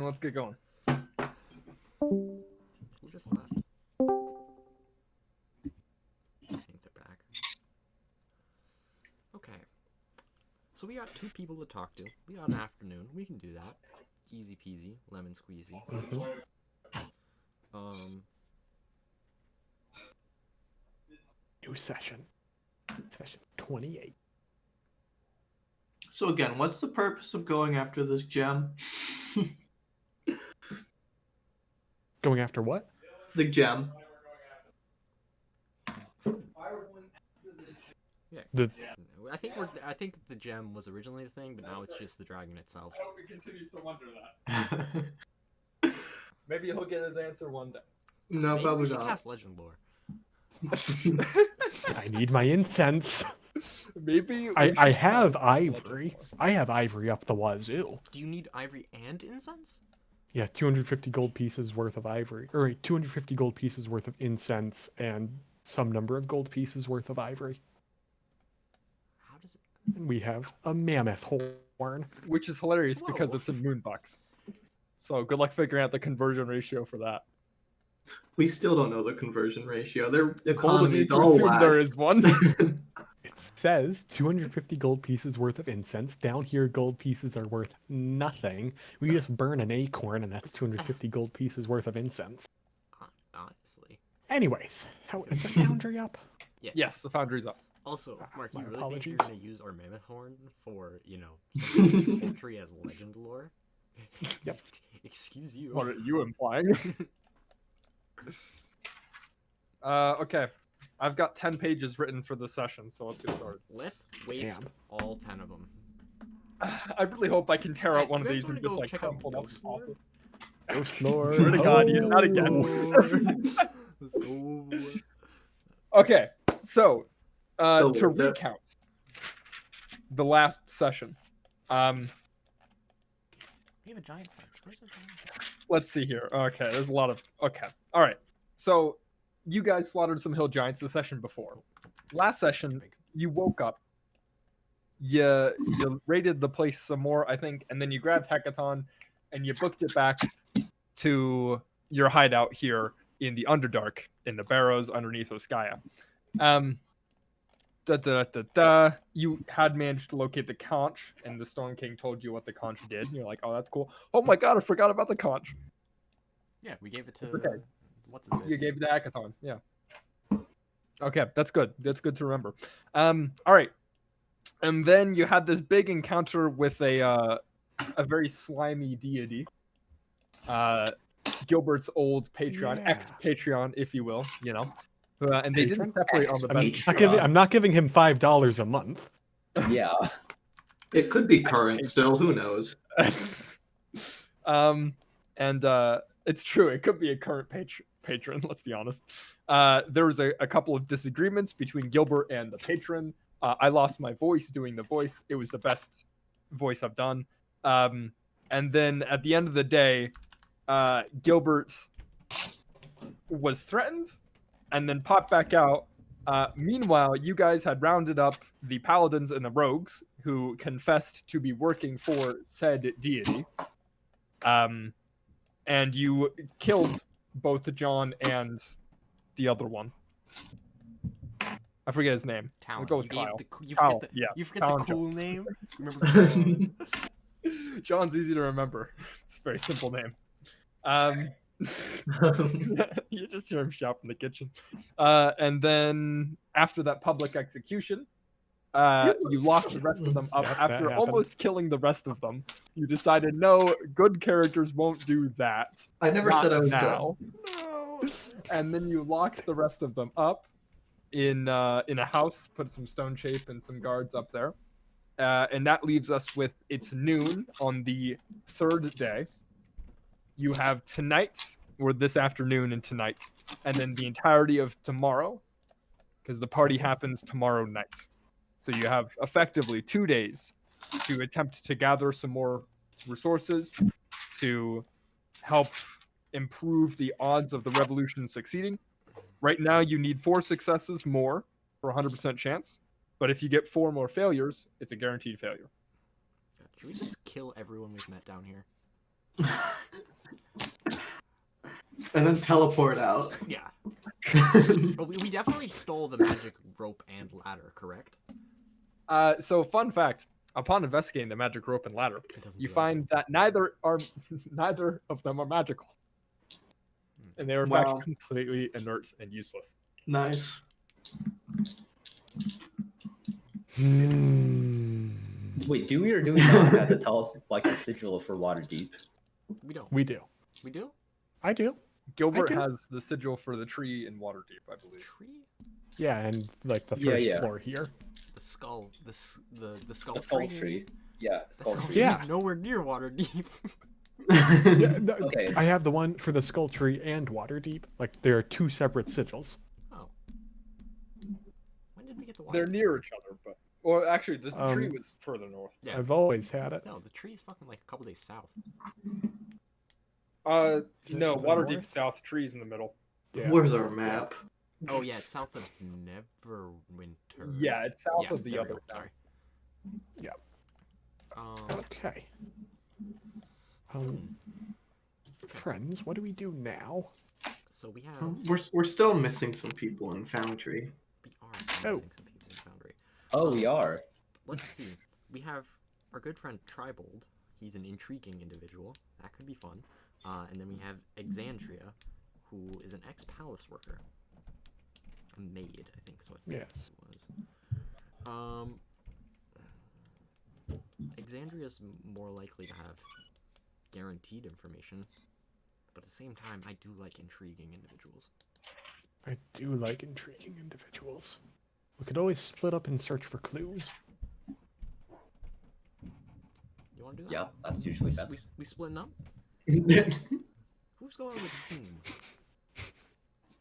Let's get going. Who just left? I think they're back. Okay. So we got 2 people to talk to. We got an afternoon. We can do that. Easy peasy, lemon squeezy. New session. Session 28. So again, what's the purpose of going after this gem? Going after what? The gem. Yeah. I think the gem was originally the thing, but now it's just the dragon itself. I hope he continues to wonder that. Maybe he'll get his answer one day. No, Maybe probably we should not. cast legend lore. I need my incense. Maybe I have ivory. I have ivory up the wazoo. Do you need ivory and incense? Yeah, 250 gold pieces worth of ivory. Or wait, 250 gold pieces worth of incense and some number of gold pieces worth of ivory. How does it... And we have a mammoth horn. Which is hilarious because Whoa. it's in moon bucks. So good luck figuring out the conversion ratio for that. We still don't know the conversion ratio. Their Bold of you economy's to all assume there whacked. is one. It says 250 gold pieces worth of incense. Down here, gold pieces are worth nothing. We just burn an acorn, and that's 250 gold pieces worth of incense. Honestly. Anyways, how is the foundry up? Yes. Yes, the foundry's up. Also, Mark, My you really apologies. think you're going to use our mammoth horn for, something as poultry as legend lore? Yep. Excuse you. What are you implying? Okay. I've got 10 pages written for this session, so let's get started. Let's waste all 10 of them. I really hope I can tear out Guys, one you of guys these and wanna just go like check out crumple them. Ghost Lord? Awesome. Ghost Lord. Swear to God, yeah, not again. Let's go. Okay, so So to worth it. recount the last session, We have a giant fudge. Where's the giant fudge? let's see here. Okay, there's a lot of. Okay, all right. So you guys slaughtered some hill giants the session before. Last session, you woke up. You raided the place some more, I think, and then you grabbed Hecaton, and you booked it back to your hideout here in the Underdark, in the barrows underneath Oskaya. You had managed to locate the conch, and the Storm King told you what the conch did. And you're like, oh, that's cool. Oh my god, I forgot about the conch. Yeah, we gave it to... Okay. What's his face? You gave it to Hecaton, yeah. Okay, that's good. That's good to remember. All right. And then you had this big encounter with a very slimy deity. Gilbert's old Patreon, Yeah. ex-Patreon, if you will, and they didn't Patron? separate on the best. I'm not giving him $5 a month. Yeah. It could be current still. Who knows? It's true. It could be a current patron. Let's be honest. There was a couple of disagreements between Gilbert and the patron. I lost my voice doing the voice. It was the best voice I've done. And then at the end of the day, Gilbert was threatened and then popped back out. Meanwhile, you guys had rounded up the paladins and the rogues who confessed to be working for said deity. And you killed both John and the other one. I forget his name. Talon. We'll go with Kyle. You Kyle, forget yeah. You forget Talon the cool John. name? Remember John's easy to remember. It's a very simple name. You just hear him shout from the kitchen. And then after that public execution, you locked the rest of them up. Yep, that After happened. almost killing the rest of them, you decided, no, good characters won't do that. I never Not said I was now. good. And then you locked the rest of them up in a house, put some stone shape and some guards up there. And that leaves us with it's noon on the third day. You have tonight, or this afternoon and tonight, and then the entirety of tomorrow, because the party happens tomorrow night. So you have effectively 2 days to attempt to gather some more resources to help improve the odds of the revolution succeeding. Right now, you need 4 successes more for 100% chance. But if you get 4 more failures, it's a guaranteed failure. Should we just kill everyone we've met down here? And then teleport out. Yeah. But we definitely stole the magic rope and ladder, correct? So fun fact: upon investigating the magic rope and ladder, It doesn't you do find that neither of them are magical, and they are in Wow. fact completely inert and useless. Nice. Wait, do we or do we not have the sigil for water deep? anything. We don't. We do. We do? I do. Gilbert do. has the sigil for the tree in Waterdeep, I believe. Tree? Yeah, and like the Yeah, first yeah. floor here. The skull. The skull The tree. skull you mean? tree. Yeah, The skull skull tree. tree Yeah. is nowhere near water deep. Yeah, Okay. I have the one for the Skull Tree and Waterdeep. Like there are two separate sigils. Oh. When did we get the water? They're near each other, but well, actually, this tree Um, was further north. Yeah. I've always had it. No, the tree's fucking like a couple days south. No, to the Waterdeep north? south, trees in the middle. Yeah. Where's our map? Oh yeah, it's south of Neverwinter. Yeah, it's south Yeah, of the there we other. go, town. Sorry. Yeah. Um, Okay. Friends, what do we do now? so we have We're still missing some people in Foundry. we are Oh. missing some people in Foundry. Oh, we are. Let's see. We have our good friend Tribold. He's an intriguing individual. That could be fun. And then we have Exandria, who is an ex-palace worker. A maid, I think is what Yes. it was. Exandria's more likely to have guaranteed information, but at the same time, I do like intriguing individuals. I do like intriguing individuals. We could always split up and search for clues. You want to do that? Yeah, that's usually best. We splitting up? Who's going with whom?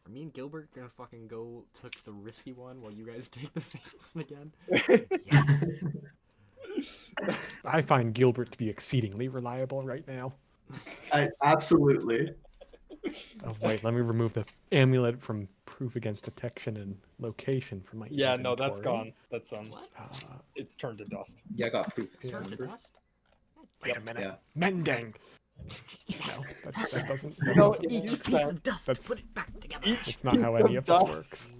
Are me and Gilbert gonna fucking go took the risky one while you guys take the safe one again? Yes. I find Gilbert to be exceedingly reliable right now. Absolutely. Oh wait, let me remove the amulet from proof against detection and location from my Yeah, no, that's inventory. gone. That's What? it's turned to dust. Yeah, I got proof. Yeah. Turn to dust? Wait a minute. Yeah. Mending. Yes. No, that doesn't. That No, doesn't it work. used Piece of dust. That's- Put it back together. That's not how any of this Dust. works.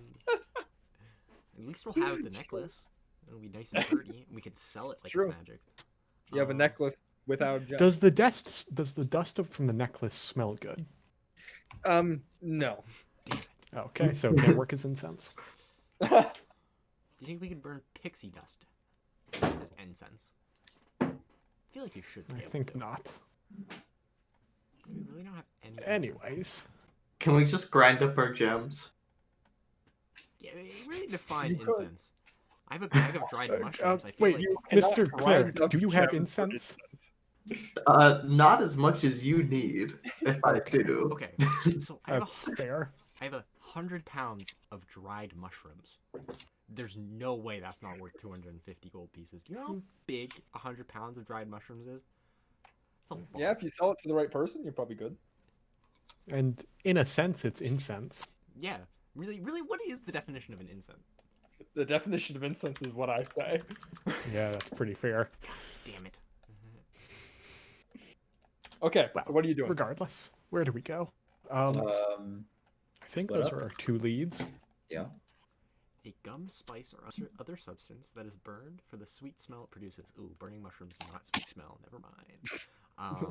At least we'll have the necklace. It'll be nice and pretty. We could sell it like True. it's magic. You have a necklace without gems. Does the dust from the necklace smell good? No. Okay, so it can't work as incense. Do you think we could burn pixie dust as incense? I feel like you should be I able think to. not. We really don't have any incense. Anyways, Can we just grind up our gems? Yeah, really define You could. incense. I have a bag of dried mushrooms. I feel wait, like You cannot Mr. grind Cleric, up do you have gems for incense? Not as much as you need, if I do. okay. So I have that's fair. 100 pounds of dried mushrooms. There's no way that's not worth 250 gold pieces. Do you know how big 100 pounds of dried mushrooms is? It's a lot. Yeah, if you sell it to the right person, you're probably good. And in a sense, it's incense. Yeah. Really, what is the definition of an incense? The definition of incense is what I say. Yeah, that's pretty fair. Damn it. Okay, Well, so what are you doing? Regardless, where do we go? I think split those up. are our two leads. Yeah. A gum, spice, or other substance that is burned for the sweet smell it produces. Ooh, burning mushrooms not sweet smell. Never mind.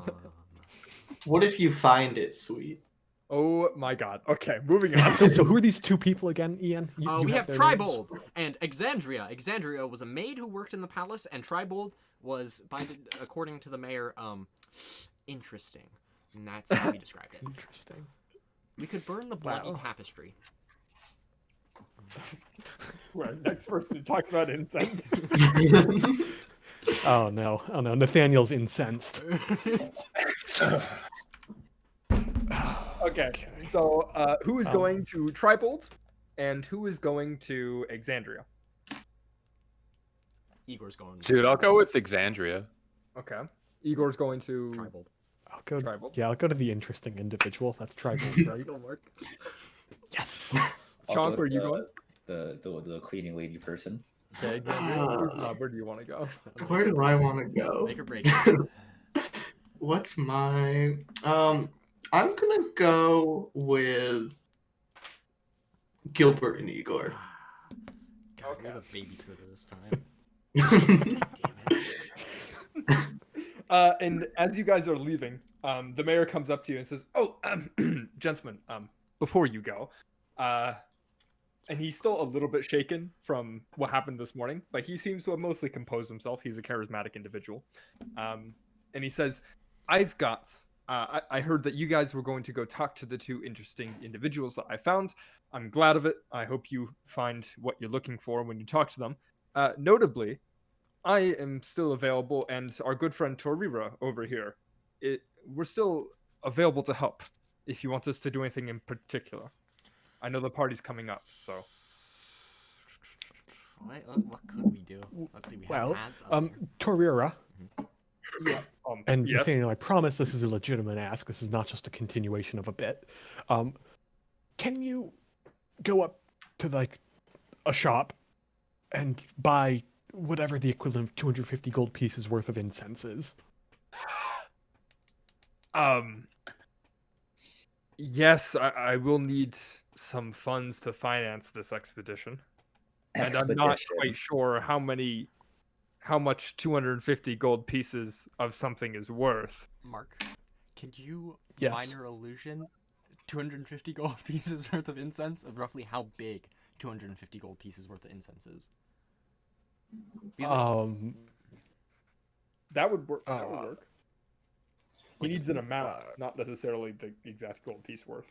What if you find it sweet? Oh my god. Okay, moving on. So who are these two people again, Ian? You We have their names? Tribold and Exandria. Exandria was a maid who worked in the palace, and Tribold was, according to the mayor, interesting. And that's how he described it. Interesting. We could burn the bloody Wow. tapestry. Where next person talks about incense. Oh no! Nathaniel's incensed. Okay, so who is going to Tribold, and who is going to Exandria? Igor's going Dude, I'll go with Exandria. Okay, Igor's going to Tribold. I'll go. Tribold. Yeah, I'll go to the interesting individual. That's tribal, Let's right? go, Mark. Yes. I'll Sean, go where are to you going? The cleaning lady person. Okay, Exandria. Where do you want to go? Where do I want to go? Make or break. What's my I'm gonna go with Gilbert and Igor. God, Okay. you're the babysitter this time. God damn it. And as you guys are leaving, the mayor comes up to you and says, "Oh, gentlemen, before you go," and he's still a little bit shaken from what happened this morning, but he seems to have mostly composed himself. He's a charismatic individual, and he says, "I've got. I heard that you guys were going to go talk to the two interesting individuals that I found. I'm glad of it. I hope you find what you're looking for when you talk to them. Notably, I am still available, and our good friend Torira over here, we're still available to help if you want us to do anything in particular. I know the party's coming up, so What could we do? Let's see. We have Well, ads up there. Torira, yeah. and Yes. Nathaniel, I promise this is a legitimate ask. This is not just a continuation of a bit. Can you go up to like a shop and buy whatever the equivalent of 250 gold pieces worth of incense is? Yes, I will need some funds to finance this expedition, and I'm not quite sure how much 250 gold pieces of something is worth. Mark, could you Yes. minor illusion 250 gold pieces worth of incense of roughly how big 250 gold pieces worth of incense is? Because, That would work. That would Uh, work. He needs an amount, not necessarily the exact gold piece worth.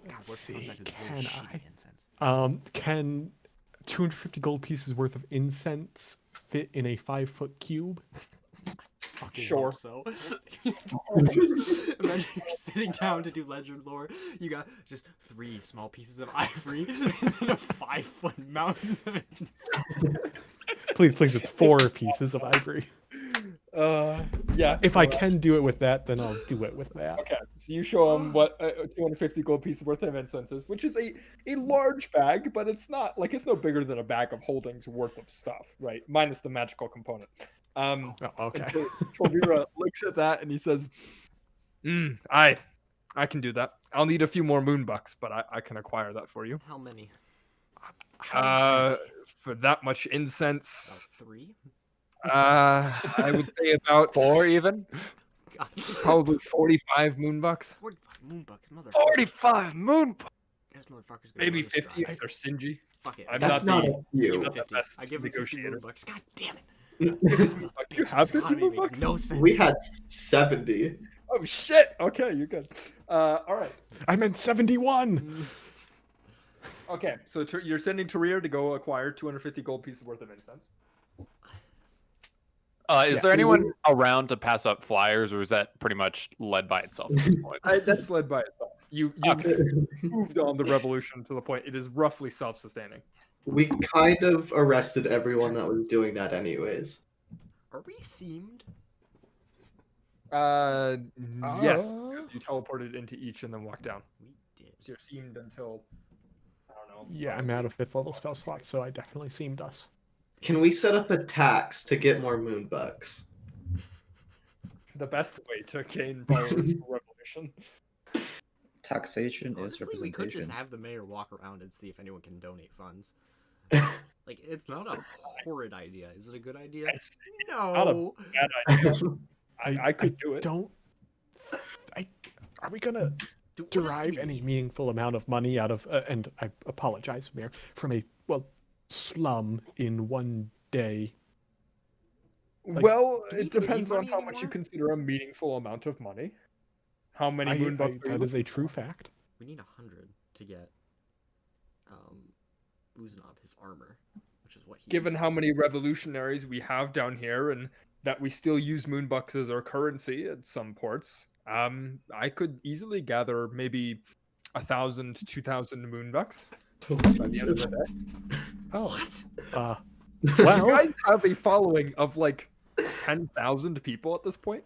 God, Let's worst see, contract is can really I? shitty incense. Can 250 gold pieces worth of incense fit in a 5-foot cube? Fucking Sure. hope so. Imagine you're sitting down to do legend lore. You got just 3 small pieces of ivory and then a 5-foot mountain of incense. Please, it's 4 pieces of ivory. Yeah. If I can do it with that, then I'll do it with that. Okay, so you show him what a 250 gold piece worth of incense is, which is a large bag, but it's not like it's no bigger than a bag of holdings worth of stuff, right? Minus the magical component. Oh, okay. And Torvira looks at that and he says, I can do that. I'll need a few more moon bucks, but I can acquire that for you. How many? For that much incense, About 3? I would say about 4 even? God. probably 45 moon bucks. 45 moon bucks, motherfucker. 45 moon. This motherfucker's gonna Maybe run us 50 dry. if they're stingy. Fuck it. I'm That's not not the- a few. not the 50. best I give him 50 negotiator. moon bucks. God damn it. You This have 50 economy moon makes bucks? no sense. We had 70. Oh shit! Okay, you're good. All right. I meant 71. Okay, so you're sending Tarir to go acquire 250 gold pieces worth of incense. Is there anyone around to pass up flyers, or is that pretty much led by itself at this point? That's led by itself. You moved on the revolution to the point it is roughly self-sustaining. We kind of arrested everyone that was doing that anyways. Are we seamed? Yes, Uh, because you teleported into each and then walked down. We did. So you're seamed until I don't know. Yeah, I'm out of 5th level spell slots, so I definitely seemed us. Can we set up a tax to get more moon bucks? The best way to gain followers for revolution. Taxation is Honestly, we could just representation. have the mayor walk around and see if anyone can donate funds. Like, it's not a horrid idea. Is it a good idea? It's not a No. bad idea. I could do it. Don't. Are we gonna Dude, what else derive do we any need? meaningful amount of money out of? And I apologize, Mayor, from a slum in one day. Like, Well, do we it even need depends on money how much you anymore? consider a meaningful amount of money. How many moon bucks? are you That is a looking true for? fact. We need 100 to get Uznab his armor, which is what he. Given how many revolutionaries we have down here, and that we still use moon bucks as our currency at some ports, I could easily gather maybe 1,000 to 2,000 moon bucks by the end of the day. Oh, What? You well, guys have a following of like 10,000 people at this point.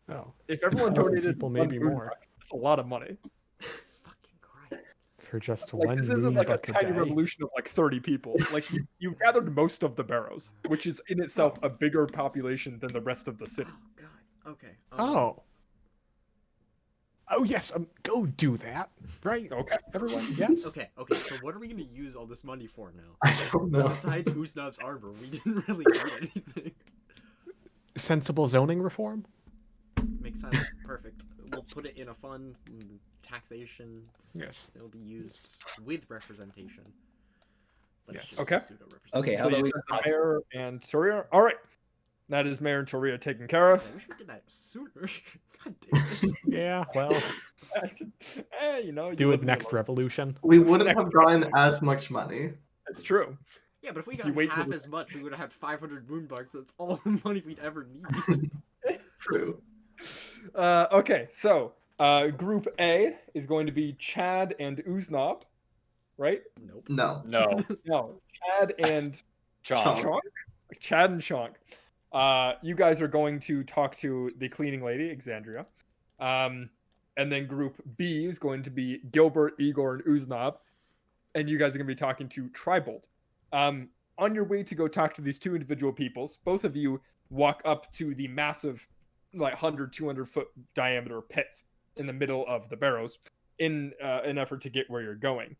oh, If everyone 10,000 donated people, one maybe moon more. buck, that's a lot of money. Fucking Christ. After just Like one this isn't moon like a buck a tiny day. revolution of like 30 people. Like you gathered most of the barrows, which is in itself a bigger population than the rest of the city. Oh God. Okay. Oh. Oh yes, go do that. Right? Okay. Everyone, yes? Okay. Okay. So what are we gonna use all this money for now? I don't know. Besides Usnab's arbor, we didn't really need anything. Sensible zoning reform? Makes sense. Perfect. We'll put it in a fund. Taxation. Yes. It'll be used with representation. But it's Yes. just Okay. pseudo-representation. Okay, how So about you we sent the mayor and Toria. All right. That is Mayor and Toria taken care of. I wish we did that sooner. God damn it. Yeah, well, You know, you do live it in next the revolution. We wouldn't Next have gotten as much money. It's true. Yeah, but if we If got you wait till half the- as much, we would have had 500 moonbucks. That's all the money we'd ever need. True. Okay, so Group A is going to be Chad and Uznab, right? Nope. No. No. No, Chad and Chomp. Chomp. Chonk. Chad and Chonk. You guys are going to talk to the cleaning lady, Exandria. And then Group B is going to be Gilbert, Igor, and Uznab. And you guys are going to be talking to Tribold. On your way to go talk to these two individual peoples, both of you walk up to the massive, like 100, 200 foot diameter pit in the middle of the barrows in an effort to get where you're going.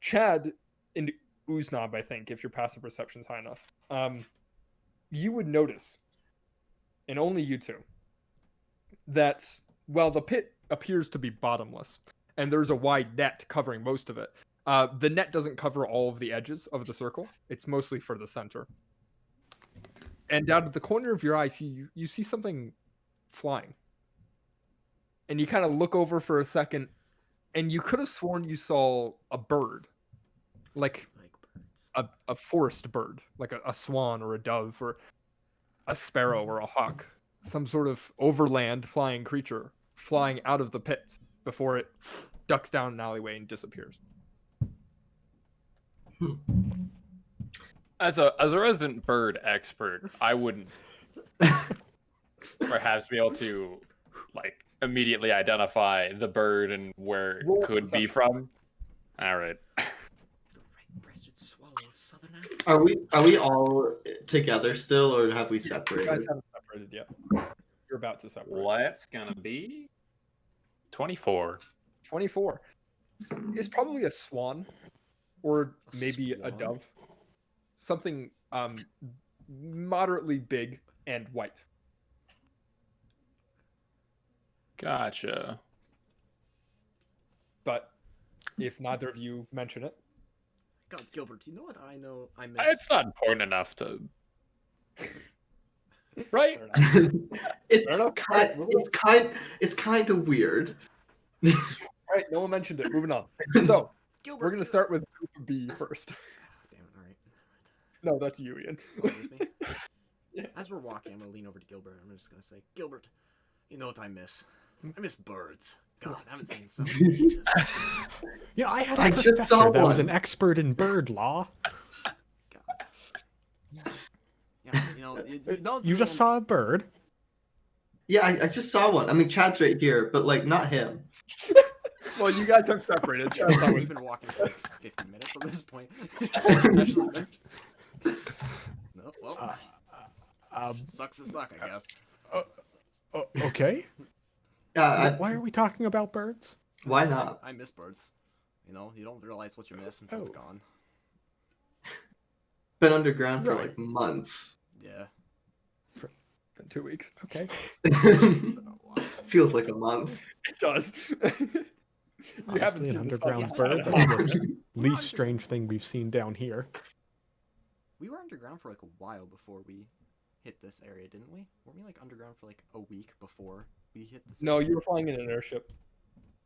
Chad and Uznab, I think, if your passive perception's high enough, you would notice, and only you two, that while the pit appears to be bottomless, and there's a wide net covering most of it, the net doesn't cover all of the edges of the circle. It's mostly for the center. And out of the corner of your eye, you see something flying. And you kind of look over for a second, and you could have sworn you saw a bird, like Like birds. a forest bird, like a swan or a dove or a sparrow or a hawk, some sort of overland flying creature flying out of the pit before it ducks down an alleyway and disappears. As a resident bird expert, I wouldn't perhaps be able to like immediately identify the bird and where it Roll could be perception. from. All right. The red-breasted swallow of southern Africa. Are we all together still, or have we You guys separated? haven't separated yet. You're about to separate. What's gonna be 24? 24 is probably a swan, or A maybe a swan? dove. Something moderately big and white. Gotcha. But if neither of you mention it, God, Gilbert, you know what I know? I miss. It's not important enough to. Right? fair enough. It's Fair enough. it's kind of weird. All right, no one mentioned it. Moving on. So Gilbert, we're gonna start with Group B first. Damn it! All right. No, that's you, Ian. Oh, is this me? Yeah. As we're walking, I'm gonna lean over to Gilbert. I'm just gonna say, Gilbert, you know what I miss? I miss birds. God, I haven't seen some in ages. Yeah, I had a I just professor saw that was one. an expert in bird law. God. Yeah, you know, don't You just saw a bird. Yeah, I just saw one. I mean, Chad's right here, but like not him. Well, you guys have separated. Yeah, Chad's not we've with- been walking for like 50 minutes at this point. Actually, no, well, sucks to suck, I guess. Okay. Yeah, Why are we talking about birds? why not? I miss birds. You know, you don't realize what you miss until it's Oh. gone. Been underground for Right. like months. Yeah. in 2 weeks. Okay. It's been a while. Feels like a month. It does. You haven't Honestly, an seen the underground sun. bird. That's the least strange thing we've seen down here. We were underground for like a while before we hit this area, didn't we? Weren't we like underground for like a week before we hit the city? No, you were flying in an airship.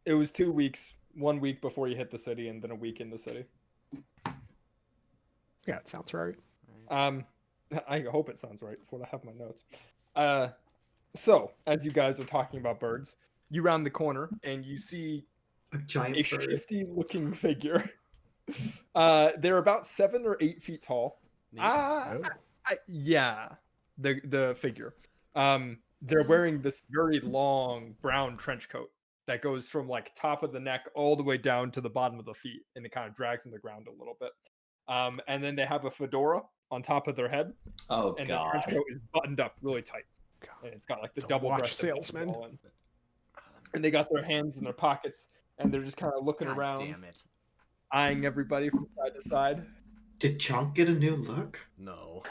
It was 2 weeks. 1 week before you hit the city, and then a week in the city. Yeah, it sounds right. Right. I hope it sounds right. It's what I have in my notes. So as you guys are talking about birds, you round the corner and you see A giant a bird. shifty-looking figure. They're about 7 or 8 feet tall. Nate, Oh. Yeah, the figure. They're wearing this very long brown trench coat that goes from like top of the neck all the way down to the bottom of the feet, and it kind of drags in the ground a little bit. And then they have a fedora on top of their head, Oh and their trench god. coat is buttoned up really tight, and it's got like the It's a double watch breasted salesman. and they got their hands in their pockets, and they're just kind of looking God around, damn it. eyeing everybody from side to side. Did Chunk get a new look? No.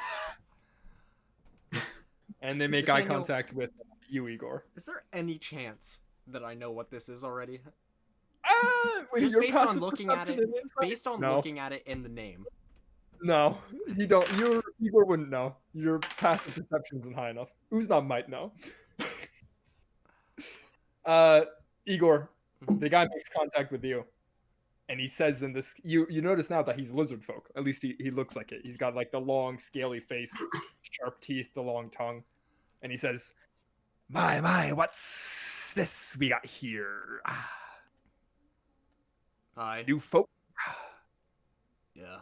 And they make eye Nathaniel- contact with you, Igor. Is there any chance that I know what this is already? Wait, Just your based on passive looking at perception it, and insight? based on No. looking at it in the name. No, you don't. Igor wouldn't know. Your passive perception isn't high enough. Uznam might know. Igor, the guy makes contact with you, and he says in this. You notice now that he's lizard folk. At least he looks like it. He's got like the long, scaly face, sharp teeth, the long tongue, and he says, "My, what's this we got here? Hi. New folk? Yeah.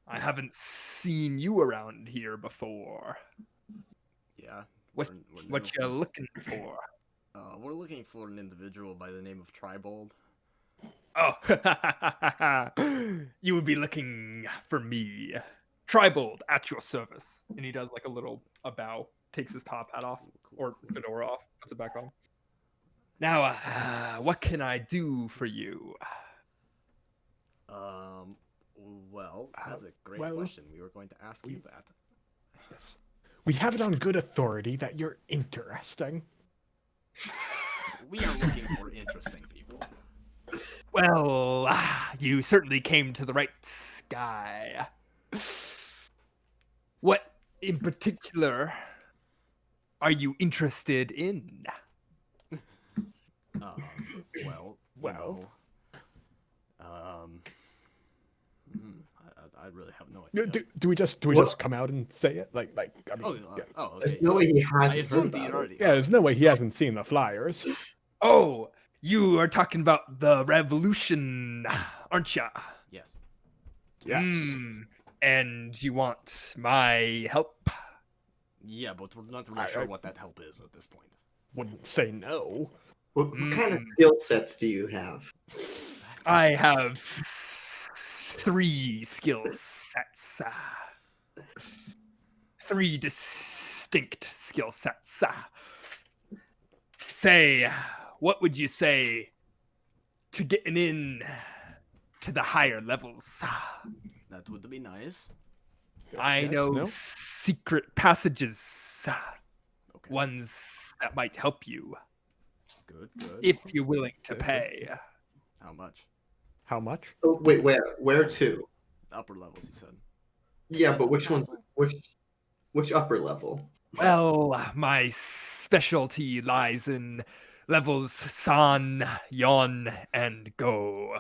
I haven't seen you around here before. Yeah. What- we're What new. you looking for?" We're looking for an individual by the name of Tribold. Oh, you would be looking for me. Tribold at your service. And he does like a bow, takes his top hat off or fedora off, puts it back on. Now, what can I do for you? Well, that's a great well, question. We were going to ask you that. Yes. We have it on good authority that you're interesting. We are looking for interesting people. Well, you certainly came to the right guy. What in particular are you interested in? Well, you Well. know, I really have no Do, idea. do we just What? come out and say it? I mean, yeah. Okay. There's no way he I hasn't heard assumed he about it. already. Yeah, there's no way he hasn't seen the flyers. Oh, you are talking about the revolution, aren't ya? Yes. Yes. And you want my help? Yeah, but we're not really I- sure what that help is at this point. Wouldn't say no. What kind of skill sets do you have? I have 3 skill sets. 3 distinct skill sets. Say, what would you say to getting in to the higher levels? That would be nice. I Yes, know no? secret passages, Okay. ones that might help you Good. Good. if you're willing to Good. pay. How much? How much? Oh, wait, where to? The upper levels, you said. Yeah, Into but the which one? castle. Which upper level? Well, my specialty lies in levels San, Yon, and Go.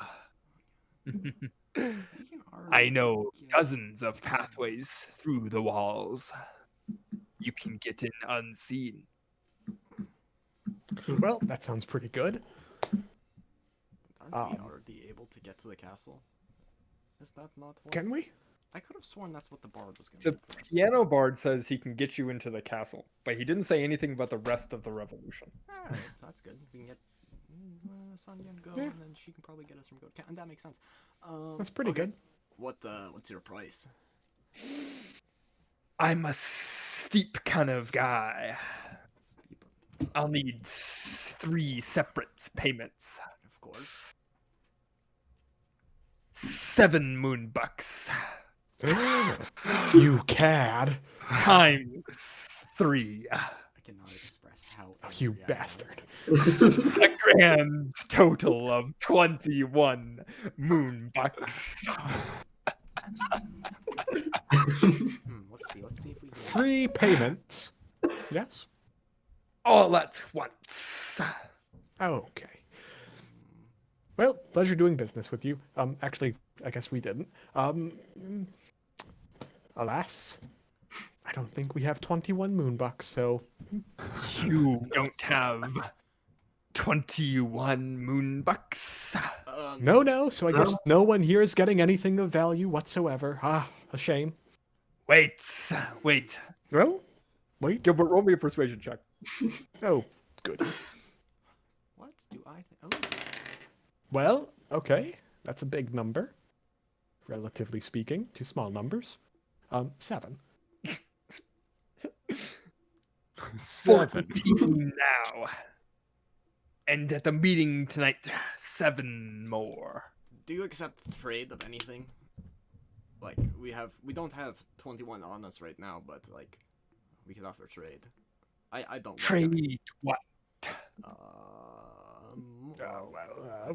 I know dozens of pathways through the walls. You can get in unseen. Well, that sounds pretty good. Aren't we Um, already able to get to the castle? Is that not what? Can we? I could have sworn that's what the bard was going The to do for us. piano bard says he can get you into the castle, but he didn't say anything about the rest of the revolution. Alright, so that's good. We can get Sonya and go, Yeah. and then she can probably get us from go. And that makes sense. That's pretty okay. good. What's your price? I'm a steep kind of guy. I'll need 3 separate payments. Of course. 7 moon bucks You cad. times 3. I cannot express how. You angry I am. bastard. A grand total of 21 moon bucks. Let's see if we can. 3 payments. Yes. All at once. Okay. Well, pleasure doing business with you. Actually, I guess we didn't. Alas, I don't think we have 21 moonbucks, so You don't have 21 moon bucks. no. So I guess no one here is getting anything of value whatsoever. Ah, a shame. Wait. Well, wait. Gilbert, roll me a persuasion check. Oh, good. What do Well, okay, that's a big number, relatively speaking, to small numbers. 7. 7. 14 now. And at the meeting tonight, 7 more. Do you accept trade of anything? Like we don't have 21 on us right now, but like we could offer trade. I don't Trade what?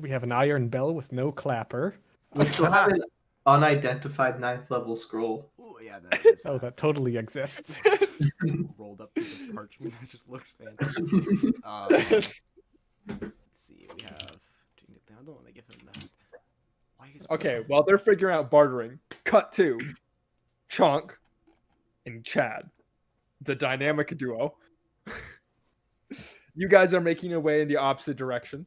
We have an iron bell with no clapper. We still have an unidentified 9th level scroll. Ooh, yeah, that is Oh, that totally exists. rolled up piece of parchment that just looks fancy. Let's see, we have. I don't want to give him that. Why is Okay, while they're figuring out bartering, cut to Chonk and Chad, the dynamic duo. You guys are making your way in the opposite direction,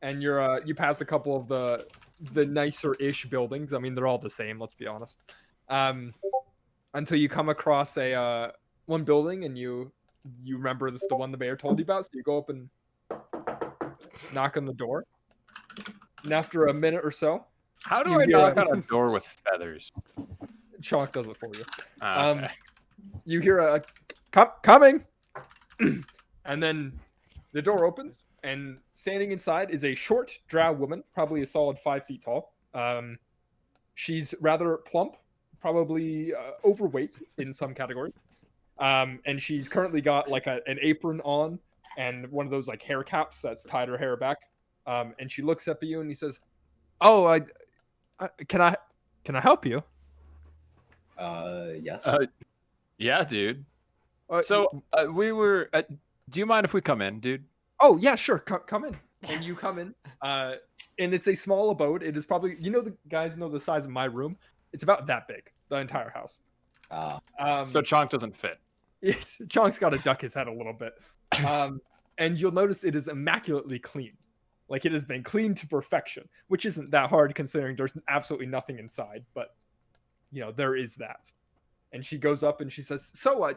and you pass a couple of the nicer-ish buildings. I mean, they're all the same. Let's be honest. Until you come across a one building, and you remember this is the one the mayor told you about. So you go up and knock on the door, and after a minute or so, How do You I hear knock a- on a door with feathers? Chonk does it for you. Ah, okay. You hear a coming, and then the door opens, and standing inside is a short, drow woman, probably a solid 5 feet tall. She's rather plump, probably overweight in some categories, and she's currently got like an apron on and one of those like hair caps that's tied her hair back. And she looks up at you and he says, "Oh, can I help you?" Yes. Yeah, dude. Uh, So we were. Do you mind if we come in, dude? Oh yeah, sure. Come in. And you come in. And it's a small abode. It is probably the guys know the size of my room. It's about that big. The entire house. So Chonk doesn't fit. Chonk's got to duck his head a little bit. And you'll notice it is immaculately clean. Like it has been cleaned to perfection, which isn't that hard considering there's absolutely nothing inside. But there is that. And she goes up and she says, "So,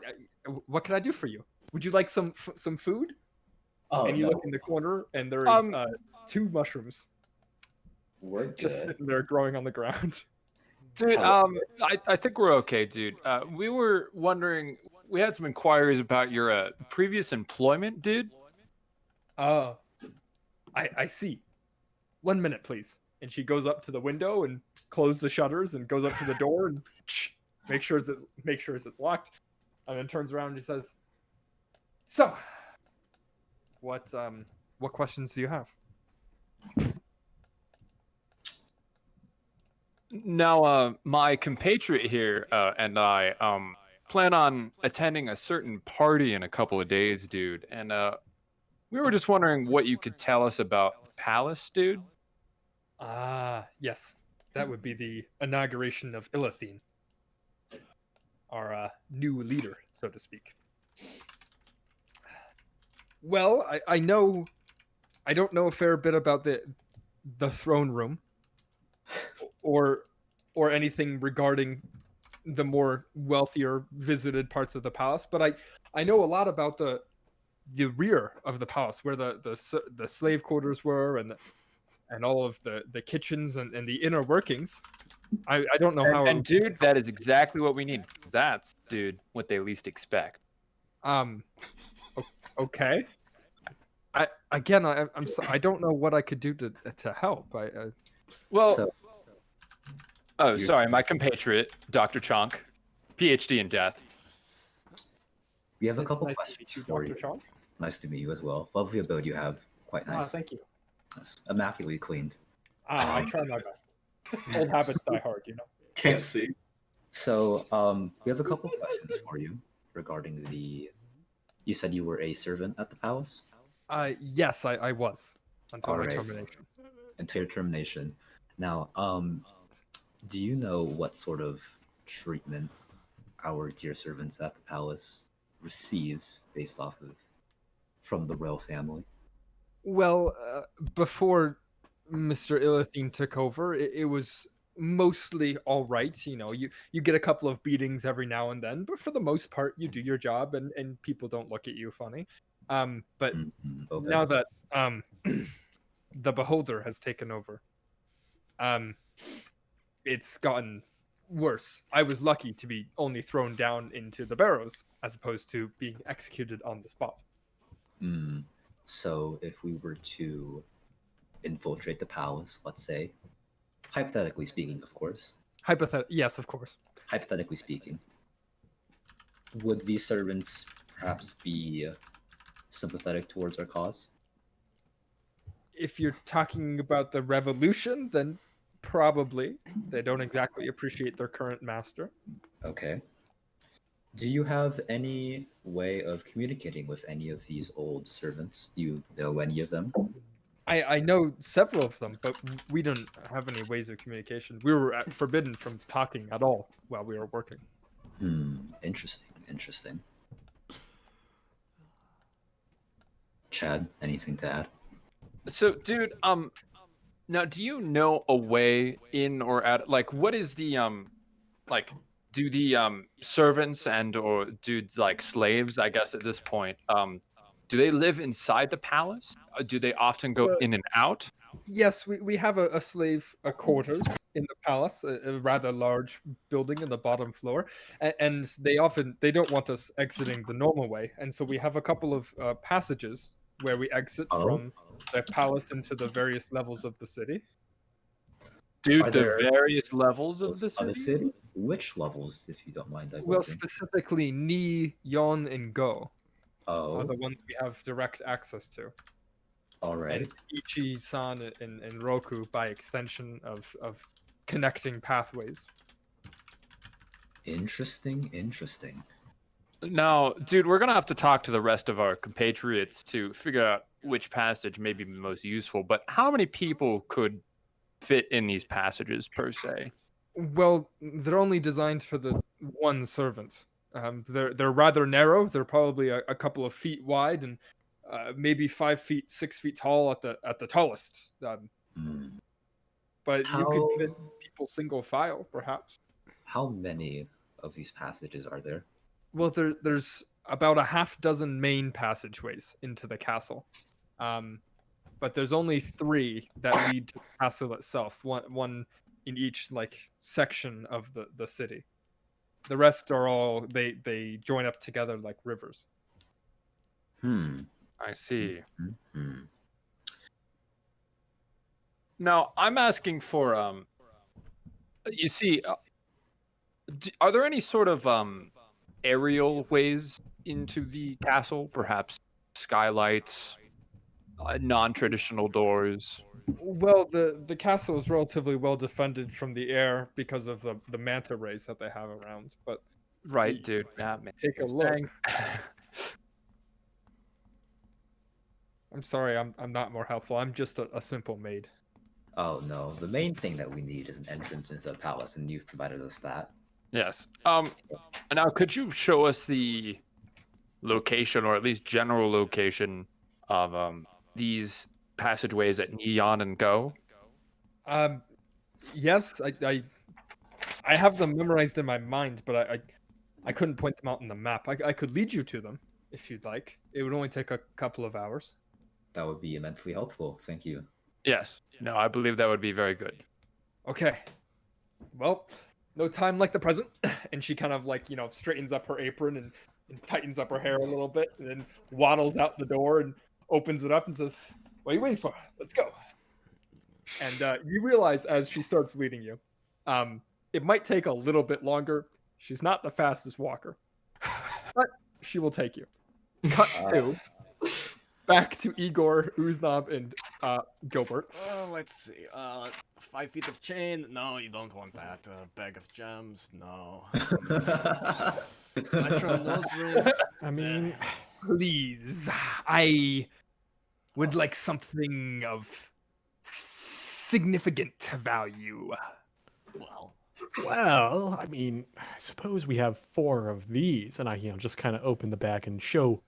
what can I do for you? Would you like some food?" Oh, And you no, look in the corner, and there is 2 mushrooms we're just good. sitting there growing on the ground. Dude, I think we're okay, dude. We were wondering, we had some inquiries about your previous employment, dude. Oh, I see. 1 minute, please. And she goes up to the window and closes the shutters and goes up to the door and make sure it's locked, and then turns around and she says, "So, what questions do you have?" Now, my compatriot here and I plan on attending a certain party in a couple of days, dude. And we were just wondering what you could tell us about the palace, dude. Yes. That would be the inauguration of Illithine, our new leader, so to speak. Well, I know, I don't know a fair bit about the throne room, or anything regarding the more wealthier visited parts of the palace, but I know a lot about the rear of the palace, where the slave quarters were, and all of the kitchens and the inner workings. I don't know how. And dude, that is exactly what we need. That's, dude, what they least expect. Okay. I don't know what I could do to help. Well, So- oh, sorry, my compatriot, Dr. Chonk, PhD in death. We have a It's couple nice to questions meet you, for Dr. you. Chong. Nice to meet you as well. Lovely abode you have. Quite nice. Thank you. Yes. Immaculately cleaned. I try my best. Old habits die hard, Can't see. So, we have a couple questions for you regarding the. You said you were a servant at the palace Yes, I was until my Alright. termination. until your termination. Now, do you know what sort of treatment our dear servants at the palace receives based off of from the royal family? Well, before Mr. Illithine took over, it was mostly all right. You get a couple of beatings every now and then, but for the most part, you do your job, and people don't look at you funny. But Mhm, okay. now that the beholder has taken over. It's gotten worse. I was lucky to be only thrown down into the barrows as opposed to being executed on the spot. Hmm. So if we were to infiltrate the palace, let's say, hypothetically speaking, of course, Yes, of course. hypothetically speaking, would these servants perhaps be sympathetic towards our cause? If you're talking about the revolution, then probably they don't exactly appreciate their current master. Okay. Do you have any way of communicating with any of these old servants? Do you know any of them? I know several of them, but we don't have any ways of communication. We were forbidden from talking at all while we were working. Interesting, interesting. Chad, anything to add? So, dude, now do you know a way in or out? Like, what is the like? Do the servants and or dudes like slaves? I guess at this point, do they live inside the palace? Do they often go in and out? Yes, we have a slave quarters in the palace, a rather large building in the bottom floor, and they don't want us exiting the normal way, and so we have a couple of passages where we exit Oh, from the palace into the various levels of the city. Dude, Are the there various levels of the of the city. city? Which levels, if you don't mind divulging? Well, specifically, Ni, Yon, and Go are Oh, the ones we have direct access to, all and right. Ichi, San, and Roku by extension of connecting pathways. Interesting, interesting. Now, dude, we're gonna have to talk to the rest of our compatriots to figure out which passage may be most useful. But how many people could fit in these passages per se? Well, they're only designed for the one servant. They're rather narrow. They're probably a couple of feet wide and maybe 5 feet, 6 feet tall at the tallest. Hmm. But you could How fit people single file, perhaps. how many of these passages are there? Well, there's about a half dozen main passageways into the castle, but there's only 3 that lead to the castle itself. One in each like section of the city. The rest are all they join up together like rivers. Hmm. I see. Hmm. Now, I'm asking for you see, are there any sort of aerial ways into the castle? Perhaps skylights, non-traditional doors. Well, the castle is relatively well defended from the air because of the manta rays that they have around. But Right, y- dude. That makes take a sense. look. I'm sorry, I'm not more helpful. I'm just a simple maid. Oh no, the main thing that we need is an entrance into the palace, and you've provided us that. Yes. Now could you show us the location, or at least general location, of these passageways at Neon and Go? Yes, I have them memorized in my mind, but I couldn't point them out in the map. I could lead you to them if you'd like. It would only take a couple of hours. That would be immensely helpful. Thank you. Yes. No, I believe that would be very good. Okay. Well, no time like the present. And she kind of like, straightens up her apron and tightens up her hair a little bit and then waddles out the door and opens it up and says, "What are you waiting for? Let's go." And you realize as she starts leading you, it might take a little bit longer. She's not the fastest walker, but she will take you. Cut to back to Igor, Uznab, and Gilbert. Let's see. 5 feet of chain? No, you don't want that. Bag of gems? No. Natural nose ring? I mean, Please, I would like something of significant value. well, I mean, I suppose we have 4 of these, and I, just kind of open the bag and show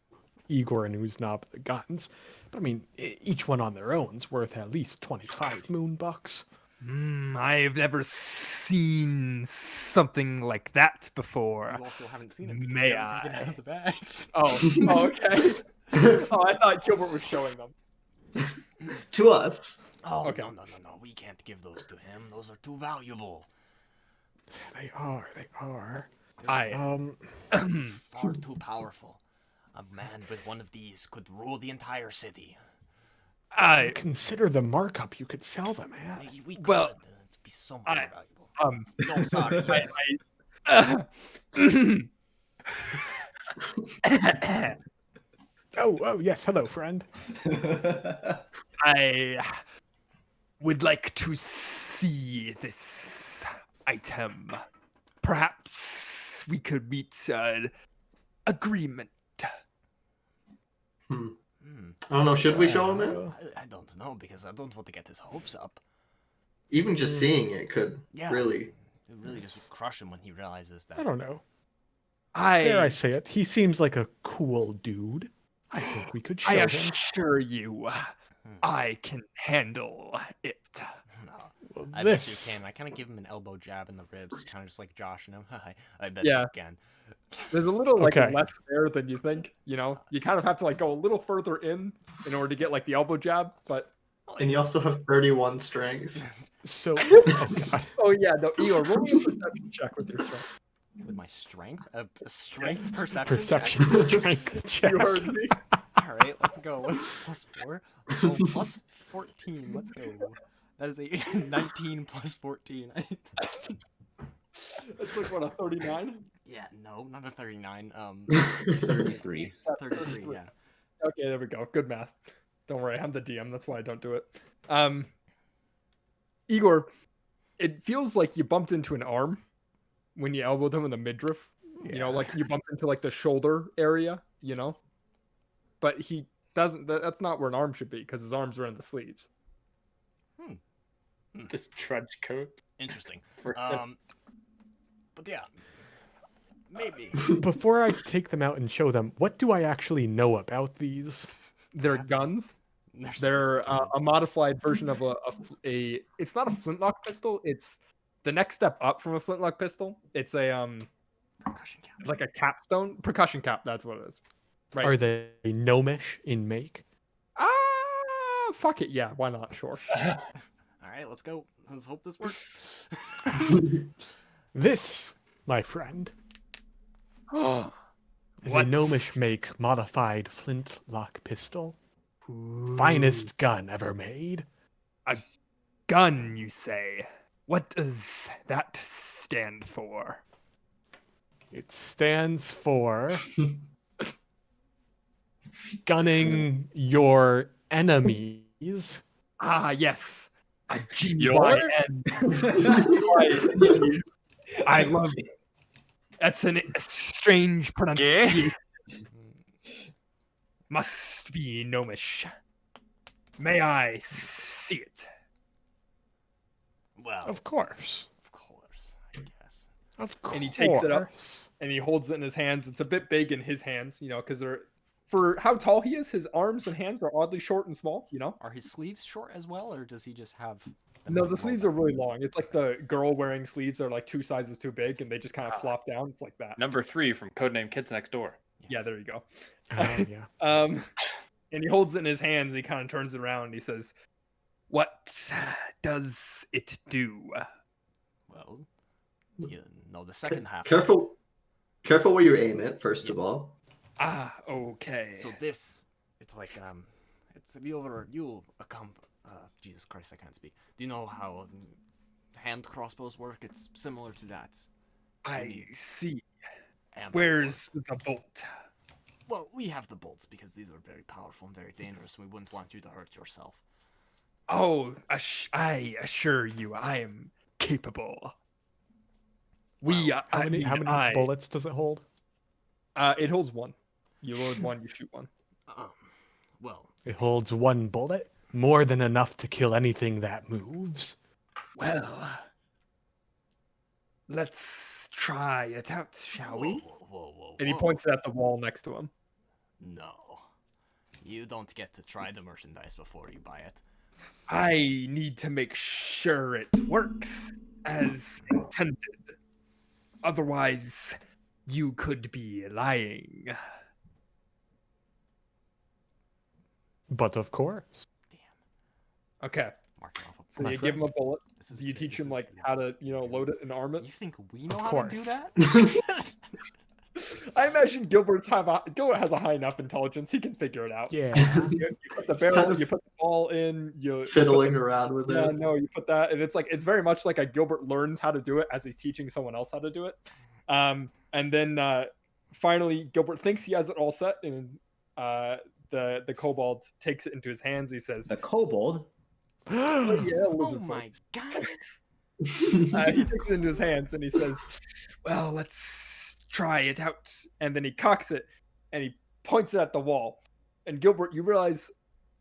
Igor and Uznab the guns. But I mean, each one on their own's worth at least 25 moon bucks. I've never seen something like that before. You also haven't seen it because May you haven't taken it out I? of the bag. Oh, okay. Oh, I thought Gilbert was showing them. To us. Oh, Okay. no. We can't give those to him. Those are too valuable. They are. They are. I Far too powerful. A man with one of these could rule the entire city. Consider the markup you could sell them at. We could. Well, It'd be so much I- more valuable. No, sorry. Oh, yes. Hello, friend. I would like to see this item. Perhaps we could reach an agreement. I don't know. Should we show him it? I don't know because I don't want to get his hopes up. Even just seeing it could really. It really just crush him when he realizes that. I don't know. Dare I say it? He seems like a cool dude. I think we could show I him. assure you, I can handle it. No, Well, I this. bet you can. I kind of give him an elbow jab in the ribs, kind of just like joshing him. I bet Yeah. you can. There's a little Okay. less there than you think. You know, you kind of have to go a little further in order to get the elbow jab. But And you also have 31 strength. So, oh god. oh yeah, no, Eeyore, roll me a perception check with your strength. With my strength, a strength perception. Perception check? strength check. You heard me. All right, let's go. What's +4? Oh, +14. Let's go. That is a 19 plus 14. That's what, a 39? Yeah, no, not a 39. 33. 33. Yeah. Okay, there we go. Good math. Don't worry, I'm the DM. That's why I don't do it. Igor, it feels like you bumped into an arm when you elbowed him in the midriff. You know, you bumped into the shoulder area. You know, but he doesn't. That's not where an arm should be because his arms are in the sleeves. This trench coat. Interesting. For But yeah, maybe. Before I take them out and show them, what do I actually know about these? They're guns. They're a modified version of a. It's not a flintlock pistol. It's the next step up from a flintlock pistol. It's a percussion cap. like a capstone percussion cap. That's what it is. Right. Are they gnomish in make? Fuck it. Yeah, why not? Sure. All right, let's go. Let's hope this works. This, my friend, is a gnomish make modified flintlock pistol. Finest gun ever made. Gun, you say? What does that stand for? It stands for gunning your enemies. Ah, yes. A Your? GYN. I love it. That's a strange pronunciation. Must be gnomish. May I see it? Well, Of course. I guess. Of course. And he takes it up. And he holds it in his hands. It's a bit big in his hands, because they're for how tall he is. His arms and hands are oddly short and small. Are his sleeves short as well, or does he just have? No, the sleeves are really long. It's like the girl wearing sleeves are 2 sizes too big, and they just kind of flop down. It's like that. Number 3 from Codename Kids Next Door. Yeah, there you go. Yeah. And he holds it in his hands. And he kind of turns it around. And he says, "What does it do?" Well, you know the second half. Careful where you aim it. First of all. Ah, okay. So this, it's like it's Jesus Christ, I can't speak. Do you know how hand crossbows work? It's similar to that. I see. And Where's the bolt? well, we have the bolts because these are very powerful and very dangerous. And we wouldn't want you to hurt yourself. Oh, I assure you, I am capable. We, Wow. How many bullets does it hold? It holds 1. You load 1, you shoot 1. Well, It holds 1 bullet, more than enough to kill anything that moves. Well, let's try it out, shall we? Whoa. And he points it at the wall next to him. No, you don't get to try the merchandise before you buy it. I need to make sure it works as intended. Otherwise, you could be lying. But of course. Okay. Mark it off. So My you give him a bullet. This is Do you good, teach this him is like good. how to, load it and arm it? You think we know Of how to do course. that? I imagine Gilbert has a high enough intelligence. He can figure it out. Yeah. You put the He's barrel, kind of you put the ball in, you put Fiddling around with yeah, it. no, you put that, and it's very much like a Gilbert learns how to do it as he's teaching someone else how to do it. And then finally Gilbert thinks he has it all set, and the kobold takes it into his hands. He says, The kobold. "Oh yeah, Oh lizard folk." my god. He takes it into his hands and he says, "Well, let's try it out." And then he cocks it and he points it at the wall. And Gilbert, you realize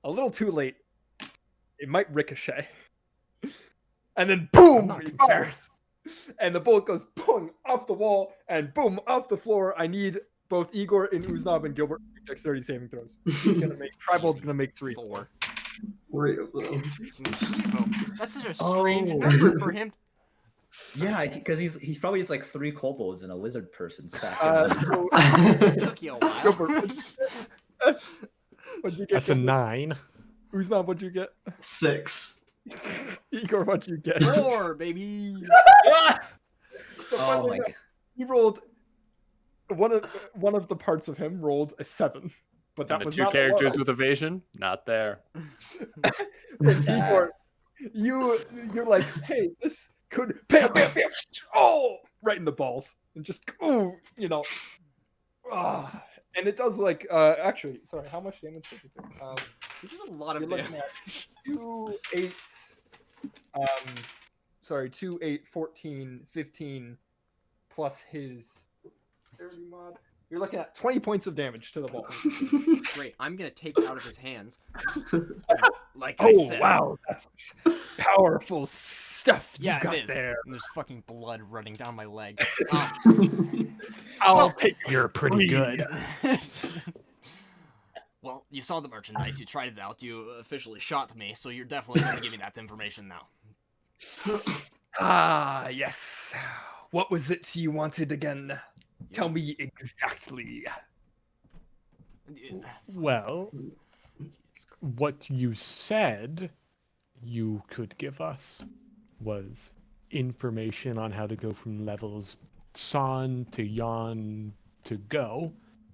a little too late, it might ricochet. And then boom, not he concerned. fires. And the bullet goes boom off the wall and boom off the floor. I need both Igor and Uznab and Gilbert to make dexterity saving throws. He's gonna make Tribold's gonna make 3. 4. 3 of them. That's such a strange Oh. number for him. Yeah, because he's probably just like 3 kobolds and a lizard person stacked. So, Took you a while. Gilbert, what'd you get? That's a Gilbert? 9. Uznab, what'd you get? 6. Igor, what'd you get? 4, baby. So Oh funnily my enough, god. he rolled one of the parts of him rolled a 7, but that And the was 2 not characters the with evasion, not there. and Igor, you're like, hey, this could bam, bam, bam, oh, right in the balls, and just and it does like actually, sorry, how much damage did it do? You did a lot You're of looking damage. 2, 8, 2, 8, 14, 15, plus his 30 mod. You're looking at 20 points of damage to the ball. Great. I'm gonna take it out of his hands. Like I Oh said. wow, that's powerful stuff you Yeah, got it is. there. And there's fucking blood running down my leg. I'll So- take You're pretty 3. good. Well, you saw the merchandise, you tried it out, you officially shot me, so you're definitely gonna give me that information now. Ah, yes. What was it you wanted again? Tell me exactly. Well, Jesus Christ. what you said you could give us was information on how to go from levels San to Yan to Go.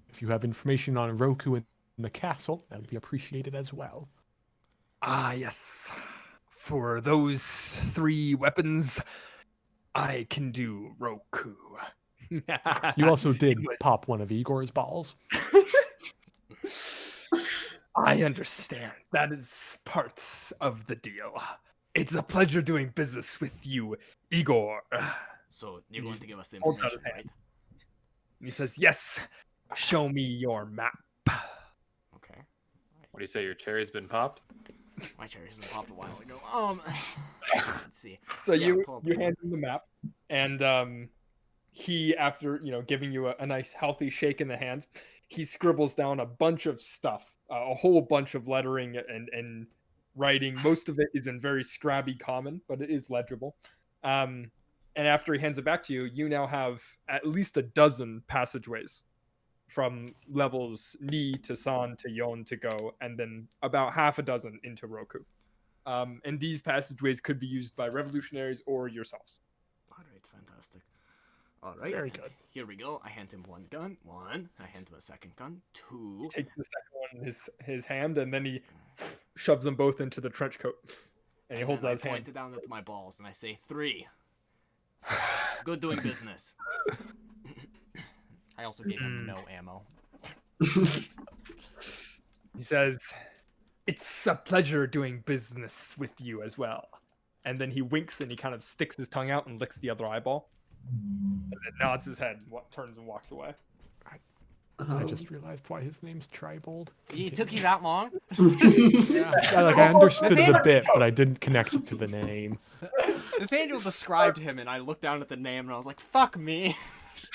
If you have information on Roku and the castle, that would be appreciated as well. Ah, yes. For those 3 weapons, I can do Roku. You also did It was- pop one of Igor's balls. I understand. That is part of the deal. It's a pleasure doing business with you, Igor. So you're going to give us the Hold out information, his right? hand. He says, yes, show me your map. Okay. What do you say? Your cherry's been popped? My cherry's been popped a while ago. Let's see. So Yeah, you pull up you the hand him the map, and he, after giving you a nice healthy shake in the hand, he scribbles down a bunch of stuff, a whole bunch of lettering and writing. Most of it is in very scrabby common, but it is legible. And after he hands it back to you, you now have at least a dozen passageways from levels Ni to San to Yon to Go, and then about half a dozen into Roku. And these passageways could be used by revolutionaries or yourselves. All right, fantastic. All right. Very and good. Here we go. I hand him one gun. One. I hand him a second gun. Two. He takes the second one in his hand, and then he shoves them both into the trench coat. And he holds then out his I point hand. it down at my balls and I say 3. Good doing business. I also gave him no ammo. He says, "It's a pleasure doing business with you as well." And then he winks and he kind of sticks his tongue out and licks the other eyeball. And then nods his head and turns and walks away. I just realized why his name's Tribold. It took you that long? Yeah, like I understood it a bit, but I didn't connect it to the name. Nathaniel described him and I looked down at the name and I was like, fuck me.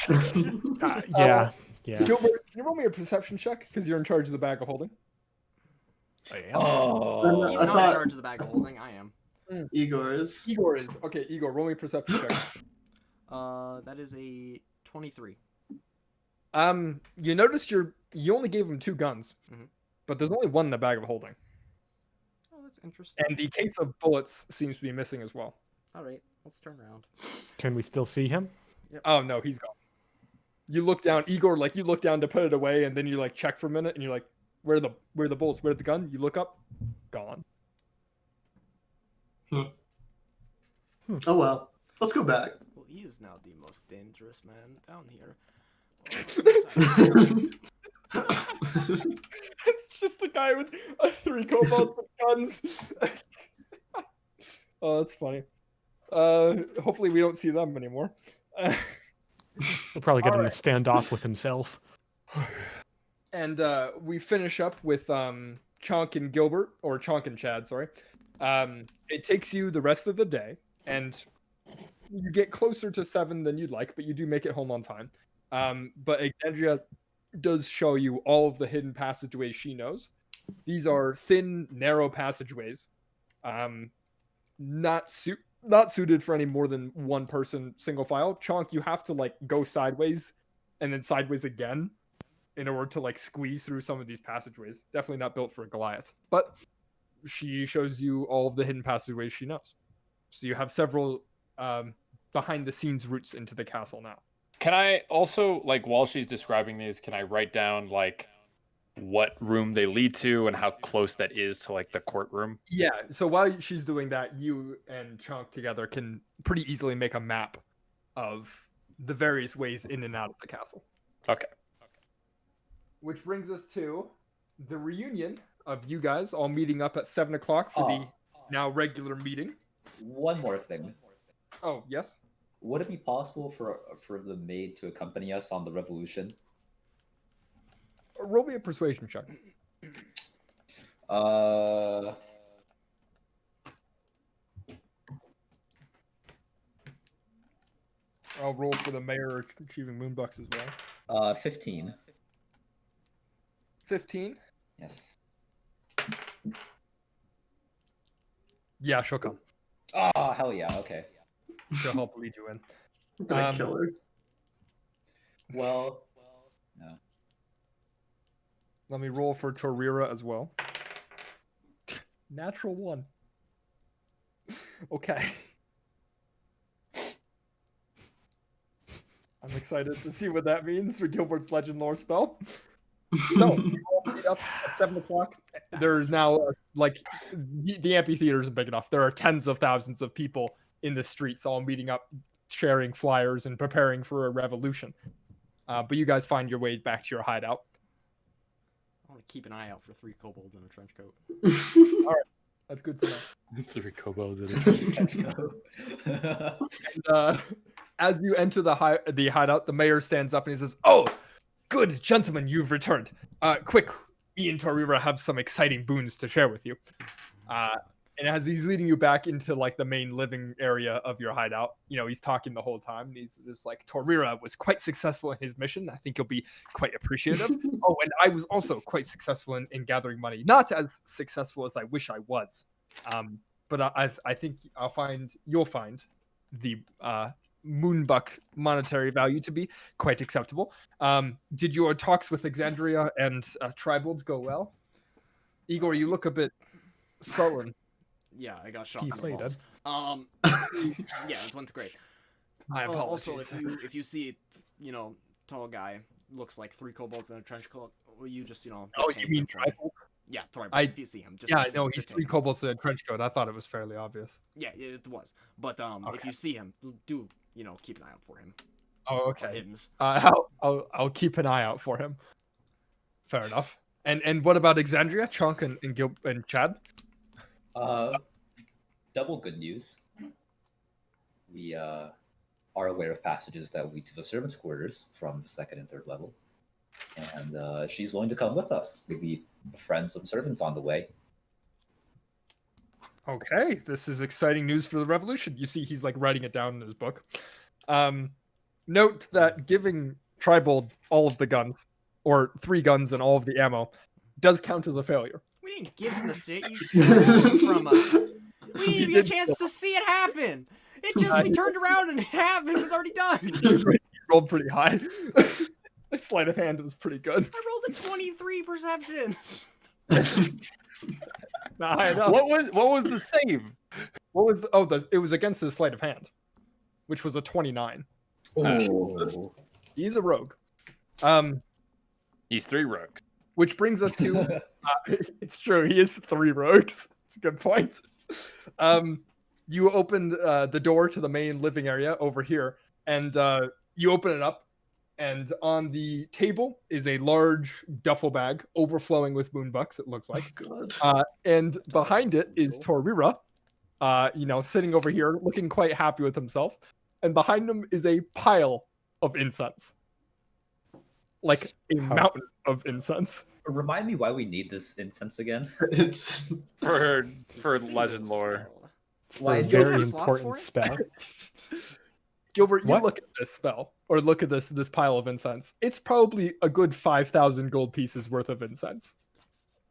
Yeah. Gilbert, can you roll me a perception check? Because you're in charge of the bag of holding. Oh. He's I not thought- in charge of the bag of holding, I am. Igor's. Igor is. Okay, Igor, roll me a perception check. That is a 23. You noticed you only gave him 2 guns, Mhm. but there's only one in the bag of holding. Oh, that's interesting. And the case of bullets seems to be missing as well. All right, let's turn around. Can we still see him? Oh no, he's gone. You look down, Igor. Like you look down to put it away, and then you like check for a minute, and you're like, "Where are the bullets? Where's the gun?" You look up, gone. Oh well. Let's go back. Well, he is now the most dangerous man down here. It's just a guy with 3 kobolds with guns. Oh, that's funny. Hopefully we don't see them anymore. We'll probably get him Alright. to stand off with himself. And we finish up with Chonk and Gilbert, or Chonk and Chad, sorry. It takes you the rest of the day, and you get closer to 7 than you'd like, but you do make it home on time. But Andrea does show you all of the hidden passageways she knows. These are thin, narrow passageways, not suited for any more than one person single file. Chonk, you have to like go sideways and then sideways again in order to like squeeze through some of these passageways. Definitely not built for a Goliath, but she shows you all of the hidden passageways she knows. So you have several behind the scenes routes into the castle now. Can I also, like, while she's describing these, can I write down, like, what room they lead to and how close that is to, like, the courtroom? Yeah, so while she's doing that, you and Chunk together can pretty easily make a map of the various ways in and out of the castle. Okay. Which brings us to the reunion of you guys all meeting up at 7 o'clock for the now regular meeting. One more thing. Oh, yes? Would it be possible for the maid to accompany us on the revolution? Roll me a persuasion check. Uh, I'll roll for the mayor achieving moonbucks as well. 15. 15? Yes. Yeah, she'll come. Oh, hell yeah. Okay. She'll help lead you in. I'm gonna kill her. Well, no. Let me roll for Torira as well. Natural 1. Okay. I'm excited to see what that means for Gilbert's Legend lore spell. So, we all meet up at 7 o'clock. There's now, the amphitheater isn't big enough. There are tens of thousands of people in the streets all meeting up, sharing flyers, and preparing for a revolution. But you guys find your way back to your hideout. I want to keep an eye out for 3 kobolds in a trench coat. That's good to know. 3 kobolds in it. And as you enter the hideout, the mayor stands up and he says, "Oh, good gentlemen, you've returned. Quick, me and Torira have some exciting boons to share with you." And as he's leading you back into like the main living area of your hideout, you know, he's talking the whole time. And he's just like, "Torira was quite successful in his mission. I think you'll be quite appreciative. Oh, and I was also quite successful in gathering money. Not as successful as I wish I was. But I think you'll find the moonbuck monetary value to be quite acceptable. Did your talks with Exandria and Tribalds go well? Igor, you look a bit sullen. Yeah, I got shot in the balls. Deflated. Yeah, it went great. My apologies. Also, if you see, tall guy looks like 3 kobolds in a trench coat, will you just Oh, detain you mean him for me? Tribal? Yeah, Tribal. If you see him, just Yeah, no, he's detain 3 him. kobolds in a trench coat. I thought it was fairly obvious. Yeah, it was. But if Okay. you see him, do keep an eye out for him. Oh, Or okay. hims. I'll keep an eye out for him. Fair enough. And what about Exandria, Chunk, and Chad? Double good news. We are aware of passages that lead to the servants' quarters from the 2nd and 3rd level. And she's willing to come with us. Maybe befriend some servants on the way. Okay, this is exciting news for the revolution. You see, he's like writing it down in his book. Note that giving Tribal all of the guns, or 3 guns and all of the ammo, does count as a failure. We didn't give him the shit. You stole it from us. We didn't get a chance to see it happen. We turned around and it happened. It was already done. You rolled pretty high. Sleight of hand was pretty good. I rolled a 23 perception. Nah, I know. What was the save? What was it was against his sleight of hand, which was a 29. Oh. He's a rogue. He's 3 rogues. Which brings us to it's true, he is 3 rogues. It's a good point. You opened the door to the main living area over here, and you open it up, and on the table is a large duffel bag overflowing with moonbucks, it looks like. God. And behind it is Torira, sitting over here looking quite happy with himself. And behind him is a pile of incense. Like a mountain of incense. Remind me why we need this incense again. It's For Single legend lore. spell. It's for Why, a do you very have slots for important it? spell. Gilbert, you What? look at this spell, or look at this pile of incense. It's probably a good 5,000 gold pieces worth of incense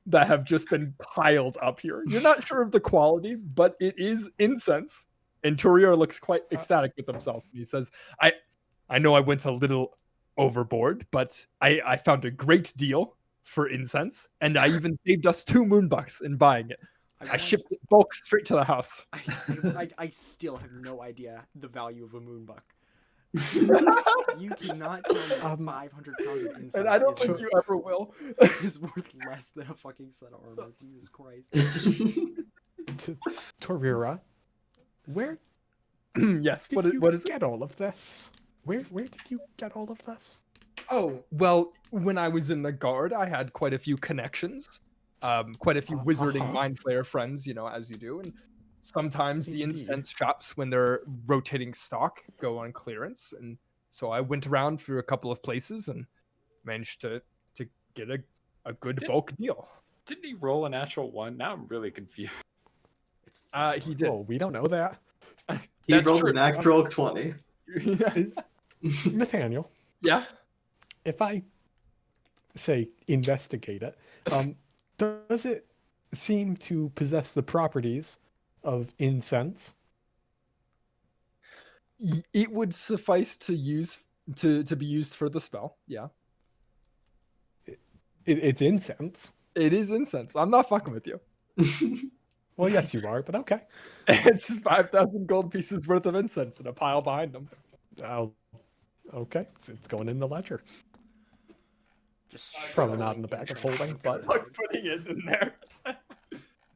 that have just been piled up here. You're not sure of the quality, but it is incense. And Toriro looks quite ecstatic with himself. He says, I know I went a little overboard, but I found a great deal for incense, and I even saved us 2 moonbucks in buying it. I shipped it bulk straight to the house. I still have no idea the value of a moonbuck. You cannot tell me 500 pounds of incense And I don't is, think you ever will. is worth less than a fucking set of armor. Jesus Christ. To Torira, where Yes, did you what is it? get all of this? Where did you get all of this? Oh, well, when I was in the guard, I had quite a few connections. Quite a few wizarding mind flayer friends, as you do. And sometimes the Indeed. incense shops, when they're rotating stock, go on clearance. And so I went around through a couple of places and managed to get a good bulk deal. Didn't he roll a natural 1? Now I'm really confused. It's He did. Oh, we don't know that. He That's rolled true. an actual 20. Nathaniel, Yeah. if I say investigate it, does it seem to possess the properties of incense? It would suffice to use to be used for the spell. Yeah. It's incense. It is incense. I'm not fucking with you. Well, yes, you are, but okay. It's 5,000 gold pieces worth of incense in a pile behind them. Okay, it's going in the ledger. just Probably not in the bag of holding, but Like putting it in there. I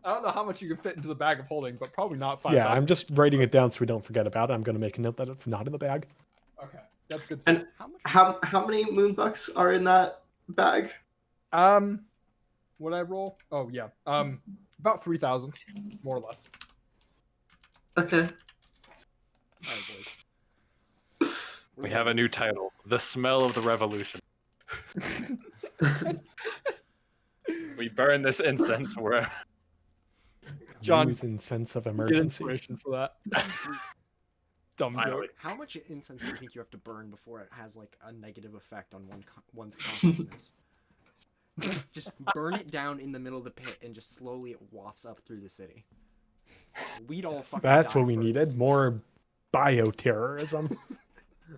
don't know how much you can fit into the bag of holding, but probably not 5,000. yeah, I'm just writing it down so we don't forget about it. I'm going to make a note that it's not in the bag. Okay, that's good. And how much? how many moonbucks are in that bag? What I roll? Oh yeah. About 3,000, more or less. Okay. All right, boys. We have a new title: The Smell of the Revolution. We burn this incense where John, Use incense of Get emergency. inspiration for that. Dumb Finally. joke. How much incense do you think you have to burn before it has like a negative effect on one's consciousness? Just burn it down in the middle of the pit, and just slowly it wafts up through the city. We'd all fucking That's die what we first. needed. More bioterrorism.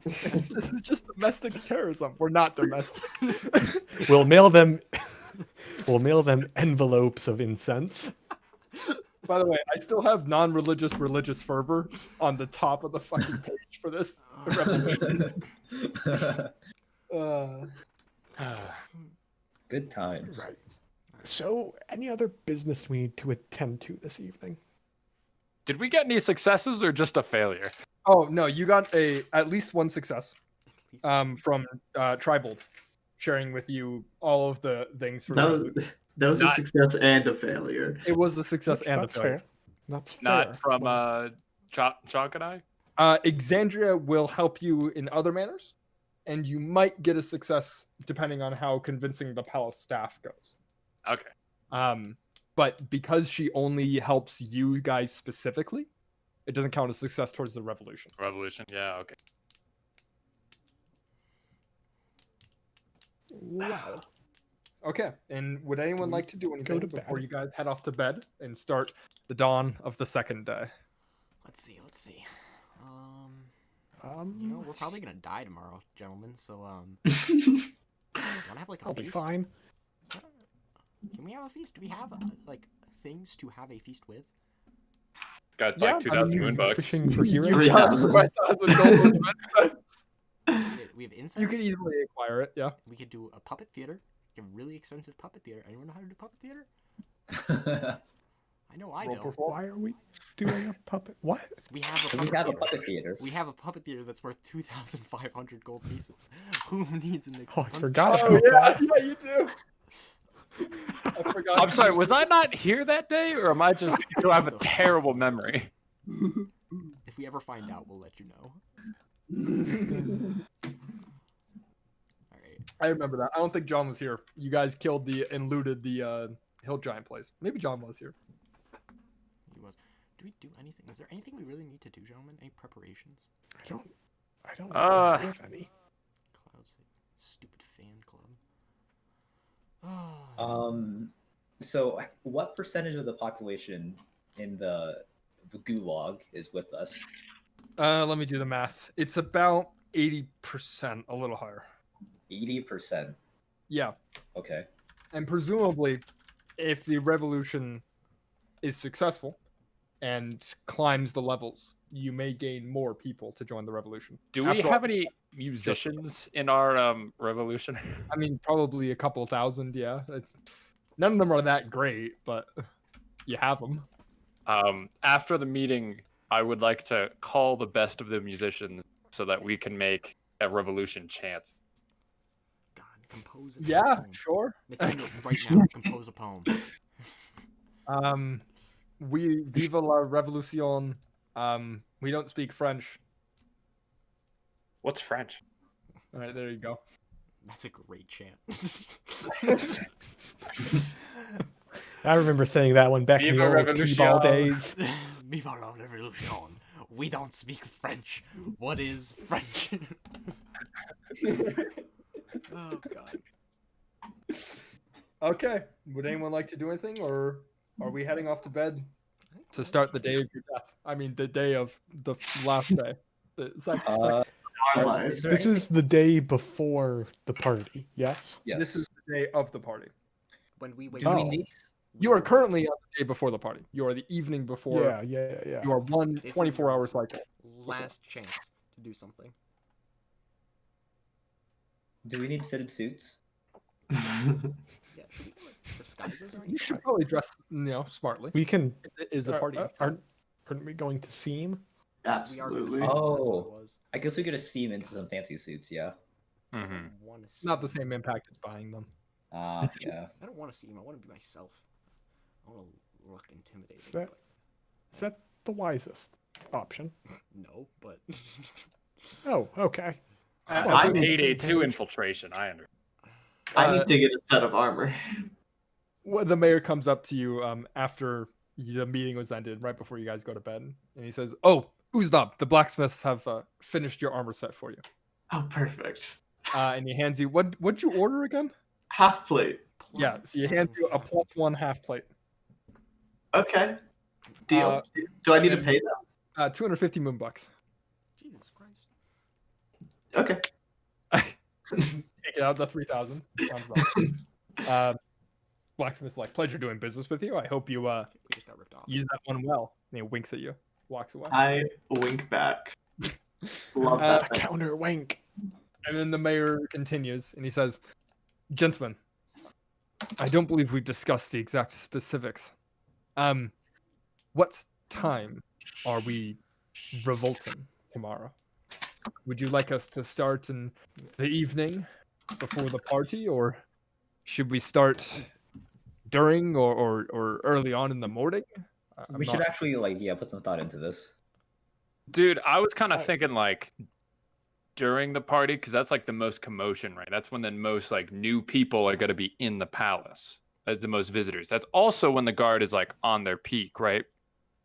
This is just domestic terrorism. We're not domestic. We'll mail them. We'll mail them envelopes of incense. By the way, I still have non-religious religious fervor on the top of the fucking page for this revolution. Good times. Right. So, any other business we need to attend to this evening? did we get any successes or just a failure? Oh no, you got at least one success from Tribold, sharing with you all of the things for That was a Not- success and a failure. It was a success and a That's failure. fair. That's fair. Not from Well, Chalk and I? Exandria will help you in other manners, and you might get a success depending on how convincing the palace staff goes. Okay. But because she only helps you guys specifically, it doesn't count as success towards the revolution. Revolution. Yeah, okay. wow. Okay, and would anyone like to do anything to before bed? you guys head off to bed and start the dawn of the second day? Let's see. You know, Um, we're probably gonna die tomorrow, gentlemen. So, wanna have like a I'll be feast? fine. Can we have a feast? Do we have like things to have a feast with? Got Yeah, like I 2,000 mean, moon bucks. Fishing for You heroes. Yeah. charge 5,000 gold. We have incense. You can easily acquire it. Yeah. We could do a puppet theater. A really expensive puppet theater. Anyone know how to do puppet theater? I know I Roll don't. perform. Why are we doing a puppet? What? We have a So puppet we have a theater. puppet theater. We have a puppet theater that's worth 2,500 gold pieces. Who needs an Oh, I expensive forgot Oh about yeah, that. yeah, you do. I forgot. I'm sorry, was I not here that day, or am I just do I have a terrible memory? If we ever find out, we'll let you know. Alright. I remember that. I don't think John was here. You guys killed and looted the hill giant place. Maybe John was here. He was. Do we do anything? Is there anything we really need to do, gentlemen? Any preparations? I don't have any. Cloud's stupid fan club. So what percentage of the population in the gulag is with us? Let me do the math. It's about 80%, a little higher. 80%. Yeah, Okay. and presumably, if the revolution is successful and climbs the levels, you may gain more people to join the revolution. Do we After all- have any musicians in our revolution? I mean, probably a couple thousand. Yeah, none of them are that great, but you have them. After the meeting, I would like to call the best of the musicians so that we can make a revolution chant. God, compose a Yeah, poem. sure. Nathaniel, right now, compose a poem. We viva la revolution. We don't speak French. What's French? All right, there you go. That's a great chant. I remember saying that one back in the Viva old Revolution. T-ball days. Viva la revolution. We don't speak French. What is French? Oh god. Okay. Would anyone like to do anything, or are we heading off to bed to start the day of your death? I mean, the day of the last day. The second. Our Is lives. there This anything- is the day before the party. Yes. Yes. This is the day of the party. When we wake Do we Oh. need? You are currently on the day before the party. You are the evening before. Yeah. You are one This is 24-hour your cycle. last chance to do something. Do we need fitted suits? Yeah, should we do like disguises or You anything? should probably dress, smartly. We can. It is a party. Aren't we going to seem? We are gonna Absolutely. see. That's what it Oh. was. I guess we could have seen into some fancy suits. Yeah. I Mm-hmm. don't want to It's not the see. same impact as buying them. Yeah. I don't want to see him. I want to be myself. I want to look intimidating. Is that the wisest option? but no, but Oh, okay. I need Payday some 2 page. infiltration. I understand. I need to get a set of armor. Well, the mayor comes up to you after the meeting was ended, right before you guys go to bed, and he says, "Oh, Uzdab, the blacksmiths have finished your armor set for you." Oh, perfect. And he hands you what'd you order again? Half plate. Yeah, so he hands you a +1 half plate. Okay. Deal. Do I need to and- pay 250 moon bucks. Jesus Christ. that? Okay. Take it out the 3,000. Sounds about. Blacksmith's like, pleasure doing business with you. I hope you I think we just got ripped off. use that one well. And he winks at you, walks away. I wink back. Love Uh, that. The counter wink. And then the mayor continues and he says, "Gentlemen, I don't believe we've discussed the exact specifics. What time are we revolting tomorrow? Would you like us to start in the evening before the party, or should we start during or early on in the morning?" I'm We should not- actually put some thought into this. Dude, I was kind of thinking like during the party because that's like the most commotion, right? That's when the most like new people are going to be in the palace as the most visitors. That's also when the guard is like on their peak, right?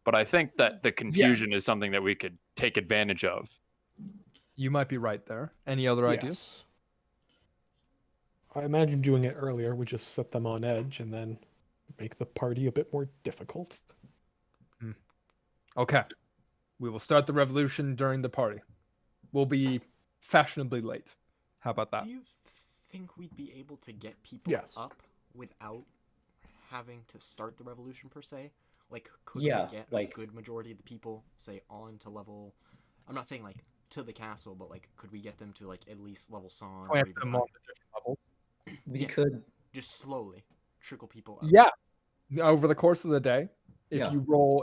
But I think that the confusion is something that we could take advantage of. You might be right there. Any other ideas? Yes. I imagine doing it earlier would just set them on edge and then make the party a bit more difficult. Okay. We will start the revolution during the party. We'll be fashionably late. How about that? Do you think we'd be able to get people Yes. up without having to start the revolution per se? Like, could Yeah, we get like- a good majority of the people, say, on to level? I'm not saying like to the castle, but like, could we get them to like at least level Son or Plant even them on the different levels. We Yeah. could. just slowly trickle people up? Yeah. Over the course of the day, if Yeah.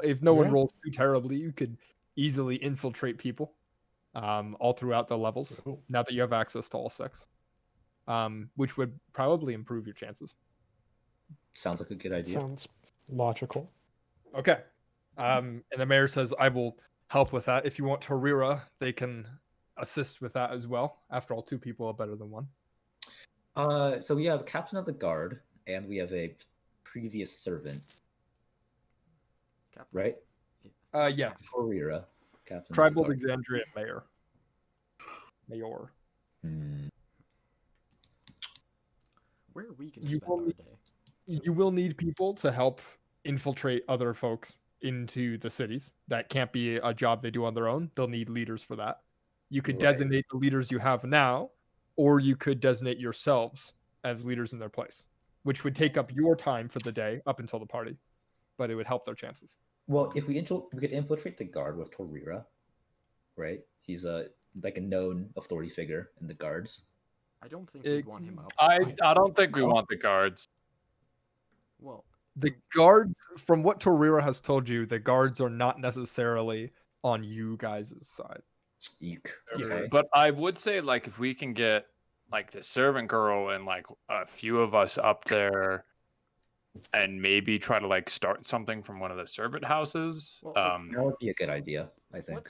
if no one Yeah. rolls too terribly, you could easily infiltrate people, all throughout the levels. Cool. Now that you have access to all 6, which would probably improve your chances. Sounds like a good That idea. sounds logical. Okay. And the mayor says, I will help with that. If you want Torira, they can assist with that as well. After all, 2 people are better than 1. So we have captain of the guard, and we have a previous servant, Captain? right? Yes. Corrira, captain. Tribal of the guard. Exandria mayor. Mayor. Hmm. Where are we gonna You spend will our need- day? You will need people to help infiltrate other folks into the cities. That can't be a job they do on their own. They'll need leaders for that. You could Right. designate the leaders you have now, or you could designate yourselves as leaders in their place, which would take up your time for the day up until the party, but it would help their chances. Well, if we could infiltrate the guard with Torrira, right? He's a like a known authority figure in the guards. I don't think It- we'd want him up. I don't think we want the guards. Well, The guards, from what Torira has told you, the guards are not necessarily on you guys' side. Eek. Yeah. Okay. But I would say, like, if we can get like the servant girl and like a few of us up there, and maybe try to like start something from one of the servant houses. Well, That would be a good idea, I think.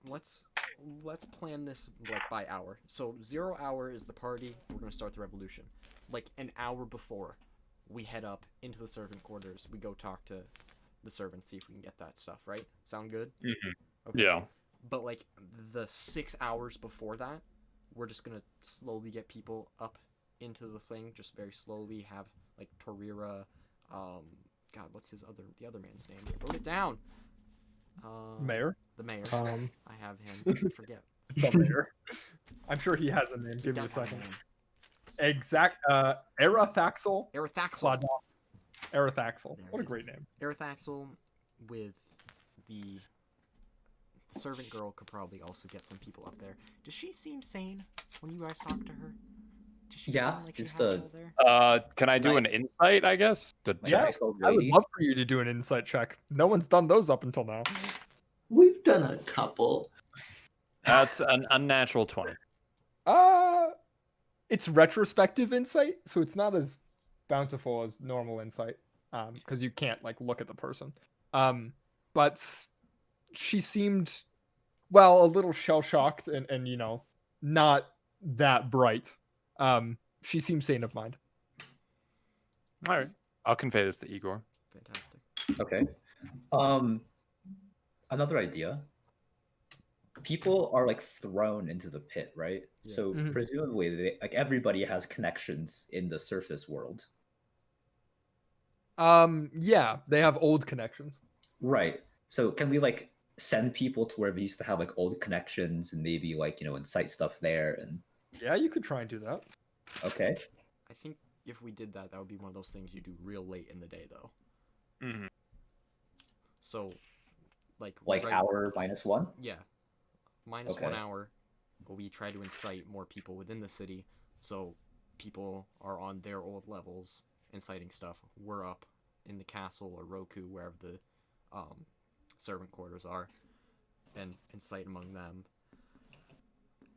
let's plan this like by hour. So 0 hour is the party. We're gonna start the revolution. Like an hour before, we head up into the servant quarters. We go talk to the servants, see if we can get that stuff. Right? Sound good? Okay. Yeah. But like the 6 hours before that, we're just gonna slowly get people up into the thing, just very slowly. Have like Torira, God, what's the other man's name? Wrote it down. Mayor? The mayor. Um, I have him. I forget. The mayor. I'm sure he has a name. Give me a Does have second. name. Exact. Erathaxel Arethaxel. Cladon. Erathaxel. There What a it is. great name. Arethaxel with the servant girl could probably also get some people up there. Does she seem sane when you guys talk to her? Does she Yeah, seem like she just has a- it all there? Can I do an insight? I guess. Like Yeah, a nice old I would lady. love for you to do an insight check. No one's done those up until now. We've done a couple. That's an unnatural 20. It's retrospective insight, so it's not as bountiful as normal insight, because you can't like look at the person. But she seemed, well, a little shell shocked and not that bright. She seems sane of mind. All right. I'll convey this to Igor. Fantastic. Okay. Another idea. People are like thrown into the pit, right? Yeah. So Mhm. presumably, like everybody has connections in the surface world, Yeah, they have old connections. right? So can we like send people to where we used to have like old connections and maybe like incite stuff there? And Yeah, you could try and do that. okay, I think if we did that, that would be one of those things you do real late in the day, though. Mhm. So, like hour -1. Yeah, -1 Okay. hour. But we try to incite more people within the city, so people are on their old levels inciting stuff. We're up in the castle or Roku, wherever the servant quarters are, and incite among them.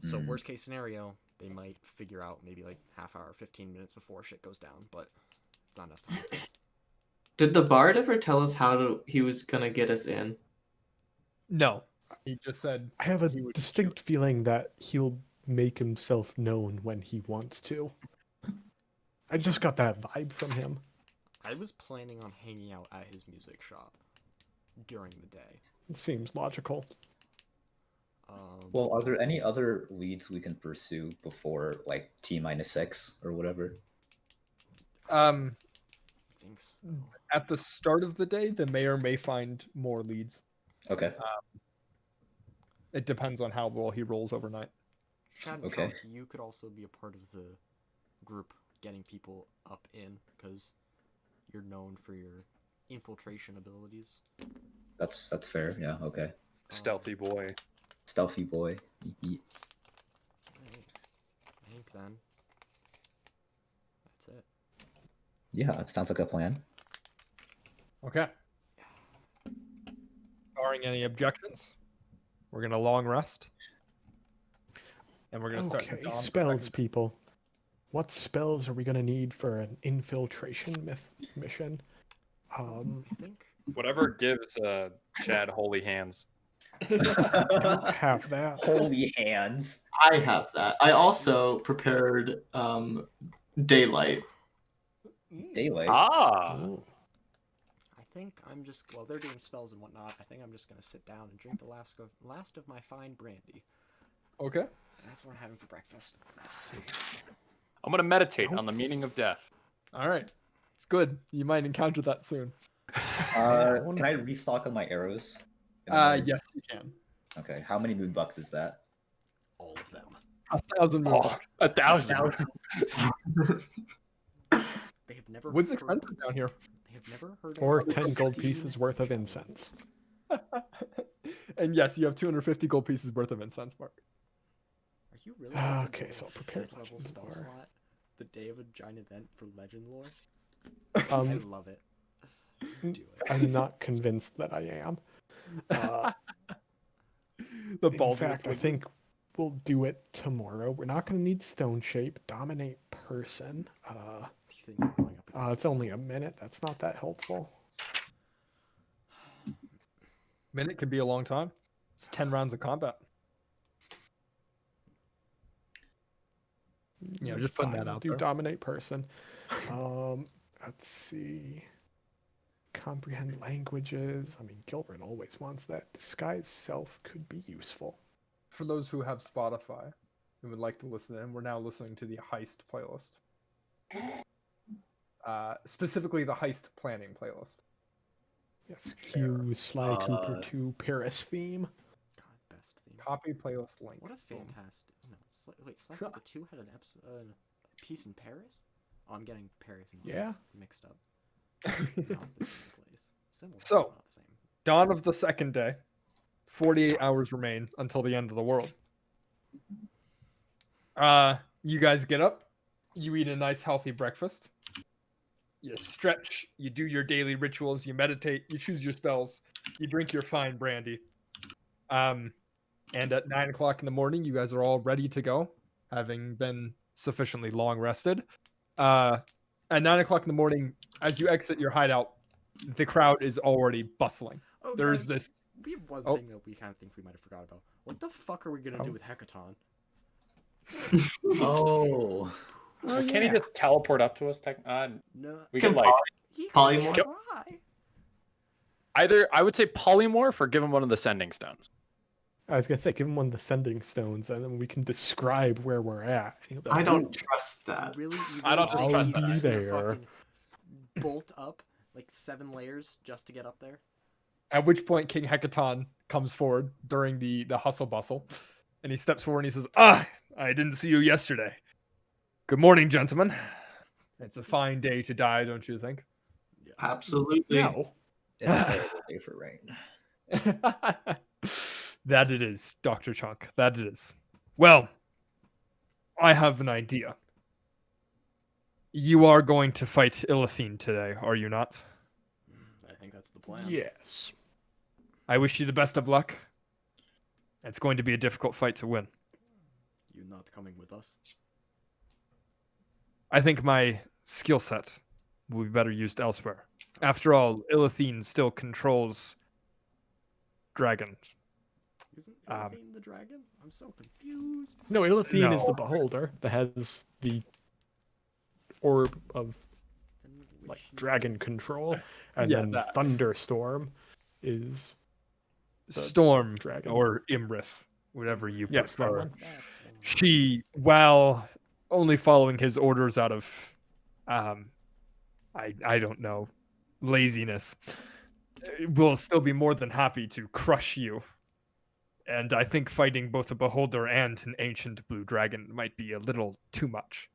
So Hmm. worst case scenario, they might figure out maybe like half hour, 15 minutes before shit goes down, but it's not enough time. Did the bard ever tell us he was gonna get us in? No, he just said I have a he would distinct feeling that he'll make himself known when he wants to. I just got that vibe from him. I was planning on hanging out at his music shop during the day. It seems logical. Well, are there any other leads we can pursue before like T-6 or whatever? Um, Thanks. at the start of the day, the mayor may find more leads. Okay. It depends on how well he rolls overnight. Chad and Okay. Trunk, you could also be a part of the group getting people up in, because you're known for your infiltration abilities. That's fair. Yeah. Okay. Stealthy boy. Stealthy boy. Yeet. I think then that's it. Yeah. Sounds like a plan. Okay. Barring any objections, we're gonna long rest, and we're gonna start. the Okay, dawn of the spells, second- people. What spells are we gonna need for an infiltration mission? I think Whatever gives Chad holy hands. Don't have that. Holy hands. I have that. I also prepared daylight. Daylight. Ah. Ooh. I think I'm just while they're doing spells and whatnot. I think I'm just gonna sit down and drink the last of my fine brandy. Okay. That's what I'm having for breakfast. Let's see. I'm gonna meditate Don't on the meaning of death. All right. It's good. You might encounter that soon. Can I restock on my arrows? In the morning? Yes, you can. Okay. How many moon bucks is that? All of them. 1,000 moon Oh, bucks. 1,000. They have never. Wood's heard- expensive down here. They have never heard. Or of 10 gold seen pieces worth of incense. And yes, you have 250 gold pieces worth of incense, Mark. Are you really? about to Okay, roll so a prepare fifth level legend spell lore. slot the day of a giant event for legend lore. I Um, love it. n- Do it. I'm not convinced that I am. The In balls. fact, I think we'll do it tomorrow. We're not going to need stone shape. Dominate person. Do you think you're going up against It's only a minute. That's not that helpful. minute could be a long time. It's 10 rounds of combat. Yeah, just putting Fine, that we'll out do there. dominate person. Let's see. Comprehend languages. I mean, Gilbert always wants that. Disguise self could be useful. For those who have Spotify and would like to listen in, we're now listening to the Heist playlist. Specifically the Heist planning playlist. Yes, Hugh, Sly Cooper 2, Paris theme. God, best theme. Copy playlist link. What a Boom. fantastic. No, wait, Slack Cooper 2 had an episode, a piece in Paris? Oh, I'm getting Paris and Yeah. Leeds mixed up. Not the same place. Similar, So- but not the same. Dawn of the second day. 48 hours remain until the end of the world. You guys get up. You eat a nice healthy breakfast. You stretch. You do your daily rituals. You meditate. You choose your spells. You drink your fine brandy. And at 9 o'clock in the morning, you guys are all ready to go, having been sufficiently long rested. At 9 o'clock in the morning, as you exit your hideout, the crowd is already bustling. Oh, There's guys, this. we have one Oh. thing that we kind of think we might have forgot about. What the fuck are we gonna Oh. do with Hecaton? Oh. Oh, Can he just teleport up to us? No, We Can could like he Polymorph? could try. either I would say polymorph or give him one of the sending stones. I was gonna say, give him one of the sending stones, and then we can describe where we're at. And he'll be I like, don't "Ooh, trust that. Really? You I don't really trust think that. he's gonna There. fucking bolt up like 7 layers just to get up there? At which point, King Hecaton comes forward during the hustle bustle, and he steps forward and he says, "Ah, I didn't see you yesterday. Good morning, gentlemen. It's a fine day to die, don't you think?" Absolutely. No. It's a terrible day for rain. That it is, Dr. Chunk. That it is. Well, I have an idea. You are going to fight Illithine today, are you not? I think that's the plan. Yes. I wish you the best of luck. It's going to be a difficult fight to win. You not coming with us? I think my skill set will be better used elsewhere. After all, Illithine still controls dragons. Isn't Um, Illithine the dragon? I'm so confused. No, Illithine is the No. beholder that has the orb of Then like which- dragon control, and Yeah, then that. Thunderstorm is Storm dragon. or Imrith, whatever you Yes, that prefer. one. That's one. She, while only following his orders out of, I don't know, laziness, will still be more than happy to crush you. And I think fighting both a beholder and an ancient blue dragon might be a little too much.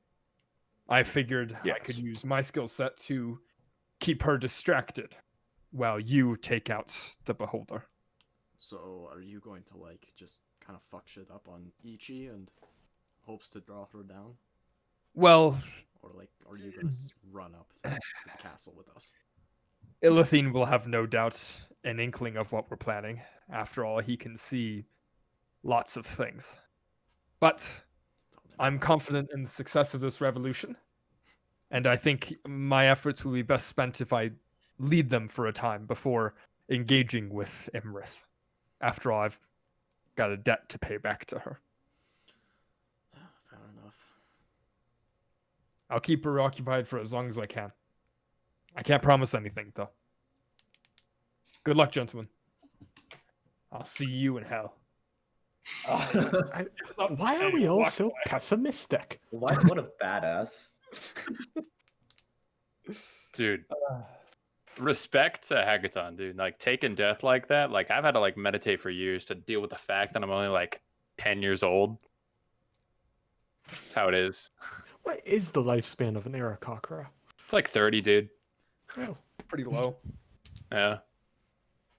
I figured I could Yes. use my skill set to keep her distracted while you take out the beholder. So are you going to like just kind of fuck shit up on Ichi and hopes to draw her down, Well, or like are you gonna run up to the castle with us? Illithine will have no doubt an inkling of what we're planning. After all, he can see lots of things. But Tell them I'm about confident in the success of this revolution, and I think my efforts will be best spent if I lead them for a time before engaging with Imrith. After all, I've got a debt to pay back to her. it. Fair enough. I'll keep her occupied for as long as I can. I can't promise anything, though. Good luck, gentlemen. I'll see you in hell. Why are we all so pessimistic? What a badass. Dude. Respect to Hagaton, dude. Like taking death like that, like I've had to like meditate for years to deal with the fact that I'm only like 10 years old. That's how it is. What is the lifespan of an Aarakocra? It's like 30, dude. Oh, Pretty low. Yeah.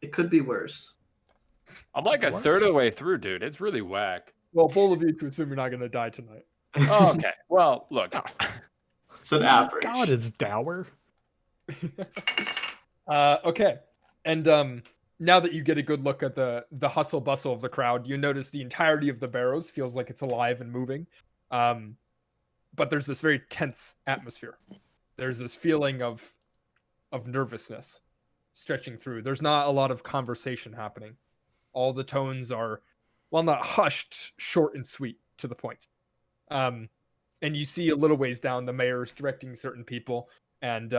It could be worse. I'm like a Worse? third of the way through, dude. It's really whack. Well, bold of you to assume you're not going to die tonight. Oh, okay. Well, look. It's an average. God is dour. Okay. And now that you get a good look at the hustle bustle of the crowd, you notice the entirety of the barrows feels like it's alive and moving. But there's this very tense atmosphere. There's this feeling of nervousness stretching through. There's not a lot of conversation happening. All the tones are, well, not hushed, short and sweet to the point. And you see a little ways down, the mayor is directing certain people, and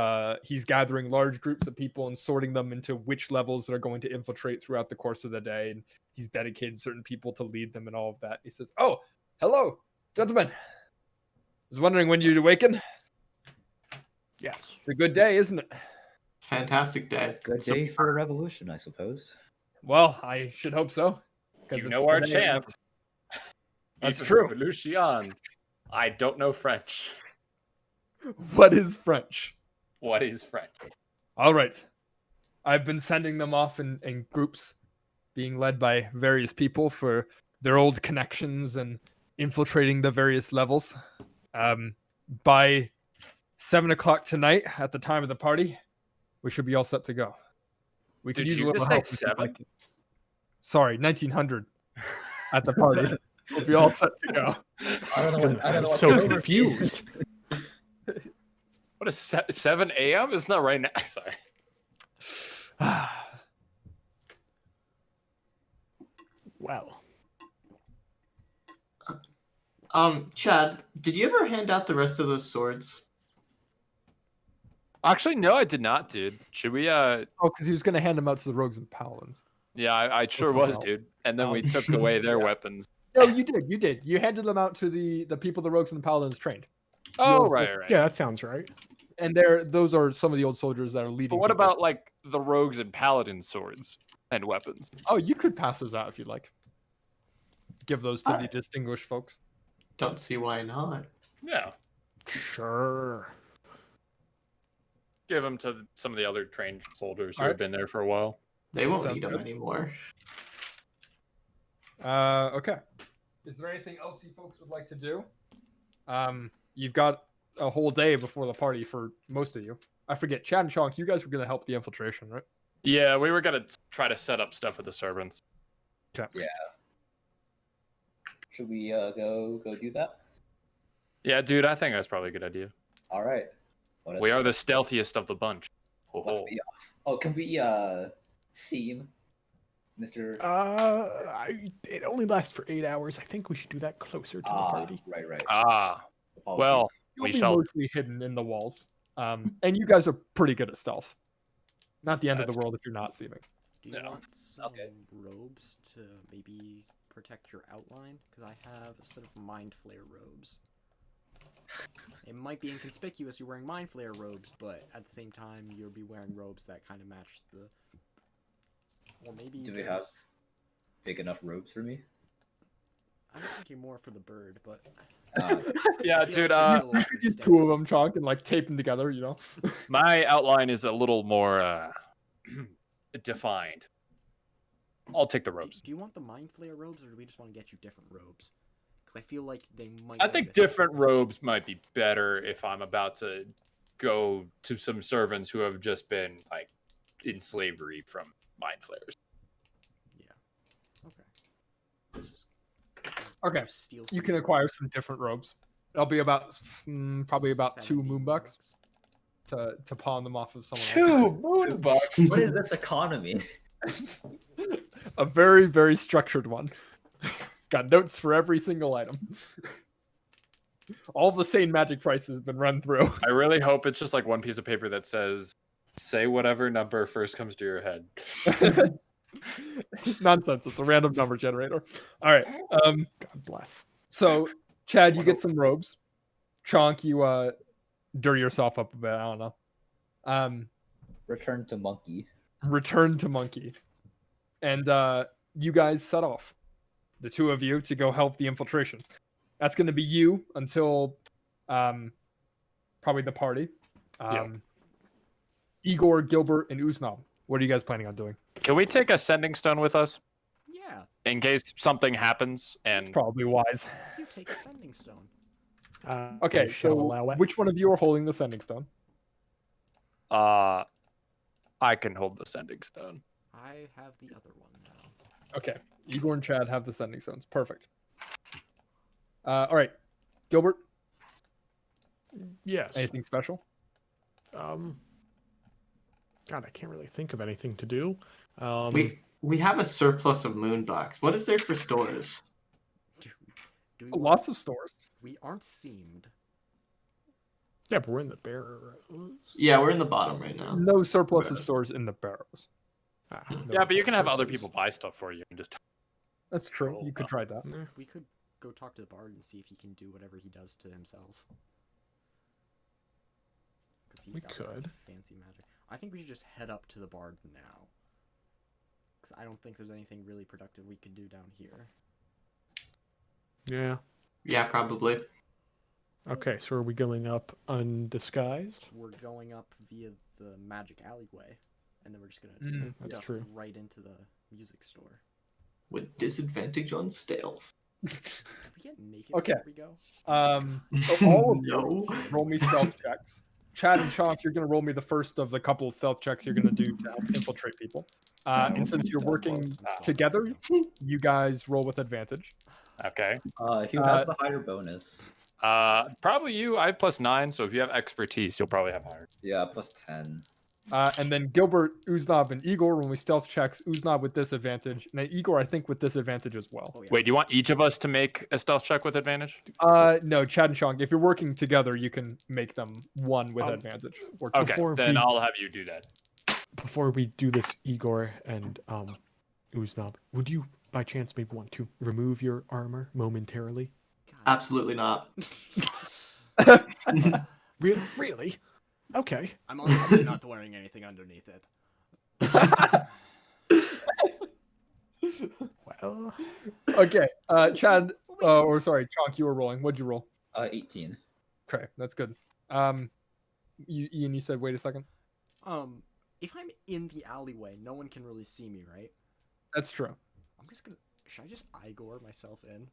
he's gathering large groups of people and sorting them into which levels they're going to infiltrate throughout the course of the day. And he's dedicated certain people to lead them and all of that. He says, "Oh, hello, gentlemen. I was wondering when you'd awaken. Yes. It's a good day, isn't it?" Fantastic day. Good day for a revolution, I suppose. Well, I should hope so. You know our chant. That's Vive true. Revolution. I don't know French. What is French? What is French? All right. I've been sending them off in groups, being led by various people for their old connections and infiltrating the various levels. By 7 o'clock tonight, at the time of the party, we should be all set to go. We could Did use a you little just say help. If you'd 7? like it. Sorry, 1900 at the party. We'll be all set to go. I don't know. Goodness, I don't I'm know so what confused. What is 7 a.m.? It's not right now. Sorry. Well, Chad, did you ever hand out the rest of those swords? Actually, no, I did not, dude. Should we? Oh, because he was going to hand them out to the rogues and paladins. Yeah, I sure Okay, was, well, dude. And then we took away their weapons. No, you did. You did. You handed them out to the people the rogues and the paladins trained. Oh, old right. yeah, that sounds right. And those are some of the old soldiers that are leading. But what people. about like the rogues and paladin swords and weapons? Oh, you could pass those out if you'd like. Give those to the Alright. distinguished folks. Don't see why not. Yeah, Sure. give them to some of the other trained soldiers who Alright. have been there for a while. They won't Sounds need them good. anymore. Okay. Is there anything else you folks would like to do? You've got a whole day before the party for most of you. I forget, Chad and Chonk, you guys were going to help the infiltration, right? Yeah, we were gonna try to set up stuff with the servants. Should we go do that? Yeah, dude, I think that's probably a good idea. All right. Let We us- are the stealthiest of the bunch. Let's be off. Oh, can we see Mr. It only lasts for 8 hours. I think we should do that closer to the party. Right. Ah, Apologies. well, You'll we be shall. mostly hidden in the walls. And you guys are pretty good at stealth. Not the end of That's the world if you're not seeming. Do you No. want some Okay. robes to maybe protect your outline? Because I have a set of Mind Flare robes. It might be inconspicuous you're wearing Mind Flare robes, but at the same time, you'll be wearing robes that kind of match the... Or maybe... Do we have big enough robes for me? I was thinking more for the bird, but Uh, Yeah, I feel dude. like it's still a Get good two of step. them, Chalk, and like tape them together. You know. My outline is a little more defined. I'll take the robes. Do you want the Mind Flayer robes, or do we just want to get you different robes? Because I feel like they might. I think notice. different robes might be better if I'm about to go to some servants who have just been like in slavery from mind flayers. Yeah. Okay. Let's just Okay, steal You some can more. acquire some different robes. It'll be about probably about 2 70 moonbucks bucks. to pawn them off of someone else. 2 moon bucks. what is this economy? A very, very structured one. Got notes for every single item. All the same magic prices have been run through. I really hope it's just like one piece of paper that says, "Say whatever number first comes to your head." Nonsense. It's a random number generator. All right. God bless. So, Chad, you get some robes. Chonk, you dirty yourself up a bit. I don't know. Return to monkey. Return to Monkey. And you guys set off. The two of you to go help the infiltration. That's going to be you until probably the party. Igor, Gilbert, and Uznab. What are you guys planning on doing? Can we take a sending stone with us Yeah, in case something happens? It's And probably wise. you take a sending stone. Okay, I shall so allow it. which one of you are holding the sending stone? I can hold the sending stone. I have the other one now. Okay, Igor and Chad have the sending stones. Perfect. All right, Gilbert, Yes. anything special? God, I can't really think of anything to do. We have a surplus of moonbucks. What is there for stores? Do we want- Lots of stores. We aren't seamed. Yeah, but we're in the barrows. Yeah, we're in the bottom right now. No surplus of stores in the barrows. Ah, Yeah, but you can have other versus- people buy stuff for you and just. That's true. You could try that. Eh, We could go talk to the bard and see if he can do whatever he does to himself. Because he's We got could. fancy magic. I think we should just head up to the bard now. Because I don't think there's anything really productive we could do down here. Yeah. Yeah, probably. Okay, so are we going up undisguised? We're going up via the magic alleyway, and then we're just gonna That's duck true. right into the music store. With disadvantage on stealth. Do we get naked Okay. before we go? So all of you No. roll me stealth checks. Chad and Chonk, you're going to roll me the first of the couple of stealth checks you're going to do to help infiltrate people. And since you're working together, you guys roll with advantage. Okay. Who has the higher bonus? Probably you. I have +9, so if you have expertise, you'll probably have higher. Yeah, +10. And then Gilbert, Uznab, and Igor when we stealth checks. Uznab with disadvantage, and then Igor I think with disadvantage as well. Oh, yeah. Wait, do you want each of us to make a stealth check with advantage? No, Chad and Chonk. If you're working together, you can make them one with advantage. Or two. Okay, Before then we- I'll have you do that. Before we do this, Igor and Uznab, would you by chance maybe want to remove your armor momentarily? God. Absolutely not. Really? Okay. I'm honestly not wearing anything underneath it. Well, Okay, Chad, or sorry, Chonk, you were rolling. What'd you roll? 18. Okay, that's good. Ian, you said wait a second. If I'm in the alleyway, no one can really see me, right? That's true. I'm just gonna. Should I just Igor myself in?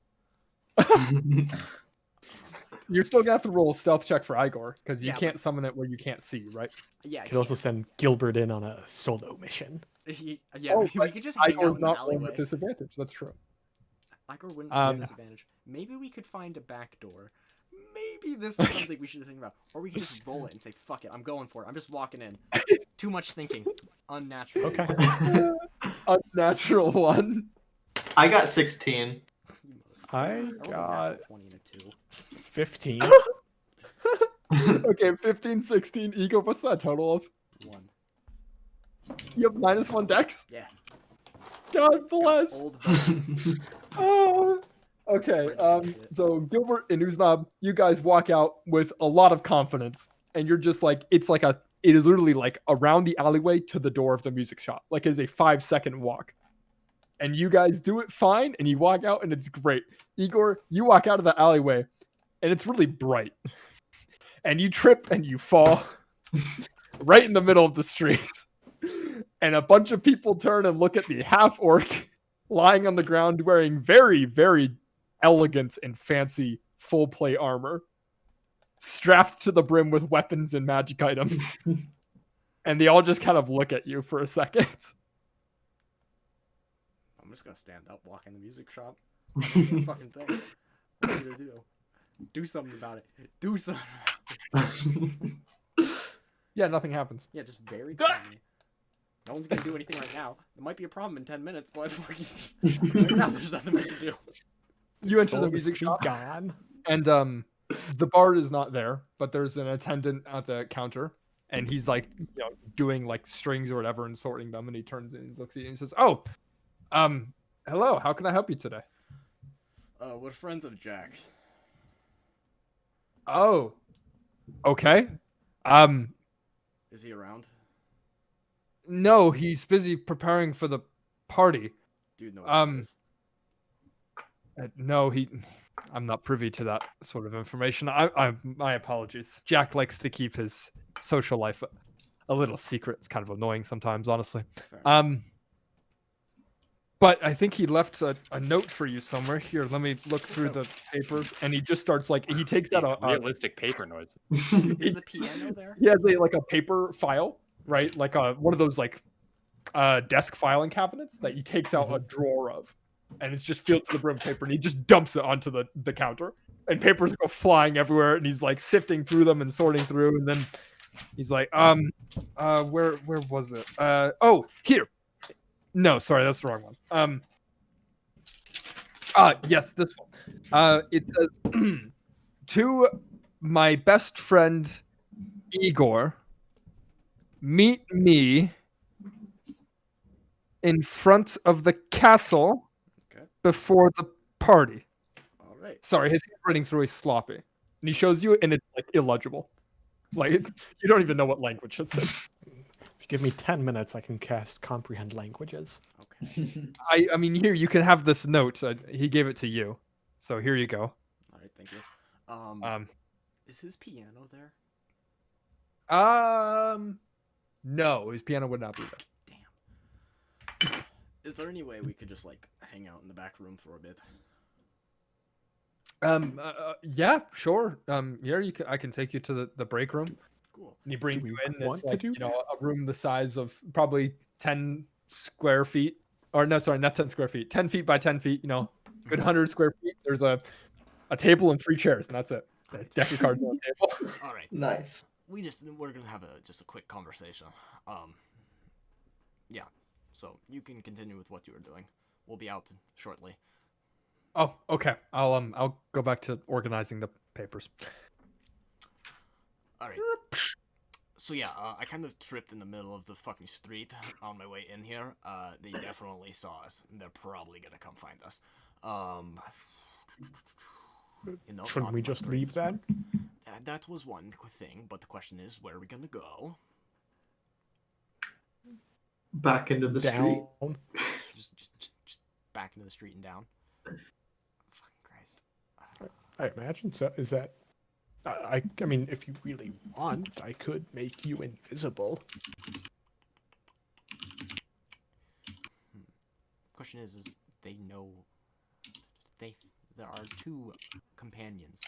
You're still gonna have to roll a stealth check for Igor because you Yeah, can't summon it where you can't see, right? Yeah. I could also can. send Gilbert in on a solo mission. Yeah, Oh, we but could just hang out Igor's in the not rolling alleyway. with disadvantage. That's true. Igor wouldn't Um, have disadvantage. Maybe we could find a back door. Maybe this is something we should think about. Or we could just roll it and say, fuck it, I'm going for it. I'm just walking in. Too much thinking. Unnatural. Okay. Unnatural one. I got 16. I rolled a natural got 20 and a 2. 15. Okay, 15, 16. Ego, what's that total of? 1. You have -1 dex? Yeah. God bless. Old bones. Oh. Okay, so Gilbert and Uznab, you guys walk out with a lot of confidence, and you're just like, it is literally like around the alleyway to the door of the music shop. Like it's a 5-second walk. and you guys do it fine, and you walk out, and it's great. Igor, you walk out of the alleyway, and it's really bright, and you trip and you fall right in the middle of the street, and a bunch of people turn and look at the half orc lying on the ground wearing very, very elegant and fancy full plate armor, strapped to the brim with weapons and magic items. And they all just kind of look at you for a second. I'm just gonna stand up, walk in the music shop. That's the fucking thing. What are you gonna do? Do something about it. Do something. Yeah, nothing happens. Yeah, just very calmly. No one's gonna do anything right now. There might be a problem in 10 minutes, but fucking right now there's nothing we can do. You enter All the the music street shop, gone. and the bard is not there, but there's an attendant at the counter, and he's like, doing like strings or whatever and sorting them, and he turns and looks at you and says, "Oh, hello, how can I help you today?" We're friends of Jack. Oh, okay. Is he around? No, he's busy preparing for the party. Do you know what it is? No, I'm not privy to that sort of information. My apologies. Jack likes to keep his social life a little secret. It's kind of annoying sometimes, honestly. Fair enough. But I think he left a note for you somewhere. Here, let me look through the papers. And he just starts he takes out These a realistic paper noises. Is the piano there? he has a paper file, right? Like one of those desk filing cabinets that he takes out a drawer of, and it's just filled to the brim with paper, and he just dumps it onto the counter, and papers go flying everywhere, and he's like sifting through them and sorting through, and then he's like, where was it? Oh, here. No, sorry, that's the wrong one. Yes, this one. It says, to my best friend Igor, meet me in front of the castle before the party. All right. Sorry, his handwriting's really sloppy. And he shows you, and it's illegible. You don't even know what language it's in. If you give me 10 minutes, I can cast comprehend languages. Okay. I mean, here, you can have this note. He gave it to you. So here you go. All right. Thank you. Is his piano there? No, his piano would not be there. Damn. Is there any way we could just hang out in the back room for a bit? Yeah, sure. Here I can take you to the break room. Cool. And he brings Do you we in. want It's to do a room the size of probably 10 square feet. Or no, sorry, not 10 square feet. 10 feet by 10 feet. Good 100 square feet. There's a table and 3 chairs, and that's it. A deck of cards on the table. All right. Nice. We're gonna have just a quick conversation. Yeah. So you can continue with what you were doing. We'll be out shortly. Oh, okay. I'll go back to organizing the papers. All right. So yeah, I kind of tripped in the middle of the fucking street on my way in here. They definitely saw us. And they're probably gonna come find us. Shouldn't we just leave then? That was one thing, but the question is, where are we gonna go? Back into the street. Down. Just back into the street and down. Fucking Christ. I imagine so. Is that? I mean, if you really want, I could make you invisible. Question is they know there are 2 companions.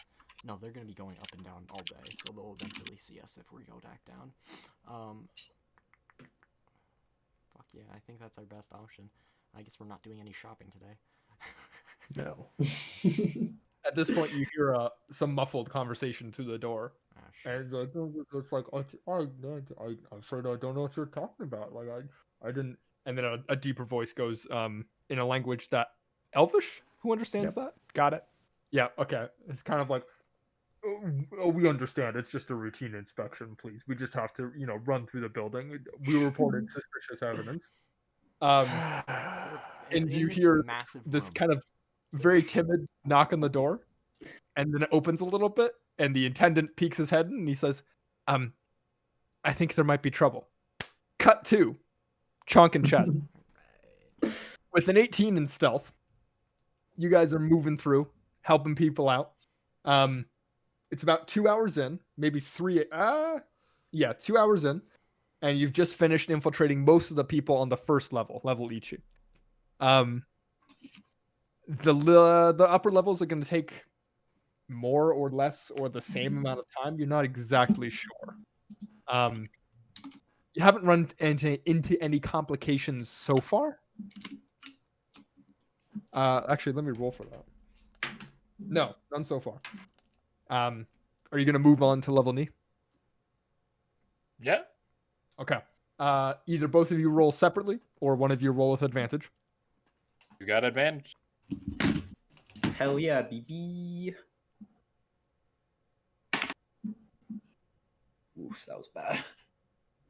No, they're gonna be going up and down all day, so they'll eventually see us if we go back down. Fuck yeah, I think that's our best option. I guess we're not doing any shopping today. No. At this point, you hear some muffled conversation through the door. Ah, shit. And it's like, I'm afraid I don't know what you're talking about. I didn't. And then a deeper voice goes in a language that Elvish. Who understands that? Got it. Yeah. Okay. It's kind of like, oh, we understand. It's just a routine inspection, please. We just have to, run through the building. We reported suspicious evidence. And you hear this kind of very timid knock on the door, and then it opens a little bit, and the attendant peeks his head in, and he says, I think there might be trouble. Cut to Chonk and Chet. with an 18 in stealth, you guys are moving through, helping people out. It's about 2 hours in, maybe 3. 2 hours in, and you've just finished infiltrating most of the people on the first level Ichi. The upper levels are going to take more or less or the same amount of time. You're not exactly sure. You haven't run into any complications so far. Actually, let me roll for that. No, none so far. Are you going to move on to level knee? Yeah. Okay. Either both of you roll separately or one of you roll with advantage. You got advantage. Hell yeah, BB. Oof, that was bad.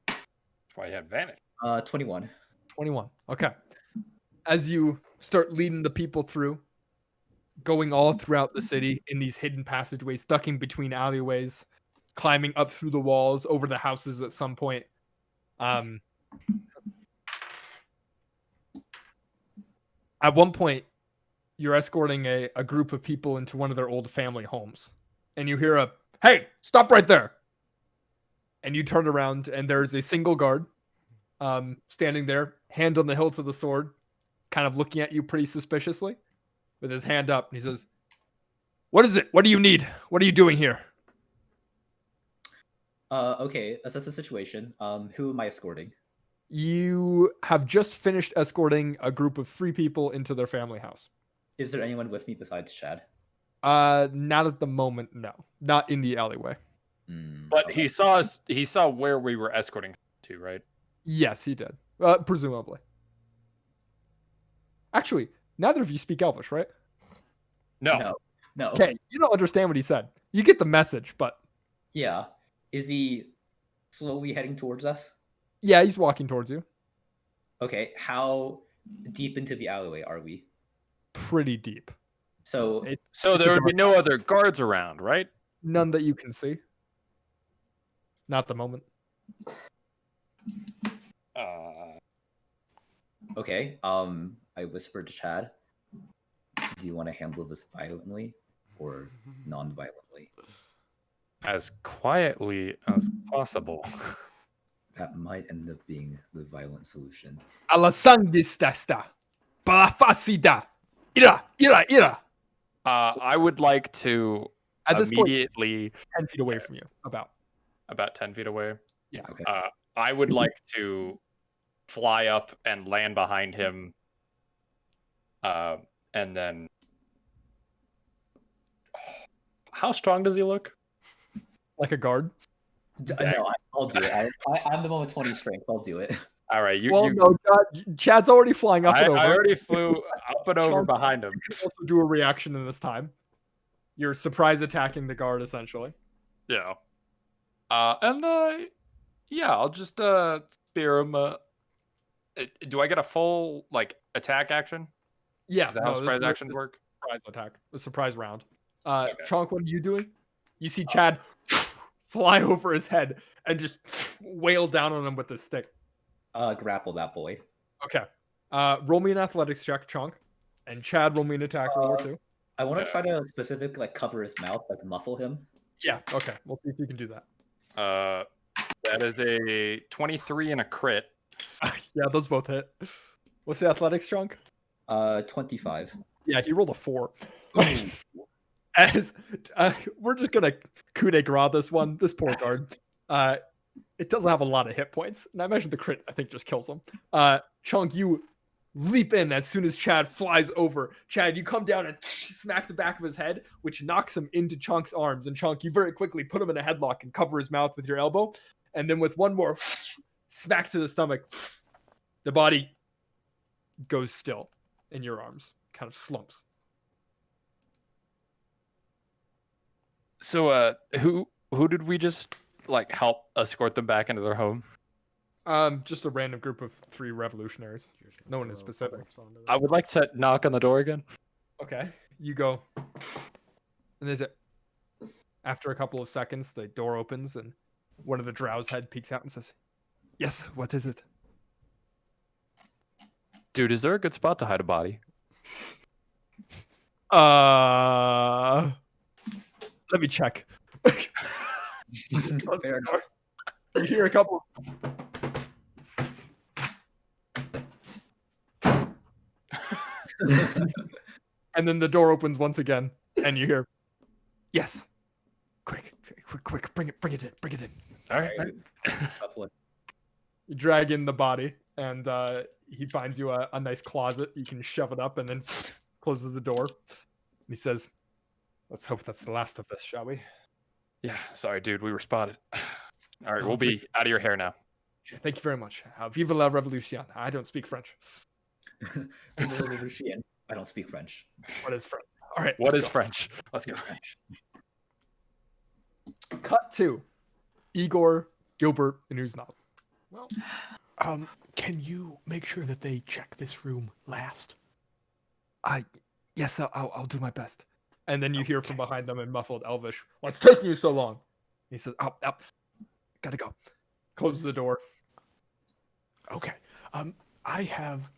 That's why you have advantage. 21. 21. Okay. As you start leading the people through, going all throughout the city in these hidden passageways, ducking between alleyways, climbing up through the walls, over the houses at some point. At one point, you're escorting a group of people into one of their old family homes. And you hear hey, stop right there. And you turn around and there's a single guard standing there, hand on the hilt of the sword, kind of looking at you pretty suspiciously with his hand up. And he says, "What is it? What do you need? What are you doing here?" Okay, assess the situation. Who am I escorting? You have just finished escorting a group of 3 people into their family house. Is there anyone with me besides Chad? Not at the moment, no. Not in the alleyway. But Okay. he saw us. He saw where we were escorting to, right? Yes, he did. Presumably. Actually, neither of you speak Elvish, right? No. No. Okay, you don't understand what he said. You get the message, but Yeah. Is he slowly heading towards us? yeah, he's walking towards you. Okay, how deep into the alleyway are we? Pretty deep. So So It's there a would be dark no other guards around, right? None that you can see. Not at the moment. okay, I whispered to Chad, do you want to handle this violently or non-violently? As quietly as possible. That might end up being the violent solution. Alasangistasta. Balafasida. Ira. I would like to At this point, immediately 10 feet away from you, about. 10 feet away. Yeah. Okay. I would like to fly up and land behind him, and then. How strong does he look? Like a guard. No, I'll do it. I'm the one with 20 strength. I'll do it. All right, No, Chad's already flying up and over. I already flew up and over Chunk, behind him. You can also do a reaction in this time. You're surprise attacking the guard, essentially. Yeah. I'll just spear him. Do I get a full attack action? Yeah. Is that how surprise actions this work? Surprise attack. A surprise round. Okay. Chonk, what are you doing? You see Chad fly over his head and just wail down on him with his stick. Grapple that boy. Okay. Roll me an athletics check, Chonk. And Chad, roll me an attack roll or 2. I want to try to specifically cover his mouth, muffle him. Yeah, okay. We'll see if you can do that. That is a 23 and a crit. Yeah, those both hit. What's the athletics, Chonk? 25. Yeah, he rolled a 4. As we're just gonna coup de grace this one. This poor guard. It doesn't have a lot of hit points, and I imagine the crit I think just kills him. Chunk, you leap in as soon as Chad flies over. Chad, you come down and smack the back of his head, which knocks him into Chunk's arms. And Chunk, you very quickly put him in a headlock and cover his mouth with your elbow. And then with one more smack to the stomach, the body goes still in your arms, kind of slumps. So, who did we just help escort them back into their home? Just a random group of 3 revolutionaries. No one is specific. I would like to knock on the door again. Okay, you go. And there's after a couple of seconds, the door opens and one of the drow's head peeks out and says, "Yes, what is it?" Dude, is there a good spot to hide a body? Let me check. Fair enough. You hear a couple. And then the door opens once again, and you hear, "Yes, quick, bring it in." All right. Tough one. You drag in the body, and he finds you a nice closet. You can shove it up, and then closes the door. He says, "Let's hope that's the last of this, shall we?" Yeah, sorry, dude. We were spotted. All right, No, we'll it's be out of your hair now. Thank you very much. Vive la révolution. I don't speak French. I don't speak French. What is French? All right. What let's is go. French? Let's go. Cut to Igor, Gilbert, and Uznov. Well, Can you make sure that they check this room last? Yes, I'll do my best. And then you hear from behind them in muffled Elvish, "What's taking you so long?" He says, "Oh, gotta go." Close the door. Okay. I have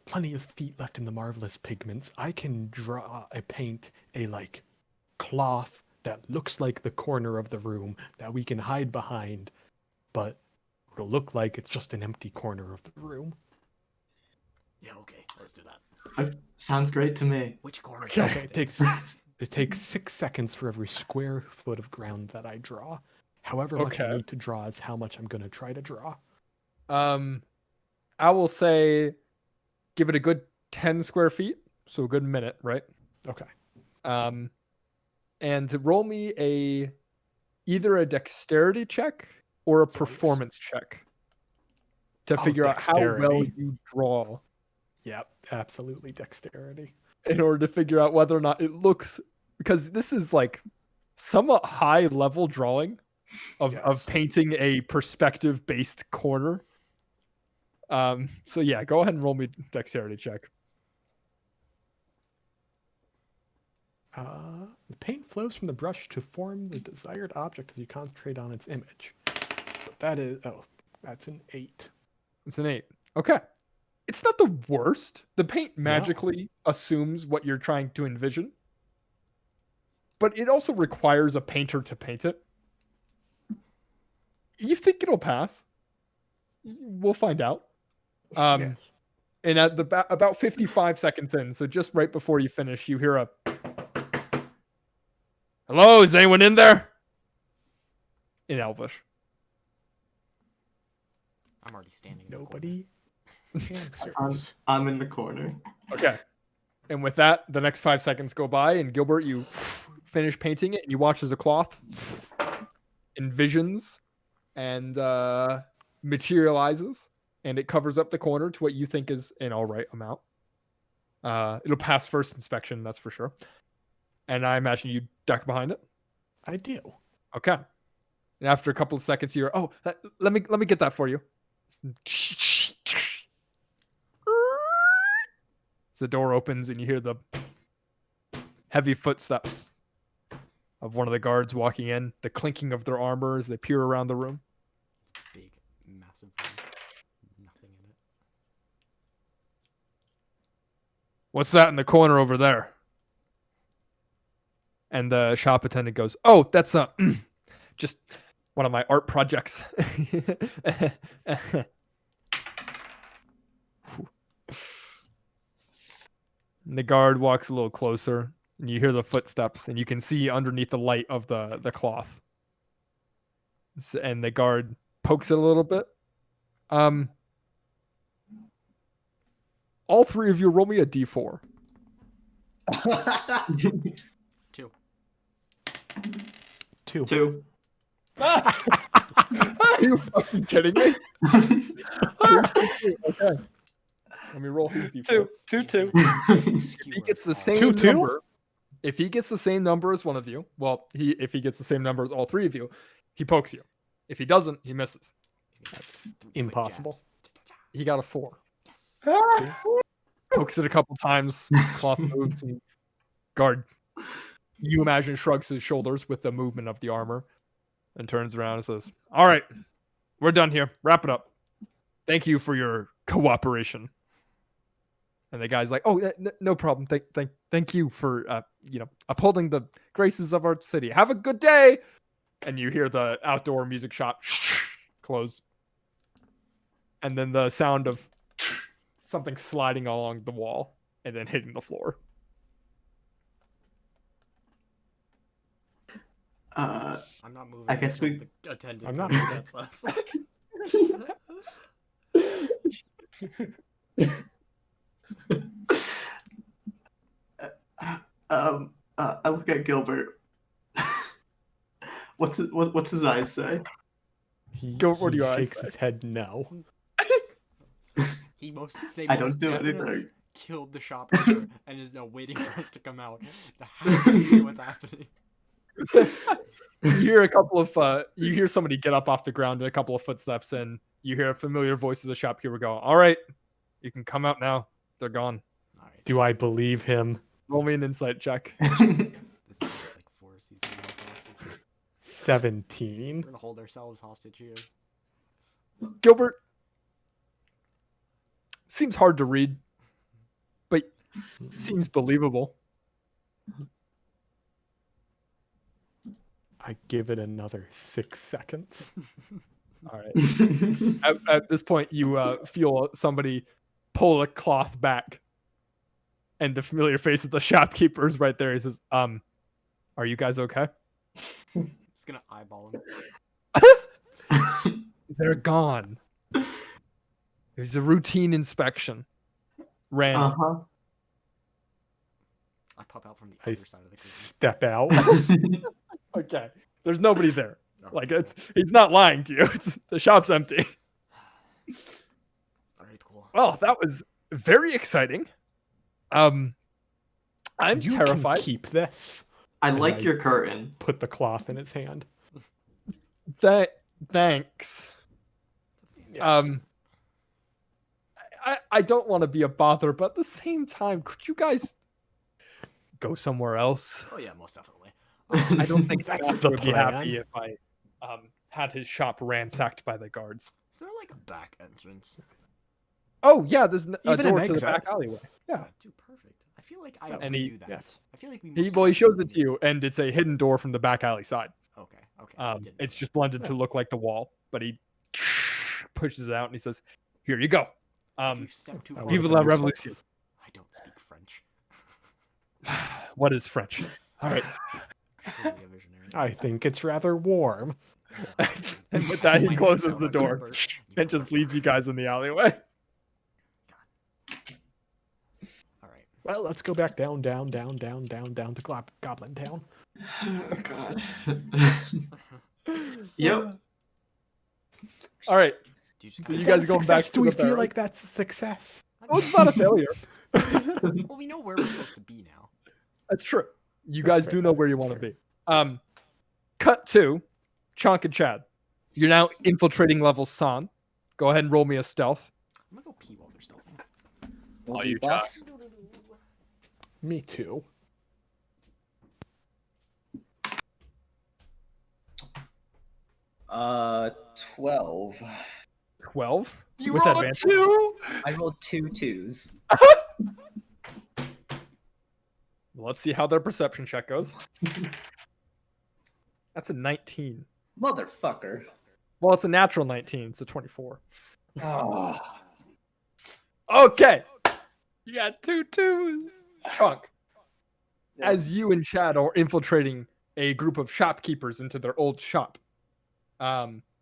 plenty of feet left in the marvelous pigments. I can paint a cloth that looks like the corner of the room that we can hide behind, but it'll look like it's just an empty corner of the room. yeah, okay, let's do that. Sounds great to me. Which corner? Okay, it takes 6 seconds for every square foot of ground that I draw. However much I Okay. need to draw is how much I'm going to try to draw. I will say, give it a good 10 square feet, so a good minute, right? Okay. And to roll me either a dexterity check or a Thanks. performance check to Oh, figure out how well dexterity. you draw, Yep, absolutely dexterity. in order to figure out whether or not it looks, because this is somewhat high level drawing of Yes. painting a perspective based corner. So yeah, go ahead and roll me dexterity check. The paint flows from the brush to form the desired object as you concentrate on its image. That's an 8. It's an 8. Okay. It's not the worst. The paint magically assumes what you're trying to envision, but it also requires a painter to paint it. You think it'll pass? We'll find out. Yes. And at about 55 seconds in, so just right before you finish, you hear a, "Hello, is anyone in there?" In Elvish. I'm already standing. in the corner. Nobody answers. I'm in the corner. Okay. And with that, the next 5 seconds go by, and Gilbert, you finish painting it, and you watch as a cloth envisions and materializes, and it covers up the corner to what you think is an all right amount. It'll pass first inspection, that's for sure. And I imagine you duck behind it. I do. Okay. And after a couple of seconds, you're, let me get that for you. So the door opens and you hear the heavy footsteps of one of the guards walking in, the clinking of their armor as they peer around the room. Big, massive room. Nothing in it. "What's that in the corner over there?" And the shop attendant goes, "Oh, that's just one of my art projects." And the guard walks a little closer, and you hear the footsteps, and you can see underneath the light of the cloth. And the guard pokes it a little bit. All three of you roll me a d4. 2. 2. 2. Are you fucking kidding me? Okay. Let me roll his d4. 2. If he gets the same 2-2? number, if he gets the same number as one of you, if he gets the same number as all three of you, he pokes you. If he doesn't, he misses. That's impossible. He got a 4. Yes. Pokes it a couple times, cloth moves, and guard, you imagine, shrugs his shoulders with the movement of the armor and turns around and says, "All right, we're done here. Wrap it up. Thank you for your cooperation." And the guy's like, "Oh, no problem. Thank you for upholding the graces of our city. Have a good day." And you hear the outdoor music shop close, and then the sound of something sliding along the wall and then hitting the floor. I'm not moving. I guess until we- the attendant I'm not comes moving. and gets us. I look at Gilbert. What's his eyes say? What do your eyes shakes say? his head no. They I most don't do definitely anything. killed the shopkeeper and is now waiting for us to come out. That has to be what's happening. You hear a couple of you hear somebody get up off the ground and a couple of footsteps, and you hear a familiar voice of the shopkeeper go, "All right, you can come out now. They're gone." All right. Do I believe him? Roll me an insight check. This seems like force. He's being held hostage. 17. We're gonna hold ourselves hostage here. Gilbert, seems hard to read, but seems believable. I give it another 6 seconds. All right. At this point, you feel somebody pull a cloth back, and the familiar face of the shopkeeper is right there. He says, "Are you guys okay?" Just gonna eyeball him. They're gone. It was a routine inspection. Random. Uh-huh. I pop out from the I other side of the curtain. Step out. Okay. There's nobody there. Oh, Like he's not lying to you. The shop's empty. all right, cool. Well, that was very exciting. I'm You terrified. Can keep this. I And like I- your curtain. Put the cloth in his hand. Thanks. I don't want to be a bother, but at the same time, could you guys go somewhere else? Oh yeah, most definitely. I don't think That's Zach the would be happy plan. if I had his shop ransacked by the guards. Is there like a back entrance? Oh yeah, there's a Even an door to the exit. back alleyway. Yeah, Dude, perfect. I feel like I And already he- knew that. yes. I feel like we. he most shows definitely it to you, and it's a hidden door from the back alley side. knew. Okay. Okay. So I did. It's just blended to look like the wall, but he pushes it out and he says, "Here you go. If you step too I far, wanna Vive finish la that. revolution." I don't speak French. What is French? All right. Truly a visionary. I think it's rather warm. And with that, he My closes hands the out, door Gilbert. and just leaves you guys in the alleyway. All right. Well, let's go back down to Goblin Town. Oh god. Yep. All right. Do you just So you Is guys that a going back success? to Do we the feel barrels? like that's a success? Well, it's not a failure. Well, we know where we're supposed to be now. That's true. You That's guys fair. do know where you That's want to fair. be. Cut to Chonk and Chad. You're now infiltrating level San. Go ahead and roll me a stealth. I'm gonna go pee while they're stealthing. All you, Josh. Me too. Uh, 12. 12. You with rolled a advantage. 2? I rolled 2 2s. Let's see how their perception check goes. That's a 19. Motherfucker. Well, it's a natural 19, so 24. Oh. Okay. You got 2 2s. Chunk. As you and Chad are infiltrating a group of shopkeepers into their old shop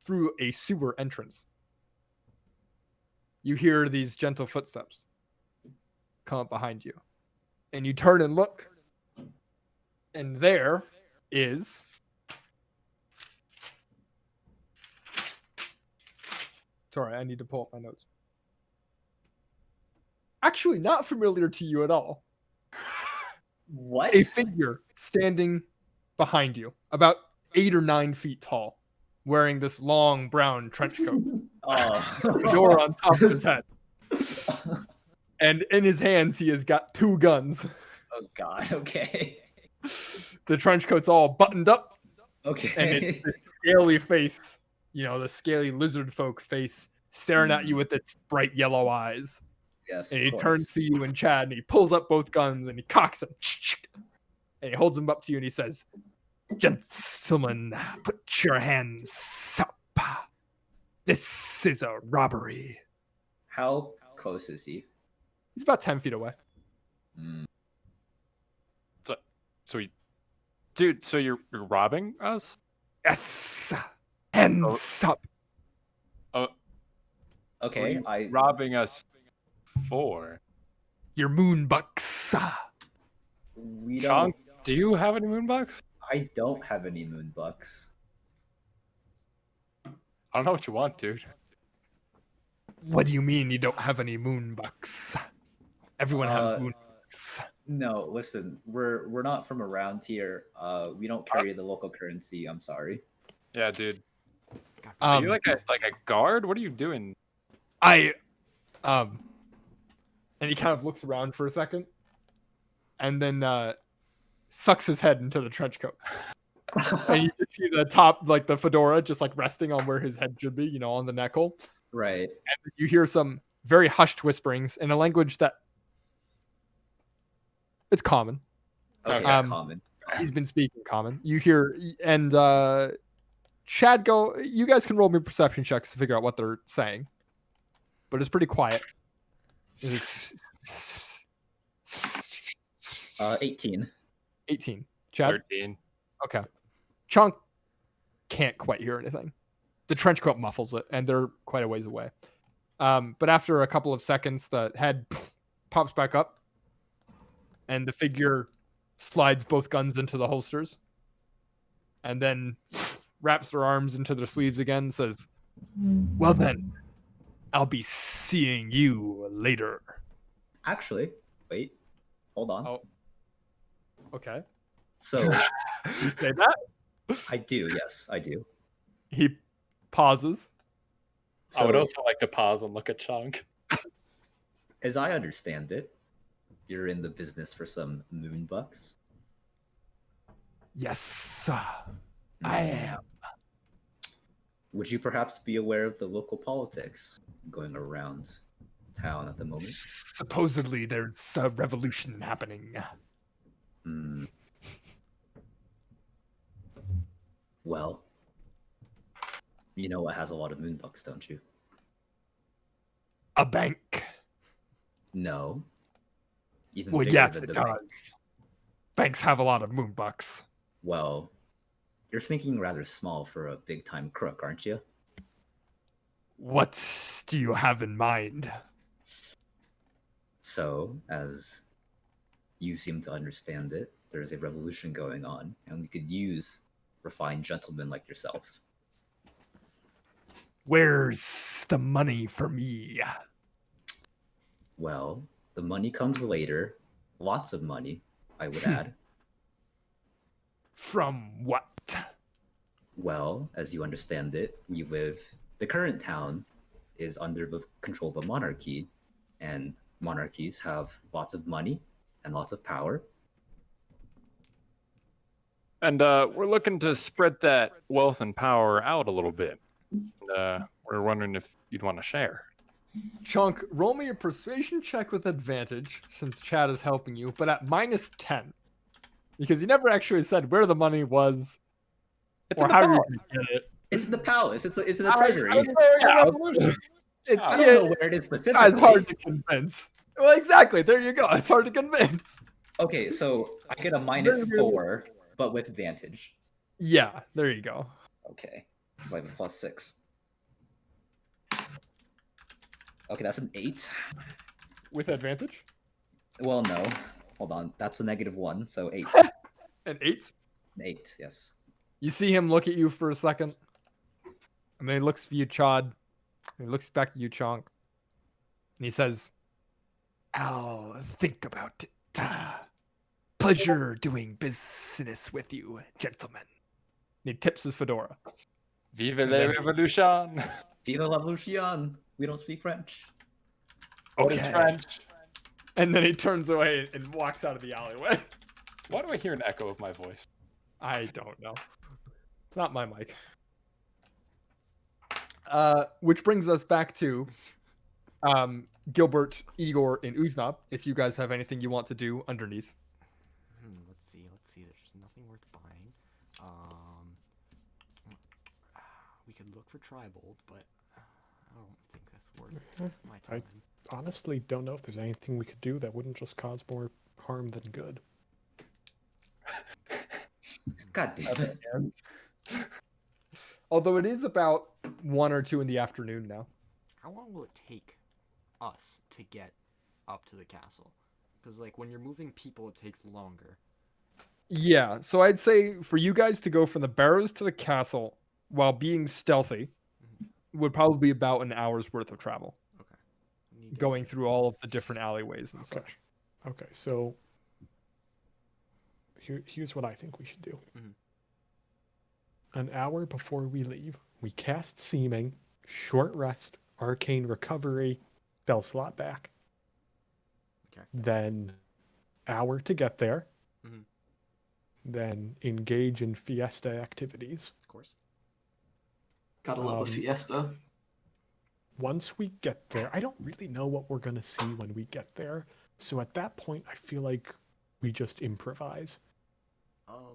through a sewer entrance, you hear these gentle footsteps come up behind you. And you turn and look, and there is sorry, I need to pull up my notes. Actually, not familiar to you at all. What? A figure standing behind you, about 8 or 9 feet tall, wearing this long brown trench coat, Oh. the door on top of his head. And in his hands, he has got 2 guns. Oh god, okay. The trench coat's all buttoned up, Okay. and it's the scaly face, the scaly lizard folk face, staring at you with its bright yellow eyes. Yes. And of he course. turns to you and Chad, and he pulls up both guns and he cocks them. And he holds them up to you and he says, "Gentlemen, put your hands up. This is a robbery." How close is he? He's about 10 feet away. Mm, So dude, so you're robbing us? Yes. Hands up. What are Okay, you I robbing us for? Your moon bucks. we Sean, don't. do you have any moonbucks? I don't have any moon bucks. I don't know what you want, dude. What do you mean you don't have any moon bucks? Everyone has Uh, moon bucks. No, listen, we're not from around here. We don't carry the local currency. I'm sorry. Yeah, dude. Are you Um, like a guard? What are you doing? I and he kind of looks around for a second and then sucks his head into the trench coat. And you just see the top, like the fedora, just like resting on where his head should be, you know, on the neck hole. Right. And you hear some very hushed whisperings in a language that it's common. Okay, Um, common. He's been speaking common. You hear, and Chad, you guys can roll me perception checks to figure out what they're saying. But it's pretty quiet. 18. 18. Chad? 13. Okay. Chunk can't quite hear anything. The trench coat muffles it, and they're quite a ways away. But after a couple of seconds, the head pops back up, and the figure slides both guns into the holsters, and then wraps their arms into their sleeves again and says, "Well then, I'll be seeing you later." Actually, wait. Hold on. Oh. Okay. So You say that? I do, yes, I do. He pauses. So, I would also like to pause and look at Chunk. as I understand it, you're in the business for some moon bucks. Yes, I am. Would you perhaps be aware of the local politics going around town at the moment? Supposedly, there's a revolution happening. Hmm. Well, you know what has a lot of moon bucks, don't you? A bank. No. Even Well, bigger yes, than it the does. bank. Banks have a lot of moon bucks. Well, you're thinking rather small for a big time crook, aren't you? What do you have in mind? So, as you seem to understand it, there's a revolution going on, and we could use refined gentlemen like yourself. Where's the money for me? Well, the money comes later. Lots of money, I would add. From what? Well, as you understand it, the current town is under the control of a monarchy, and monarchies have lots of money and lots of power. And we're looking to spread that wealth and power out a little bit. And, we're wondering if you'd want to share. Chunk, roll me a persuasion check with advantage, since Chad is helping you, but at -10. Because he never actually said where the money was, It's or in the how you palace. could get it. It's in the palace. It's in the treasury. It's I don't know where it is specifically. It's hard to convince. Well, exactly. There you go. It's hard to convince. Okay, so I get a -4, but with advantage. Yeah, there you go. Okay, since I have a +6. Okay, that's an 8. With advantage? Well, no. Hold on. That's a -1, so 8. An 8? An 8, yes. You see him look at you for a second, and then he looks for you, Chad. And he looks back at you, Chonk. And he says, "I'll think about it. Pleasure doing business with you, gentlemen." And he tips his fedora. Vive And la then- revolution! Vive la revolution! We don't speak French. What is Okay. French? And then he turns away and walks out of the alleyway. Why do I hear an echo of my voice? I don't know. It's not my mic. Which brings us back to Gilbert, Igor, and Uznab, if you guys have anything you want to do underneath. Let's see. There's nothing worth buying. We could look for Tribold, but I don't think that's worth my I time. honestly don't know if there's anything we could do that wouldn't just cause more harm than good. God damn it. Although it is about 1 or 2 in the afternoon now. How long will it take us to get up to the castle? Because like when you're moving people, it takes longer. Yeah, so I'd say for you guys to go from the barrows to the castle while being stealthy would probably be about an hour's worth of travel, We need to- going through all of the different alleyways and Okay. such. Okay, so here's what I think we should do. Mhm. An hour before we leave, we cast Seeming, short rest, arcane recovery, spell slot back. Okay. Then hour to get there. Mhm. Then engage in fiesta activities. Of course. Gotta love a fiesta. Once we get there, I don't really know what we're going to see when we get there. So at that point, I feel like we just improvise. Are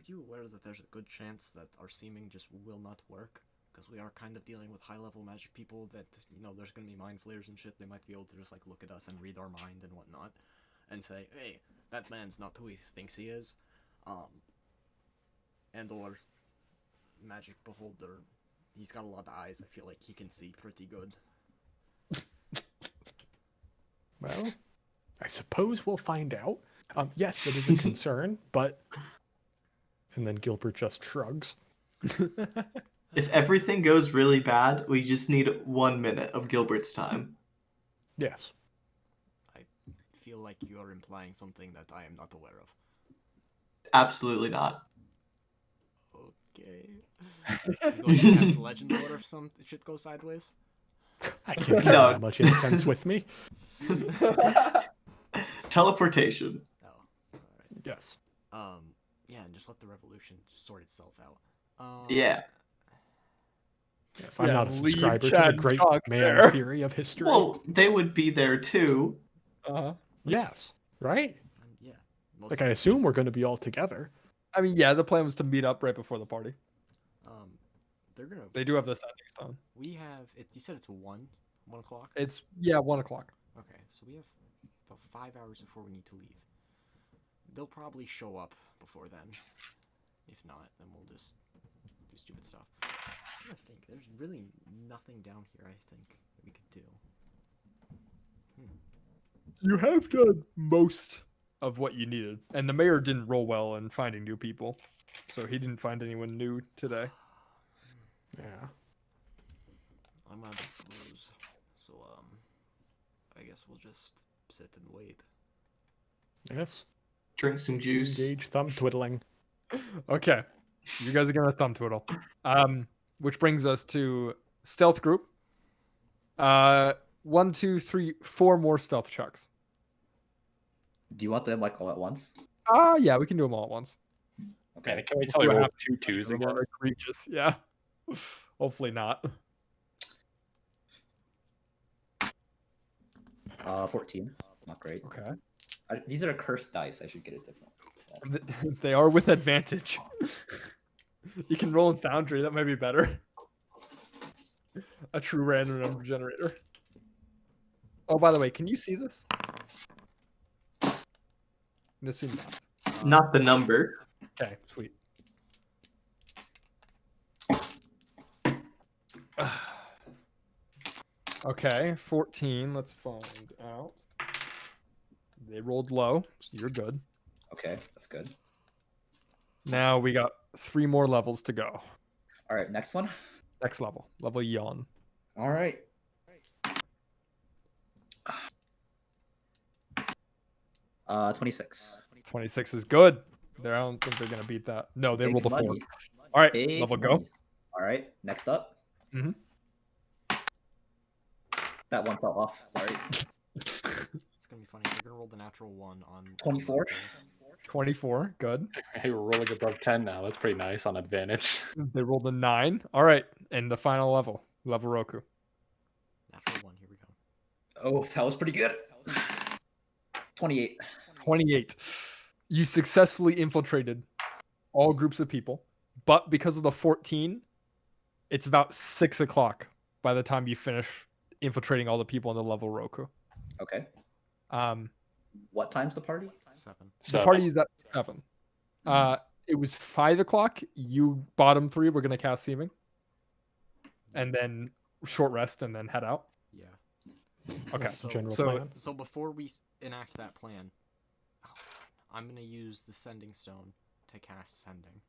you aware that there's a good chance that our seeming just will not work? Because we are kind of dealing with high-level magic people that, there's going to be mind flayers and shit. They might be able to just, like, look at us and read our mind and whatnot. And say, hey, that man's not who he thinks he is. And/or Magic Beholder, he's got a lot of eyes. I feel like he can see pretty good. Well, I suppose we'll find out. Yes, it is a concern, but... And then Gilbert just shrugs. If everything goes really bad, we just need 1 minute of Gilbert's time. Yes. I feel like you are implying something that I am not aware of. Absolutely not. Okay. You going to cast Legend Lore if some shit goes sideways? I can't No. carry that much incense with me. Teleportation. Oh, alright. Yes. Yeah, and just let the revolution just sort itself out. Yeah. Yes, I'm Yeah, not a leave subscriber to the Chad great talk man there. theory of history. Well, they would be there too. Uh-huh. Yes, right? Yeah. Most Like, I assume we're going to be all together. I mean, yeah, the plan was to meet up right before the party. they're gonna. They do have the standing stone. We have it. You said it's 1 o'clock. It's 1 o'clock. Okay, so we have about 5 hours before we need to leave. They'll probably show up before then. If not, then we'll just do stupid stuff. I think there's really nothing down here. I think that we could do. You have done most of what you needed, and the mayor didn't roll well in finding new people, so he didn't find anyone new today. Yeah. I'm out of blues, so I guess we'll just sit and wait. Yes. Drink some juice. Engage thumb twiddling. Okay, so you guys are gonna thumb twiddle. Which brings us to stealth group. 1, 2, 3, 4 more stealth checks. Do you want them like all at once? Yeah, we can do them all at once. Okay, can we We'll tell see you what roll happens. 2 twos They're again? more egregious, yeah. Hopefully not. 14. Not great. Okay. These are cursed dice. I should get a different one. They are with advantage. You can roll in Foundry. That might be better. A true random number generator. Oh, by the way, can you see this? I'm assuming not. Not the number. Okay, sweet. Okay, 14. Let's find out. They rolled low, so you're good. Okay, that's good. Now we got 3 more levels to go. All right, next one. Next level, level yawn. All right. 26. 26 is good. I don't think they're gonna beat that. No, they Big rolled a 4. money. All right, Big level money. go. All right, next up. Mhm. That one fell off. Sorry. It's gonna be funny. We're gonna roll the natural 1 on 24. 24, good. Hey, we're rolling above 10 now. That's pretty nice on advantage. They rolled a 9. All right, and the final level, level Roku. Natural 1. Here we go. Oh, that was pretty good. 28. 28. You successfully infiltrated all groups of people, but because of the 14, it's about 6 o'clock by the time you finish infiltrating all the people in the level Roku. Okay. Um, What time's the party? 7. the party is at 7. It was 5 o'clock. You bottom 3 were gonna cast Seeming, and then short rest, and then head out. Yeah. Okay. So, General so- plan. so before we enact that plan, I'm gonna use the sending stone to cast sending,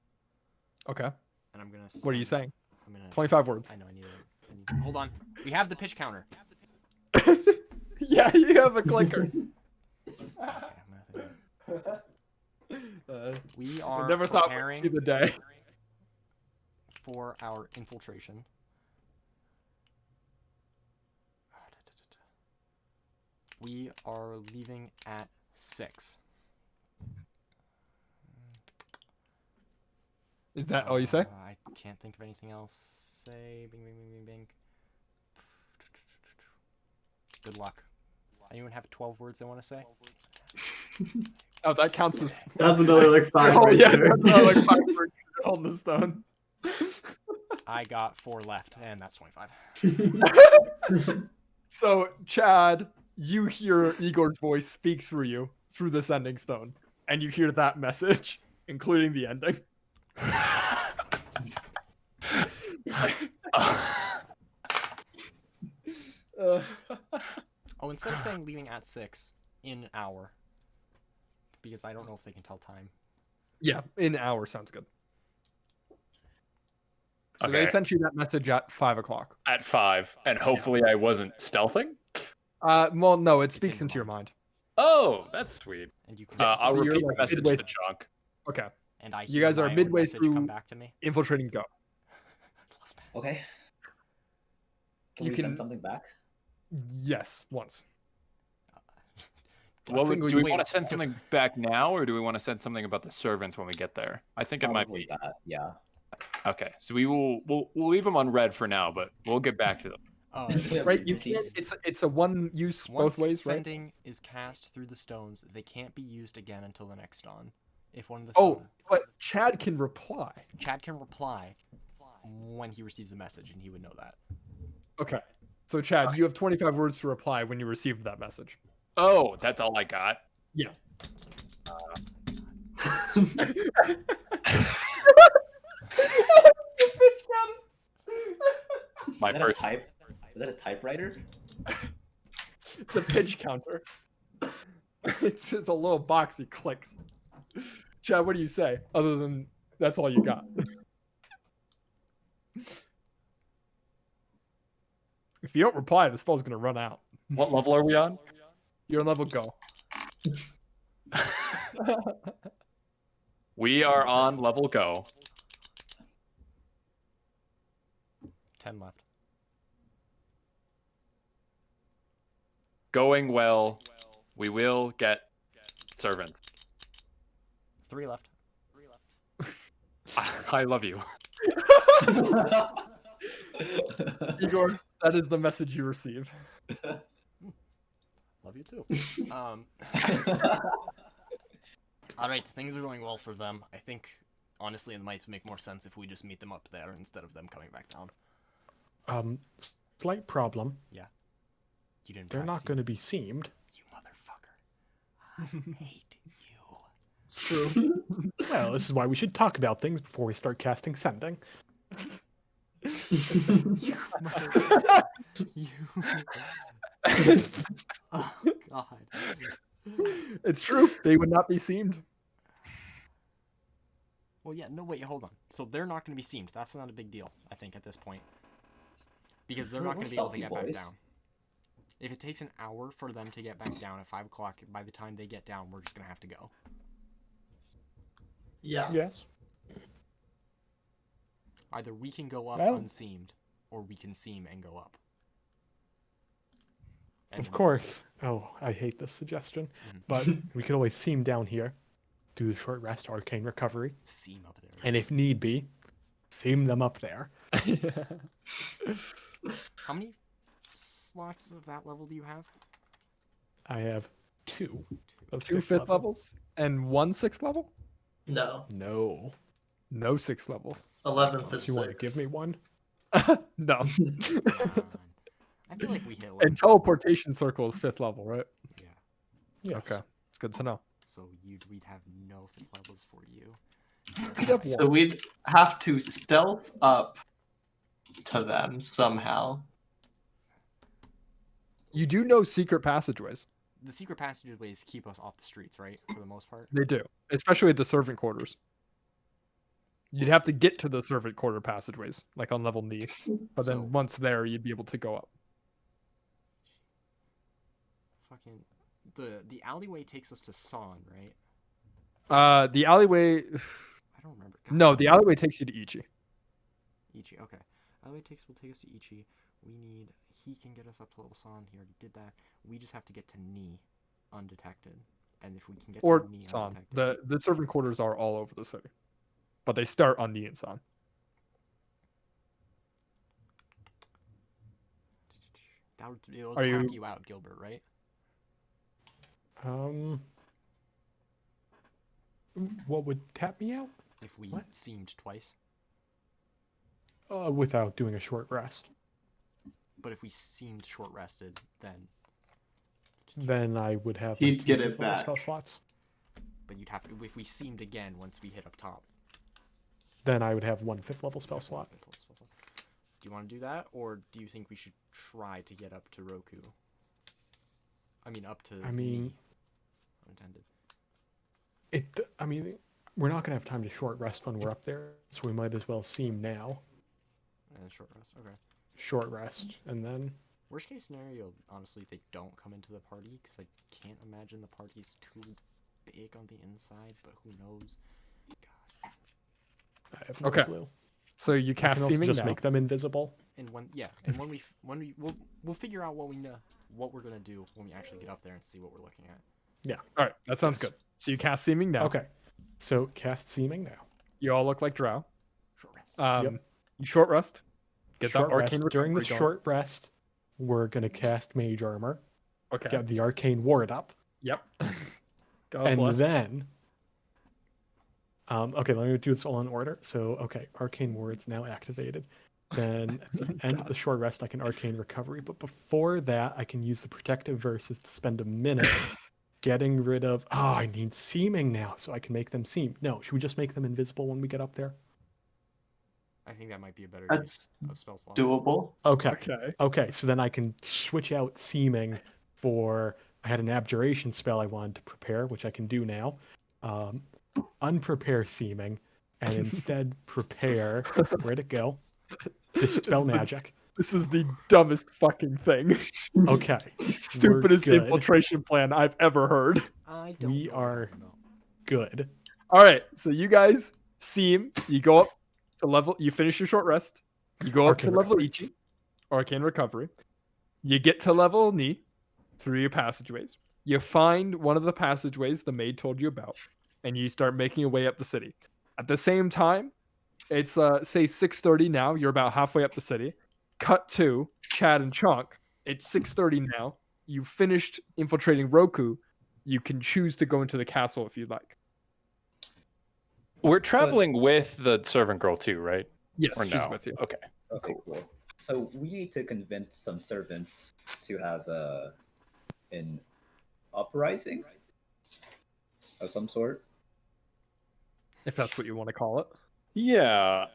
Okay. and I'm gonna. What are you send- saying? I'm gonna. 25 words. I know. I need it. Hold on. We have the pitch counter. Yeah, you have a clicker. Okay, I'm gonna think. We I are never thought we'd preparing see the day. for our infiltration. We are leaving at 6. Is that all you say? I can't think of anything else. Say bing bing bing bing bing. Good luck. Anyone have 12 words they want to say? Oh, that counts as. That's another like 5 Oh right yeah, there. that's another, like 5 words holding the stone. I got 4 left, and that's 25. So, Chad, you hear Igor's voice speak through you through the sending stone, and you hear that message, including the ending. Oh, instead of saying leaving at 6, in hour. Because I don't know if they can tell time. Yeah, in an hour sounds good. So they Okay. sent you that message at 5 o'clock. At 5, and hopefully I wasn't stealthing. Well, no, it speaks in into your mind. Oh, that's sweet. And you can. I'll so you're, repeat the like, message midway- to Chunk. Okay, and I you hear guys are my own midway message through- come back to me. infiltrating go. Okay. Can You we can- send something back? Yes, once. Well, single do we use- want to send something back now, or do we want to send something about the servants when we get there? I think it might Probably be. that. Yeah. Okay, so we'll leave them on red for now, but we'll get back to them. We have Right, you can't. receipts. It's a one use Once both ways, right? sending is cast through the stones, they can't be used again until the next dawn. If one of the Oh, stone, but Chad can reply. Chad can reply when he receives a message, and he would know that. Okay, so Chad, you have 25 words to reply when you received that message. Oh, that's all I got. Yeah. My Is that a first. type? Is that a typewriter? The pitch counter. It's just a little box he clicks. Chad, what do you say? Other than that's all you got. If you don't reply, the spell's gonna run out. What level are we on? You're on level go. We are on level go. 10 left. Going well. We will get servants. 3 left. I love you. Igor, that is the message you receive. Love you too. All right, things are going well for them. I think, honestly, it might make more sense if we just meet them up there instead of them coming back down. Slight problem. You didn't. They're not practice going to be seamed. You motherfucker. I hate you. It's true. Well, this is why we should talk about things before we start casting sending. You You. Oh God. It's true. They would not be seamed. Well, yeah. No, wait. Hold on. So they're not going to be seamed. That's not a big deal, I think, at this point, because they're not We're going to be able to stealthy get boys. back down. If it takes an hour for them to get back down at 5 o'clock, by the time they get down, we're just going to have to go. Yeah. Yes. Either we can go up Well- unseamed, or we can seam and go up. And Of course. Oh, I hate this suggestion. But we could always seam down here, do the short rest, arcane recovery, Seam up there. and if need be, seam them up there. How many slots of that level do you have? I have 2 of Two fifth fifth level. levels and one sixth level. No. No. No sixth levels. 11th Unless is you want to 6. give me one. No. Come on. I feel like we hit 11. And teleportation circle is fifth level, right? Yeah. Yes. Okay, it's good to know. So we'd have no fifth levels for you. You'd have So one. we'd have to stealth up to them somehow. You do know secret passageways. The secret passageways keep us off the streets, right? For the most part. They do, especially at the servant quarters. You'd have to get to the servant quarter passageways, like on level D. But then So- once there, you'd be able to go up. Fucking the alleyway takes us to San, right? The alleyway. I don't remember. God, No, the alleyway takes you to Ichi. Ichi. Okay. Alleyway will take us to Ichi. He can get us up to level San. He already did that. We just have to get to Ni undetected. And if we can get Or to Ni San. undetected, The servant quarters are all over the city, but they start on Ni and San. it'll Are tap you- you out, Gilbert, right? What would tap me out? If we What? seemed twice. Without doing a short rest. But if we seemed short rested, Then I would have. He'd two get it fifth level back. Spell slots. but you'd have to if we seemed again once we hit up top. Then I would have 1 5th level spell slot. Do you want to do that, or do you think we should try to get up to Roku? I mean, up to. I mean- Ni. Unintended. I mean, we're not gonna have time to short rest when we're up there, so we might as well seem now. And short rest. Okay. Short rest, and then Worst case scenario, honestly, they don't come into the party because I can't imagine the party's too big on the inside. But who knows? God. I have no Okay. clue. So you I cast can also seeming just now. make them invisible. And we'll figure out what we're gonna do when we actually get up there and see what we're looking at. All right, that sounds Yes. good. So you cast seeming now. Okay. So cast seeming now. You all look like drow. Short rest. You short rest. Get Short that arcane rest. During the recovery going. short rest, we're gonna cast mage armor. Okay. Get the arcane ward up. Yep. God And bless. then okay, let me do this all in order. So okay, arcane ward's now activated. Then at the end of the short rest I can arcane recovery, but before that I can use the protective verses to spend a minute getting rid of I need seeming now so I can make them seem. No, should we just make them invisible when we get up there? I think that might be a better That's use of spell slots. doable. Okay. Okay. Okay, so then I can switch out seeming for I had an abjuration spell I wanted to prepare, which I can do now. Unprepare seeming, and instead prepare where'd it go? Dispel This is the- magic. This is the dumbest fucking thing. Okay. Stupidest good. infiltration plan I've ever heard. I don't We know what are- I'm about. Good. All right, so you guys seem you go up to level. You finish your short rest. You go up to Arcane level recovery. Ichi, arcane recovery. You get to level Ni through your passageways. You find one of the passageways the maid told you about, and you start making your way up the city. At the same time, it's say 6:30 now. You're about halfway up the city. Cut to Chad and Chunk. It's 6:30 now. You finished infiltrating Roku. You can choose to go into the castle if you'd like. We're it's- traveling with the servant girl too, right? Yes, Or she's no? with you. Okay. Okay, cool. So we need to convince some servants to have an uprising of some sort. If that's what you want to call it. Yeah.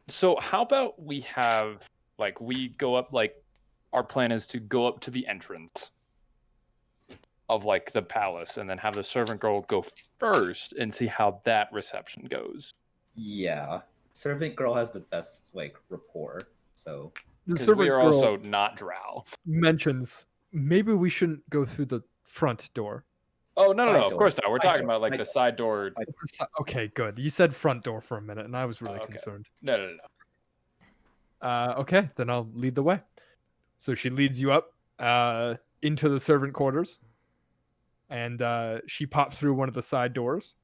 So how about we have we go up our plan is to go up to the entrance of the palace and then have the servant girl go first and see how that reception goes. Yeah, servant girl has the best rapport. So The Because servant we are girl also not drow. mentions maybe we shouldn't go through the front door. Oh no, Side of door. course not. We're Side talking door. about Side the door. side door. Okay, good. You said front door for a minute, and I was really okay. concerned. No. Okay, then I'll lead the way. So she leads you up into the servant quarters, and she pops through one of the side doors,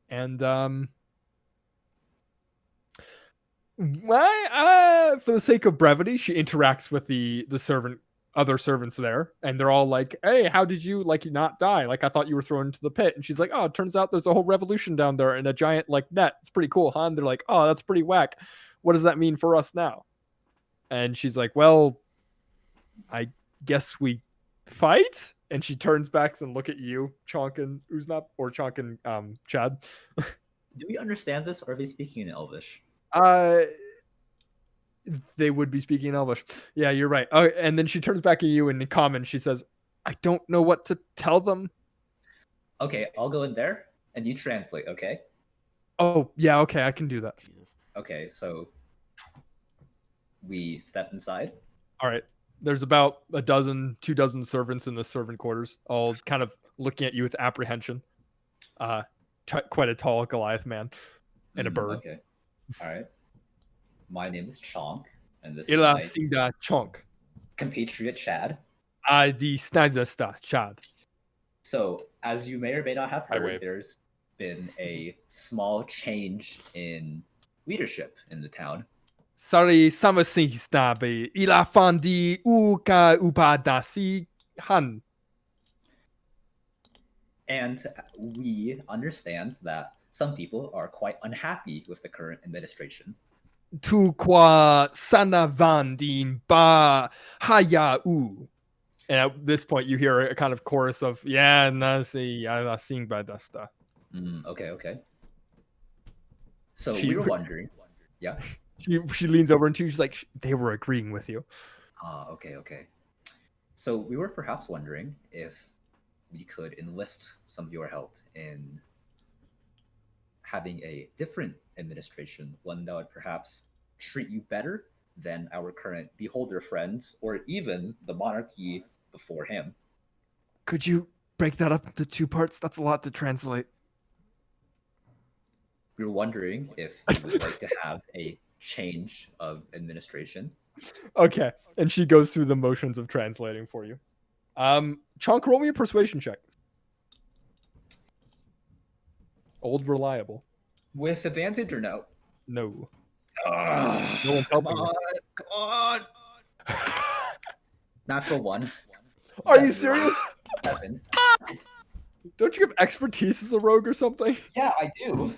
and Why? For the sake of brevity, she interacts with the other servants there, and they're all like, "Hey, how did you not die? Like I thought you were thrown into the pit." And she's like, "Oh, it turns out there's a whole revolution down there in a giant net. It's pretty cool, huh?" And they're like, "Oh, that's pretty whack. What does that mean for us now?" And she's like, "Well, I guess we fight." And she turns back and look at you, Chonk and Uznap, or Chonk and Chad. Do we understand this, or are they speaking in Elvish? They would be speaking in Elvish. Yeah, you're right. Oh, and then she turns back at you in common. She says, "I don't know what to tell them." Okay, I'll go in there, and you translate, okay? Oh, yeah, okay, I can do that. Jesus. Okay, so we step inside. All right. There's about 2 dozen servants in the servant quarters, all kind of looking at you with apprehension. Quite a tall Goliath man and a bird. Okay, all right. My name is Chonk, and this Ila is Sinda Chonk. compatriot Chad. Di Snagdasta Chad. So, as you may or may not have I heard, wave. there's been a small change in leadership in the town. Sorry, Samasingstabe. Ila Fandi Uka Upadasi Han. And we understand that some people are quite unhappy with the current administration. Tu qua Sanavandin Ba Haya U. And at this point, you hear a kind of chorus of, "Yeah, Nasi, I sing by Dasta." Okay. So She- we were wondering. Yeah. She leans over and she's like, "They were agreeing with you." Okay. So we were perhaps wondering if we could enlist some of your help in having a different administration, one that would perhaps treat you better than our current beholder friend, or even the monarchy before him. Could you break that up into 2 parts? That's a lot to translate. We were wondering if you would like to have a change of administration. Okay. And she goes through the motions of translating for you. Chonk, roll me a persuasion check. Old reliable. With advantage or no? No. No one's come helping you. on. Natural 1. Are you serious? 7. Don't you have expertise as a rogue or something? Yeah, I do.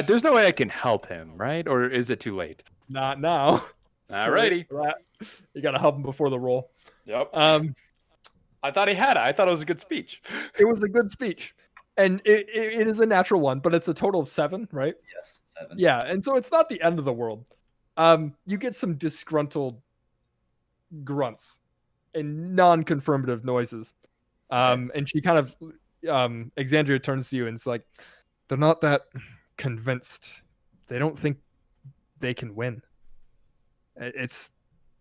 There's no way I can help him, right? Or is it too late? Not now. Alrighty. You gotta help him before the roll. Yep. Um, I thought he had it. I thought it was a good speech. it was a good speech, and it is a natural one, but it's a total of 7, right? Yes, 7. Yeah, and so it's not the end of the world. You get some disgruntled grunts and non-confirmative noises. And she kind of Exandria turns to you and it's like, "They're not that convinced. They don't think they can win. It's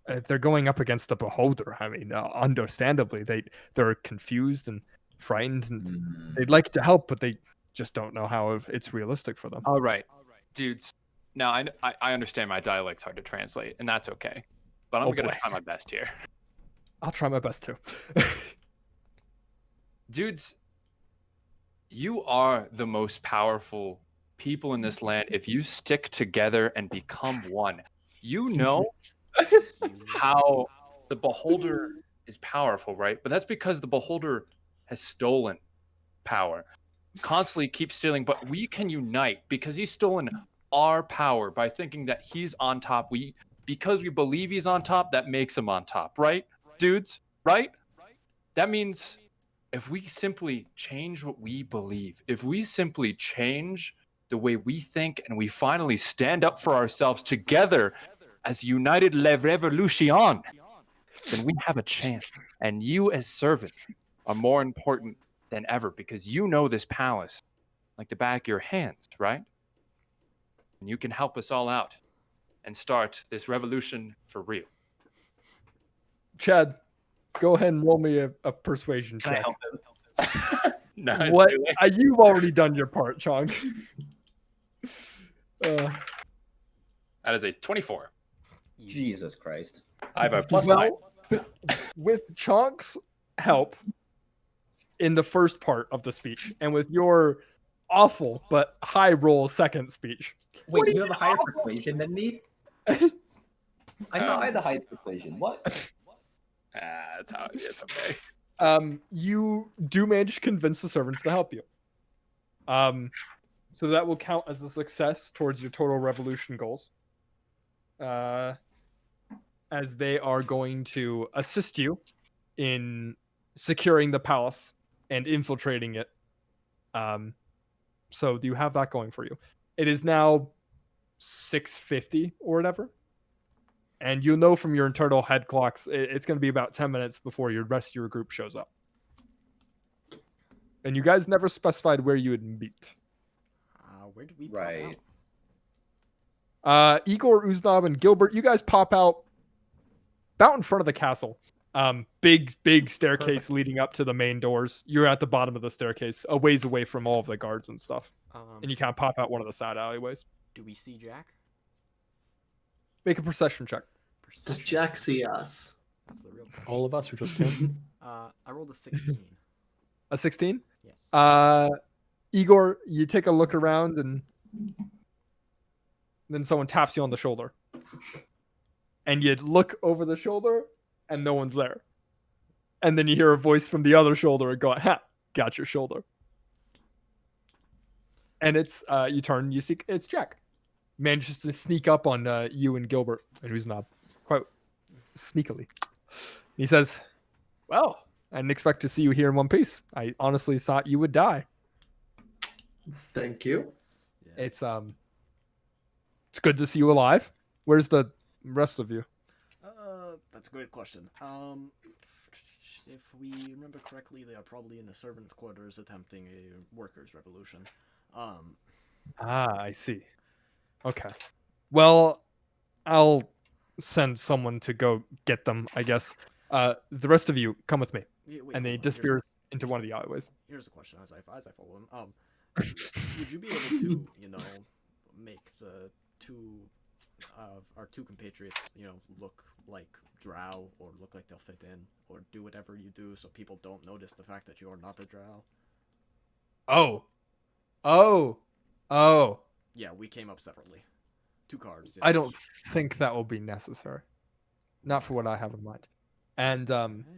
they're going up against a beholder. I mean, understandably, they're confused and frightened, and they'd like to help, but they just don't know how it's realistic for them." All right, dudes. Now I understand my dialect's hard to translate, and that's okay. But I'm Oh, gonna boy. try my best here. I'll try my best too. Dudes, you are the most powerful people in this land if you stick together and become one. You know how the beholder is powerful, right? But that's because the beholder has stolen power. Constantly keeps stealing, but we can unite because he's stolen our power by thinking that he's on top. Because we believe he's on top, that makes him on top, right? Dudes, right? That means if we simply change what we believe, if we simply change the way we think and we finally stand up for ourselves together as united Le Revolution, then we have a chance. And you as servants are more important than ever because you know this palace like the back of your hands, right? And you can help us all out and start this revolution for real. Chad, go ahead and roll me a persuasion Can I check. help him? No, it's What? too late. You've already done your part, Chong. That is a 24. Jesus Christ. I have a plus Well, with Chonk's help in the first part of the speech, and with your awful, but high roll second speech. Wait, you have a higher persuasion than me? I thought I had the highest persuasion. What? It's okay. You do manage to convince the servants to help you. So that will count as a success towards your total revolution goals. As they are going to assist you in securing the palace and infiltrating it. So you have that going for you. It is now 6:50 or whatever. And you'll know from your internal head clocks, it's going to be about 10 minutes before your rest of your group shows up. And you guys never specified where you would meet. Where did we pop Right. out? Igor, Uznab, and Gilbert, you guys pop out about in front of the castle. Big staircase Perfect. leading up to the main doors. You're at the bottom of the staircase, a ways away from all of the guards and stuff. And you kind of pop out one of the side alleyways. Do we see Jack? Make a perception check. Does Perception. Jack see us? That's the real question. All of us are just him. I rolled a 16. A 16? Yes. Igor, you take a look around and then someone taps you on the shoulder. And you look over the shoulder and no one's there. And then you hear a voice from the other shoulder and go, ha, got your shoulder. And it's, you turn, you see, it's Jack. Manages to sneak up on you and Gilbert, and who's not quite sneakily. He says, well, I didn't expect to see you here in one piece. I honestly thought you would die. Thank you. It's good to see you alive. Where's the rest of you? That's a great question. If we remember correctly, they are probably in the servants' quarters attempting a workers' revolution. I see. Okay. Well, I'll send someone to go get them, I guess. The rest of you, come with me. Wait, And then he disappears into one of the alleyways. Here's a question as I follow him. Would you be able to, make the two of our two compatriots, look like drow or look like they'll fit in or do whatever you do so people don't notice the fact that you're not the drow? Oh. Yeah, we came up separately. 2 cards. I don't think that will be necessary. Not for what I have in mind. And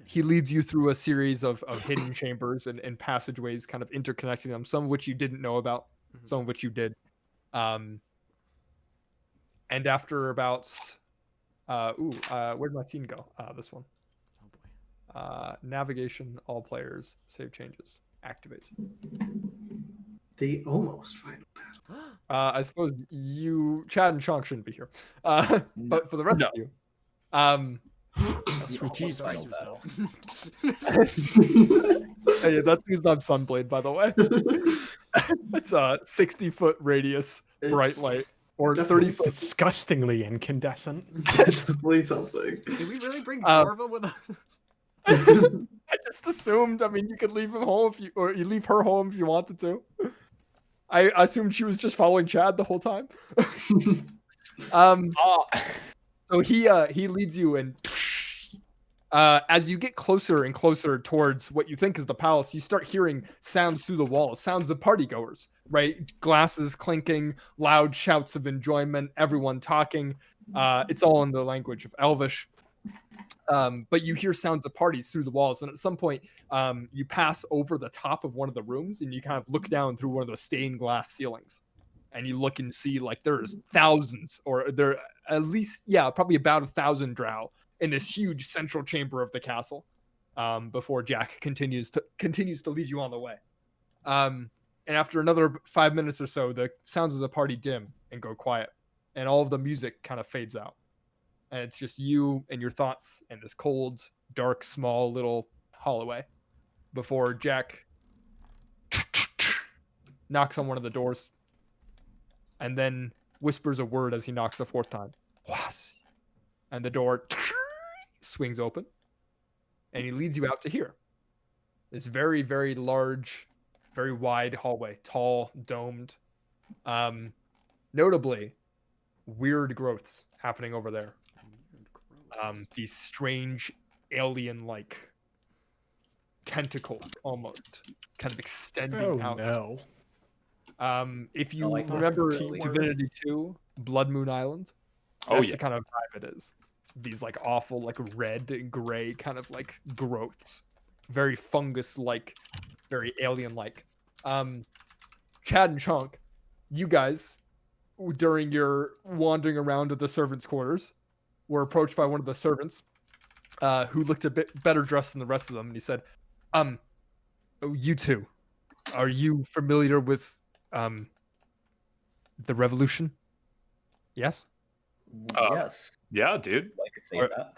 he leads you through a series of hidden chambers and passageways, kind of interconnecting them, some of which you didn't know about, some of which you did. And after about... where'd my scene go? This one. Oh boy. Navigation, all players, save changes, activate. The almost final battle. I suppose you, Chad and Chonk shouldn't be here. But for the rest of you, Sweet Jesus. Final battle. yeah, that's because I'm Sunblade, by the way. It's a 60-foot radius, bright It's light, or definitely 30 foot. Disgustingly incandescent. Definitely something. Did we really bring Um, Corva with us? I just assumed. I mean, you could leave him home or you leave her home if you wanted to. I assumed she was just following Chad the whole time. So he leads you, and as you get closer and closer towards what you think is the palace, you start hearing sounds through the walls, sounds of partygoers, right? Glasses clinking, loud shouts of enjoyment, everyone talking. It's all in the language of Elvish. But you hear sounds of parties through the walls, and at some point, you pass over the top of one of the rooms, and you kind of look down through one of the stained glass ceilings, and you look and see like there's thousands, or there at least, probably about 1,000 drow in this huge central chamber of the castle. Before Jack continues to lead you on the way, and after another 5 minutes or so, the sounds of the party dim and go quiet, and all of the music kind of fades out. And it's just you and your thoughts in this cold, dark, small little hallway before Jack knocks on one of the doors and then whispers a word as he knocks the 4th time. And the door swings open and he leads you out to here. This very, very large, very wide hallway, tall, domed. Notably, weird growths happening over there. These strange alien-like tentacles almost kind of extending out. No. If you like that. remember Teamwork. Divinity 2, Blood Moon Island, Oh that's yeah. the kind of vibe it is. These like awful, like red and gray kind of like growths, very fungus-like, very alien-like. Chad and Chunk, you guys, during your wandering around to the servants' quarters, were approached by one of the servants, who looked a bit better dressed than the rest of them, and he said, oh, you two, are you familiar with the revolution? Yes? Yes, Yeah, dude. I could say Are- that.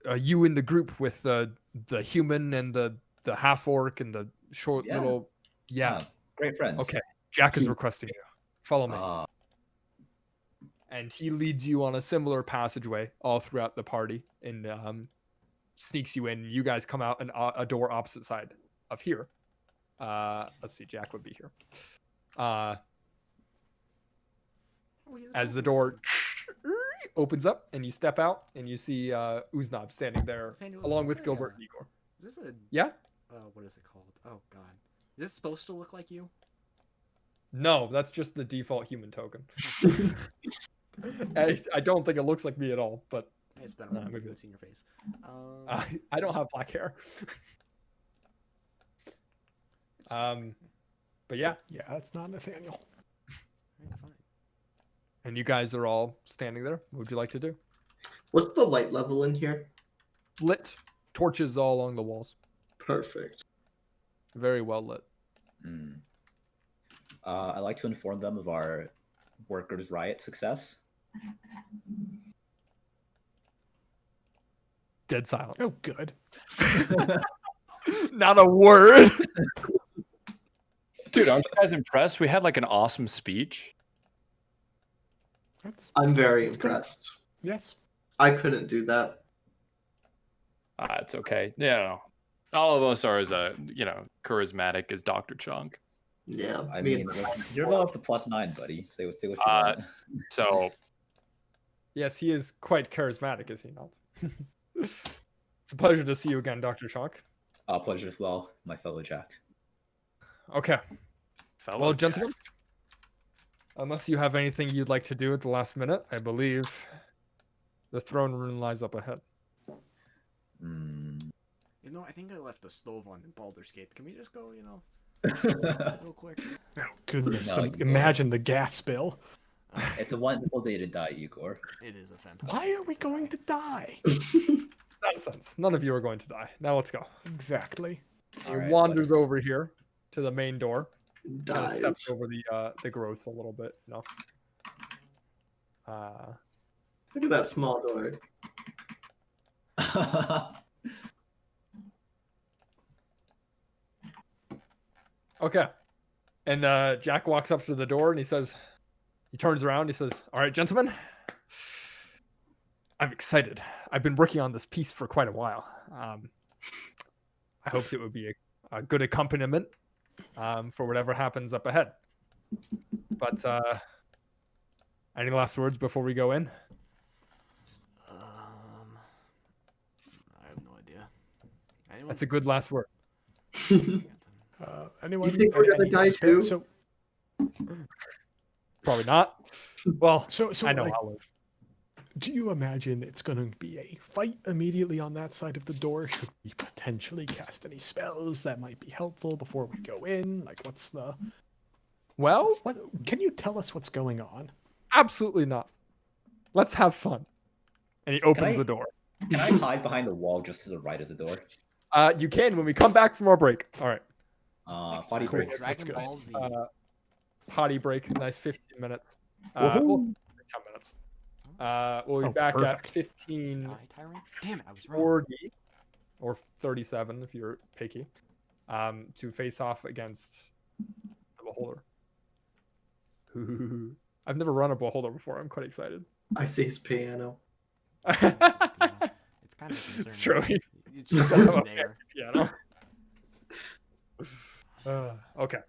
Are you in the group with the human and the half orc and the short Yeah. little? Yeah. Great friends. Okay. Jack is Cute. requesting you. Follow me. Ah, And he leads you on a similar passageway all throughout the party and sneaks you in. You guys come out a door opposite side of here. Let's see, Jack would be here. As the door opens up and you step out and you see Uznab standing there Nathaniel, is along this with a, Gilbert and Igor. Is this a Yeah? what is it called? Oh god. Is this supposed to look like you? No, that's just the default human token. I don't think it looks like me at all, but It's been a Nah, while since maybe. I've seen your face. I don't have black hair. It's fine. But yeah, Yeah, that's not Nathaniel. Alright, fine. and you guys are all standing there. What would you like to do? What's the light level in here? Lit torches all along the walls. Perfect. Very well lit. mm. I'd like to inform them of our workers' riot success. Dead silence. Oh, good. Not a word. Dude, aren't you guys impressed? We had like an awesome speech. That's I'm very That's good. impressed. yes. I couldn't do that. It's okay. Yeah, all of us are as charismatic as Dr. Chunk. Yeah. I me mean, and- you're above the +9, buddy. Say what you Uh, want. So Yes, he is quite charismatic, is he not? It's a pleasure to see you again, Dr. Shock. Pleasure as well, my fellow Jack. Okay. fellow Well, Jack. gentlemen, unless you have anything you'd like to do at the last minute, I believe the throne room lies up ahead. Mm. You know, I think I left the stove on in Baldur's Gate. Can we just go, real quick? Oh, goodness. No, Imagine the gas bill. It's a wonderful day to die, Igor. It is a fantastic. Why are we going to die? Nonsense. None of you are going to die. Now let's go. Exactly. He All right, wanders let's- over here to the main door. Kind of Dies. steps over the growth a little bit, Look at that small door. Okay. And Jack walks up to the door and he turns around, he says, "All right, gentlemen, I'm excited. I've been working on this piece for quite a while. I hoped it would be a good accompaniment for whatever happens up ahead. But any last words before we go in?" I have no idea. Anyone? That's a good last word. Anyone? think we're gonna any die spe- too? So, Probably not. Well, so I know like, I'll live. do you imagine it's going to be a fight immediately on that side of the door? Should we potentially cast any spells that might be helpful before we go in? Like, what's the... Well, What? Can you tell us what's going on? absolutely not. Let's have fun. And he opens I- the door. Can I hide behind the wall just to the right of the door? You can when we come back from our break. All right. Potty Cool. break. Let's Dragon go. Ball Z. Potty break. Nice 15 minutes. Woohoo. 10 minutes. We'll be Oh, back perfect. at 15:40 Die, Tyrant? Damn it, I was wrong. or 37 if you're picky, to face off against the Beholder. I've never run a Beholder before. I'm quite excited. I see his piano. Yeah, it's kind of concerning. It's true. It's just gotta have a there. Piano. Okay.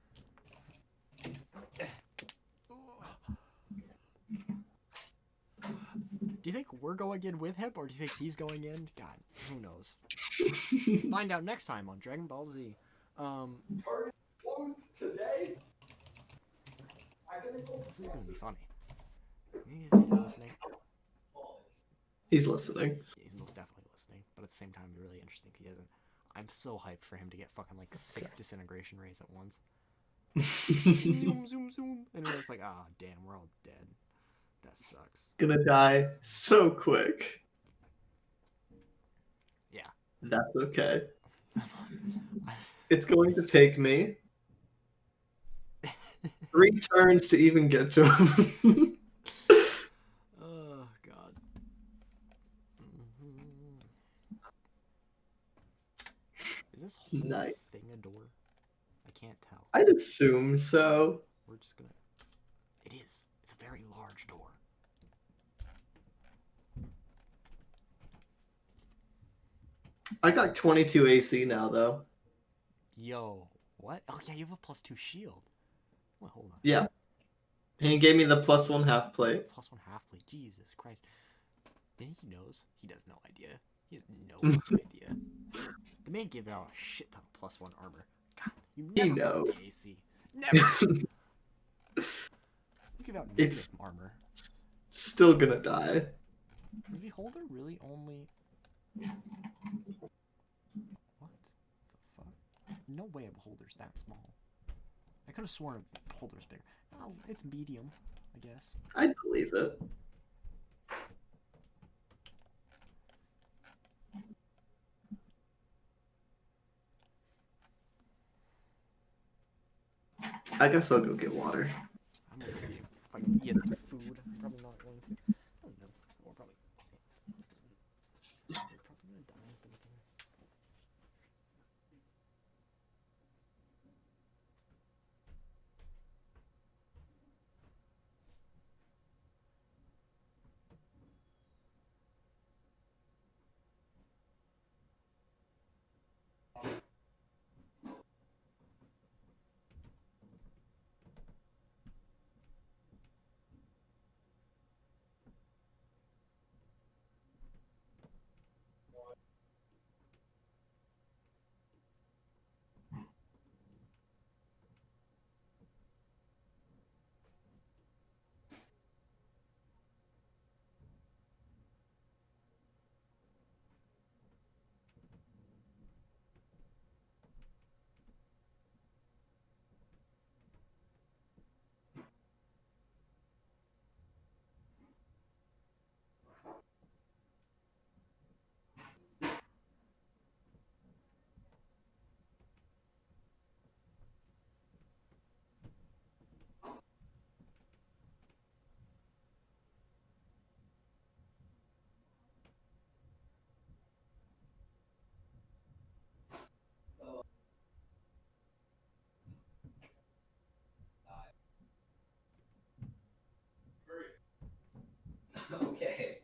Do you think we're going in with him, or do you think he's going in? God, who knows? Find out next time on Dragon Ball Z. This is gonna be funny. He's listening. He's listening. He's most definitely listening, but at the same time, it'd be really interesting if he isn't. I'm so hyped for him to get fucking like 6 disintegration rays at once. Zoom, zoom, zoom, and we're just like, ah, damn, we're all dead. That sucks. Gonna die so quick. Yeah. That's okay. It's going to take me 3 turns to even get to him. Oh god. Is this whole Nice. thing a door? I can't tell. I'd assume so. We're just gonna. It is. It's a very large door. I got 22 AC now, though. Yo, what? Oh yeah, you have a +2 shield. Well, hold on. Yeah. And he gave me the +1 half plate. +1 half plate. Jesus Christ. Then he knows. He has no idea. He has no idea. The man gave out a shit ton of +1 armor. God, you He never knows. go to AC. Never. You give out negative It's armor. still gonna die. Is Beholder really only? What the fuck? No way a Beholder's that small. I could have sworn a Beholder's bigger. Oh, it's medium, I guess. I believe it. I guess I'll go get water. I'm gonna see if I can eat food. I'm probably not going to. I don't know. Or probably. We're probably gonna die, but I guess. Okay.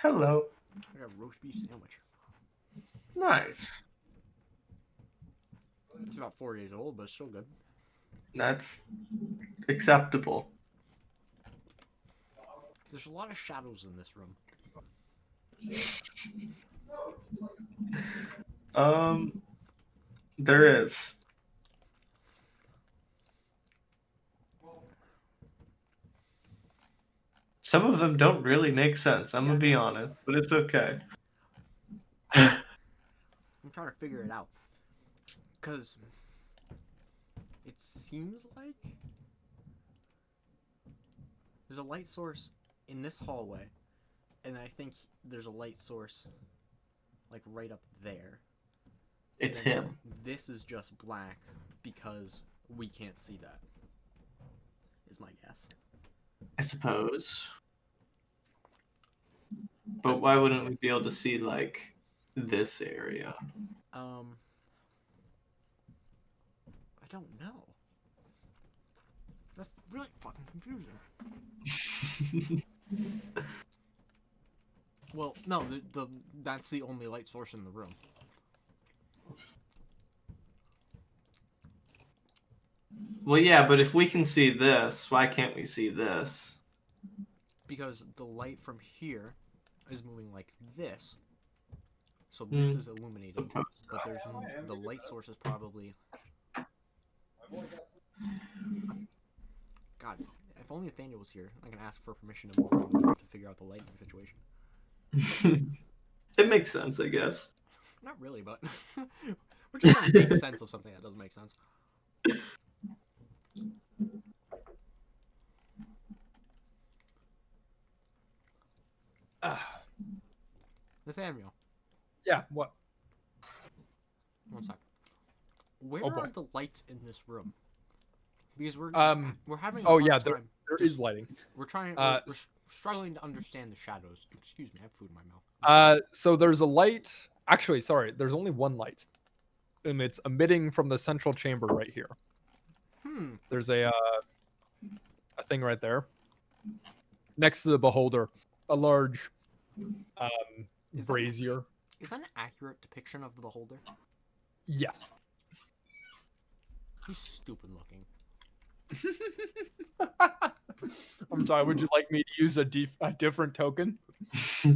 Hello. I got a roast beef sandwich. Nice. It's about 4 days old, but it's still good. That's acceptable. There's a lot of shadows in this room. There is. Some of them don't really make sense. I'm gonna be honest, but it's okay. I'm trying to figure it out. Because it seems like there's a light source in this hallway, and I think there's a light source like right up there. It's And then him. This is just black because we can't see that. Is my guess. I suppose. But why wouldn't we be able to see like this area? I don't know. That's really fucking confusing. Well, no, that's the only light source in the room. Well, yeah, but if we can see this, why can't we see this? Because the light from here is moving like this. So this is illuminated, but there's the light source is probably. God, if only Nathaniel was here, I can ask for permission to move around the room to figure out the lighting situation. It makes sense, I guess. Not really, but we're just trying to make sense of something that doesn't make sense. Nathaniel, Yeah. What? one sec. Where Oh, boy. are the lights in this room? Because we're having a Oh hard yeah. time. There is lighting. We're trying. Uh, We're struggling to understand the shadows. Excuse me, I have food in my mouth. So there's a light. Actually, sorry. There's only one light, and it's emitting from the central chamber right here. There's a thing right there, next to the beholder, a large Is that- brazier. Is that an accurate depiction of the beholder? Yes. He's stupid looking. I'm sorry. Would you like me to use a different token? I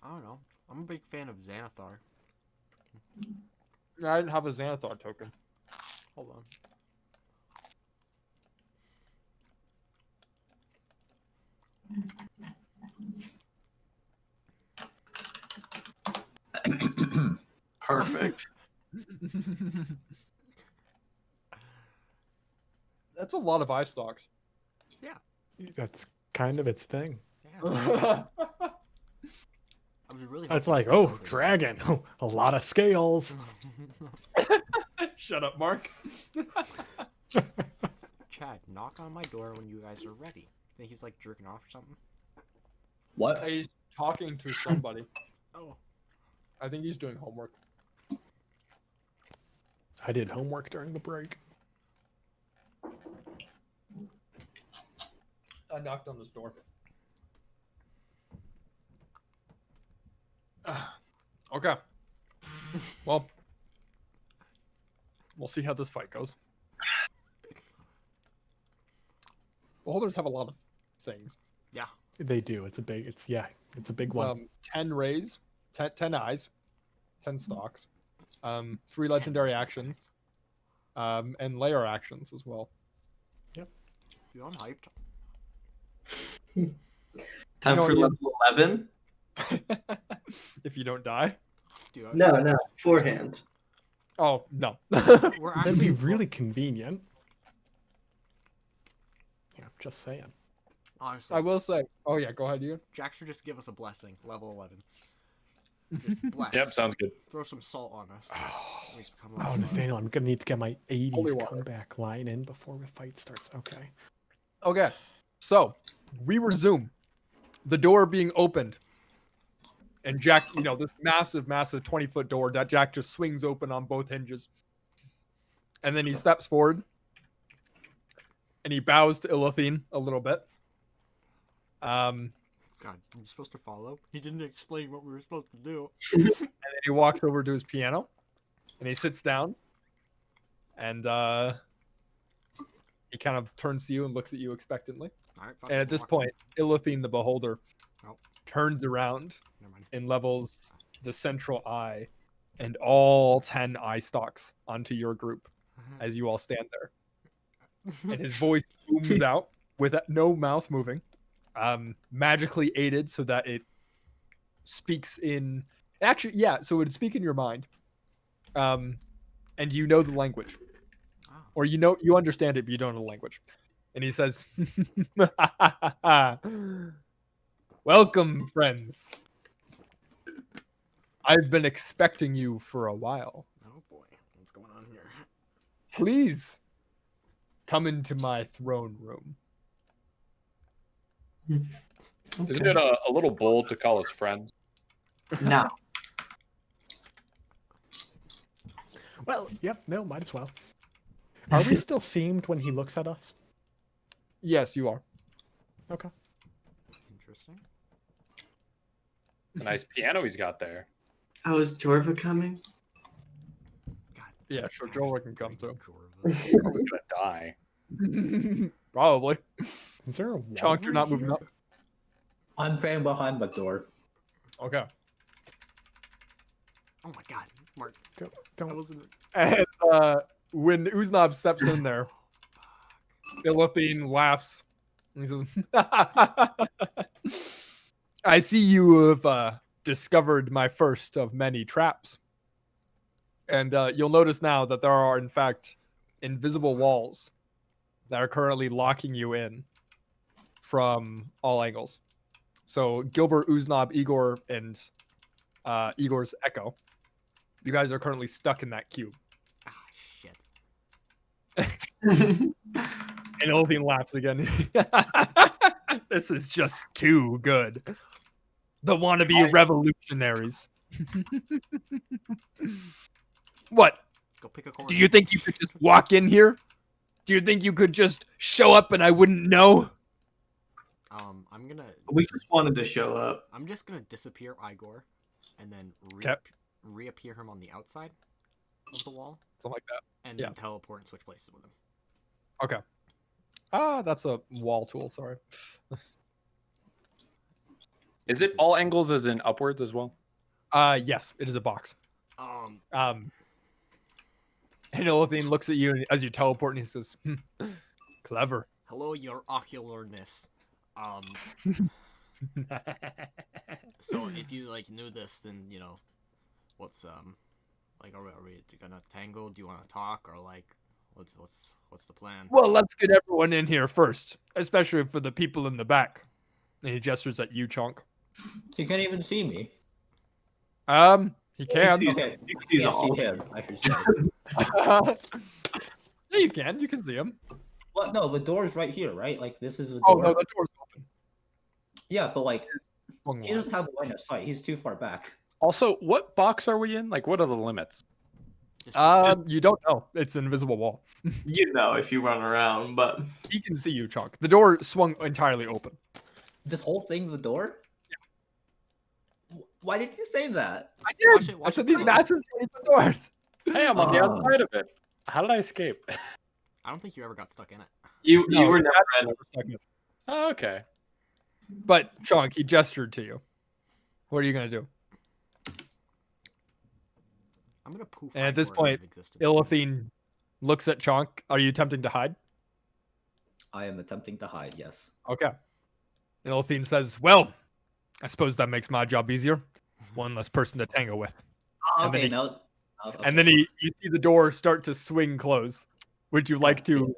don't know. I'm a big fan of Xanathar. No, I didn't have a Xanathar token. Hold on. Perfect. That's a lot of eye stalks. That's kind of its thing. Yeah. I was really. It's hoping like, for oh, something. dragon, oh, a lot of scales. Shut up, Mark. Chad, knock on my door when you guys are ready. Think he's like jerking off or something? What? He's talking to somebody. Oh. I think he's doing homework. I did homework during the break. I knocked on his door. Okay. Well, we'll see how this fight goes. Beholders have a lot of things. Yeah. They do. It's a big. It's a big It's, one. 10 rays, 10 eyes, 10 stalks, 3 legendary actions, and layer actions as well. Dude, I'm hyped. Time know for what, level 11? If you don't die. Dude, No, forehand. Oh, no. we're That'd be actually really convenient. Yeah, just saying. honestly. I will say. Oh, yeah, go ahead, you. Jack should just give us a blessing, level 11. Just bless. Yep, sounds good. Throw some salt on us. Makes me come Oh, alive. Nathaniel, I'm gonna need to get my Holy 80s water. comeback line in before the fight starts. Okay. Okay. So, we resume. The door being opened. And Jack, this massive 20-foot door that Jack just swings open on both hinges. And then he steps forward. And he bows to Ilithine a little bit. And God, are we supposed to follow? He didn't explain what we were supposed to do. And then he walks over to his piano, and he sits down, and he kind of turns to you and looks at you expectantly. All right, fuck And it, at this walk. point, Illithine the Beholder Oh. turns around Never mind. and levels the central eye and all 10 eye stalks onto your group as you all stand there. And his voice booms out with no mouth moving, magically aided so that it speaks in. Actually, yeah, so it would speak in your mind. And you know the language. Oh. Or you understand it, but you don't know the language. And he says, "Welcome, friends. I've been expecting you for a while. Oh boy, what's going on here? Please come into my throne room." Isn't it a little bold to call us friends? No. Well, yep, no, might as well. Are we still seamed when he looks at us? Yes, you are. Okay. Interesting. A nice piano he's got there. Oh, is Jorva coming? God. Yeah, sure. Jorva can come too. We're gonna die. Probably. Is there a wall Chunk, you're right not moving here? up. I'm staying behind the door. Okay. Oh my God, Mark. Don't, That don't. wasn't. And when Uznab steps in there, Illithine laughs. And he says, "I see you have discovered my first of many traps. And you'll notice now that there are, in fact, invisible walls that are currently locking you in from all angles. So Gilbert, Uznab, Igor, and Igor's Echo, you guys are currently stuck in that cube." Ah, shit. And Illithine laughs again. "This is just too good. The wannabe revolutionaries." What? Go pick a corner. Do you think you could just walk in here? Do you think you could just show up and I wouldn't know? I'm gonna. We just wanted to show up. I'm just gonna disappear Igor, and then Okay. reappear him on the outside of the wall, Something like that. and Yeah. then teleport and switch places with him. Okay. Ah, that's a wall tool. Sorry. Is it all angles as in upwards as well? Yes, it is a box. Um, And Illithine looks at you and as you teleport, and he says, "Clever." hello, your ocularness. So if you like knew this, then you know, what's like, are we gonna tangle? Do you want to talk, or like, what's the plan? Well, let's get everyone in here first, especially for the people in the back. And he gestures at you, Chunk. You can't even see me. He can. See- Okay, He's yes, all. he can. I should say. Yeah, you can. You can see him. Well, no, the door's right here, right? Like this is the Oh door. no, the door's open. Yeah, but like Swung he wide. doesn't have line of sight. He's too far back. Also, what box are we in? Like, what are the limits? Just You don't know. It's an invisible wall. You know if you run around, but He can see you, Chunk. The door swung entirely open. This whole thing's the door. Why did you say that? I Watch did. it, I watch said it these close. massive 20-foot doors. Hey, I'm on the Oh. outside of it. How did I escape? I don't think you ever got stuck in it. you No, were that's never in. never stuck in. Oh, okay. But Chunk, he gestured to you. What are you gonna do? I'm gonna poof. And at this Igor out point, of existence. Illithine looks at Chunk. Are you attempting to hide? I am attempting to hide. Yes. Okay. And Illithine says, "Well, I suppose that makes my job easier. One less person to tangle with." Oh, And then okay, he- no. Okay. And then you see the door start to swing close. Would you like God damn to it.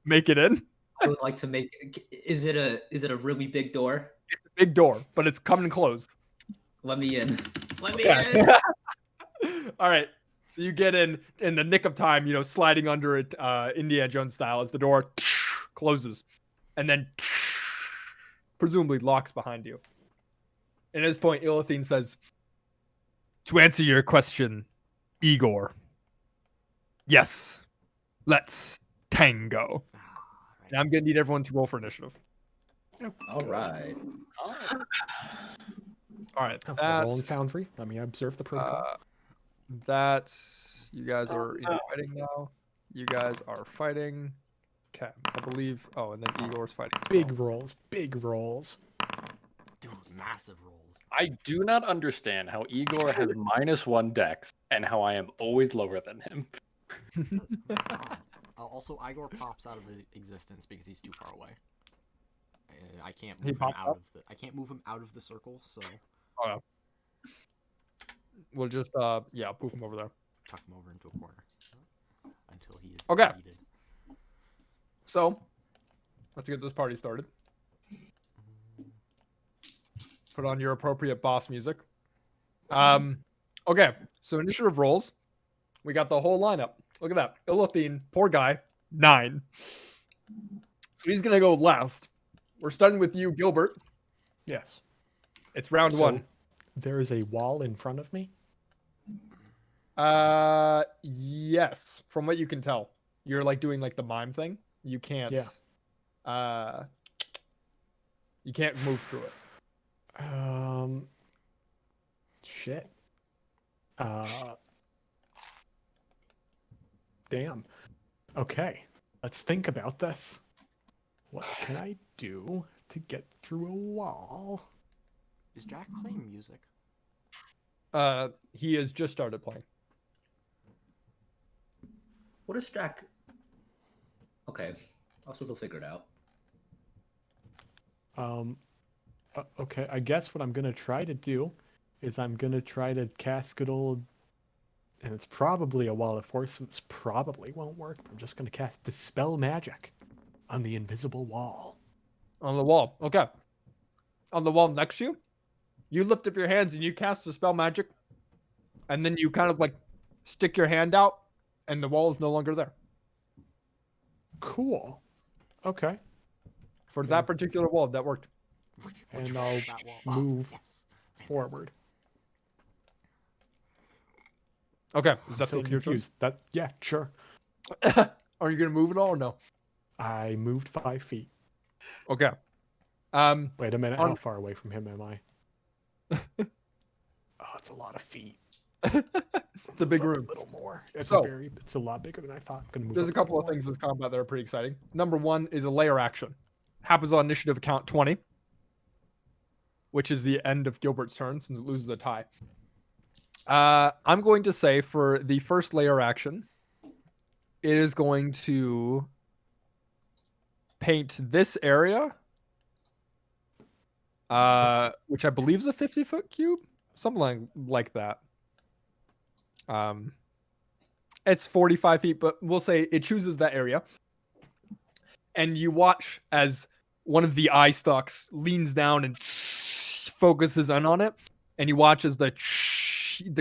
make it in? I would like to make. Is it a really big door? It's a big door, but it's coming closed. Let me in. Let me Yeah. in. All right. So you get in the nick of time, sliding under it, Indiana Jones style, as the door closes, and then presumably locks behind you. And at this point, Illithine says, "To answer your question, Igor, yes, let's tango." Ah, right. And I'm gonna need everyone to roll for initiative. All right. All right, Oh, we're rolling that's Foundry. Let me observe the protocol. that's you guys are in fighting now. You guys are fighting. Okay, I believe. Oh, and then Igor's fighting. As Big well. rolls. Big rolls. Dude, massive rolls. I do not understand how Igor has -1 dex and how I am always lower than him. God. Also, Igor pops out of existence because he's too far away. I can't He move him popped out up? of the. I can't move him out of the circle, so Oh, yeah. We'll just yeah, poop him over there. tuck him over into a corner until he is Okay. defeated. So, let's get this party started. Put on your appropriate boss music. Okay, so initiative rolls. We got the whole lineup. Look at that. Ilathine, poor guy, 9. So he's gonna go last. We're starting with you, Gilbert. Yes. It's round So, 1. There is a wall in front of me. Yes. From what you can tell, you're like doing like the mime thing. You can't. Yeah. You can't move through it. Shit. Damn. Okay. Let's think about this. What can I do to get through a wall? Is Jack playing music? He has just started playing. What is Jack? Okay, I'll still figure it out. Okay, I guess what I'm gonna try to do is I'm gonna try to cast good old, and it's probably a wall of force, and this probably won't work, but I'm just gonna cast Dispel Magic on the invisible wall. On the wall. Okay. On the wall next to you, you lift up your hands and you cast the spell magic, and then you kind of like stick your hand out, and the wall is no longer there. Cool. Okay. For that particular wall, that worked. And I'll That wall. move Yes. Fantastic. forward. Okay. Is I'm that so the your turn? confused. Yeah, sure. Are you gonna move at all or no? I moved 5 feet. Okay. Wait a minute. On- How far away from him am I? Oh, it's a lot of feet. It's a big Move up room. A little more. It's So- it's a lot bigger than I thought. Gonna move There's a up couple little of things in this combat that are pretty exciting. Number 1 is a layer action. Happens on initiative count 20, which is the end of Gilbert's turn since it loses a tie. I'm going to say for the first layer action, it is going to paint this area, which I believe is a 50-foot cube, something like that. It's 45 feet, but we'll say it chooses that area. And you watch as one of the eye stalks leans down and focuses in on it, and you watch as the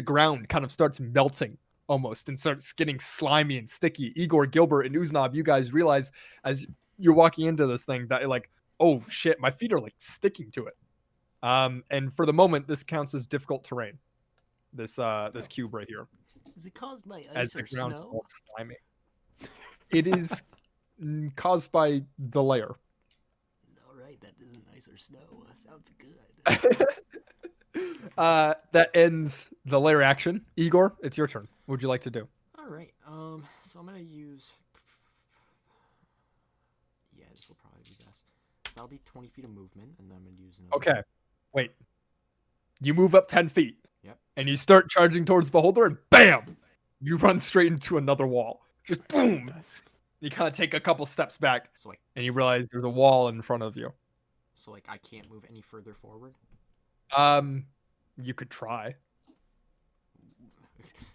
ground kind of starts melting almost and starts getting slimy and sticky. Igor, Gilbert, and Uznab, you guys realize as you're walking into this thing that like, oh shit, my feet are like sticking to it. And for the moment, this counts as difficult terrain. This cube right here. Is it caused by As ice the or ground snow? all slimy. It is caused by the layer. All right, that isn't ice or snow. Sounds good. That ends the layer action. Igor, it's your turn. What would you like to do? All right. So I'm gonna use. Yeah, this will probably be best. So that'll be 20 feet of movement, and then I'm gonna use another. Okay, wait. You move up 10 feet. Yep. And you start charging towards Beholder, and bam! You run straight into another wall. Just boom! You kind of take a couple steps back, So like, and you realize there's a wall in front of you. I can't move any further forward. You could try.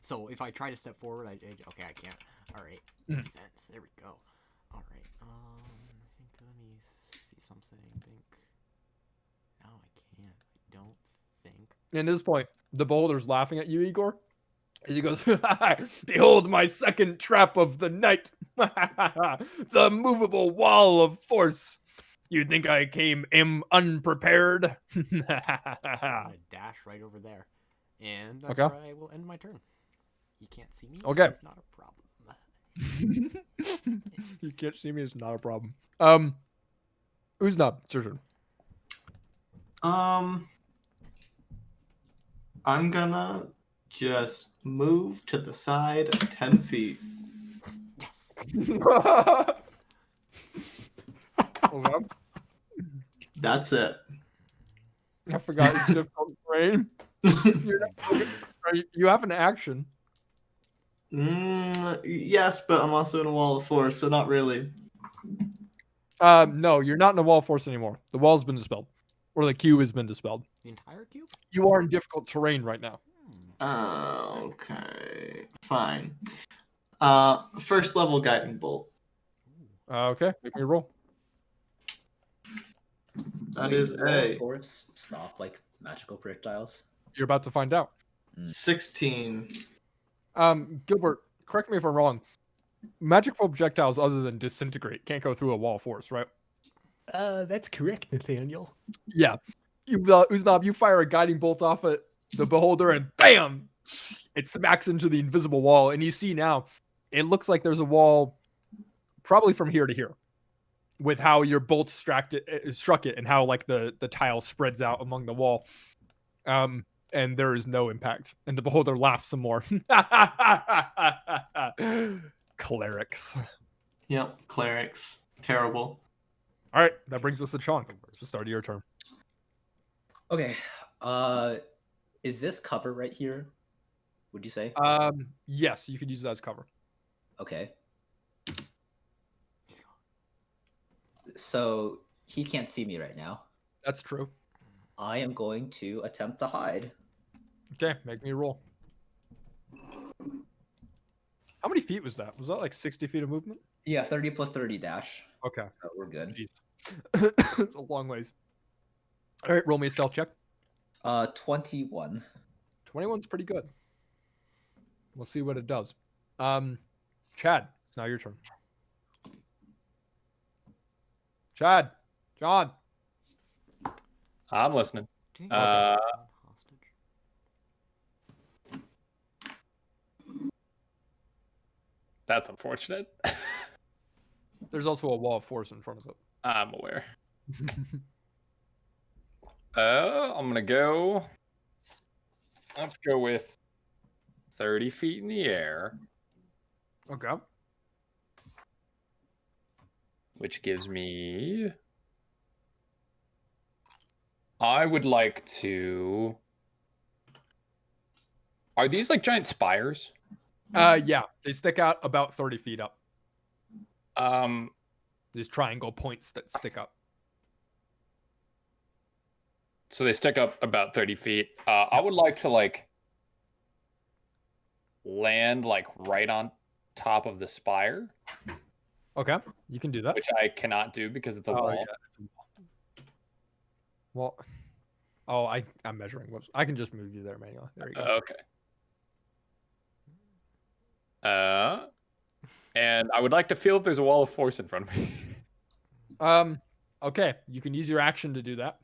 So if I try to step forward, okay, I can't. All right, makes sense. There we go. All right. I think let me see something. No, I can't. I don't think. And at this point, the Beholder's laughing at you, Igor. As he goes, behold my second trap of the night. The movable wall of force. You think I am unprepared? I'm gonna dash right over there, and that's Okay. where I will end my turn. You can't see me. Okay. It's not a problem. You can't see me, it's not a problem. Uznab, it's your turn. I'm gonna just move to the side 10 feet. Yes. Hold on. That's it. I forgot it's difficult terrain. You have an action. Yes, but I'm also in a wall of force, so not really. No, you're not in a wall of force anymore. The wall's been dispelled, or the cube has been dispelled. The entire cube? You are in difficult terrain right now. Okay, fine. First level guiding bolt. Okay, make me a roll. That Wait, is does wall of a force stop like magical projectiles? You're about to find out. 16. Gilbert, correct me if I'm wrong. Magical projectiles other than disintegrate can't go through a wall of force, right? That's correct, Nathaniel. Yeah. Uznab, you fire a guiding bolt off at the beholder and bam! It smacks into the invisible wall. And you see now, it looks like there's a wall probably from here to here with how your bolt struck it and how like the tile spreads out among the wall. And there is no impact. And the beholder laughs some more. Clerics. Yep, clerics. Terrible. All right, that brings us to Chonk. It's the start of your turn. Okay. Is this cover right here? Would you say? Yes, you could use that as cover. Okay. So he can't see me right now. That's true. I am going to attempt to hide. Okay, make me a roll. How many feet was that? Was that like 60 feet of movement? Yeah, 30 plus 30 dash. Okay. So we're good. Jeez. It's a long ways. All right, roll me a stealth check. 21. 21's pretty good. We'll see what it does. Chad, it's now your turn. Chad, John. I'm listening. Do you Uh, hostage? That's unfortunate. There's also a wall of force in front of it. I'm aware. I'm gonna go. Let's go with 30 feet in the air, Okay. which gives me. I would like to. Are these like giant spires? Yeah, they stick out about 30 feet up. Um, These triangle points that stick up. so they stick up about 30 feet. I would like to like land like right on top of the spire, Okay, you can do that. which I cannot do because it's a Oh, wall. yeah, it's a wall. Well, I'm measuring. Whoops. I can just move you there manually. There you go. Okay. And I would like to feel if there's a wall of force in front of me. Okay, you can use your action to do that.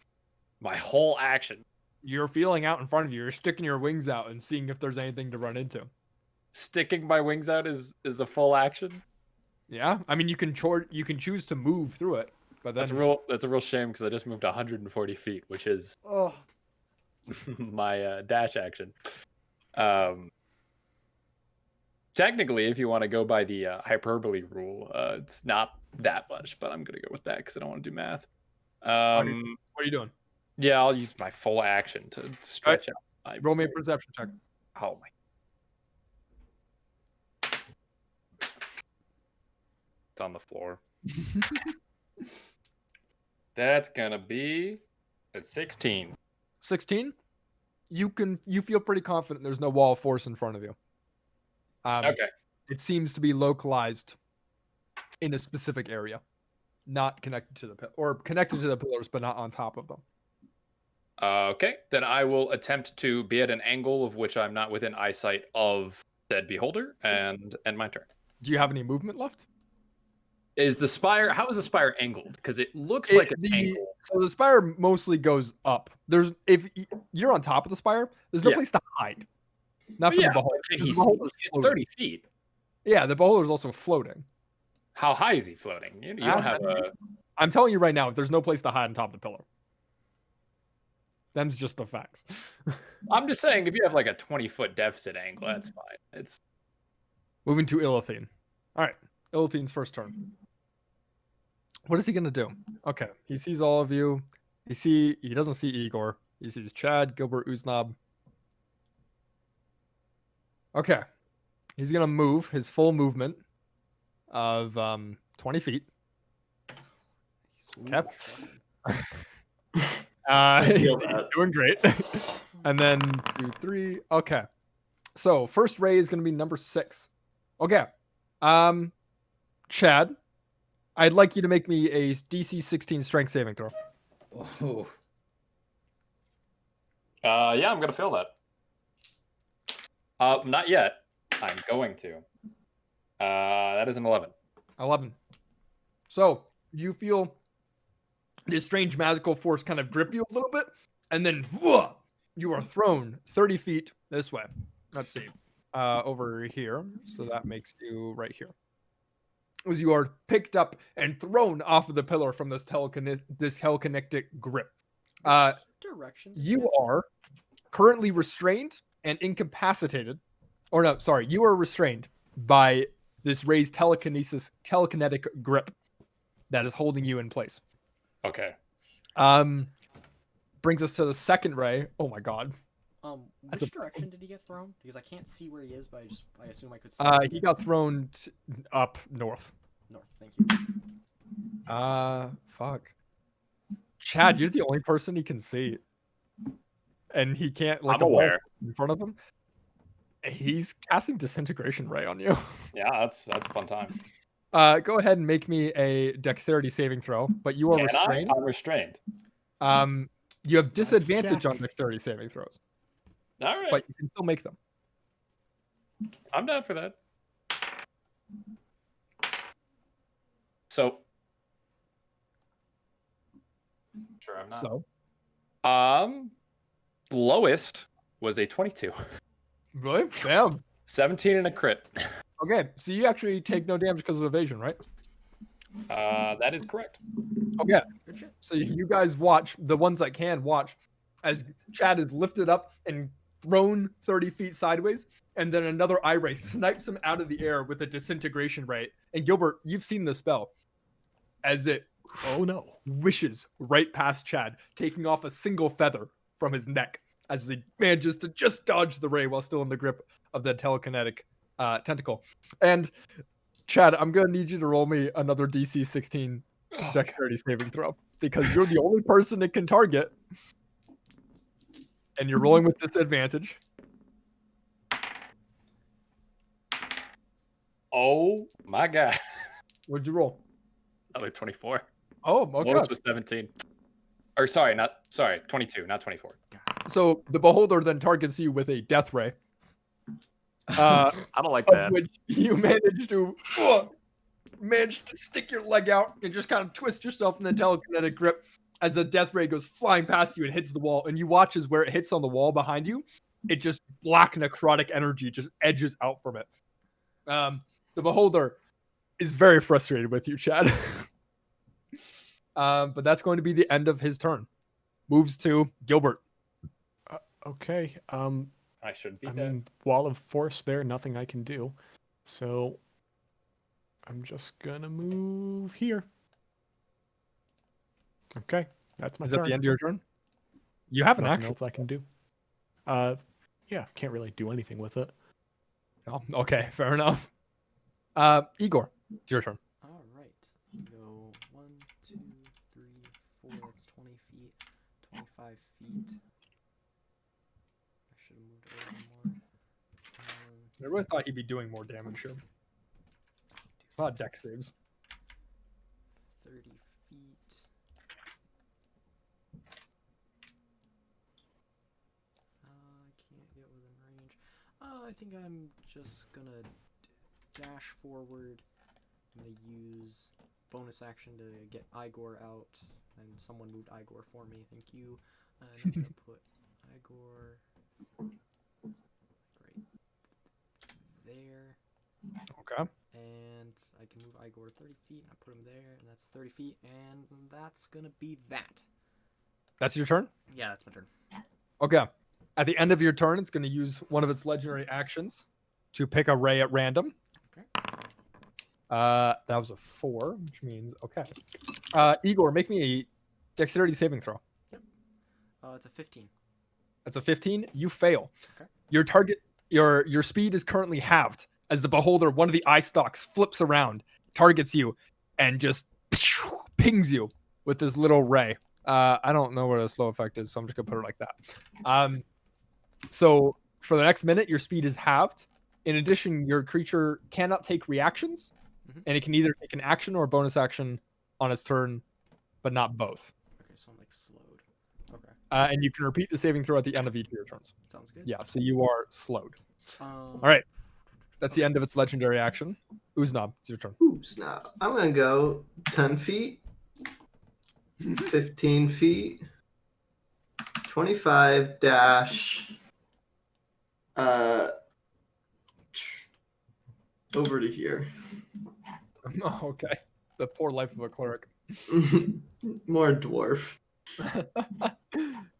My whole action. You're feeling out in front of you. You're sticking your wings out and seeing if there's anything to run into. Sticking my wings out is a full action. Yeah, I mean you can choose to move through it, but then That's a real shame because I just moved 140 feet, which is my dash action. Technically, if you want to go by the hyperbole rule, it's not that much, but I'm gonna go with that because I don't want to do math. What are you doing? Yeah, I'll use my full action to stretch out. Roll me a perception check. Oh my! It's on the floor. That's gonna be at 16. 16. You feel pretty confident there's no wall of force in front of you. Okay. It seems to be localized in a specific area, not connected to connected to the pillars, but not on top of them. Okay, then I will attempt to be at an angle of which I'm not within eyesight of said beholder, and end my turn. Do you have any movement left? Is the spire? How is the spire angled? Because it looks like an angle. So the spire mostly goes up. If you're on top of the spire, there's no Yeah. place to hide. Not But for yeah, the beholder. but The he's beholder's floating. 30 feet. Yeah, the beholder's also floating. How high is he floating? You don't have a. I'm telling you right now, there's no place to hide on top of the pillar. Them's just the facts. I'm just saying, if you have like a 20-foot deficit angle, that's fine. It's Moving to Illithine. All right, Illithine's first turn. What is he gonna do? Okay, he sees all of you. He doesn't see Igor. He sees Chad, Gilbert, Uznab. Okay, he's gonna move his full movement of 20 feet. Okay. I He's feel that. doing great. And then 2, 3. Okay. So first ray is gonna be number 6. Okay. Chad, I'd like you to make me a DC 16 strength saving throw. Oh, yeah, I'm gonna fail that. Not yet. I'm going to. That is an 11. 11. So you feel this strange magical force kind of grip you a little bit, and then you are thrown 30 feet this way. Let's see. Over here. So that makes you right here. As you are picked up and thrown off of the pillar from this telekinetic grip. Direction. You are currently restrained and incapacitated. Or no, sorry, you are restrained by this raised telekinetic grip that is holding you in place. Okay. Brings us to the second ray. Oh my god. That's Which a- direction did he get thrown? Because I can't see where he is, but I assume I could see. He got thrown up north. north. Thank you. Fuck. Chad, you're the only person he can see. And he can't like I'm aware. in front of him. He's casting disintegration ray on you. Yeah, that's a fun time. Go ahead and make me a dexterity saving throw, but you are Can restrained. I'm restrained. You have disadvantage Jack. on dexterity saving throws, All right. but you can still make them. I'm down for that. So. Sure, I'm not. So, Lowest was a 22. really? Damn. 17 and a crit. Okay, so you actually take no damage because of evasion, right? That is correct. Okay. Good shit. So you guys watch, the ones that can watch, as Chad is lifted up and thrown 30 feet sideways, and then another eye ray snipes him out of the air with a disintegration ray. And Gilbert, you've seen the spell. As it Oh no. wishes right past Chad, taking off a single feather from his neck as he manages to just dodge the ray while still in the grip of the telekinetic tentacle. And Chad, I'm going to need you to roll me another DC 16 dexterity saving throw because you're the only person it can target. And you're rolling with disadvantage. Oh my god. What'd you roll? Another 24. Oh, okay. Lowest was 17. Or sorry, 22, not 24. So the beholder then targets you with a death ray. I don't like Of that. which you manage to stick your leg out and just kind of twist yourself in the telekinetic grip as the death ray goes flying past you and hits the wall. And you watch as where it hits on the wall behind you, it just black necrotic energy just edges out from it. The beholder is very frustrated with you, Chad. But that's going to be the end of his turn. Moves to Gilbert. Okay. I should be I dead. mean, wall of force there, nothing I can do. So I'm just gonna move here. Okay, that's my Is turn. that the end of your turn? You have an Nothing action. else I can do. Yeah, can't really do anything with it. Oh, okay, fair enough. Igor, it's your turn. All right. Go 1, 2, 3, 4. That's 20 feet. 25 feet. I should have moved a little more. I really thought he'd be doing more damage here. A lot of deck saves. 30 feet. I can't get within range. I think I'm just gonna dash forward. I'm gonna use bonus action to get Igor out, and someone moved Igor for me. Thank you. And I'm gonna put Igor right there. Okay. And I can move Igor 30 feet, and I put him there, and that's 30 feet, and that's gonna be that. That's your turn? Yeah, that's my turn. Okay. At the end of your turn, it's going to use one of its legendary actions to pick a ray at random. Okay. That was a 4, which means okay. Igor, make me a dexterity saving throw. It's a 15. That's a 15. You fail. Okay. Your target, your speed is currently halved as the beholder, one of the eye stalks, flips around, targets you, and just pings you with this little ray. I don't know where the slow effect is, so I'm just gonna put it like that. So for the next minute, your speed is halved. In addition, your creature cannot take reactions, and it can either take an action or a bonus action on its turn, but not both. Okay, so I'm like slowed. Okay. And you can repeat the saving throw at the end of each of your turns. Sounds good. Yeah, so you are slowed. All All right. That's the end of its legendary action. Uznab, it's your turn. Ooh, snap. I'm going to go 10 feet, 15 feet, 25 dash, over to here. Oh, okay. The poor life of a cleric. More dwarf.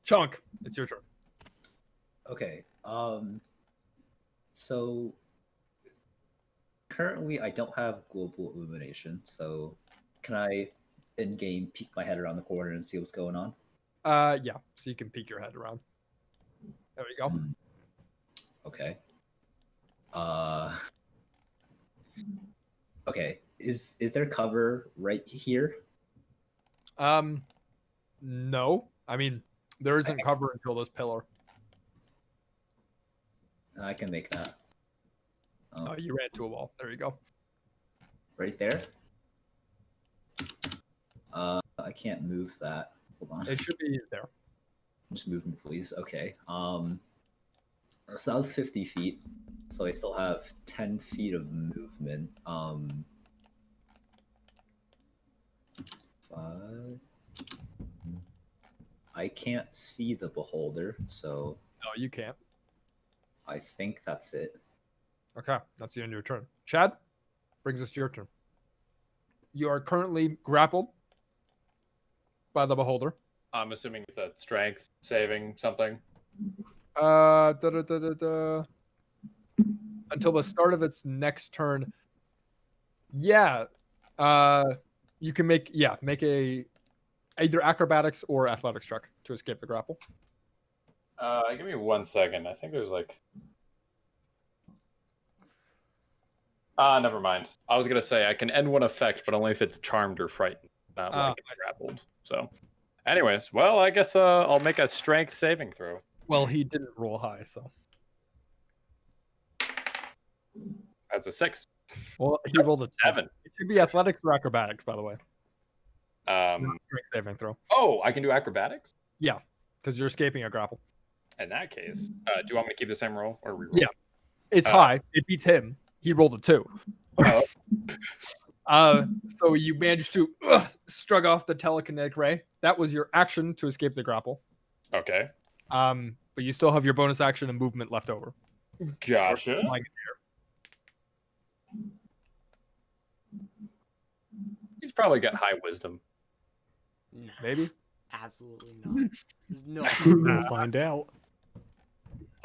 Chunk, it's your turn. Okay. So currently I don't have global illumination, so can I in game peek my head around the corner and see what's going on? Yeah. So you can peek your head around. There you go. Okay. Okay. Is there cover right here? No. I mean, there isn't cover until this pillar. I can make that. Oh, you ran to a wall. There you go. Right there. I can't move that. Hold on. It should be there. Just move me, please. Okay. So that was 50 feet. So I still have 10 feet of movement. 5. I can't see the beholder, so No, you can't. I think that's it. Okay, that's the end of your turn. Chad, brings us to your turn. You are currently grappled by the beholder. I'm assuming it's a strength saving something. Until the start of its next turn. Yeah. You can make a either acrobatics or athletics check to escape the grapple. Give me 1 second. I think there's like. Never mind. I was gonna say I can end one effect, but only if it's charmed or frightened, not like grappled. So, anyways, well, I guess I'll make a strength saving throw. Well, he didn't roll high, so. That's a 6. Well, he rolled a 7. It should be athletics or acrobatics, by the way. Not Um. strength saving throw. Oh, I can do acrobatics. Yeah, because you're escaping a grapple. In that case, do you want me to keep the same roll or reroll? Yeah. It's high. It beats him. He rolled a 2. Oh. So you managed to shrug off the telekinetic ray. That was your action to escape the grapple. Okay. But you still have your bonus action and movement left over. Gotcha. Like, He's probably got high wisdom. No, maybe. absolutely not. There's no. We'll find out.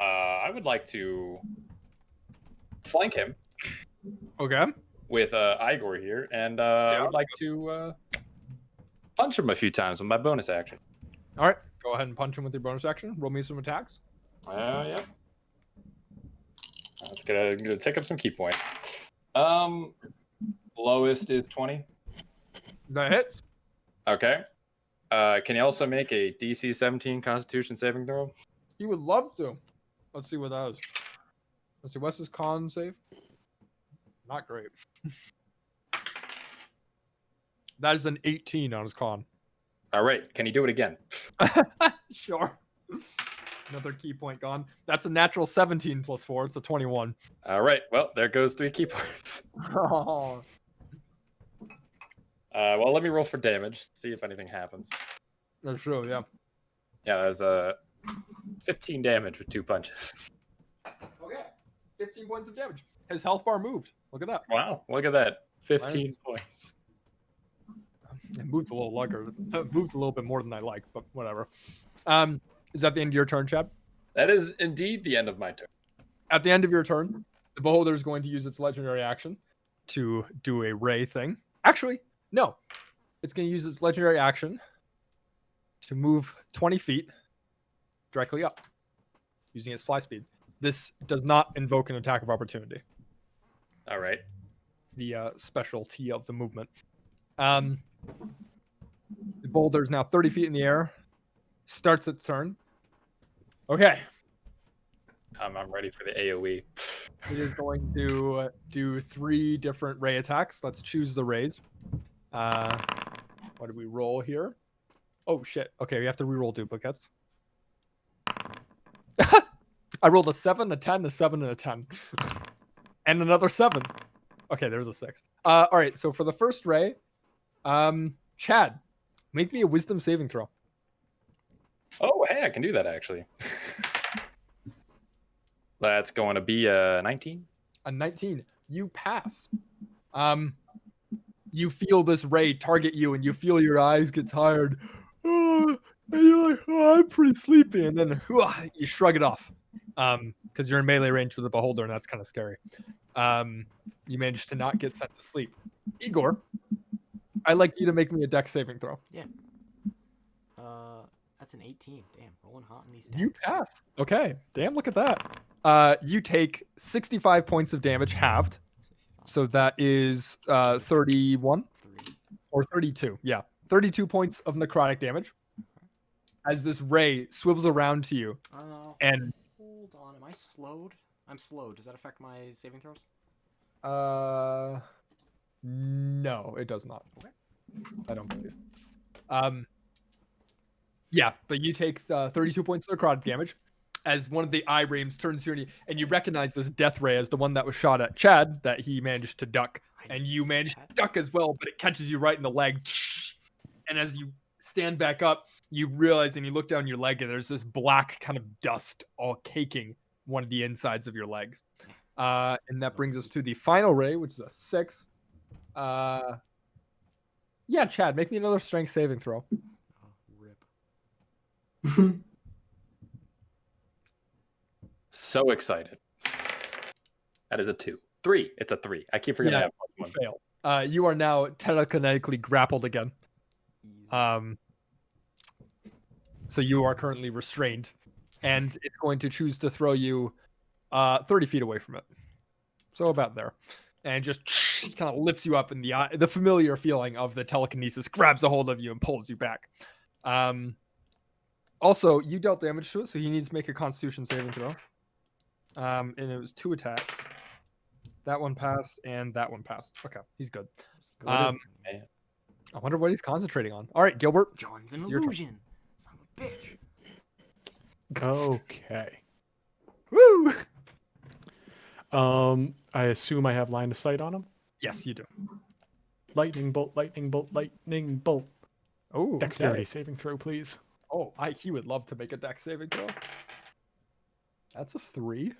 I would like to flank him Okay. with Igor here, and I would like to punch him a few times with my bonus action. All right. Go ahead and punch him with your bonus action. Roll me some attacks. Yeah. That's gonna take up some key points. Lowest is 20. That hits. Okay. Can you also make a DC 17 Constitution saving throw? He would love to. Let's see what that is. Let's see. What's his con save? Not great. That is an 18 on his con. All right. Can you do it again? Sure. Another key point gone. That's a natural 17 plus 4. It's a 21. All right. Well, there goes 3 key points. Oh. Well, let me roll for damage. See if anything happens. That's true, yeah. Yeah, there's a 15 damage with 2 punches. Okay. 15 points of damage. His health bar moved. Look at that. Wow, look at that. 15 points. It moved a little longer. It moved a little bit more than I like, but whatever. Is that the end of your turn, Chad? That is indeed the end of my turn. At the end of your turn, the beholder is going to use its legendary action to do a ray thing. Actually, no. It's going to use its legendary action to move 20 feet directly up using its fly speed. This does not invoke an attack of opportunity. All right. It's the specialty of the movement. The boulder is now 30 feet in the air. Starts its turn. Okay. I'm ready for the AoE. It is going to do 3 different ray attacks. Let's choose the rays. What do we roll here? Oh, shit. Okay, we have to reroll duplicates. I rolled a 7, a 10, a 7, and a 10. And another 7. Okay, there's a 6. All right, so for the first ray, Chad, make me a wisdom saving throw. Oh, hey, I can do that actually. That's going to be a 19. A 19. You pass. You feel this ray target you, and you feel your eyes get tired. And you're like, oh, I'm pretty sleepy. And then you shrug it off. Because you're in melee range with the beholder, and that's kind of scary. You managed to not get sent to sleep. Igor, I'd like you to make me a dex saving throw. Yeah. That's an 18. Damn, rolling hot in these You decks. pass. Okay. Damn, look at that. You take 65 points of damage halved. So that is 31 or 32. Yeah. 32 points of necrotic damage. As this ray swivels around to you. And hold on, am I slowed? I'm slowed. Does that affect my saving throws? no, it does not. Okay. I don't believe. Yeah, but you take 32 points of necrotic damage as one of the eye rays turns here, and you recognize this death ray as the one that was shot at Chad that he managed to duck, and you managed to duck as well, but it catches you right in the leg. And as you stand back up, you realize, and you look down your leg, and there's this black kind of dust all caking one of the insides of your leg. And that brings us to the final ray, which is a 6. Yeah, Chad, make me another strength saving throw. Oh, rip. So excited. That is a 2. 3. It's a 3. I keep forgetting I have You +1. fail. You are now telekinetically grappled again. Easy. So you are currently restrained, and it's going to choose to throw you 30 feet away from it. So about there. And just kind of lifts you up in the eye. The familiar feeling of the telekinesis grabs a hold of you and pulls you back. Also, you dealt damage to it, so he needs to make a Constitution saving throw. And it was 2 attacks. That one passed, and that one passed. Okay, he's good. I wonder what he's concentrating on. All right, Gilbert. John's an it's your turn. illusion. Son of a bitch. Okay. Woo! I assume I have line of sight on him. Yes, you do. Lightning bolt, lightning bolt, lightning bolt. Oh, Dexterity saving throw, please. Oh, he would love to make a dex saving throw. That's a 3.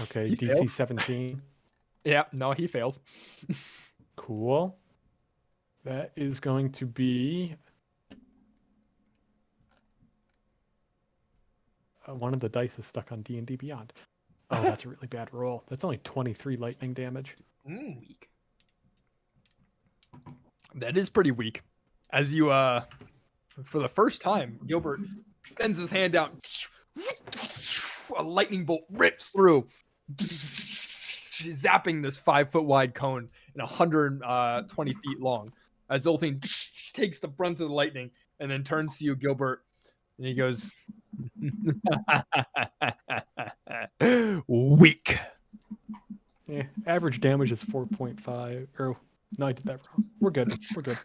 Okay, He DC failed. 17. Yeah, no, he fails. Cool. That is going to be one of the dice is stuck on D&D Beyond. Oh, that's a really bad roll. That's only 23 lightning damage. Weak. That is pretty weak. As you, for the first time, Gilbert extends his hand out. A lightning bolt rips through, zapping this 5-foot wide cone and 120 feet long. As Zolthine takes the brunt of the lightning and then turns to you, Gilbert, and he goes, weak. Yeah, average damage is 4.5. Or no, I did that wrong. We're good. We're good.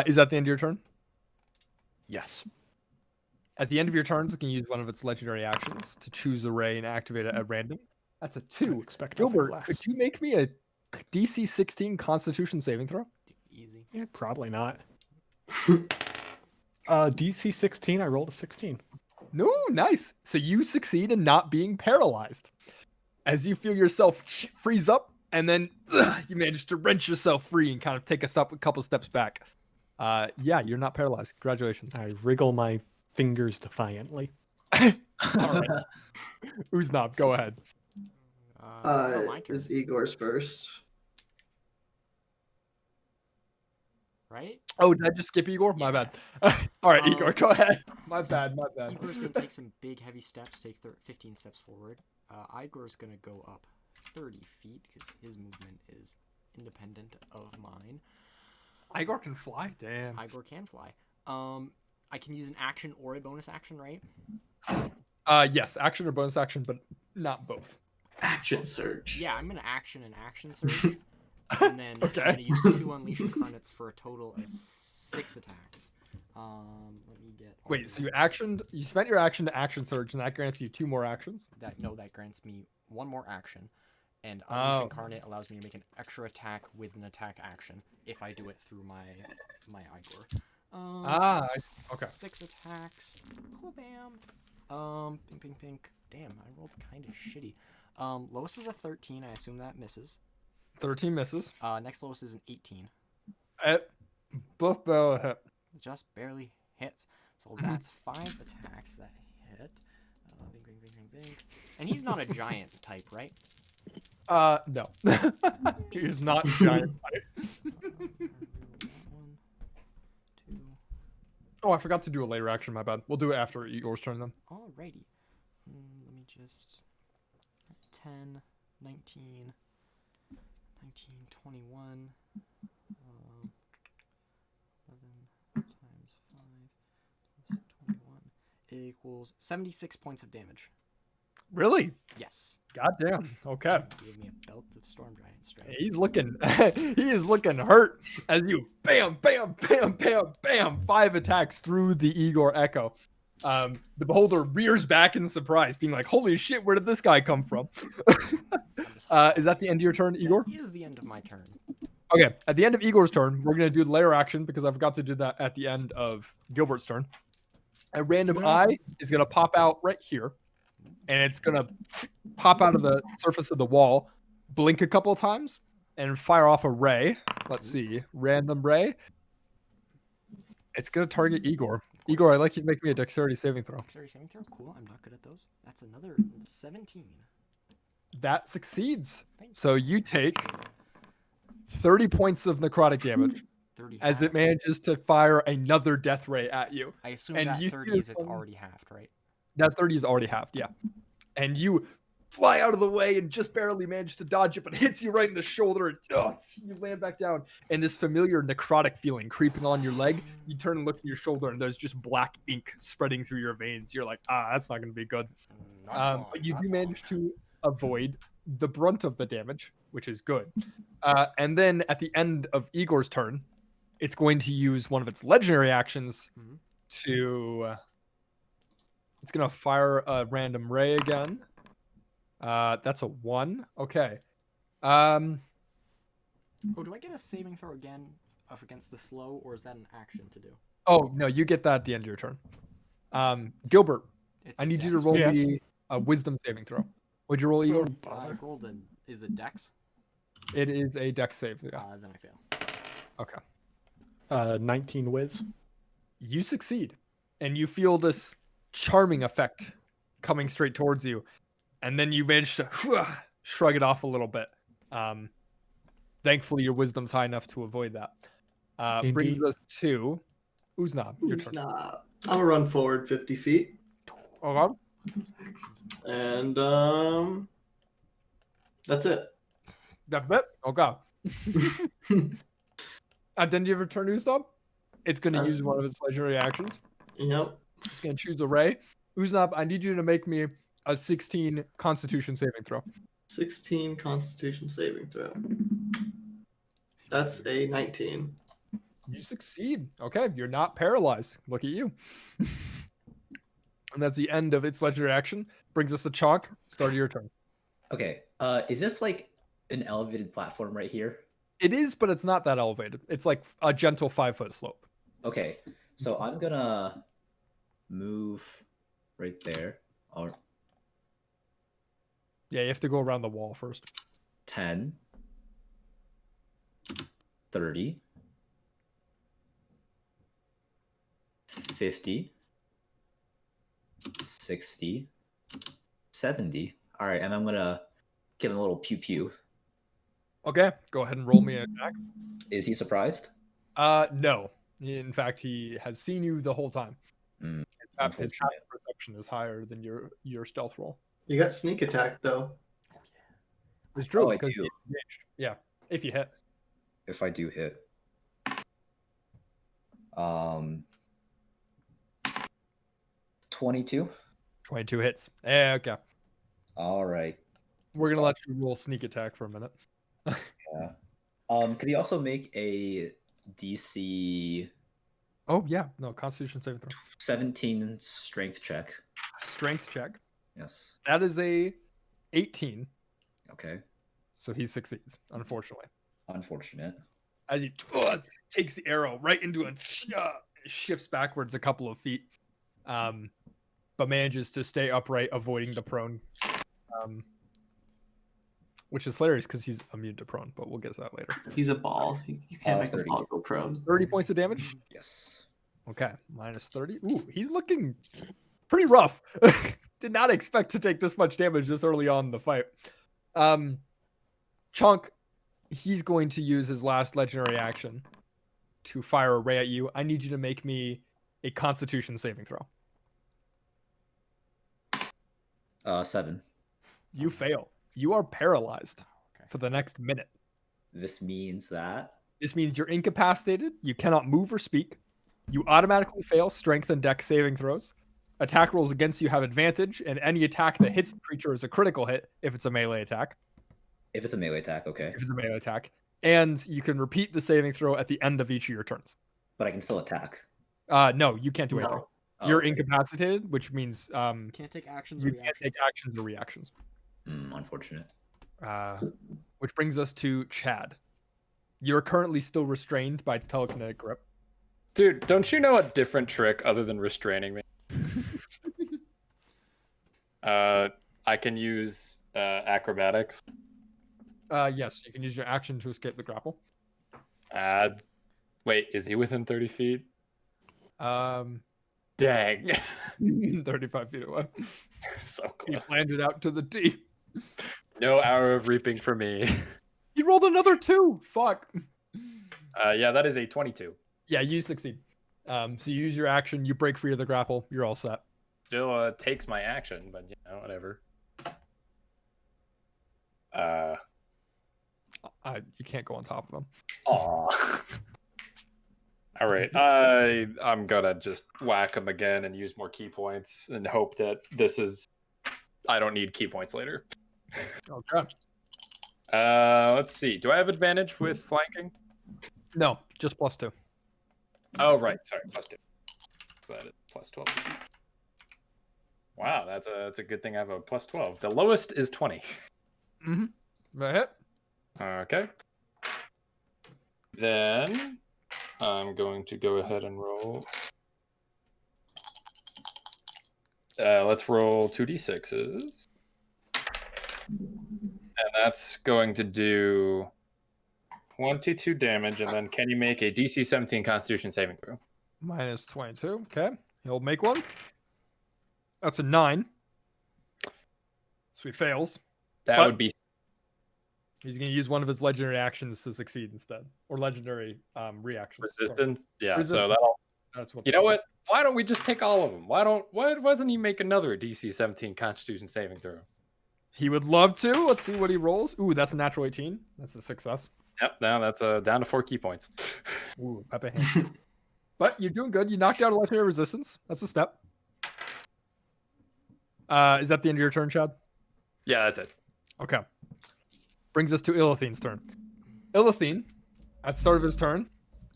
Is that the end of your turn? Yes. At the end of your turns, it can use one of its legendary actions to choose a ray and activate it at random. That's a 2. Expect nothing Gilbert, less. could you make me a DC 16 Constitution saving throw? Easy. Yeah, probably not. DC 16, I rolled a 16. No, nice. So you succeed in not being paralyzed. As you feel yourself freeze up, and then you manage to wrench yourself free and kind of take a couple steps back. Yeah, you're not paralyzed. Congratulations. I wriggle my fingers defiantly. All right. Uznab, go ahead. Oh, my turn. Is Igor's first? Right? Oh, did I just skip Igor? My Yeah. bad. All right, Um, Igor, go ahead. My bad. Igor's gonna take some big, heavy steps. Take 15 steps forward. Igor's gonna go up 30 feet because his movement is independent of mine. Igor can fly. Damn. Igor can fly. I can use an action or a bonus action, right? Yes, action or bonus action, but not both. Action surge. Yeah, I'm gonna action an action surge, and then Okay. I'm gonna use 2 unleash incarnates for a total of 6 attacks. Let me get. all Wait, of so you that. spent your action to action surge, and that grants you 2 more actions. That grants me 1 more action, and unleash Oh. incarnate allows me to make an extra attack with an attack action if I do it through my Igor. Okay. 6 attacks. Oh, bam. Pink, pink, pink. Damn, I rolled kind of shitty. Lowest is a 13. I assume that misses. 13 misses. Next lowest is an 18. Both barrel hit. Just barely hits. So that's 5 attacks that hit. Bing, bing, bing, bing, bing. And he's not a giant type, right? No. He's not giant. One, two. Oh, I forgot to do a later action. My bad. We'll do it after Igor's turn then. Alrighty. Let me just. 10, 19, 19, 21. 11 times 5 plus 21 equals 76 points of damage. Really? Yes. Goddamn. Okay. Give me a belt of storm giant strength. He's looking. He is looking hurt as you bam, bam, bam, bam, bam. 5 attacks through the Igor Echo. The beholder rears back in surprise, being like, "Holy shit! Where did this guy come from?" Is that the end of your turn, Igor? That is the end of my turn. Okay. At the end of Igor's turn, we're gonna do the layer action because I forgot to do that at the end of Gilbert's turn. A random eye is gonna pop out right here, and it's gonna pop out of the surface of the wall, blink a couple of times, and fire off a ray. Let's see, random ray. It's gonna target Igor. Igor, I'd like you to make me a dexterity saving throw. Dexterity saving throw. Cool. I'm not good at those. That's another 17. That succeeds. Thanks. So you take 30 points of necrotic damage 30 as it half. manages to fire another death ray at you. I assume and that you 30 see is it's some- already halved, right? That 30 is already halved, yeah. And you fly out of the way and just barely manage to dodge it, but it hits you right in the shoulder, and you land back down. And this familiar necrotic feeling creeping on your leg, you turn and look at your shoulder, and there's just black ink spreading through your veins. You're like, that's not going to be good. But you do manage to avoid the brunt of the damage, which is good. And then at the end of Igor's turn, it's going to use one of its legendary actions Mhm. to... It's going to fire a random ray again. That's a 1. Okay. Oh, do I get a saving throw again up against the slow, or is that an action to do? Oh, no, you get that at the end of your turn. Gilbert, It's I a need you to dex. roll Yes. me a wisdom saving throw. What'd you roll, Igor? I rolled a. Is it dex? It is a dex save. Yeah. Then I fail. Okay. 19 whiz. You succeed, and you feel this charming effect coming straight towards you, and then you manage to shrug it off a little bit. Thankfully, your wisdom's high enough to avoid that. Brings Indeed. us to Uznab. Your turn. Nah, I'm gonna run forward 50 feet, Okay. and that's it. That's it. Okay. At the end of your turn, Uznab, it's going to use one of its legendary actions. Yep. It's going to choose a ray. Uznab, I need you to make me a 16 Constitution saving throw. 16 Constitution saving throw. That's a 19. You succeed. Okay, you're not paralyzed. Look at you. And that's the end of its legendary action. Brings us to Chalk. Start of your turn. Okay. Is this like an elevated platform right here? It is, but it's not that elevated. It's like a gentle 5-foot slope. Okay. So I'm gonna move right there. Or Yeah, you have to go around the wall first. 10. 30, 50, 60, 70. All right, and I'm gonna give him a little pew pew. Okay, go ahead and roll me an attack. Is he surprised? No. In fact, he has seen you the whole time. Mm, His unfortunate. passive perception is higher than your stealth roll. You got sneak attack though. It's true Oh, I because do. he's engaged. Yeah, if you hit. If I do hit. 22. 22 hits. Yeah, okay. All right. We're gonna let you roll sneak attack for a minute. Yeah. Could he also make a DC Oh yeah, no Constitution saving throw. 17 strength check? Strength check. Yes. That is a 18, Okay. so he succeeds. Unfortunately, Unfortunate. as he takes the arrow right into it, shifts backwards a couple of feet, but manages to stay upright, avoiding the prone. Which is hilarious because he's immune to prone, but we'll get to that later. He's a ball. You can't make 30. a ball go prone. 30 points of damage. Yes. Okay, minus 30. Ooh, he's looking pretty rough. Did not expect to take this much damage this early on in the fight. Chunk, he's going to use his last legendary action to fire a ray at you. I need you to make me a Constitution saving throw. 7. You fail. You are paralyzed for the next minute. This means that This means you're incapacitated. You cannot move or speak. You automatically fail strength and dex saving throws. Attack rolls against you have advantage, and any attack that hits the creature is a critical hit if it's a melee attack. if it's a melee attack, okay. If it's a melee attack. And you can repeat the saving throw at the end of each of your turns. But I can still attack. No, you can't do anything. No. Oh, You're okay. incapacitated, which means Can't take actions or you can't reactions. take actions or reactions. Unfortunate. Which brings us to Chad. You're currently still restrained by its telekinetic grip. Dude, don't you know a different trick other than restraining me? I can use acrobatics. Yes, you can use your action to escape the grapple. Wait, is he within 30 feet? Dang. Dang. 35 feet away. So He close. landed out to the deep. No hour of reaping for me. He rolled another 2. Fuck. Yeah, that is a 22. Yeah, you succeed. So you use your action, you break free of the grapple, you're all set. Still takes my action, but whatever. You can't go on top of him. Aw. All right, I'm gonna just whack him again and use more key points and hope that this is. I don't need key points later. Okay. Let's see. Do I have advantage with flanking? No, just +2. Oh, right. Sorry, +2. So that is +12. Wow, that's a good thing I have a +12. The lowest is 20. Mm-hmm. That hit. Okay. Then I'm going to go ahead and roll. Let's roll 2d6s. And that's going to do 22 damage. And then can you make a DC 17 Constitution saving throw? Minus 22. Okay. He'll make one. That's a 9. So he fails. That But- would be. He's going to use one of his legendary actions to succeed instead. Or legendary reactions. Sorry. Resistance. Yeah, so Resistance. that'll. That's what. You know what? Why don't we just take all of them? Why doesn't he make another DC 17 Constitution saving throw? He would love to. Let's see what he rolls. Ooh, that's a natural 18. That's a success. Yep, now that's down to 4 key points. Ooh, Pepe hand. But you're doing good. You knocked out a legendary resistance. That's a step. Is that the end of your turn, Chad? Yeah, that's it. Okay. Brings us to Illithine's turn. Illithine, at the start of his turn,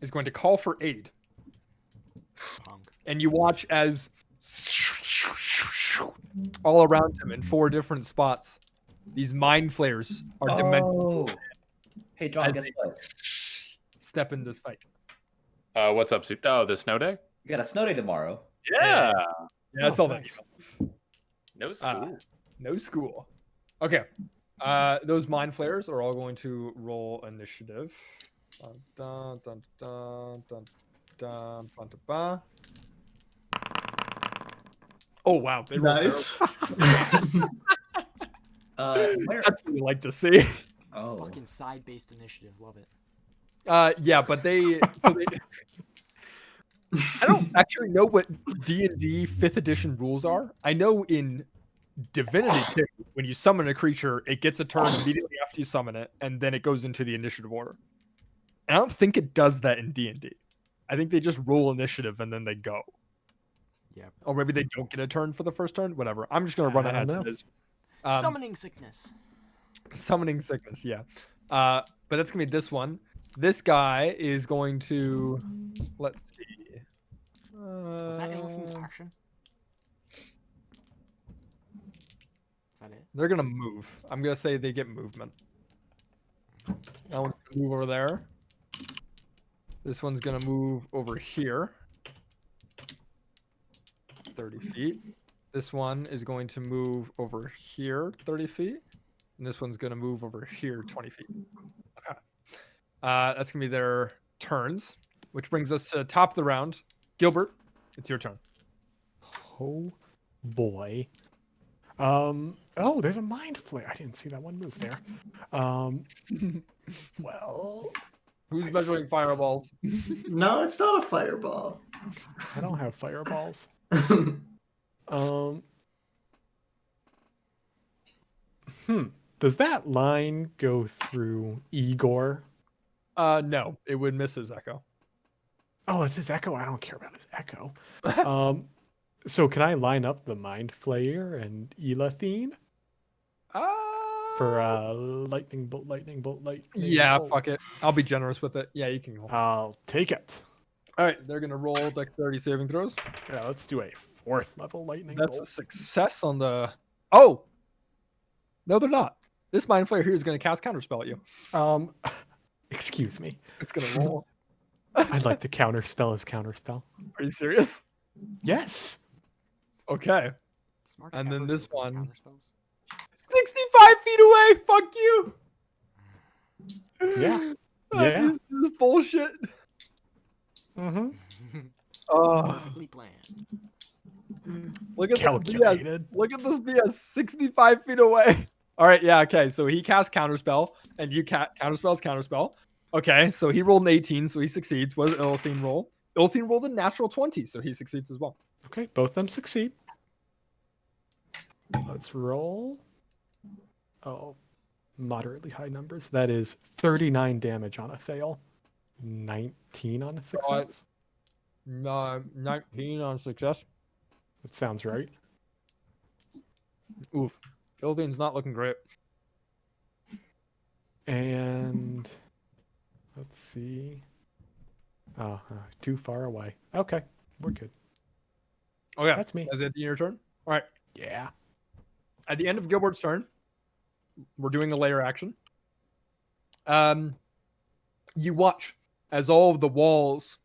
is going to call for aid. Punk. And you watch as all around him in 4 different spots, these mind flares are dimensional. Oh. Hey, John, as guess they what? step into this fight. What's up, Suit? Oh, the snow day? You got a snow day tomorrow. Yeah. Yeah, that's all that. nice. No school. No school. Okay. Those mind flares are all going to roll initiative. Dun, dun, dun, dun, dun, dun, dun, dun. Oh wow, they rolled Nice. Nice. Where? That's what we like to see. Oh, Fucking side-based initiative. Love it. Yeah, but they I don't actually know what D&D 5th edition rules are. I know in Divinity 2, when you summon a creature, it gets a turn immediately after you summon it, and then it goes into the initiative order. And I don't think it does that in D&D. I think they just roll initiative and then they go. Yeah. Or maybe they don't get a turn for the first turn. Whatever. I'm just gonna run it I as don't it know. is. Summoning sickness. Summoning sickness, yeah. But that's gonna be this one. This guy is going to, let's see. Was that Illitheen's action? Is that it? They're gonna move. I'm gonna say they get movement. That one's gonna move over there. This one's gonna move over here. 30 feet. This one is going to move over here 30 feet. And this one's gonna move over here 20 feet. Okay. That's gonna be their turns, which brings us to the top of the round. Gilbert, it's your turn. Oh boy. Oh, there's a mind flare. I didn't see that one move there. Well, Who's I measuring fireballs? No, it's not a fireball. I don't have fireballs. Does that line go through Igor? No, it would miss his echo. Oh, it's his echo. I don't care about his echo. So can I line up the mind flayer and Elithene for lightning bolt, lightning bolt, lightning Yeah, bolt? fuck it. I'll be generous with it. Yeah, you can go. I'll take it. All right, they're gonna roll dexterity saving throws. Yeah, let's do a 4th level lightning That's a bolt. success on the. Oh, no, they're not. This mind flayer here is gonna cast counterspell at you. Excuse me. It's gonna roll. I'd like to counterspell as counterspell. Are you serious? Yes. Okay. Smart And then ever this do good one. counterspells? 65 feet away. Fuck you. Yeah. That Yeah. is this bullshit. Mm-hmm. Oh, Perfectly planned. look at this BS. Calculated. Look at this BS. 65 feet away. All right. Yeah. Okay. So he casts counterspell, and you counterspell's counterspell. Okay. So he rolled an 18, so he succeeds. What does Illithene roll? Illithene rolled a natural 20, so he succeeds as well. Okay, both of them succeed. Let's roll. Oh, moderately high numbers. That is 39 damage on a fail, 19 on a success. 19 on success. That sounds right. Oof. Illithene's not looking great. And let's see. Too far away. Okay, we're good. Okay. That's me. Is it your turn? All right. Yeah. At the end of Gilbert's turn, we're doing a layer action. You watch as all of the walls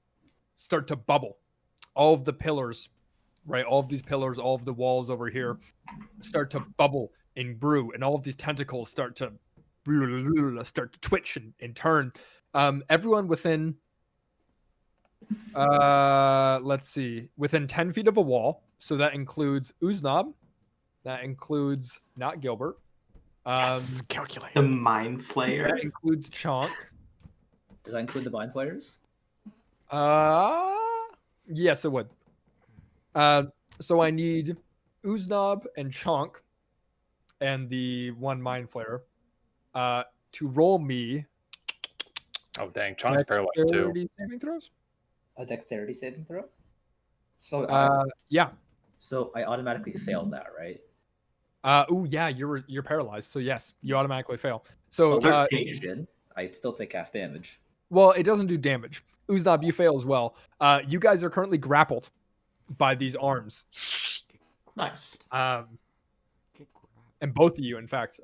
start to bubble. All of the pillars, right? All of these pillars, all of the walls over here start to bubble and brew, and all of these tentacles start to twitch and turn. Everyone within let's see, within 10 feet of a wall, so that includes Uznab, that includes not Gilbert, Yes. The Calculated. mind flayer. that includes Chonk. does that include the mind players? Yes, it would. So I need Uznab and Chonk and the one mind flayer to roll me Oh dang, John's paralyzed too. dexterity saving throws. A dexterity saving throw? So, Yeah. so I automatically failed that, right? Yeah, you're paralyzed. So yes, you automatically fail. So Well, changed in. I still take half damage. well, it doesn't do damage. Uznab, you fail as well. You guys are currently grappled by these arms. Nice. Get grabbed. And both of you, in fact,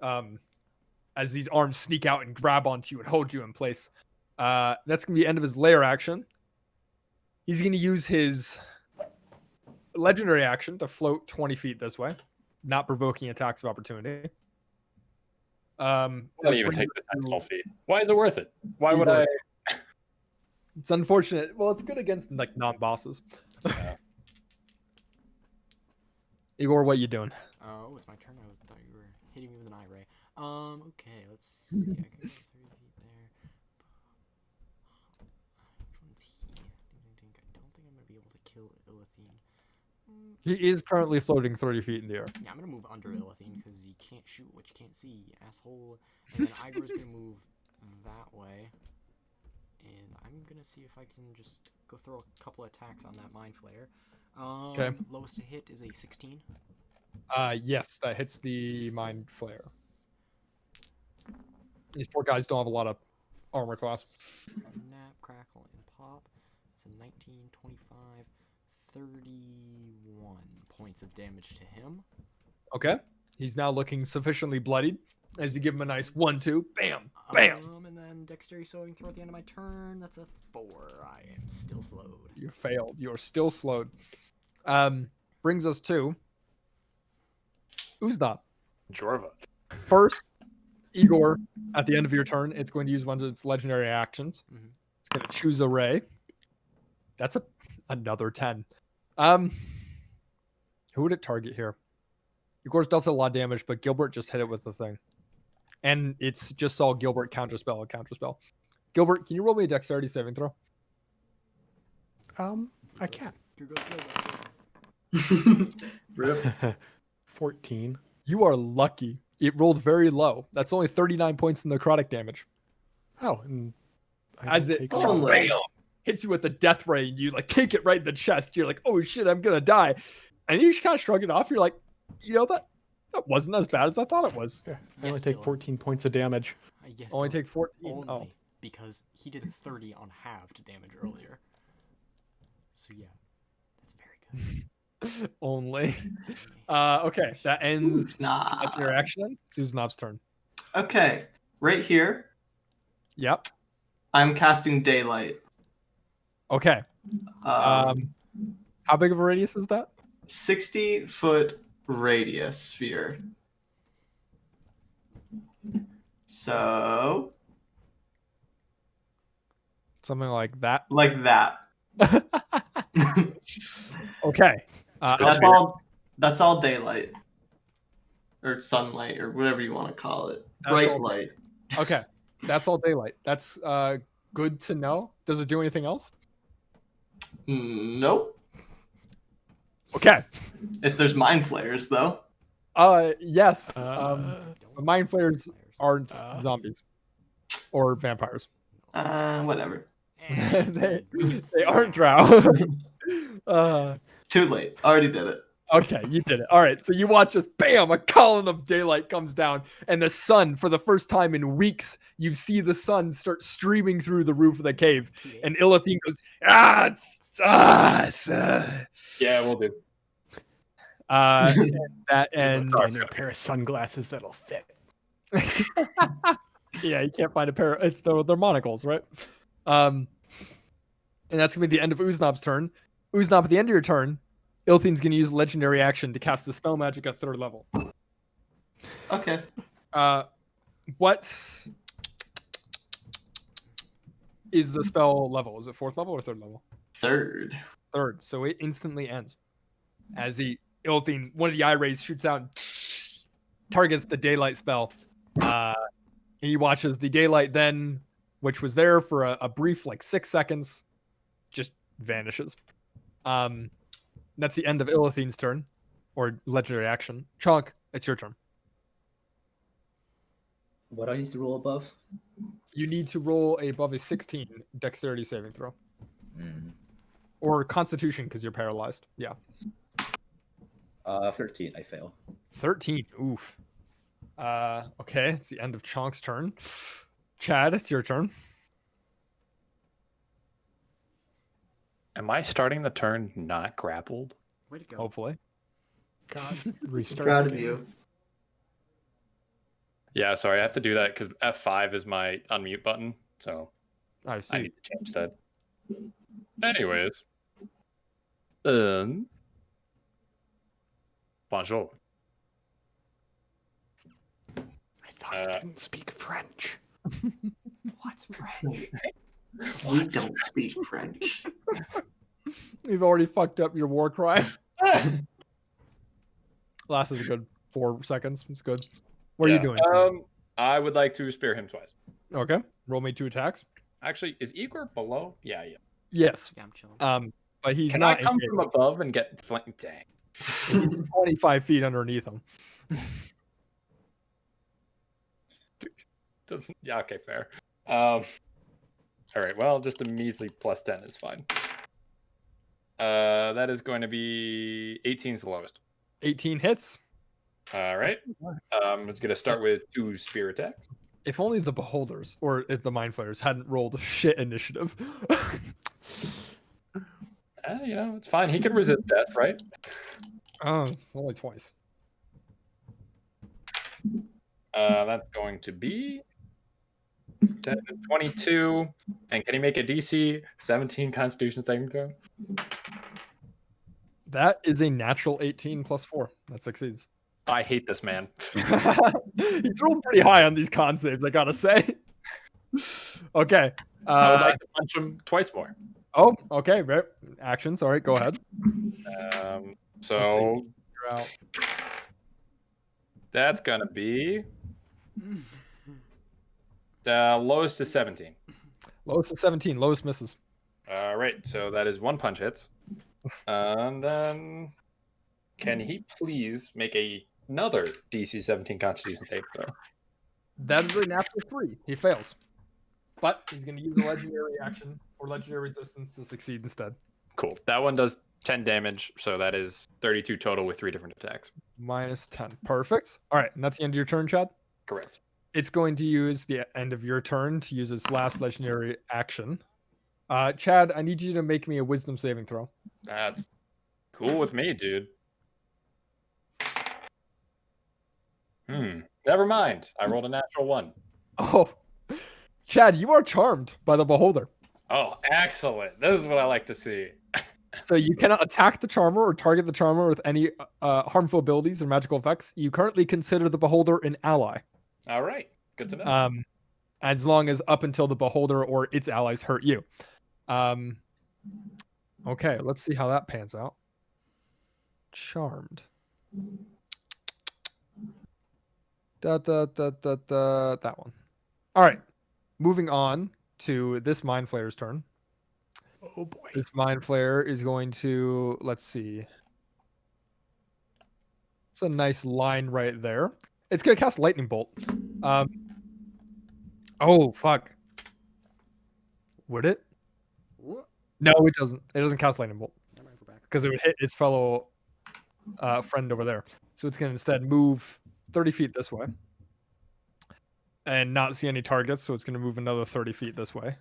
as these arms sneak out and grab onto you and hold you in place. That's gonna be the end of his lair action. He's gonna use his legendary action to float 20 feet this way, not provoking attacks of opportunity. Why Which even brings take us the to tactical feat? Why is it worth it? Why would Igor. I? It's unfortunate. Well, it's good against like non-bosses. Yeah. Igor, what you doing? Oh, it's my turn. Thought you were hitting me with an eye ray. Okay, let's see. I can go 30 feet there. Which one's he? Ding, ding, ding. I don't think I'm gonna be able to kill Illithine. He is currently floating 30 feet in the air. Yeah, I'm gonna move under Illithine because you can't shoot what you can't see, you asshole. And then Igor's gonna move that way. And I'm gonna see if I can just go throw a couple attacks on that Mind Flayer. Okay. Lowest to hit is a 16. Yes, that hits the Mind Flare. These poor guys don't have a lot of armor class. Snap, crackle, and pop. It's a 19, 25, 31 points of damage to him. Okay. He's now looking sufficiently bloodied as you give him a nice 1-2. Bam! Bam! And then dexterity sewing throw at the end of my turn. That's a 4. I am still slowed. You failed. You're still slowed. Brings us to Uznap. Jorva. First, Igor, at the end of your turn, it's going to use one of its legendary actions. Mhm. It's going to choose a ray. That's another 10. Who would it target here? Igor's dealt a lot of damage, but Gilbert just hit it with the thing. And it's just saw Gilbert counterspell. Gilbert, can you roll me a dexterity saving throw? I can. Here goes Gilbert. Rip. 14. You are lucky. It rolled very low. That's only 39 points in necrotic damage. Oh, and I As don't it take Oh, bam, hits you with the death ray, and you like take it right in the chest. You're like, oh shit, I'm gonna die. And you just kind of shrug it off. You're like, that wasn't as bad as I thought it was. Yeah, I Yes, only take Dylan. 14 points of damage. Yes, Only Dylan. take 14. Only Oh, because he did 30 on halved damage earlier. So yeah, that's very good. only. Okay, that ends Nah. your action. Suznob's turn. Okay, right here, Yep. I'm casting daylight. Okay. How big of a radius is that? 60-foot radius sphere. So, Something like that. like that. Okay. That's all daylight. Or sunlight, or whatever you want to call it. That's Bright all- light. Okay. That's all daylight. That's good to know. Does it do anything else? Nope. Okay. If there's mind flares, though. Yes. Don't Mind flayers aren't Uh. zombies or vampires. Whatever. they, We can they aren't snap. drow. Too late. Already did it. Okay, you did it. All right, so you watch as bam, a column of daylight comes down, and the sun, for the first time in weeks, you see the sun start streaming through the roof of the cave, 2 days. and Illithine goes, Yeah, we'll do. and that ends. Find a pair of sunglasses that'll fit. Yeah, you can't find a pair. They're monocles, right? And that's gonna be the end of Uznob's turn. Uznaub, at the end of your turn, Illithine's gonna use legendary action to cast the spell magic at 3rd level. Okay. What is the spell level? Is it 4th level or 3rd level? Third. 3rd. So it instantly ends. As Illithine, one of the eye rays shoots out and targets the daylight spell. And he watches the daylight then, which was there for a brief 6 seconds, just vanishes. That's the end of Illithine's turn, or legendary action. Chunk, it's your turn. What I need to roll above? You need to roll above a 16 dexterity saving throw. Mm. Or constitution, because you're paralyzed. Yeah. 13, I fail. 13. Oof. Okay, it's the end of Chonk's turn. Chad, it's your turn. Am I starting the turn not grappled? Way to go. Hopefully. God, restart. Proud the of game. you. Yeah, sorry, I have to do that because F5 is my unmute button, so I I see. need to change that. Anyways, bonjour. I thought you didn't speak French. What's French? We don't speak French. You've already fucked up your war cry. Lasted a good 4 seconds. It's good. What are you doing? I would like to spear him twice. Okay. Roll me 2 attacks. Actually, is Igor below? Yeah. Yes. Yeah, I'm chilling. But he's Can not. I come engaged. from above and get flanked? Dang. He's 25 feet underneath him. Doesn't. Yeah. Okay. Fair. All right. Well, just a measly +10 is fine. That is going to be 18 is the lowest. 18 hits. All right. I'm going to start with 2 spear attacks. If only the beholders or if the mind flayers hadn't rolled shit initiative. It's fine. He can resist death, right? Oh, only twice. That's going to be 10 to 22. And can he make a DC 17 Constitution saving throw? That is a natural 18 plus 4. That succeeds. I hate this man. He's rolled pretty high on these con saves, I gotta say. Okay. I would like to punch him twice more. Oh, okay. Right. Actions. All right, go ahead. So You're out. that's gonna be the lowest is 17. Lowest is 17. Lowest misses. All right, so that is 1 punch hits. And then can he please make another DC 17 Constitution save throw? That is a natural 3. He fails. But he's going to use a legendary action or legendary resistance to succeed instead. Cool. That one does 10 damage, so that is 32 total with 3 different attacks. Minus 10. Perfect. All right, and that's the end of your turn, Chad? Correct. It's going to use the end of your turn to use its last legendary action. Chad, I need you to make me a wisdom saving throw. That's cool with me, dude. Never mind. I rolled a natural 1. Oh, Chad, you are charmed by the beholder. Oh, excellent. This is what I like to see. So you cannot attack the charmer or target the charmer with any harmful abilities or magical effects. You currently consider the beholder an ally. All right. Good to know. As long as up until the beholder or its allies hurt you. Okay, let's see how that pans out. Charmed. That one. All right. Moving on to this Mind Flayer's turn. Oh boy. This Mind Flayer is going to, let's see. It's a nice line right there. It's going to cast Lightning Bolt. Oh, fuck. Would it? What? No, it doesn't. It doesn't cast Lightning Bolt. I might go back. Because it would hit its fellow friend over there. So it's going to instead move 30 feet this way. And not see any targets, so it's going to move another 30 feet this way.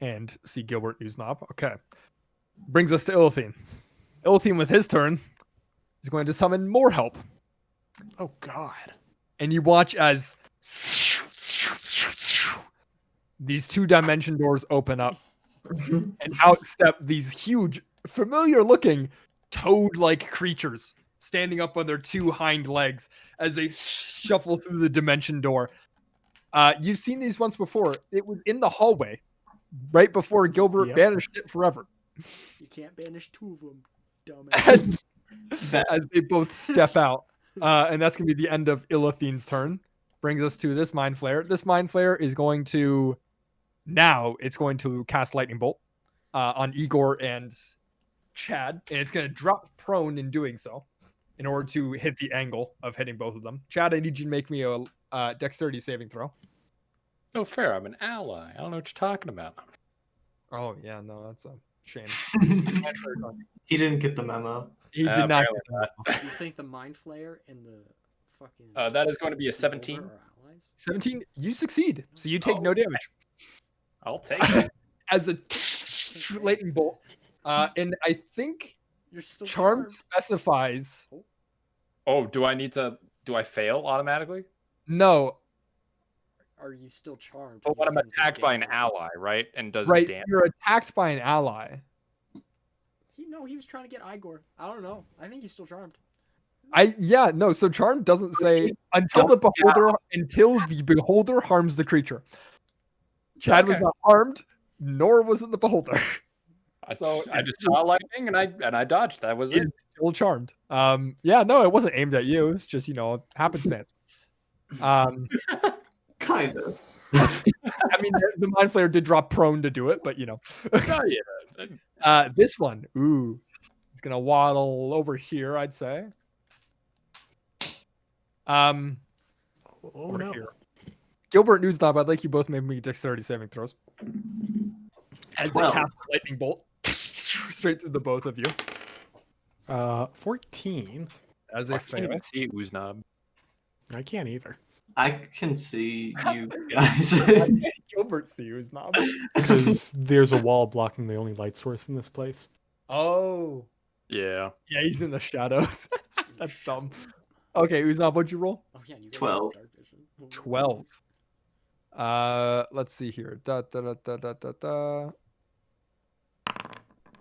And see Gilbert use knob. Okay. Brings us to Illithine. Illithine, with his turn, is going to summon more help. Oh god. And you watch as these 2-dimension doors open up. And out step these huge, familiar-looking toad-like creatures standing up on their 2 hind legs as they shuffle through the dimension door. You've seen these once before. It was in the hallway right before Gilbert banished it forever. You can't banish 2 of them, dumbass. As they both step out. And that's going to be the end of Illithine's turn. Brings us to this Mind Flayer. This Mind Flayer is going to... Now it's going to cast Lightning Bolt on Igor and Chad. And it's going to drop prone in doing so in order to hit the angle of hitting both of them. Chad, I need you to make me a dexterity saving throw. Oh, fair. I'm an ally. I don't know what you're talking about. Oh, yeah, no, that's a shame. He didn't get the memo. He did not. Apparently not. You think the Mind Flayer and the fucking... That is going to be a 17. Beholder are allies? 17, you succeed. So you take no damage. I'll take it. As a lightning bolt. And I think You're still charm charmed. specifies... Oh, do I fail automatically? No, Are you still charmed? But when I'm You didn't take attacked by an damage. ally, right? And does right, damage. you're attacked by an ally. He was trying to get Igor. I don't know. I think he's still charmed. So charm doesn't say until the beholder harms the creature. Chad was not harmed, nor was it the beholder. So I just saw lightning and I dodged. That was it. It's still charmed. Yeah, no, it wasn't aimed at you. It's just, happenstance. Kind of. I mean, the mind flayer did drop prone to do it, but Oh, yeah. this one, it's gonna waddle over here, I'd say. Over here. Gilbert Newsnob, I'd like you both make me dexterity saving throws. As it 12. casts a lightning bolt straight through the both of you. 14. As I a can't fail. even see Ooznaub. I can't either. I can see you guys. Gilbert see Newsnob. Because there's a wall blocking the only light source in this place. Oh. Yeah. Yeah, he's in the shadows. That's dumb. Okay, Uznab, what'd you roll? Oh yeah, you guys 12. have dark vision. 12. Let's see here.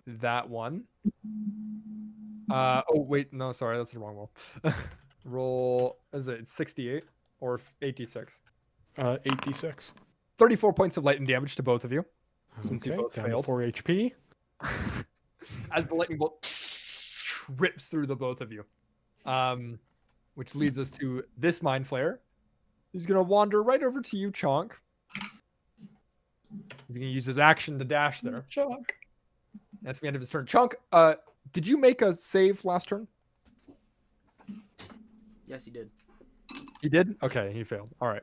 That one. Oh wait, no, sorry, that's the wrong roll. Roll, is it 68 or 86? 8d6. 34 points of lightning damage to both of you. Since you Okay, both down to failed. 4 HP. As the lightning bolt rips through the both of you. Which leads us to this mind flayer. He's gonna wander right over to you, Chonk. He's gonna use his action to dash there. Chonk. That's the end of his turn. Chonk, did you make a save last turn? Yes, he did. He did? Okay, he failed. All right.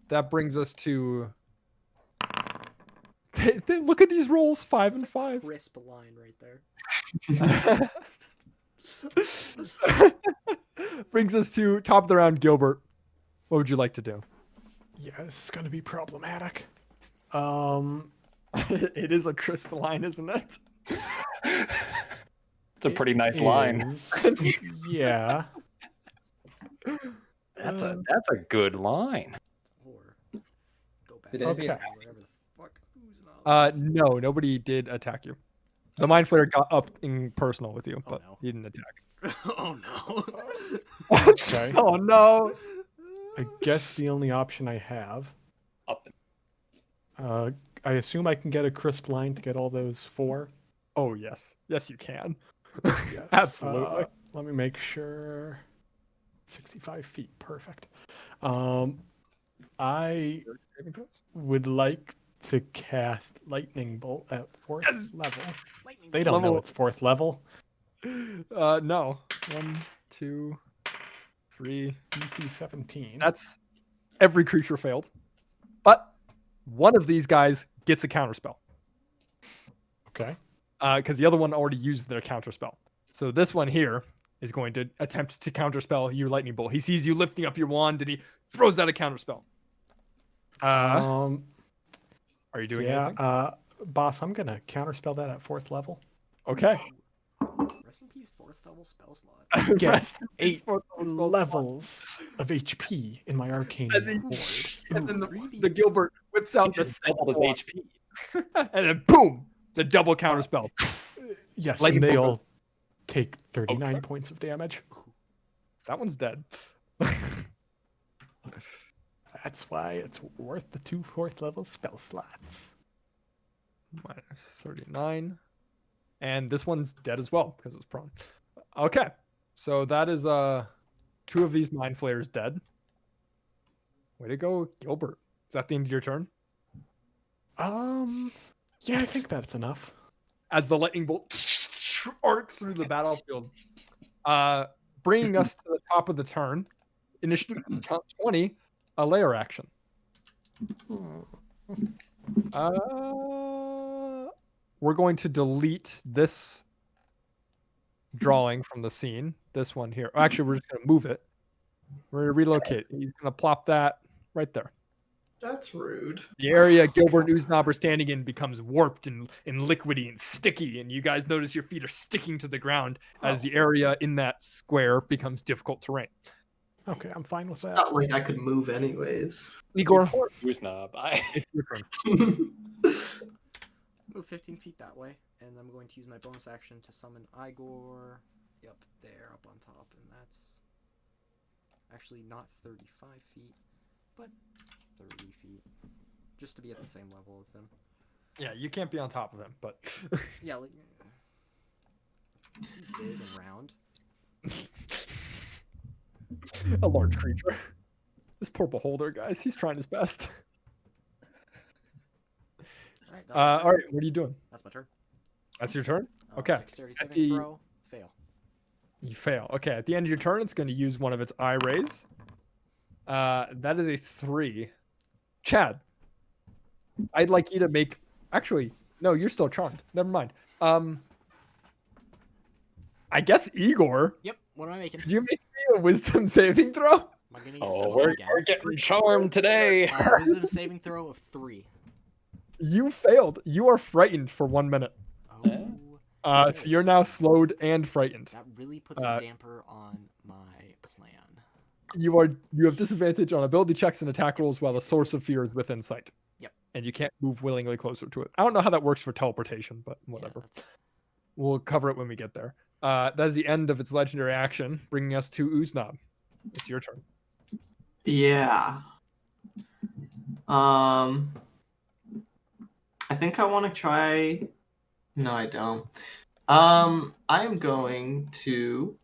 That brings us to look at these rolls, 5 and 5. Crisp line right there. Brings us to top of the round, Gilbert. What would you like to do? Yeah, this is going to be problematic. It is a crisp line, isn't it? It's a pretty nice line. Yeah. That's a good line. Or go back. Did anybody Okay. attack me? Whatever the fuck. Who's not? No, nobody did attack you. The mind flayer got up in personal with you, Oh, but no. he didn't attack. Oh no. Okay. Oh no! I guess the only option I have. Up. I assume I can get a crisp line to get all those 4. Oh yes, yes you can. Yes. Absolutely. Let me make sure. 65 feet, perfect. I would like to cast lightning bolt at 4th Yes! level. Lightning They don't know Level- it's 4th level. No. 1, 2, 3. DC 17. That's every creature failed, but one of these guys gets a counterspell. Okay. Because the other one already used their counterspell. So this one here is going to attempt to counterspell your lightning bolt. He sees you lifting up your wand and he throws out a counterspell. Are you doing yeah, anything? boss, I'm gonna counterspell that at 4th level. Okay. Rest in peace, 4th level spell slot. Get Rest in peace, 8 fourth level spell levels of HP in my arcane As he- ward. And then the Gilbert whips out the Just doubled his HP. and then boom, the double counterspell. Yes, Lightning and they bolt all take 39 Okay. points of damage. That one's dead. That's why it's worth the 2 4th level spell slots. Minus 39. And this one's dead as well because it's prone. Okay. So that is 2 of these mind flayers dead. Way to go, Gilbert. Is that the end of your turn? Yeah, I think that's enough. As the lightning bolt arcs through the battlefield, bringing us to the top of the turn. Initiative 20, a layer action. We're going to delete this drawing from the scene. This one here. Actually, we're just going to move it. We're going to relocate. He's going to plop that right there. That's rude. The area Gilbert and Ooznaub are standing in becomes warped and liquidy and sticky, and you guys notice your feet are sticking to the ground as the area in that square becomes difficult terrain. Okay, I'm fine with It's that. not like I could move anyways. Igor, Poor Ooznaub. it's your turn. Move 15 feet that way, and I'm going to use my bonus action to summon Igor. Yep, there, up on top, and that's actually not 35 feet, but 30 feet, just to be at the same level as him. Yeah, you can't be on top of him, but Yeah, like big and round. a large creature. This poor beholder, guys. He's trying his best. All right, that's my All turn. right, what are you doing? That's my turn. That's your turn. Okay. Dexterity At saving the- throw. Fail. You fail. Okay, at the end of your turn, it's going to use one of its eye rays. That is a 3. Chad, I'd like you to make. Actually, no, you're still charmed. Never mind. I guess Igor, Yep. What am I making? could you make me a wisdom saving throw? Am I gonna get Oh, stunned we're again? getting charmed today. Wisdom saving throw of 3. You failed. You are frightened for 1 minute. Oh. So you're now slowed and frightened. That really puts a damper on my plan. You have disadvantage on ability checks and attack rolls while the source of fear is within sight. Yep. And you can't move willingly closer to it. I don't know how that works for teleportation, but whatever. Yeah, We'll cover it when we get there. That is the end of its legendary action, bringing us to Uznab. It's your turn. Yeah. I think I want to try. No, I don't. I'm going to.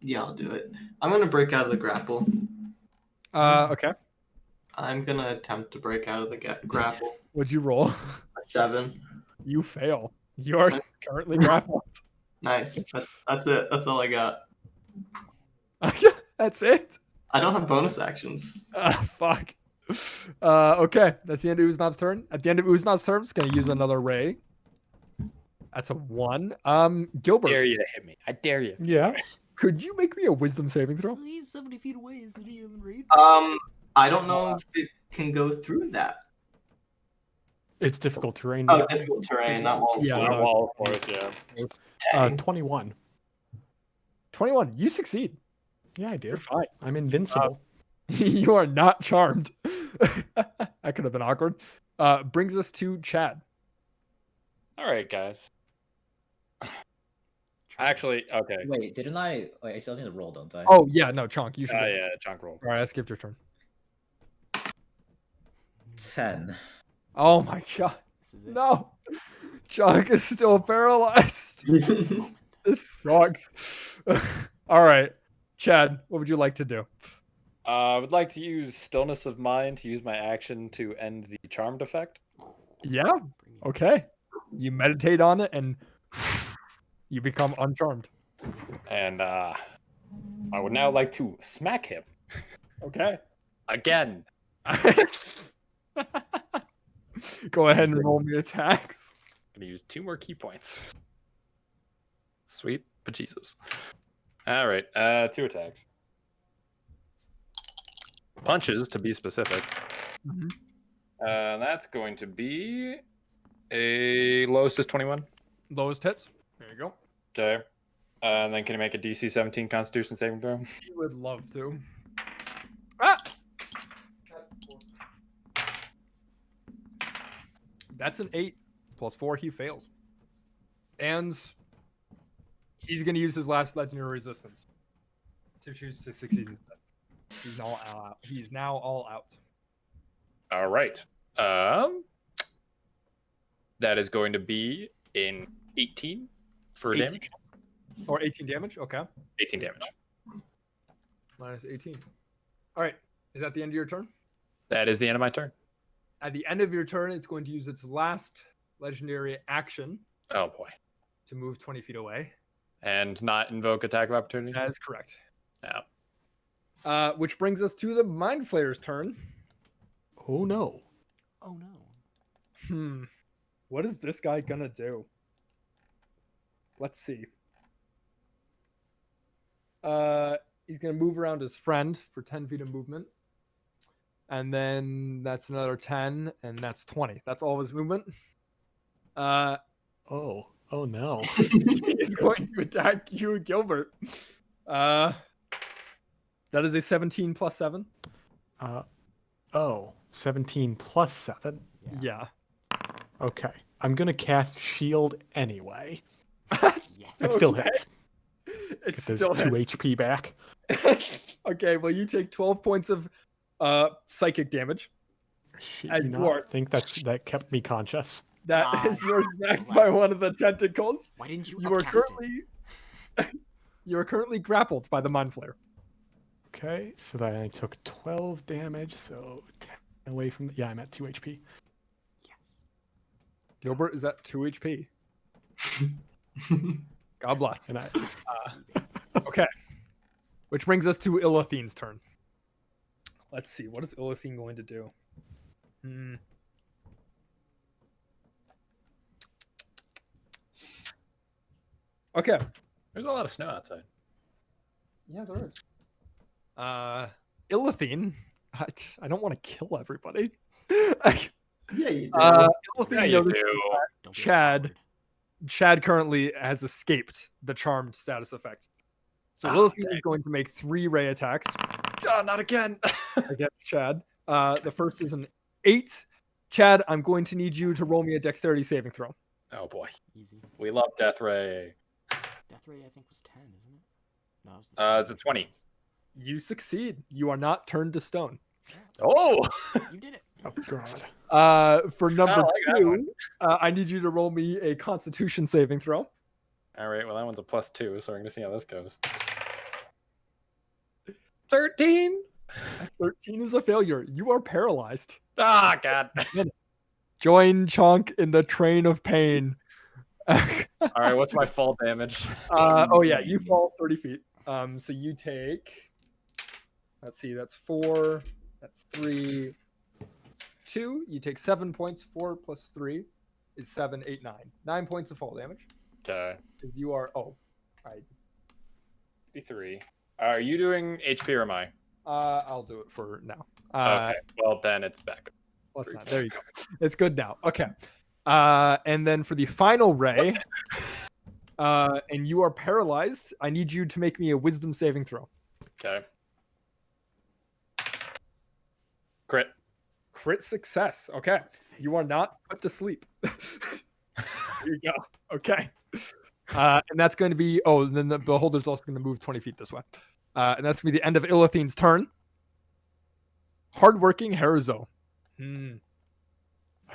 Yeah, I'll do it. I'm gonna break out of the grapple. Okay. I'm gonna attempt to break out of the grapple. What'd you roll? A 7. You fail. You are currently grappled. Nice. That's it. That's all I got. That's it. I don't have bonus actions. Fuck. Okay, that's the end of Uznab's turn. At the end of Uznab's turn, it's gonna use another ray. That's a 1. Gilbert, Dare you to hit me? I dare you. Yeah. could you make me a wisdom saving throw? He's 70 feet away. Isn't he in range? I don't know if it can go through that. It's difficult terrain. Oh, difficult terrain, not wall. Yeah. Yeah, well, of course, yeah. 21. 21. You succeed. Yeah, I do. You're fine. I'm invincible. You are not charmed. That could have been awkward. Brings us to Chad. All right, guys. Actually, okay. Wait, didn't I? Wait, I still need to roll, don't I? Oh yeah, no, Chonk, you should. Go. Yeah, chunk roll. All right, I skipped your turn. 10. Oh my god, This is it. no, Chonk is still paralyzed. This sucks. All right, Chad, what would you like to do? I would like to use Stillness of Mind to use my action to end the charmed effect. Yeah. Bring it. Okay. You meditate on it and you become uncharmed. And I would now like to smack him Okay. again. Go ahead and roll me attacks. I'm gonna use 2 more key points. Sweet, but Jesus. All right, 2 attacks. Punches, to be specific. Mhm. That's going to be a lowest is 21. Lowest hits. There you go. Okay. And then can you make a DC 17 Constitution saving throw? You would love to. Ah! That's an 8 plus 4. He fails. And he's going to use his last legendary resistance to choose to succeed instead. He's all out. He's now all out. All right. That is going to be in 18 for 18. damage. Or 18 damage? Okay. 18 damage. Minus 18. All right. Is that the end of your turn? That is the end of my turn. At the end of your turn, it's going to use its last legendary action Oh boy. to move 20 feet away. And not invoke attack of opportunity? That is correct. No. Which brings us to the Mind Flayer's turn. Oh no. Oh no. What is this guy gonna do? Let's see. He's gonna move around his friend for 10 feet of movement. And then that's another 10, and that's 20. That's all of his movement. Oh no. He's going to attack you, Gilbert. That is a 17 plus 7. 17 plus 7. Yeah. Okay. I'm gonna cast shield anyway. Yes. It still Okay. hits. It Get those still 2 hits. HP back. Okay, well, you take 12 points of psychic damage. Shit, And you you not are- think that kept me conscious? That God is you are smacked by bless. one of the tentacles. Why didn't you You are upcast currently grappled by the mind flare. Okay, so then I took 12 damage, so 10 away from. Yeah, I'm at 2 HP. it? Yes. Gilbert is at 2 HP. God bless. And I, Okay. Which brings us to Ilithine's turn. Let's see. What is Ilithine going to do? Okay. There's a lot of snow outside. Yeah, there is. Ilithine. I don't want to kill everybody. Yeah, you do. Ilithine Yeah, you notices do. Don't be a Chad. coward. Chad currently has escaped the charmed status effect. So Ah, Ilithine dang. is going to make 3 ray attacks Not again. against Chad. The first is an 8. Chad, I'm going to need you to roll me a dexterity saving throw. Oh boy, Easy. we love Death Ray. Death ray, I think, was 10, isn't it? No, it was the It's a 20. You succeed. You are not turned to stone. Oh, You did it. oh god. For number like that 2, I need you to roll me a Constitution saving throw. all right. Well, that one's a +2, so we're gonna see how this goes. 13. 13 is a failure. You are paralyzed. Ah, God. Join Chonk in the train of pain. All right. What's my fall damage? Oh yeah, you fall 30 feet. So you take. Let's see. That's 4. That's 3. 2. You take 7 points. 4 plus 3 is 7, 8, 9. 9 points of fall damage. Okay. Because you are. Oh, I. 53. Are you doing HP or am I? I'll do it for now. Okay. Well, then it's back. Let's not. There you go. It's good now. Okay. And then for the final ray, and you are paralyzed. I need you to make me a Wisdom saving throw. Okay. Crit. Crit success. Okay. You are not put to sleep. There you go. Okay. And that's going to be. Oh, and then the beholder's also going to move 20 feet this way. And that's going to be the end of Ilithine's turn. Hardworking Herizo. I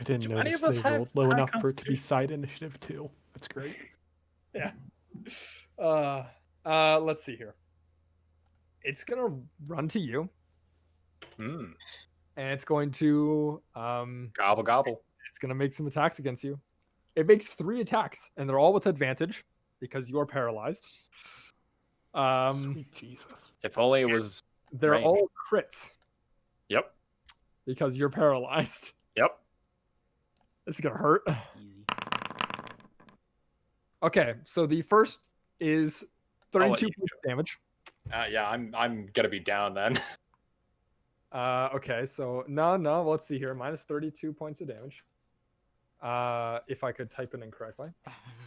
didn't Do any notice of us they have rolled low high enough for it to be constitution? side initiative too. That's great. Yeah. Let's see here. It's gonna run to you, Hmm. and it's going to Gobble gobble. it's gonna make some attacks against you. It makes 3 attacks, and they're all with advantage because you are paralyzed. Sweet Jesus. If only it was. They're range. all crits Yep. because you're paralyzed. Yep. This is gonna hurt. Easy. Okay, so the first is I'll let 32 you points of damage. Yeah, I'm gonna be down then. Okay, so no, let's see here. Minus 32 points of damage. If I could type it in correctly.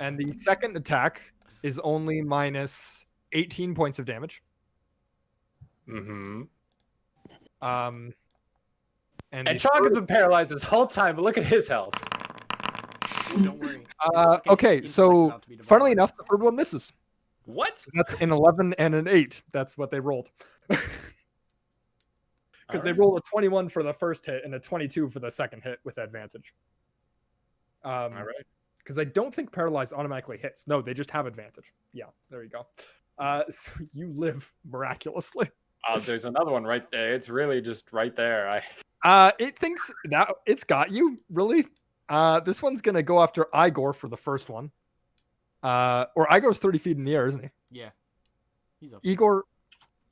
And the second attack is only minus 18 points of damage. Mm-hmm. And And the Chalk has third- been paralyzed this whole time, but look at his health. Don't worry. His fucking okay, intellect's so about to be funnily devoured. enough, the third one misses. What? That's an 11 and an 8. That's what they rolled. Because they Alright. rolled a 21 for the first hit and a 22 for the second hit with advantage. All right. Because I don't think paralyzed automatically hits. No, they just have advantage. Yeah, there you go. So you live miraculously. There's another one right there. It's really just right there. It thinks that it's got you, really. This one's gonna go after Igor for the first one. Or Igor's 30 feet in the air, isn't he? Yeah. He's up. Igor,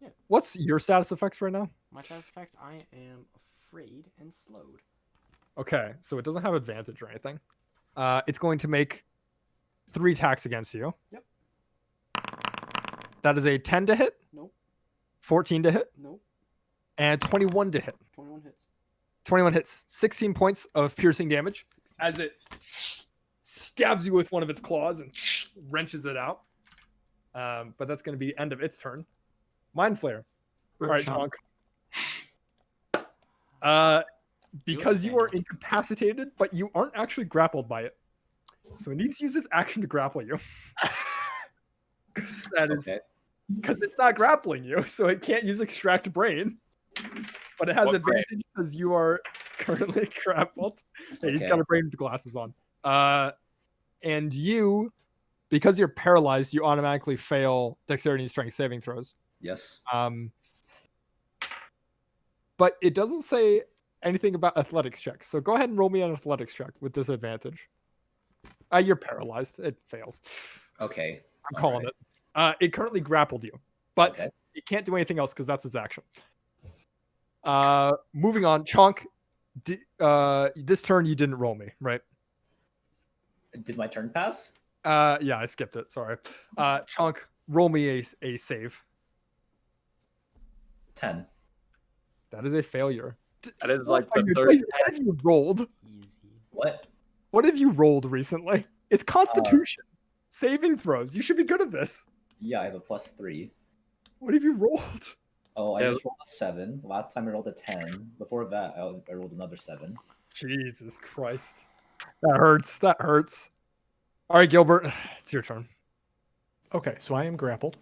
Yeah. what's your status effects right now? My status effect, I am afraid and slowed. Okay, so it doesn't have advantage or anything. It's going to make 3 attacks against you. Yep. That is a 10 to hit, Nope. 14 to hit, Nope. and 21 to hit. 21 hits. 21 hits, 16 points of piercing damage as it stabs you with one of its claws and wrenches it out. But that's going to be the end of its turn. Mind Flare. All right, Chonk. Because you are incapacitated, but you aren't actually grappled by it. So it needs to use its action to grapple you. That is Okay. because it's not grappling you, so it can't use extract brain. but it has What brain? advantage because you are currently grappled. Hey, he's Okay. got a brain with glasses on. And you, because you're paralyzed, you automatically fail dexterity and strength saving throws. Yes. But it doesn't say anything about athletics checks. So go ahead and roll me an athletics check with disadvantage. You're paralyzed. It fails. Okay. I'm all calling right. it. It currently grappled you, but Okay. it can't do anything else because that's its action. Moving on, Chonk. This turn you didn't roll me, right? Did my turn pass? Yeah, I skipped it. Sorry. Chonk, roll me a save. 10. That is a failure. That is like the On your third. dice, what have you rolled? Easy. What? What have you rolled recently? It's Constitution. Saving throws. You should be good at this. Yeah, I have a +3. What have you rolled? Oh, I Yeah. just rolled a 7. Last time I rolled a 10. Before that, I rolled another 7. Jesus Christ. That hurts. That hurts. All right, Gilbert, it's your turn. Okay, so I am grappled.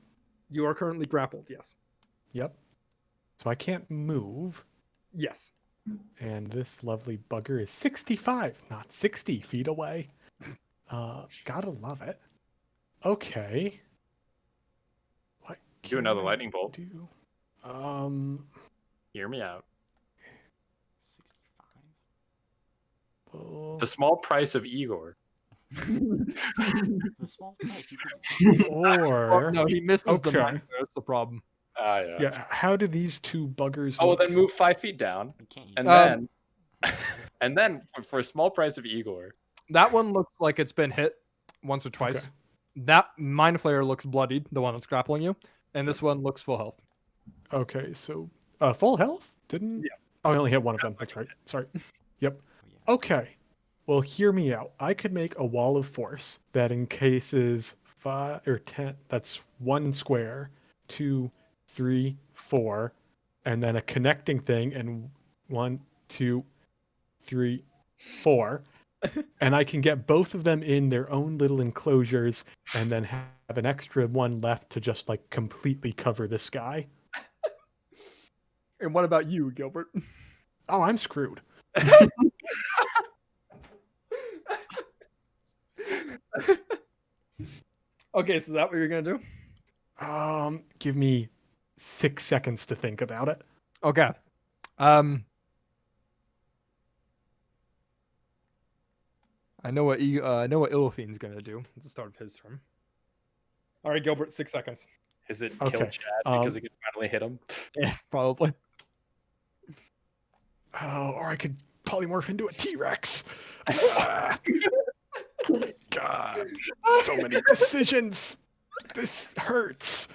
You are currently grappled, yes. Yep. So I can't move. Yes. And this lovely bugger is 65, not 60 feet away. Gotta love it. Okay. What Do another can I lightning bolt. do? Hear me out. 65. Oh, The small price of Igor. The small price you could. or no, he misses the okay. mark. That's the problem. Yeah. Yeah, how do these two buggers Oh, well, look? then move 5 feet down, You can't. and Um, then for a small price of Igor. That one looks like it's been hit once or twice. Okay. That Mind Flayer looks bloodied, the one that's grappling you. And this one looks full health. Okay, so full health? Didn't? Yeah. Oh, I only hit one of them. That's right. Sorry. Yep. Oh, yeah. Okay. Well, hear me out. I could make a wall of force that encases 5 or 10. That's 1 square, 2, 3, 4, and then a connecting thing, and 1, 2, 3, 4. And I can get both of them in their own little enclosures, and then have an extra one left to just like completely cover the sky. And what about you, Gilbert? Oh, I'm screwed. Okay, so is that what you're gonna do? Give me 6 seconds to think about it. Okay. I know what Illothine's gonna do at the start of his turn. All right, Gilbert, 6 seconds. Is it Okay, kill Chad because he can finally hit him? Yeah, probably. Oh, or I could polymorph into a T-Rex. God, so many decisions. This hurts.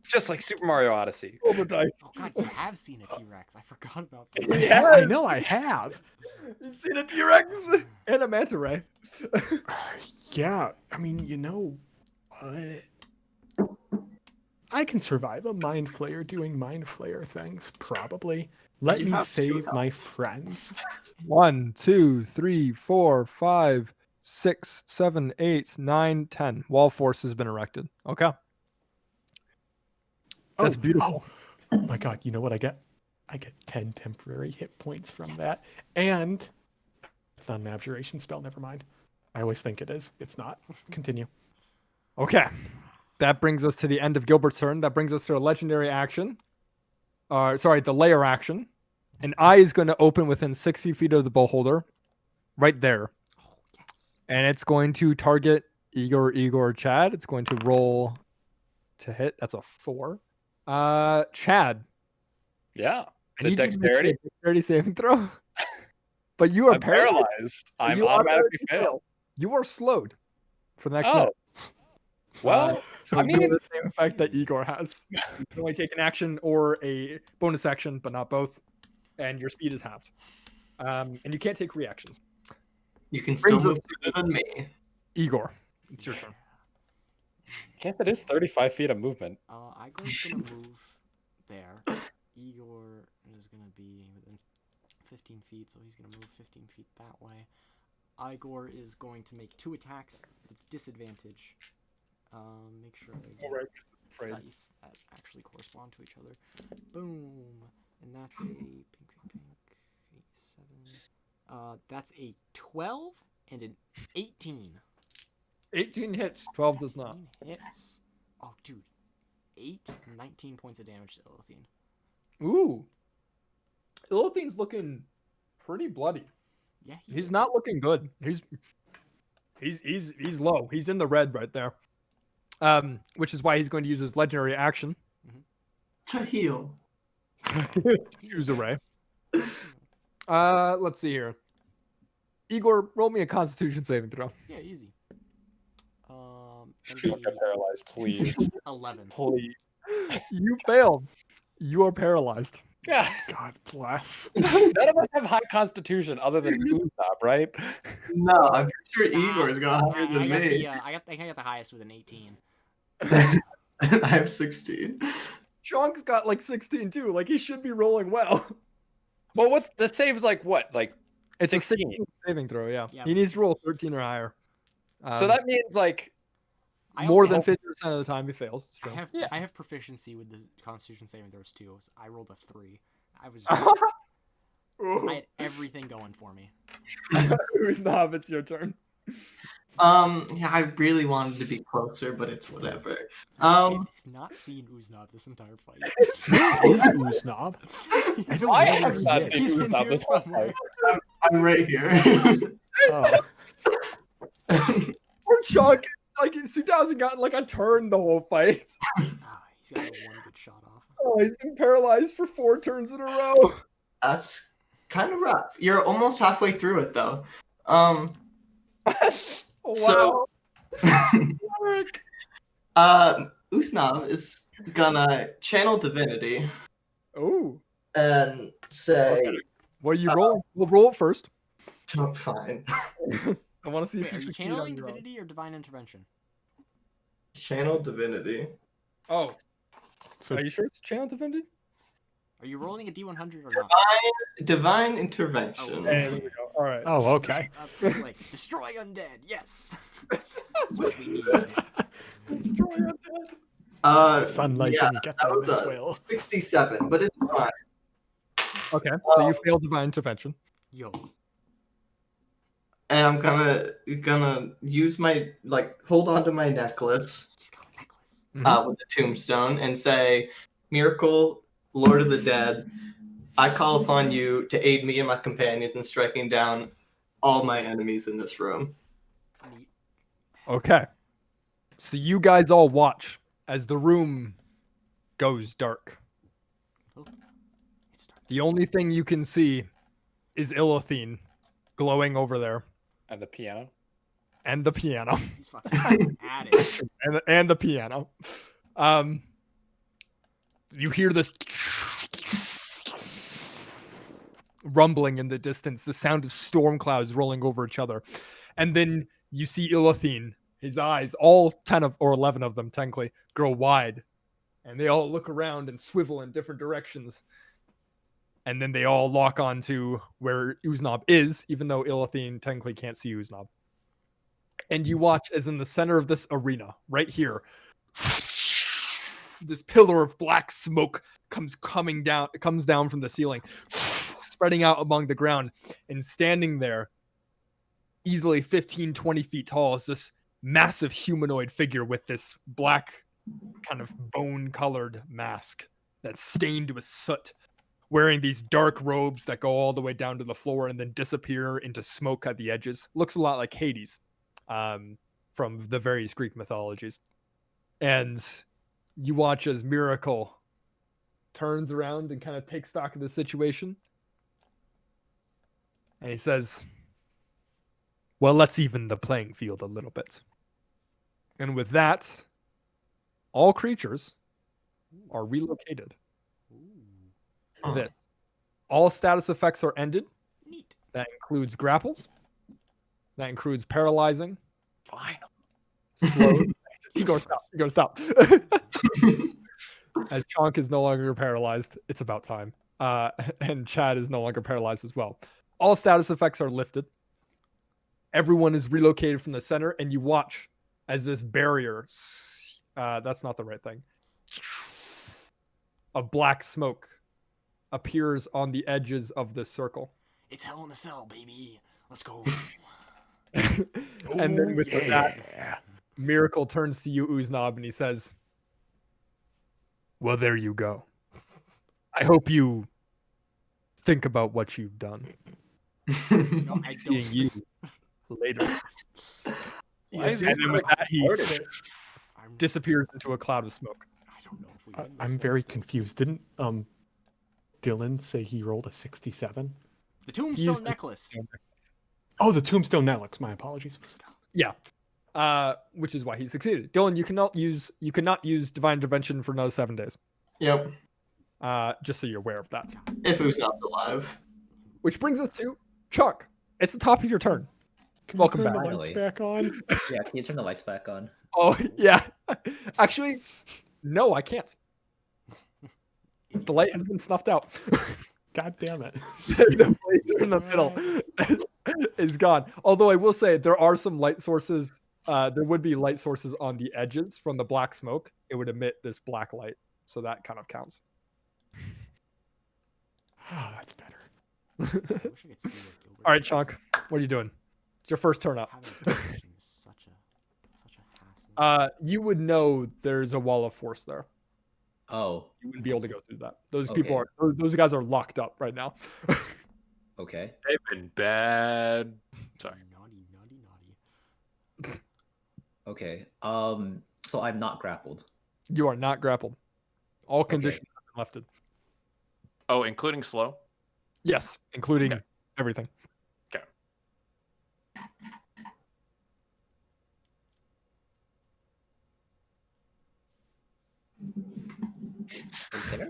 Just like Super Mario Odyssey. Roll the dice. Oh god, you have seen a T-Rex. I forgot about that. Yeah. I know I have. You've seen a T-Rex and a manta ray. Yeah, I mean, you know what? I can survive a mind flayer doing mind flayer things, probably. Let You me have 2 save health. my friends. 1, 2, 3, 4, 5, 6, 7, 8, 9, 10. Wall force has been erected. Okay. That's beautiful. Oh my god, you know what I get? I get 10 temporary hit points from that. And it's not an abjuration spell, never mind. I always think it is. It's not. Continue. Okay. That brings us to the end of Gilbert's turn. That brings us to a legendary action. The layer action. An eye is going to open within 60 feet of the beholder. Right there. Oh yes. And it's going to target Igor, Chad. It's going to roll to hit. That's a 4. Chad. Yeah. I Is need it you to make a dexterity? dexterity saving throw. But you are I'm paralyzed. paralyzed. I'm You automatically automatically fail. You are slowed for the next Oh. minute. Well, So I doing mean- the same effect that Igor has. So you can only take an action or a bonus action, but not both. And your speed is halved. And you can't take reactions. You can still Brings move us further than me. Igor, it's your turn. I guess it is 35 feet of movement. Igor's gonna move there. Igor is gonna be within 15 feet, so he's gonna move 15 feet that way. Igor is going to make 2 attacks with disadvantage. Make sure I get afraid. dice that actually correspond to each other. Boom, and that's a pink, pink, pink, 7. That's a 12 and an 18. 18 hits, 12 does not. 18 hits. Oh, dude, 19 points of damage to Illithine. Ooh. Illithine's looking pretty bloody. Yeah, He's not looking good. He's low. He's in the red right there. Which is why he's going to use his legendary action. To heal. Choose a ray. Let's see here. Igor, roll me a Constitution saving throw. Yeah, easy. Don't get paralyzed, please. 11. Please. You failed. You are paralyzed. God. God bless. None of us have high constitution other than Usopp, right? No, I'm pretty sure Igor's got higher than me. I got the highest with an 18. I have 16. Chunk's got like 16 too. Like he should be rolling well. Well, what's the save's like? What, like It's 16? a 16 saving throw. Yeah. Yeah. He needs to roll 13 or higher. So that means like more also than have- 50% of the time he fails. It's true. I have proficiency with the Constitution saving throws too. So I rolled a 3. I was I had everything going for me. Who's the hobbit? It's your turn. Yeah, I really wanted to be closer, but it's whatever. It's not seen Uznab this entire fight. Is Uznab? I don't I know have where not he seen is. He's in Usopp here this whole somewhere. fight. I'm right here. Oh. Poor Chunk. Like Sudao hasn't gotten like a turn the whole fight. Ah, he's got one good shot off. Oh, he's been paralyzed for 4 turns in a row. That's kind of rough. You're almost halfway through it though. Wow. So- Eric. Usnav is gonna channel divinity Oh. and say, What are you rolling? We'll roll it first. oh, fine. I want to see Wait, if you are you succeed on channeling your own. divinity or divine intervention? Channel divinity. Oh, So are you sure it's channel divinity? Are you rolling a D100 or not? Divine intervention. Oh, There we go. All right. oh, okay. That's like destroy undead. Yes. That's what we need. Sunlight yeah, didn't get that them was this a well. 67, but it's fine. Okay. So you failed divine intervention. Yo. And I'm gonna use my hold on to my necklace He's got a necklace. with the tombstone and say, "Miracle, Lord of the Dead, I call upon you to aid me and my companions in striking down all my enemies in this room." Neat. Okay. So you guys all watch as the room goes dark. Oh, it's dark. The only thing you can see is Illithine glowing over there, And the piano. and the piano, He's fucking at it. and the piano. You hear this rumbling in the distance, the sound of storm clouds rolling over each other, and then you see Illithine. His eyes, all 10 of or 11 of them, technically, grow wide, and they all look around and swivel in different directions. And then they all lock onto where Uznab is, even though Illithine technically can't see Uznab. And you watch as in the center of this arena, right here, this pillar of black smoke comes down from the ceiling, spreading out among the ground, and standing there, easily 15, 20 feet tall, is this massive humanoid figure with this black kind of bone-colored mask that's stained with soot, wearing these dark robes that go all the way down to the floor and then disappear into smoke at the edges. Looks a lot like Hades from the various Greek mythologies. And you watch as Miracle turns around and kind of takes stock of the situation. And he says, well, let's even the playing field a little bit. And with that, all creatures are relocated. Ooh. This. All status effects are ended. Neat. That includes grapples. That includes paralyzing. Fine. Slow. Igor, stop. Igor, stop. As Chonk is no longer paralyzed, it's about time. And Chad is no longer paralyzed as well. All status effects are lifted. Everyone is relocated from the center, and you watch as this barrier. That's not the right thing. of black smoke appears on the edges of this circle. It's Hell in a Cell, baby. Let's go. And then with that, yeah. Miracle turns to you, Uznab, and he says, well, there you go. I hope you think about what you've done. No, I Seeing don't. you later. Why is And this then with like that, he I'm, disappears into a cloud of smoke. I don't know if we win this I'm one very still. confused. Didn't Dylan say he rolled a 67? The Tombstone He's- necklace. Oh, the Tombstone Netflix. My apologies. Yeah. Which is why he succeeded. Dylan, you cannot use divine intervention for another 7 days. Yep. Just so you're aware of that. If who's not alive. Which brings us to Chuck. It's the top of your turn. Can Welcome we turn back. the lights Finally. back on? Yeah, can you turn the lights back on? Oh yeah. Actually, no, I can't. The light has been snuffed out. God damn it. The laser in the middle is gone. Although I will say there are some light sources. There would be light sources on the edges from the black smoke. It would emit this black light, so that kind of counts. Ah, that's better. I wish I could see what Gilbert All right, does. Chunk, what are you doing? It's your first turn up. Having intervention is such a hassle. You would know there's a wall of force there. Oh, You wouldn't be able to go through that. Those people Okay. are those guys are locked up right now. okay. They've been bad. Sorry. Naughty, naughty, naughty. Okay. So I'm not grappled. You are not grappled. All conditions have been lifted. Oh, including slow. Yes, including Okay. everything. Okay. Okay.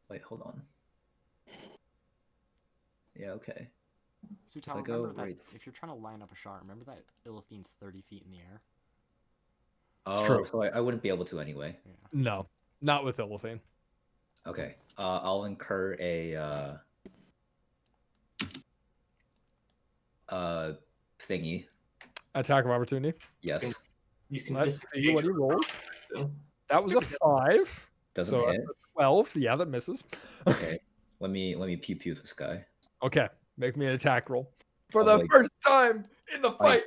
Wait, hold on. Yeah, okay. Sutal, I go remember that right- if you're trying to line up a shot, remember that Ilithine's 30 feet in the air? Oh, true. so I wouldn't be able to anyway. Yeah. No, not with Illithane. Okay. I'll incur a thingy. Attack of opportunity. Yes. You can Let's just see what he rolls. That was a 5. Doesn't so hit. that's a 12. Yeah, that misses. Okay. Let me pew pew this guy. Okay, make me an attack roll for Oh, the wait. first time in the fight.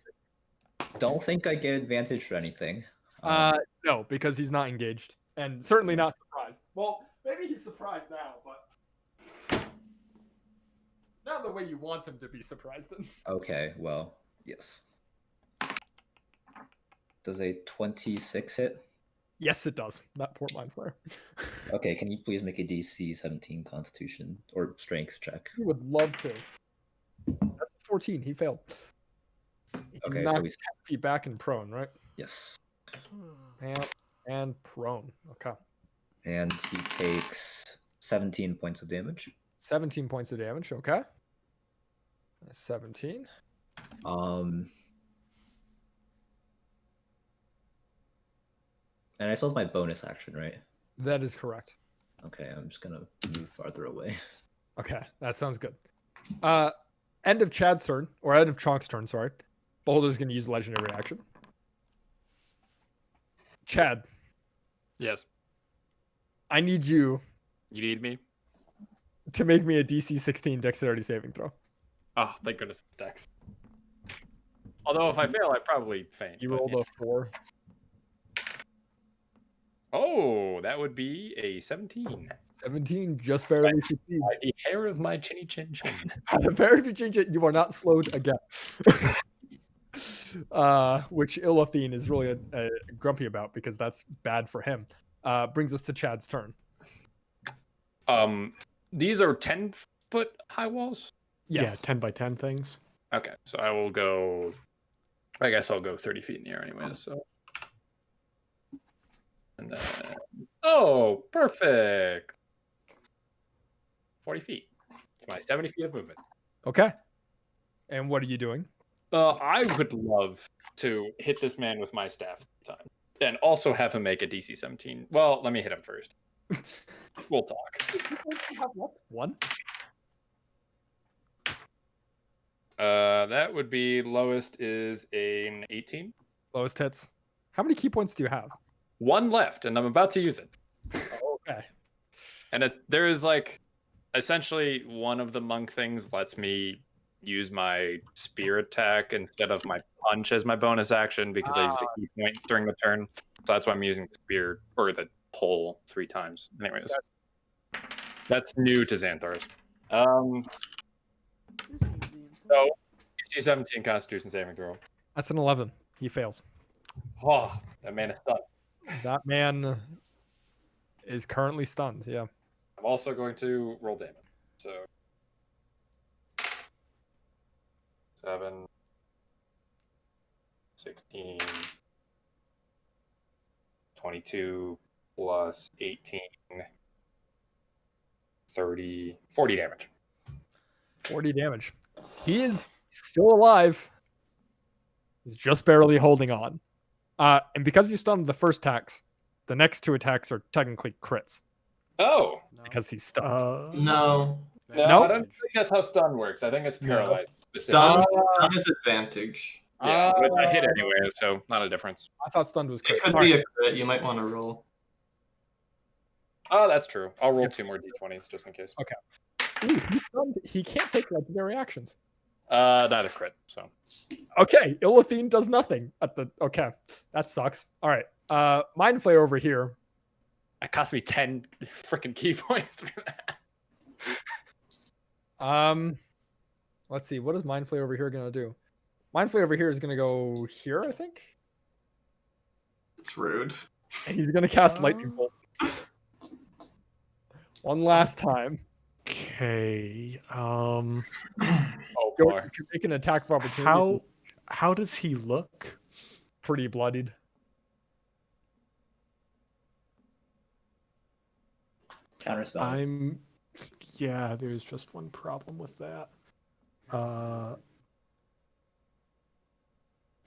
Don't think I get advantage for anything. No, because he's not engaged, and certainly not surprised. Well, maybe he's surprised now, but not the way you want him to be surprised. Okay, well, yes. Does a 26 hit? Yes, it does. That port line flare. Okay, can you please make a DC 17 Constitution or Strength check? He would love to. That's a 14. He failed. He Okay, knocked so he's 10 feet back and prone, right? yes, And prone. Okay. and he takes 17 points of damage. 17 points of damage. Okay. 17. And I still have my bonus action, right? That is correct. Okay, I'm just gonna move farther away. Okay, that sounds good. End of Chad's turn, or end of Chonk's turn, sorry. Beholder's going to use legendary action. Chad, Yes. I need you You need me? to make me a DC 16 dexterity saving throw. Oh, thank goodness it's Dex. Although if I fail, I probably faint. You but rolled yeah. a 4. Oh, that would be a 17. 17 just barely succeeds. By the hair of my chinny chin chin. At the very beginning, you are not slowed again. Which Illithine is really grumpy about because that's bad for him. Brings us to Chad's turn. These are 10-foot high walls? Yes. Yeah, 10 by 10 things. Okay, so I will go. I guess I'll go 30 feet in the air anyways. So, and then, oh, perfect. 40 feet. My 70 feet of movement. Okay. And what are you doing? I would love to hit this man with my staff this time, and also have him make a DC 17. Well, let me hit him first. We'll talk. One. That would be lowest is an 18. Lowest hits. How many key points do you have? One left, and I'm about to use it. Okay. And there is like essentially one of the monk things lets me use my spear attack instead of my punch as my bonus action because I used a key point during the turn. So that's why I'm using the spear or the pole 3 times. Anyways, that's new to Xanthar's. So DC 17 Constitution saving throw. That's an 11. He fails. Oh, that man is stunned. That man is currently stunned. Yeah. I'm also going to roll damage. So 7, 16, 22 plus 18, 30, 40 damage. 40 damage. He is still alive. He's just barely holding on. And because you stunned the first attacks, the next 2 attacks are technically crits Oh, No. because he's stunned. No. no, Nope. I don't think that's how stun works. I think it's paralyzed. Stun is advantage. Yeah, but I hit anyway, so not a difference. I thought stunned was It crit. could All be right. a crit. You might want to roll. Oh, that's true. I'll roll 2 more d20s just in case. Ooh, he's stunned. He can't take legendary actions. Not a crit, so. Okay, Illithine does nothing at the. Okay, that sucks. All right, Mind Flayer over here. It cost me 10 freaking key points for that. Let's see. What is Mind Flayer over here gonna do? Mind Flayer over here is gonna go here, I think. It's rude. And he's gonna cast Lightning Bolt one last time. Okay. Oh, Go boy. to make an attack of opportunity. How does he look? Pretty bloodied. Counterspell. Yeah, there's just one problem with that.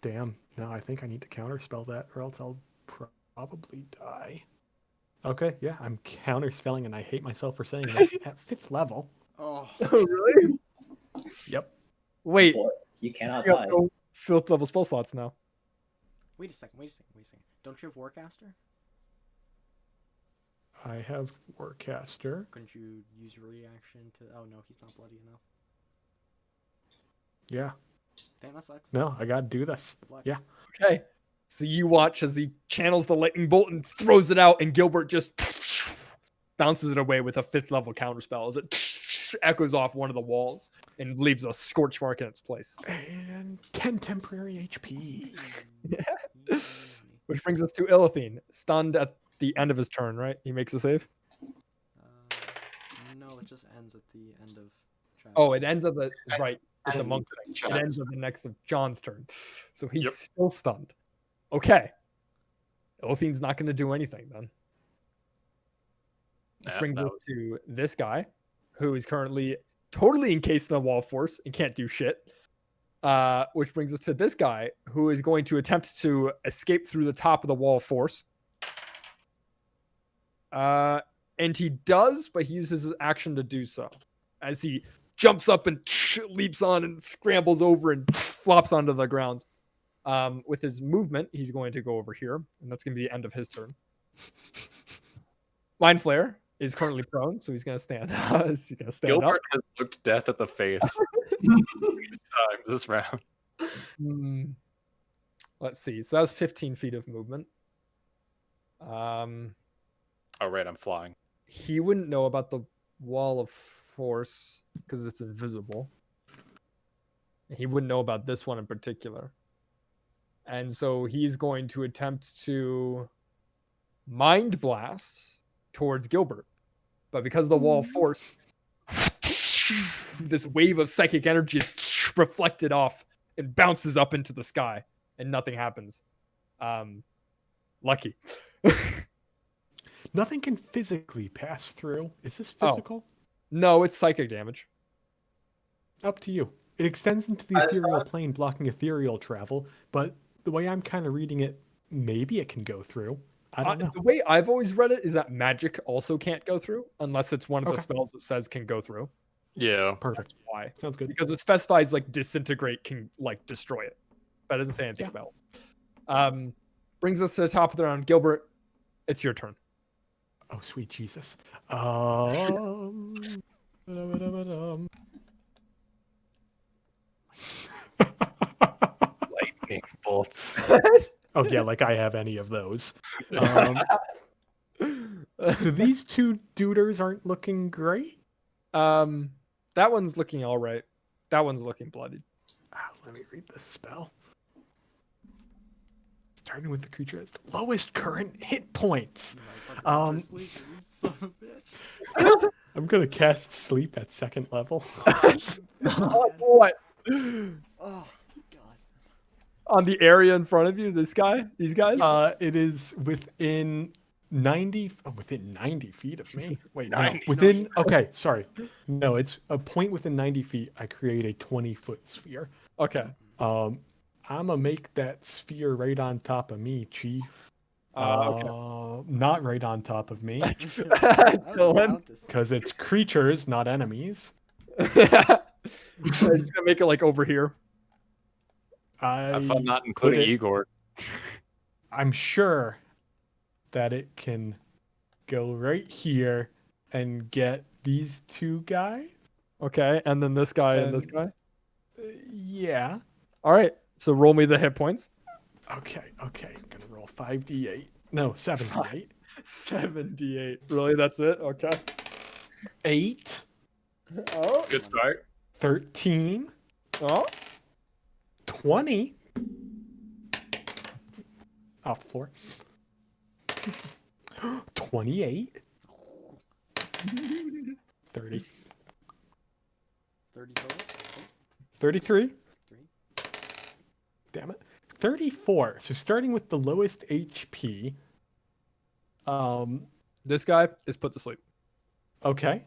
Damn. No, I think I need to counterspell that or else I'll probably die. Okay, yeah, I'm counterspelling and I hate myself for saying that at 5th level. Oh, Oh, really? Yep. Wait. You cannot You have die. no 5th level spell slots now. wait a second. Don't you have Warcaster? I have Warcaster. Couldn't you use your reaction to? Oh no, he's not bloody enough. Yeah. Damn, that sucks. No, I gotta do this. Luck. Yeah. Okay. So you watch as he channels the lightning bolt and throws it out, and Gilbert just bounces it away with a 5th level counterspell as it echoes off one of the walls and leaves a scorch mark in its place. And 10 temporary HP. Which brings us to Illithine, stunned at the end of his turn, right? He makes a save? No, it just ends at the end of. Oh, it ends at the right. It's a And monk thing. It Chaz. ends at the next of John's turn. So he's Yep. still stunned. Okay. Illithine's not going to do anything then. Which Yeah, brings that us to this guy, who is currently totally encased in the wall force and can't do shit. Which brings us to this guy, who is going to attempt to escape through the top of the wall force. And he does, but he uses his action to do so. As he jumps up and leaps on and scrambles over and flops onto the ground. With his movement, he's going to go over here, and that's going to be the end of his turn. Mind Flayer is currently prone, so he's going to stand. He's going to stand up. Gilbert has looked death at the face times this round. Let's see. So that was 15 feet of movement. Oh, right, I'm flying. He wouldn't know about the wall of force because it's invisible. He wouldn't know about this one in particular. And so he's going to attempt to mind blast towards Gilbert. But because of the wall of force, this wave of psychic energy is reflected off and bounces up into the sky, and nothing happens. Lucky. Nothing can physically pass through. Is this Oh. physical? No, it's psychic damage. Up to you. It extends into the ethereal plane, blocking ethereal travel, but the way I'm kind of reading it, maybe it can go through. I don't know. The way I've always read it is that magic also can't go through unless it's one of the Okay. spells that says can go through. Yeah. Perfect. Why? Sounds good. Because it specifies like disintegrate can like destroy it. That doesn't say anything Yeah. about it. Brings us to the top of the round. Gilbert, it's your turn. Oh, sweet Jesus. Um. Lightning bolts. Oh yeah, like I have any of those. So these two duders aren't looking great. That one's looking all right. That one's looking bloodied. Let me read this spell. Starting with the creature has the lowest current hit points. You son of a bitch. I'm gonna cast sleep at 2nd level. What? Oh god. On the area in front of you, this guy, these guys. It is within 90 feet of me. Wait, no. 90. Within okay, sorry. No, it's a point within 90 feet. I create a 20-foot sphere. Okay. I'm gonna make that sphere right on top of me, Chief. Okay. Not right on top of me, Dylan. because it's creatures, not enemies. I'm just gonna make it like over here. Have fun not put including it- Igor. I'm sure that it can go right here and get these two guys. Okay, and then this guy and this And- guy. Yeah. All right. So roll me the hit points. Okay. I'm gonna roll 5d8. No, 7d8. 78. Really? That's it? Okay. 8, Oh. Good start. 13, Oh. 20. Off the floor. 28. 30. 30 total? 33. Three. Damn it. 34. So starting with the lowest HP. This guy is put to sleep. Okay.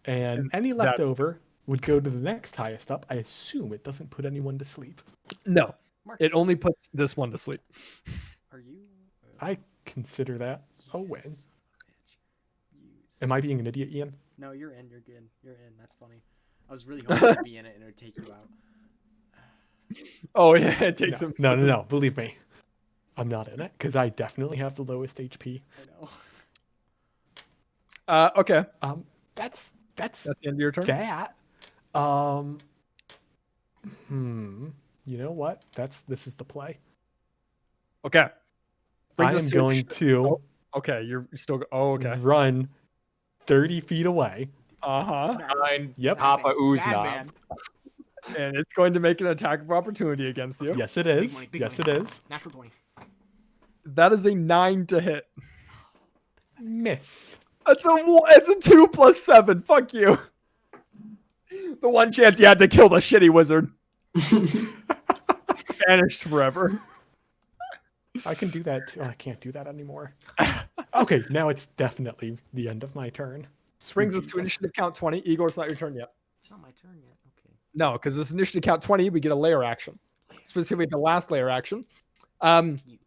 And And any that's- left over would go to the next highest up. I assume it doesn't put anyone to sleep. No. Mark, It only puts this one to sleep. are you I consider that a win. son of a bitch. You Am I being an idiot, Ian? No, you're in. You're good. You're in. That's funny. I was really hoping to be in it and it would take you out. Oh yeah, it takes him. No. Believe me. I'm not in it because I definitely have the lowest HP. I know. Okay. That's That's the end of your turn. that. You know what? This is the play. Okay. I Brings us am to going initiative. to Okay, you're still. Oh, okay. run 30 feet away. Uh huh. Fine. Yep. Papa Ooze knob. Batman. And it's going to make an attack of opportunity against you. Yes, it is. money, big Yes, money. it is. Natural 20. That is a 9 to hit. Miss. It's a 2 plus 7. Fuck you. The one chance you had to kill the shitty wizard. Vanished forever. I can do that. I can't do that anymore. Okay, now it's definitely the end of my turn. Brings Sweet us to Jesus. initiative count 20. Igor, it's not your turn yet. It's not my turn yet. Okay. No, because this initiative count 20, we get a layer action. Specifically, the last layer action. You think-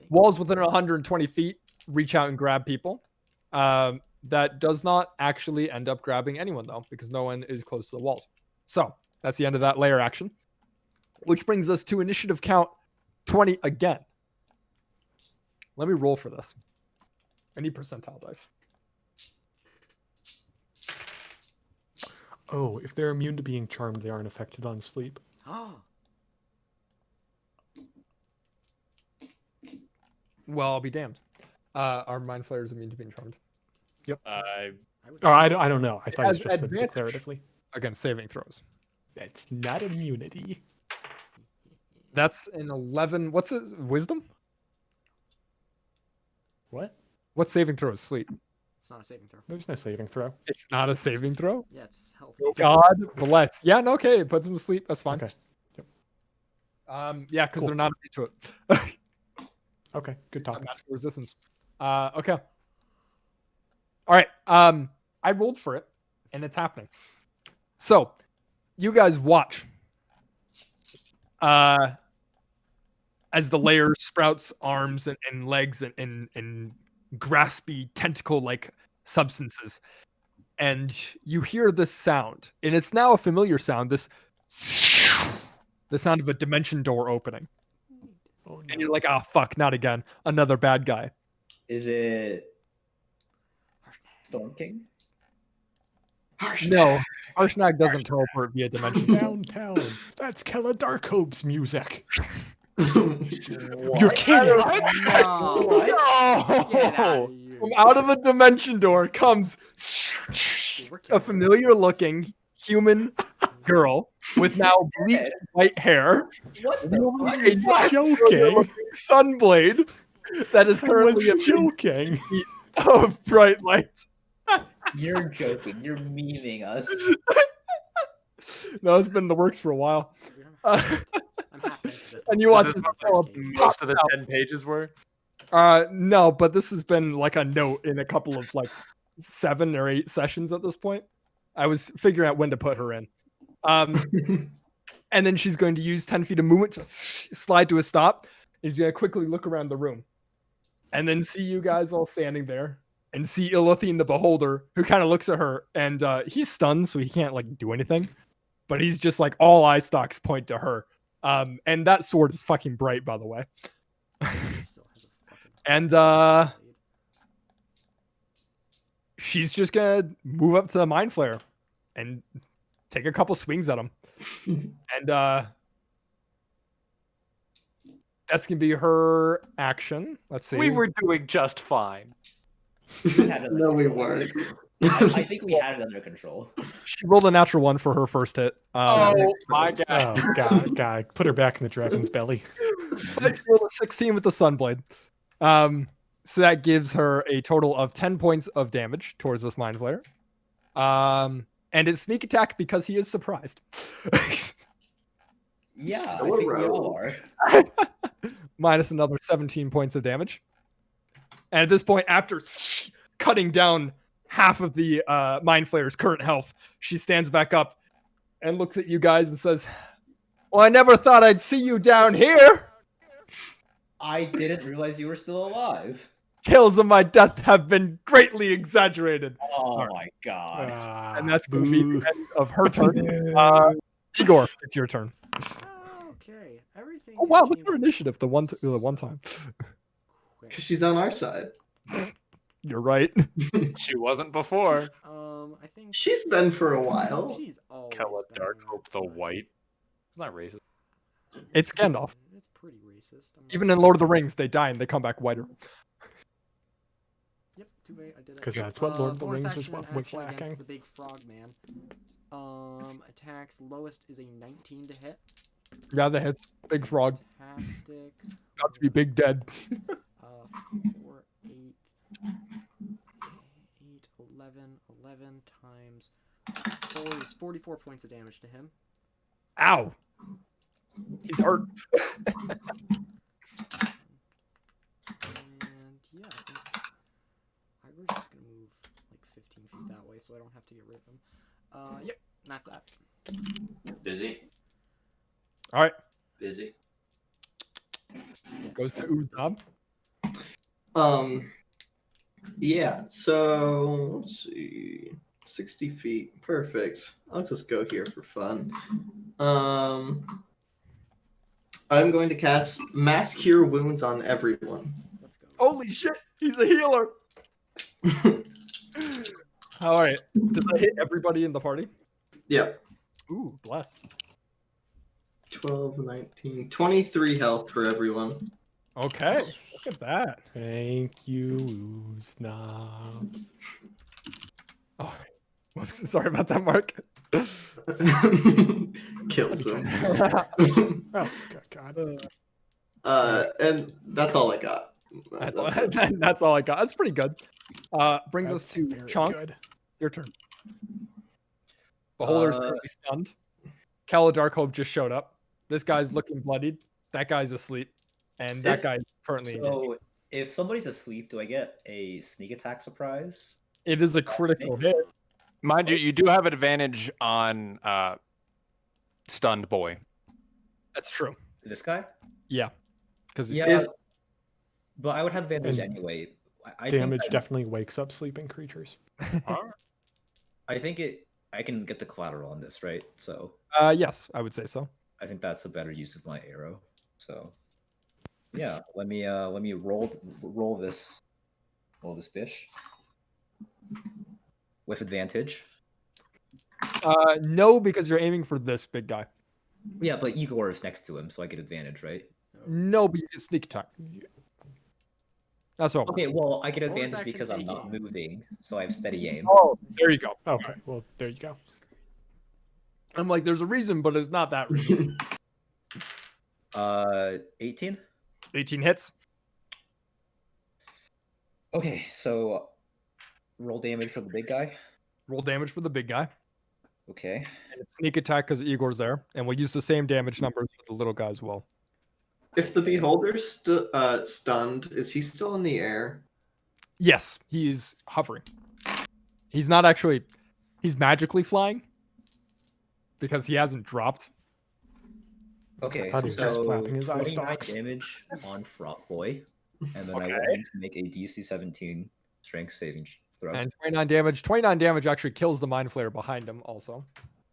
Walls within 120 feet reach out and grab people. That does not actually end up grabbing anyone, though, because no one is close to the walls. So that's the end of that layer action. Which brings us to initiative count 20 again. Let me roll for this. I need percentile dice. Oh, if they're immune to being charmed, they aren't affected on sleep. Oh. Well, I'll be damned. Are mind flayers immune to being charmed? I would Or I don't know. I thought it has was just said advantage. declaratively. Against saving throws. It's not immunity. That's an 11. What's his wisdom? What? What saving throw is sleep? It's not a saving throw. There's no saving throw. It's not a saving throw. Yeah, it's health. God bless. Yeah, no, okay. It puts them to sleep. That's fine. Okay. Yeah, because Cool. they're not immune to it. Okay, good talk. Magical resistance. Okay. All right. I rolled for it, and it's happening. So, you guys watch. As the layer sprouts arms and legs and graspy tentacle-like substances, and you hear this sound, and it's now a familiar sound. The sound of a dimension door opening. Oh, And you're like, oh, fuck, not again. Another bad guy. Is it Storm King? No, Harshnag doesn't teleport via dimension. Downtown. That's Kella Darkhope's music. What? You're kidding. No. What? Get out No. of here. From out of a dimension door comes Dude, we're a killing it. familiar-looking human girl with now bleached white hair, What a the fuck? Joking. sunblade that is I currently was joking. of bright light. You're joking. You're memeing us. No, it's been in the works for a while. I'm happy to the And you watch This this is girl Most of the pop 10 pages were. No, but this has been like a note in a couple of like 7 or 8 sessions at this point. I was figuring out when to put her in. And then she's going to use 10 feet of movement to slide to a stop. And she's going to quickly look around the room. And then see you guys all standing there. And see Ilithine the Beholder, who kind of looks at her. And he's stunned, so he can't like do anything. But he's just like, all eye stalks point to her. And that sword is fucking bright, by the way. And she's just gonna move up to the Mind Flare and take a couple swings at him. And that's gonna be her action. Let's see. We were doing just fine. We had it under No, we control. weren't. I think we had it under control. She rolled a natural 1 for her first hit. Oh my god. Oh god, put her back in the dragon's belly. But she rolled a 16 with the Sunblade. So that gives her a total of 10 points of damage towards this Mind Flare. And it's sneak attack because he is surprised. Yeah, I So think we rogue. all are. Minus another 17 points of damage. And at this point, after cutting down half of the Mind Flayer's current health, she stands back up and looks at you guys and says, "Well, I never thought I'd see you down here. I didn't realize you were still alive. Tales of my death have been greatly exaggerated." Oh my god. And that's going to be boo. the end of her turn. Igor, it's your turn. Okay, everything. Oh wow, is look at her changing initiative the one time. quick. Because she's on our side. You're right. She wasn't before. I think She's been for a while. she's always Kella been on Darkhope our the side. White. It's not racist. It's Gandalf. It's pretty racist. I'm not Even in Lord of the Rings, they die and they come back whiter. Yep, too late. I did it. 'Cause that's what Lord of the Bonus Rings was action what and was action against lacking. The big frog man. Attacks lowest is a 19 to hit. Yeah, that hits. Big frog. Fantastic. About to be big dead. 4, 8, 11 times 4 is 44 points of damage to him. Ow. He's hurt. And yeah, I think Igor's just gonna move like 15 feet that way so I don't have to get rid of him. Yep, that's that. Busy. All right. Busy. Goes to Uzdab. Yeah, so let's see. 60 feet. Perfect. I'll just go here for fun. I'm going to cast Mass Cure Wounds on everyone. Let's go. Holy shit, he's a healer. All right. Does that hit everybody in the party? Yep. Ooh, blessed. 12, 19, 23 health for everyone. Okay. Look at that. Thank you, Uznab. Oh, whoops. Sorry about that, Mark. Kills him. Oh, God. And that's all I got. That's all, that's all I got. That's pretty good. Brings us That's to very Chonk. good. Your turn. Beholder's currently stunned. Kala Darkhope just showed up. This guy's looking bloodied. That guy's asleep. And that If- guy's currently engaged. So, if somebody's asleep, do I get a sneak attack surprise? It is a critical hit. Mind you, you do have advantage on stunned boy. That's true. This guy? Yeah. Because Yeah. But I would have advantage And anyway. I think Damage that- definitely wakes up sleeping creatures. I think I can get the collateral on this, right? So yes, I would say so. I think that's a better use of my arrow. So yeah, let me roll this fish. With advantage. No, because you're aiming for this big guy. Yeah, but Igor is next to him, so I get advantage, right? No, but you can sneak attack. That's all. Okay, well, I get Bonus advantage action because I'm not taking. moving, so I have steady aim. Oh, there you go. Okay, well, there you go. I'm like, there's a reason, but it's not that reason. 18? 18 hits. Okay, so roll damage for the big guy. Roll damage for the big guy. Okay. And it's sneak attack because Igor's there. And we'll use the same damage numbers for the little guy as well. If the beholder's stunned, is he still in the air? Yes, he's hovering. He's not actually... He's magically flying. Because he hasn't dropped. Okay, thought he was just so flapping his eye 29 stalks. damage on Frog Boy, and then I Okay. want him to make a DC 17 strength saving throw. And 29 damage. 29 damage actually kills the Mind Flayer behind him also.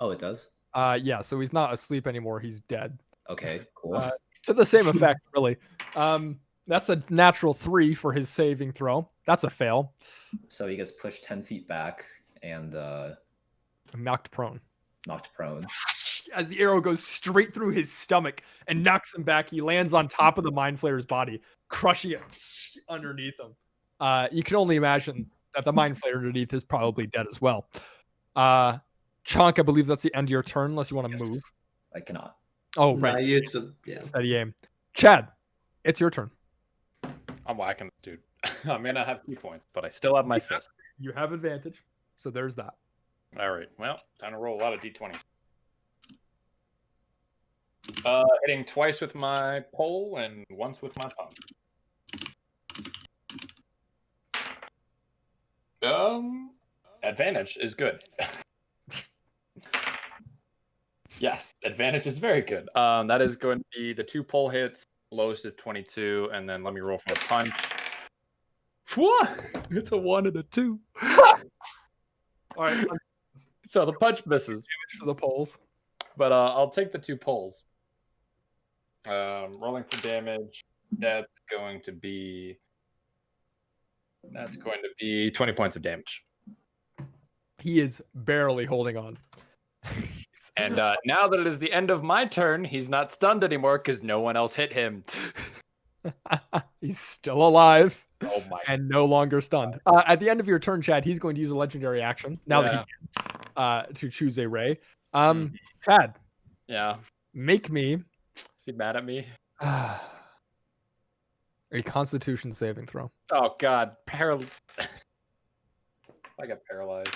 Oh, it does? Yeah, so he's not asleep anymore. He's dead. Okay, cool. To the same effect, really. That's a natural 3 for his saving throw. That's a fail. So he gets pushed 10 feet back and Knocked prone. knocked prone. As the arrow goes straight through his stomach and knocks him back, he lands on top of the Mind Flayer's body, crushing it underneath him. You can only imagine that the Mind Flayer underneath is probably dead as well. Chonk, I believe that's the end of your turn, unless you want to move. I cannot. Oh, Nah, right. yeah. Steady aim. Chad, it's your turn. I'm whacking this dude. I may not have 2 points, but I still have my fist. You have advantage, so there's that. All right. Well, time to roll a lot of d20s. Hitting twice with my pole and once with my tongue. Advantage is good. Yes, advantage is very good. That is going to be the 2 pole hits. Lowest is 22, and then let me roll for a punch. It's a 1 and a 2. All right, So the punch misses, for the poles. but I'll take the 2 poles. Rolling for damage. That's going to be 20 points of damage. He is barely holding on. And now that it is the end of my turn, he's not stunned anymore because no one else hit him. He's still alive Oh my! and no longer stunned. At the end of your turn, Chad, he's going to use a legendary action now that he can, to choose a ray. Chad, Yeah. make me Is he mad at me? a Constitution saving throw. Oh God! I got paralyzed.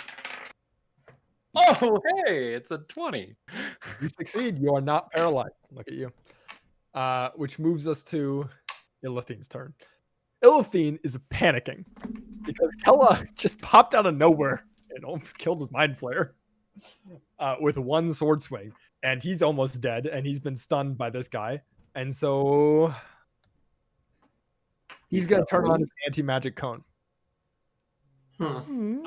Oh hey, it's a 20. You succeed. You are not paralyzed. Look at you. Which moves us to Ilithine's turn. Ilithine is panicking because Kella just popped out of nowhere and almost killed his Mind Flayer with one sword swing. And he's almost dead, and he's been stunned by this guy. And so he's going to turn on his anti-magic cone. Cone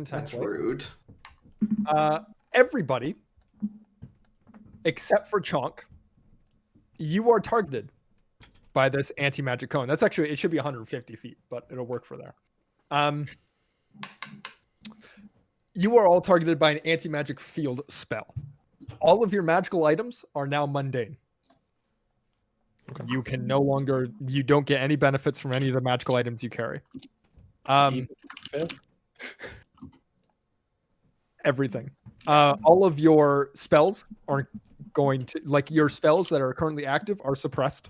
That's template. rude. Everybody, except for Chonk, you are targeted by this anti-magic cone. That's actually, it should be 150 feet, but it'll work for there. You are all targeted by an anti-magic field spell. All of your magical items are now mundane. Okay. You can no longer, you don't get any benefits from any of the magical items you carry. Everything. All of your spells are going to, like, your spells that are currently active are suppressed.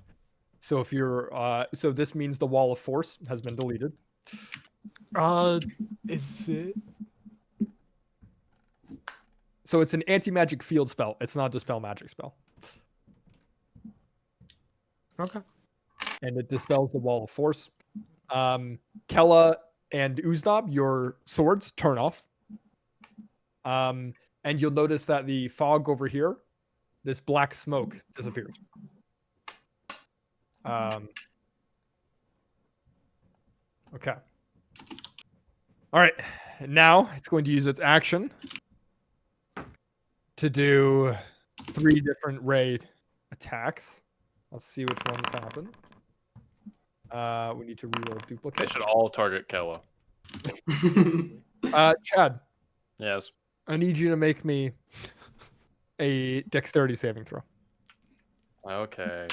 So if you're, so this means the Wall of Force has been deleted. Is it? So it's an anti-magic field spell. It's not a dispel magic spell. Okay. And it dispels the Wall of Force. Kella and Uznab, your swords turn off. And you'll notice that the fog over here, this black smoke, disappears. Okay. All right. Now it's going to use its action to do 3 different ray attacks. Let's see which ones happen. We need to reroll They duplicate. should all target Kella. Honestly. Chad, Yes. I need you to make me a dexterity saving throw. Okay.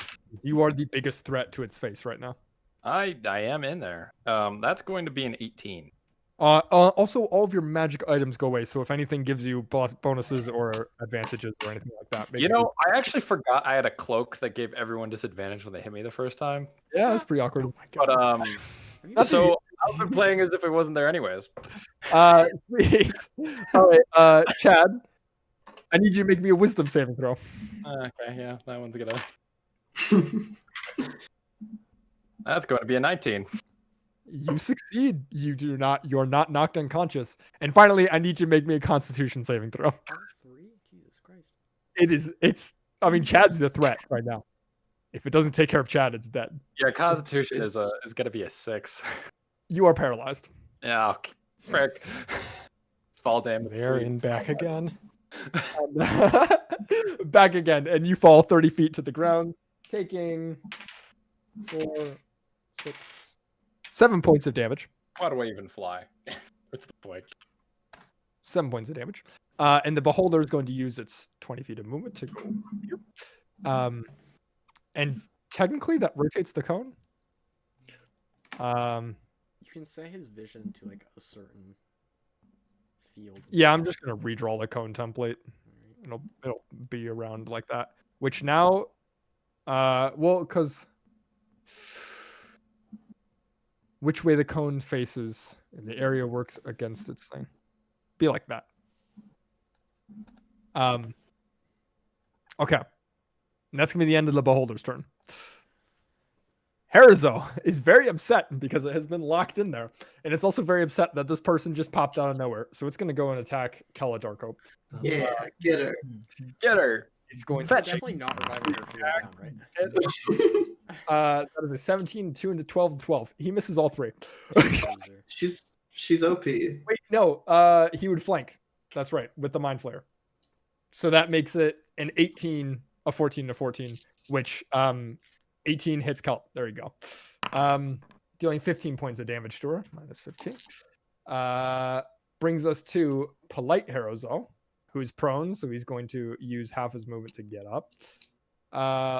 You are the biggest threat to its face right now. I am in there. That's going to be an 18. Also, all of your magic items go away. So if anything gives you bonuses or advantages or anything like that, make You sure know, I actually forgot I had a cloak that gave everyone disadvantage when they hit me the first time. yeah, that's pretty awkward. Oh my god. Have you That's So I've been playing as if it wasn't there anyways. Sweet. All right, Chad, I need you to make me a wisdom saving throw. Okay, yeah, that one's gonna. That's going to be a 19. You succeed. You're not knocked unconscious. And finally, I need you to make me a Constitution saving throw. all 3? Jesus Christ. I mean, Chad's the threat right now. If it doesn't take care of Chad, it's dead. Yeah, Constitution is gonna be a 6. You are paralyzed. Yeah, frick. Fall damage. There 3. and back again. Back again, and you fall 30 feet to the ground, taking 4, 6, 7 points of damage. Why do I even fly? What's the point? 7 points of damage. And the beholder is going to use its 20 feet of movement to go here. And technically that rotates the cone. You can set his vision to like a certain field. Yeah, I'm just gonna redraw the cone template. It'll be around like that. Which now, well, because which way the cone faces and the area works against its thing. Be like that. Okay. And that's gonna be the end of the beholder's turn. Herizo is very upset because it has been locked in there. And it's also very upset that this person just popped out of nowhere. So it's going to go and attack Kella Darko. Yeah, get her. Get her. It's going It's to definitely not reviving her if she goes down, right? that is a 17, 2, and a 12, and 12. He misses all 3. She's OP. Wait, no. He would flank. That's right, with the Mind Flayer. So that makes it an 18, a 14, and a 14, which 18 hits Kelt. There you go. Dealing 15 points of damage to her. Minus 15. Brings us to Polite Herozo, who's prone, so he's going to use half his movement to get up.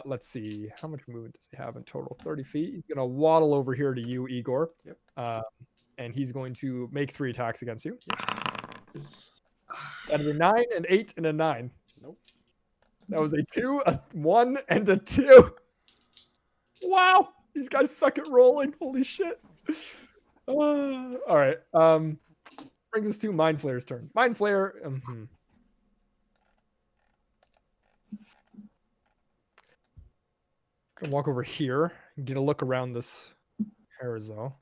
Let's see. How much movement does he have in total? 30 feet. He's going to waddle over here to you, Igor. Yep. And he's going to make 3 attacks against you. It's- That'd be 9, an 8, and a 9. Nope. That was a 2, a 1, and a 2. Wow. These guys suck at rolling. Holy shit. All right. Brings us to Mind Flayer's turn. Mind Flayer. Gonna walk over here and get a look around this Herizo.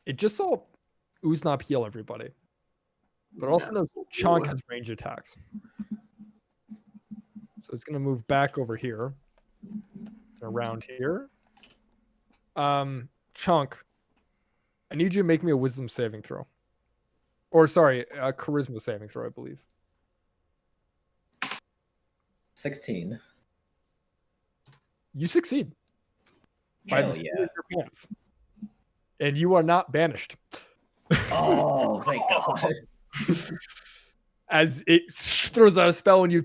It just saw Uznap heal everybody. But also knows Chonk has range attacks. So it's gonna move back over here. Around here. Chonk, I need you to make me a wisdom saving throw. Or sorry, a charisma saving throw, I believe. 16. You succeed. By Hell the skin yeah. of your pants. And you are not banished. Oh, thank God. As it throws out a spell and you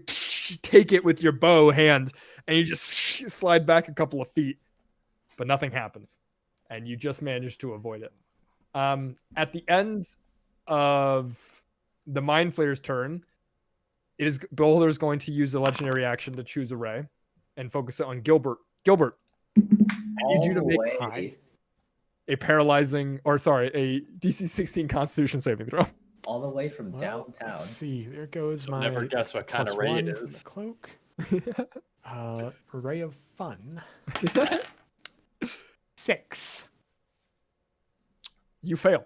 take it with your bow hand and you just slide back a couple of feet, but nothing happens. And you just manage to avoid it. At the end of the Mind Flayer's turn, Beholder is going to use a legendary action to choose a ray and focus it on Gilbert. Gilbert, I need you to make a DC 16 Constitution saving throw. All the way from Well, downtown. let's see. There goes You'll my. never guess what kind of plus ray it 1 from is. the cloak. Ray of fun. 6. You fail.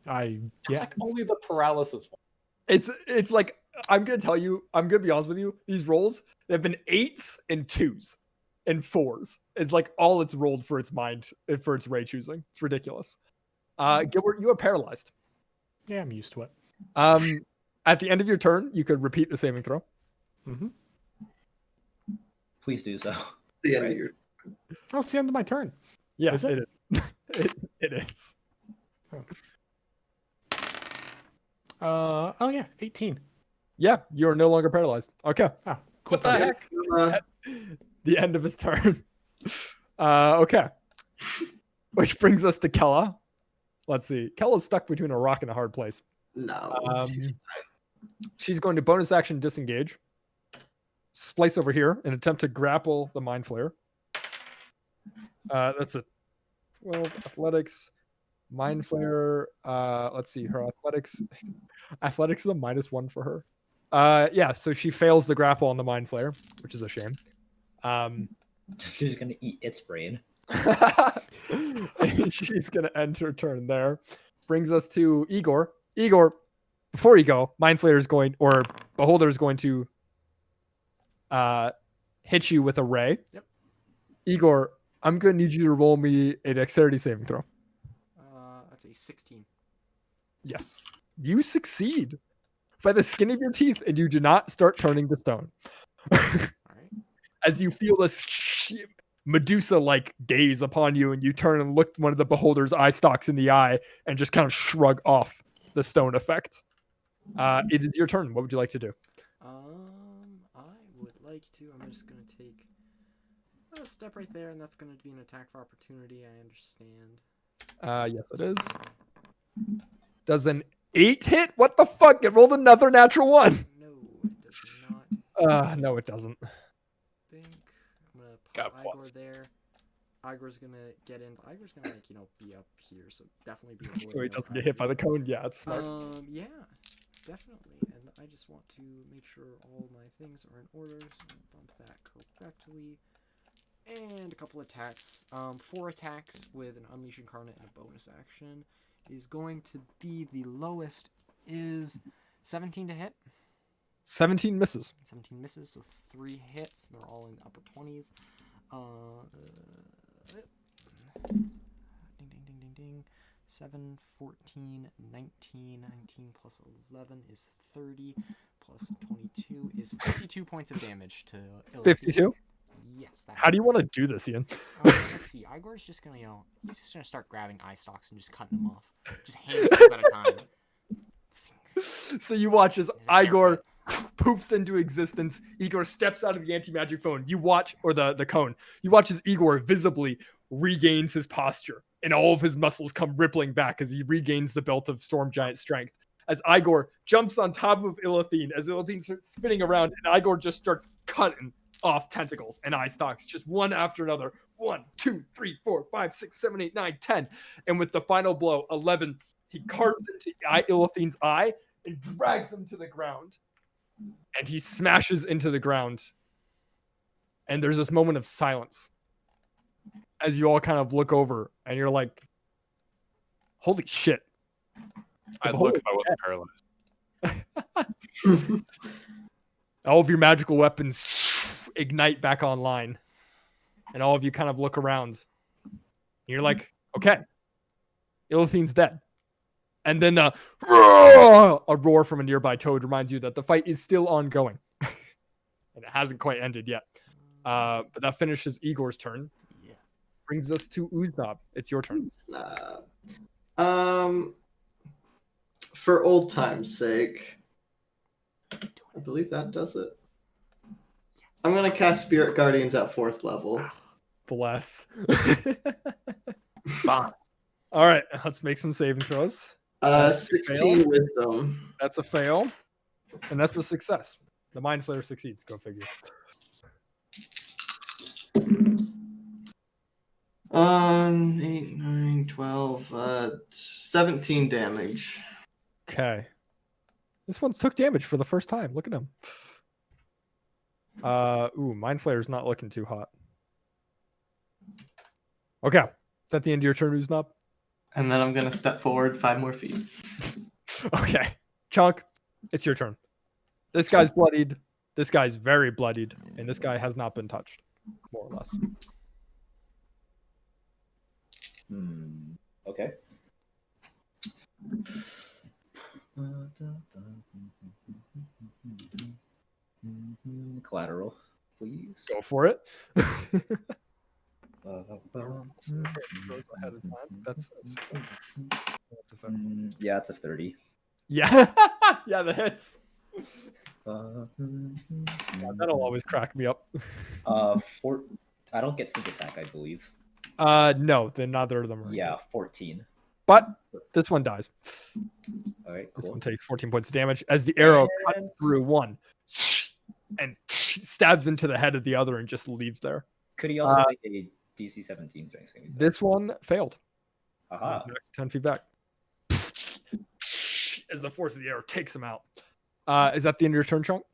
It's like only the paralysis one. It's like I'm gonna be honest with you. These rolls, they've been 8s and 2s and 4s. It's like all it's rolled for its ray choosing. It's ridiculous. Gilbert, you are paralyzed. Yeah, I'm used to it. At the end of your turn, you could repeat the saving throw. Please do so. The end Right. of your. Oh, it's the end of my turn. Yeah, Is it? it is. it is. Oh yeah, 18. Yeah, you're no longer paralyzed. Okay. Oh, cool. What the heck? The end of his turn. Okay. Which brings us to Kella. Let's see. Kella's stuck between a rock and a hard place. No. She's going to bonus action disengage. Splice over here and attempt to grapple the Mind Flayer. That's a 12 athletics. Mind Flayer. Let's see. Her athletics. Athletics is a -1 for her. Yeah, so she fails the grapple on the Mind Flayer, which is a shame. She's gonna eat its brain. And she's gonna end her turn there. Brings us to Igor. Igor, before you go, Mind Flayer is going, or Beholder is going to hit you with a ray. Yep. Igor, I'm gonna need you to roll me a dexterity saving throw. That's a 16. Yes. You succeed by the skin of your teeth, and you do not start turning to stone. All right. As you feel this Medusa-like gaze upon you, and you turn and look one of the Beholder's eye stalks in the eye, and just kind of shrug off the stone effect. It is your turn. What would you like to do? I would like to. I'm just gonna take a step right there, and that's gonna be an attack of opportunity. I understand. Yes, it is. Does an 8 hit? What the fuck? It rolled another natural 1. No, it does not. No, it doesn't. Think I'm gonna Got put Igor plus. there. Igor's gonna get in. Igor's gonna be up here, so definitely be. So he avoiding those doesn't get hit by the items. cone. Yeah, it's smart. Yeah, definitely. And I just want to make sure all my things are in order. So bump that correctly. And a couple attacks. 4 attacks with an Unleash Incarnate and a bonus action is going to be the lowest is 17 to hit. 17 misses. 17 misses, so 3 hits. They're all in the upper 20s. Ding, ding, ding, ding, ding. 7, 14, 19. 19 plus 11 is 30. Plus 22 is 52 points of damage to Illithi. 52? Yes. That How do you want to do this, Ian? Let's see. Igor's just gonna, he's just gonna start grabbing eye stalks and just cutting them off. Just handfuls at a time. So you watch as Igor poofs into existence. Igor steps out of the anti-magic phone. You watch, or the cone. You watch as Igor visibly regains his posture, and all of his muscles come rippling back as he regains the belt of Storm Giant strength. As Igor jumps on top of Illithine, as Illithine starts spinning around, and Igor just starts cutting off tentacles and eye stalks, just one after another. 1, 2, 3, 4, 5, 6, 7, 8, 9, 10. And with the final blow, 11, he carves into Illithine's eye and drags him to the ground. And he smashes into the ground. And there's this moment of silence as you all kind of look over and you're like, holy shit. I'd look if I wasn't paralyzed. All of your magical weapons ignite back online. And all of you kind of look around. And you're like, okay, Illithine's dead. And then a roar from a nearby toad reminds you that the fight is still ongoing. And it hasn't quite ended yet. But that finishes Igor's turn. Yeah. Brings us to Uznab. It's your turn. For old time's sake, I believe that does it. I'm gonna cast Spirit Guardians at 4th level. Bless. All right, let's make some saving throws. 16 wisdom. That's a fail. And that's a success. The Mind Flayer succeeds. Go figure. 8, 9, 12, 17 damage. Okay. This one took damage for the first time. Look at him. Mind Flayer's not looking too hot. Okay. Is that the end of your turn, Uznab? And then I'm gonna step forward 5 more feet. Okay. Chunk, it's your turn. This guy's bloodied. This guy's very bloodied. And this guy has not been touched, more or less. Okay. Collateral. please. Go for it. Throws ahead of time. That's a success. That's a fair. Yeah, it's a 30. Yeah, yeah, that hits. Uh, Yeah, that'll always crack me up. I don't get sneak attack, I believe. No, then neither of them are. Yeah, engaged. 14. But this one dies. All right, This cool. one takes 14 points of damage as the arrow cuts And- through one and stabs into the head of the other and just leaves there. Could he also make a DC 17 strength saving throw? This one failed. He's Aha. back 10 feet back. As the force of the arrow takes him out. Is that the end of your turn, Chunk?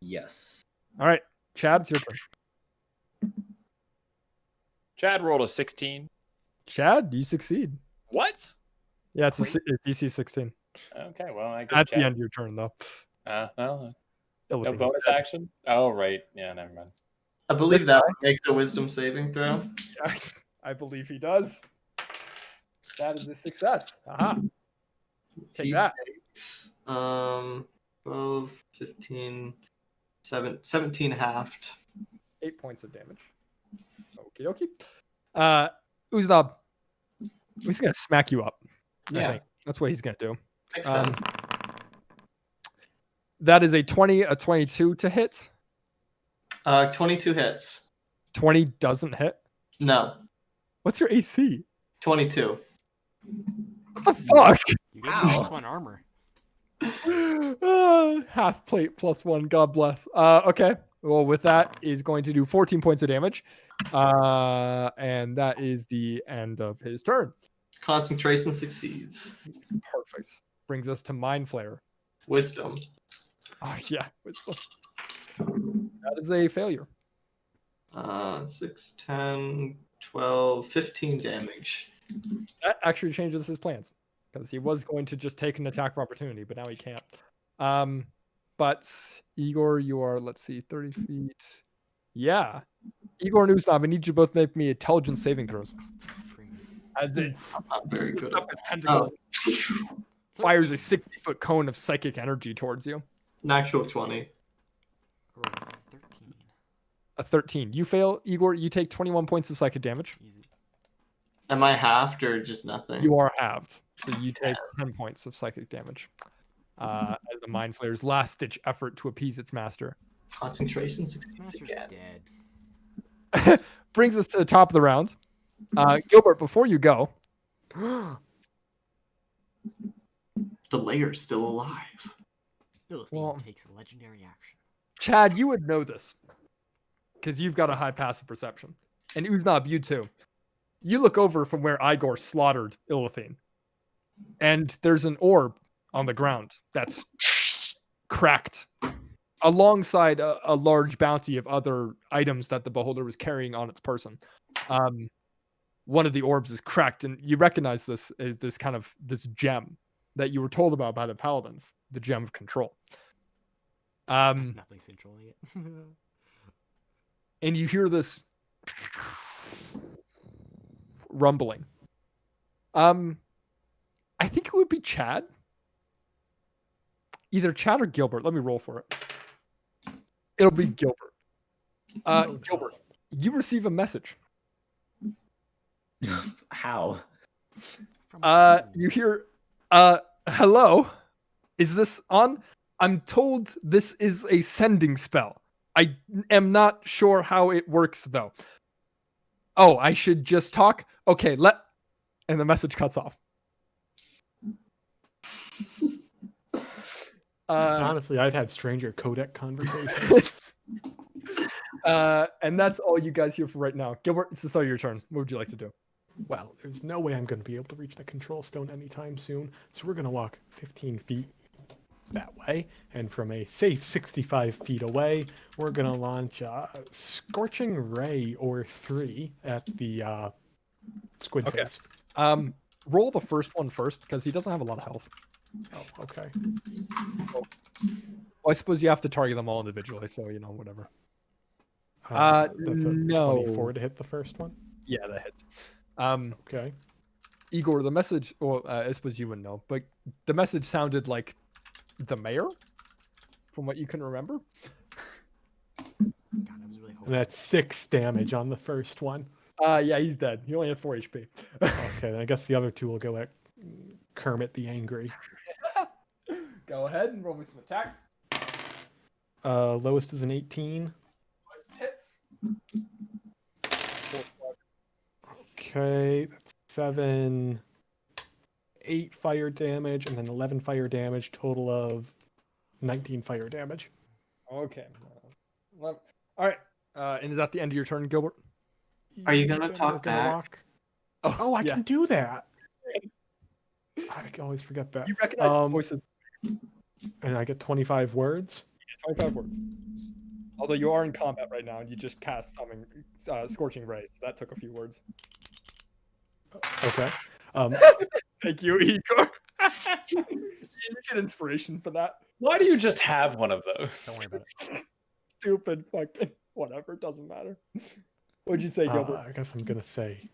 Yes. All right, Chad, it's your turn. Chad rolled a 16. Chad, you succeed. What? Yeah, it's a DC 16. Okay, well, I guess At Chad. the end of your turn, though. Well, no Illithane bonus is dead. action. Oh, right. Yeah, never mind. I believe that makes a wisdom saving throw. I believe he does. That is a success. Aha. Take He that. takes 12, 15, 17 halved. 8 points of damage. Okie dokie. Uzdab, he's gonna smack you up. I Yeah. think. That's what he's gonna do. Makes Um, sense. That is a 20, a 22 to hit. 22 hits. 20 doesn't hit. No, What's your AC? 22. What the fuck? You get Ow. +1 armor. Half plate +1. God bless. Okay. Well, with that is going to do 14 points of damage. And that is the end of his turn. Concentration succeeds. Perfect. Brings us to Mind Flayer. Wisdom. Oh, yeah. That is a failure. 6, 10, 12, 15 damage. That actually changes his plans because he was going to just take an attack of opportunity, but now he can't. But Igor, you are, let's see, 30 feet. Yeah. Igor and Usnav, I need you both to make me intelligence saving throws. As it I'm not very good up at its tentacles, fires a 60-foot cone of psychic energy towards you. Natural 20. Roll 13. A 13. You fail, Igor. You take 21 points of psychic damage. Easy. Am I halved or just nothing? You are halved, so you take 10 points of psychic damage. As the Mind Flayer's last-ditch effort to appease its master. Concentration This succeeds master's again. dead. Brings us to the top of the round. Gilbert, before you go, The layer's still alive. Illithane Well- takes a legendary action. Chad, you would know this because you've got a high passive perception. And Uznab, you too. You look over from where Igor slaughtered Illithane, and there's an orb on the ground that's cracked alongside a large bounty of other items that the beholder was carrying on its person. One of the orbs is cracked, and you recognize this as this gem that you were told about by the paladins, the gem of control. Nothing's controlling it. And you hear this rumbling. I think it would be Chad. Either Chad or Gilbert. Let me roll for it. It'll be Gilbert. Gilbert, you receive a message. How? From You hear, hello? Is this on? I'm told this is a sending spell. I am not sure how it works though. Oh, I should just talk? Okay, and the message cuts off. Honestly, I've had stranger codec conversations. And that's all you guys hear for right now. Gilbert, it's the start of your turn. What would you like to do? Well, there's no way I'm going to be able to reach the control stone anytime soon, so we're going to walk 15 feet that way, and from a safe 65 feet away, we're going to launch a Scorching Ray or 3 at the squid Okay. face. Roll the first one first, because he doesn't have a lot of health. Oh, okay. Well, I suppose you have to target them all individually, so, whatever. That's a no. 24 to hit the first one. Yeah, that hits. Okay. Igor, the message, I suppose you wouldn't know, but the message sounded like the mayor, from what you can remember. And that's 6 damage on the first one. Yeah, he's dead. He only had 4 HP. Okay, then I guess the other 2 will go at Kermit the Angry. Go ahead and roll me some attacks. Lowest is an 18. Hits. Okay, that's 7, 8 fire damage, and then 11 fire damage, total of 19 fire damage. Okay. All right. And is that the end of your turn, Gilbert? Are you gonna Then talk we're gonna back? walk- Oh, I yeah. can do that. I can always forget that. You recognize the voices. And I get 25 words. 25 words. Although you are in combat right now, and you just cast Scorching Ray, so that took a few words. Okay. Thank you, Igor. You get inspiration for that. Why do you just have one of those? Don't worry about it. Stupid fucking whatever, doesn't matter. What'd you say, Gilbert? I guess I'm gonna say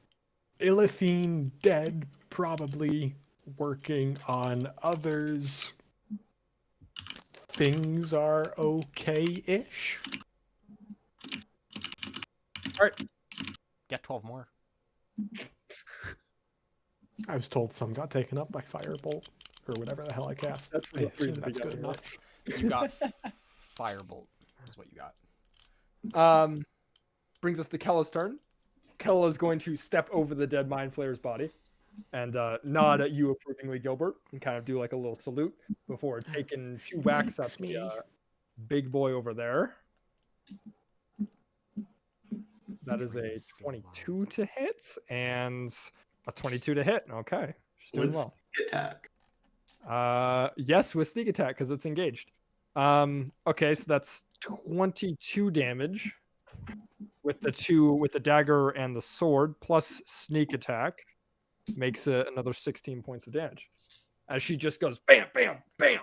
Illithine dead, probably working on others. Things are okay-ish. Get 12 more. I was told some got taken up by Firebolt or whatever the hell I cast. That's I what assume the that's good beginning, enough. You got Firebolt. Is what you got. Brings us to Kella's turn. Kella is going to step over the dead Mind Flayer's body and nod at you approvingly, Gilbert, and kind of do like a little salute before taking 2 whacks at the big boy over there. That is a 22 to hit and a 22 to hit. Okay, she's doing With well. sneak attack. Yes, with sneak attack because it's engaged. Okay, so that's 22 damage with the dagger and the sword plus sneak attack makes it another 16 points of damage. As she just goes bam, bam, bam,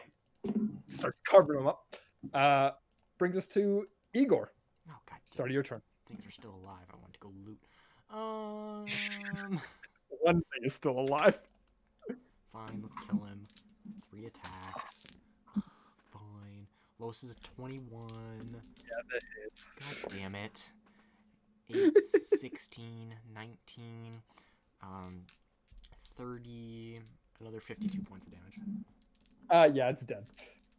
starts covering them up. Brings us to Igor. Oh god. Start of your turn. Things are still alive. I want to go loot. One thing is still alive. Fine, let's kill him. 3 attacks. Fine. Lowest is a 21. Yeah, that hits. God damn it. 8, 16, 19, 30, another 52 points of damage. Yeah, it's dead.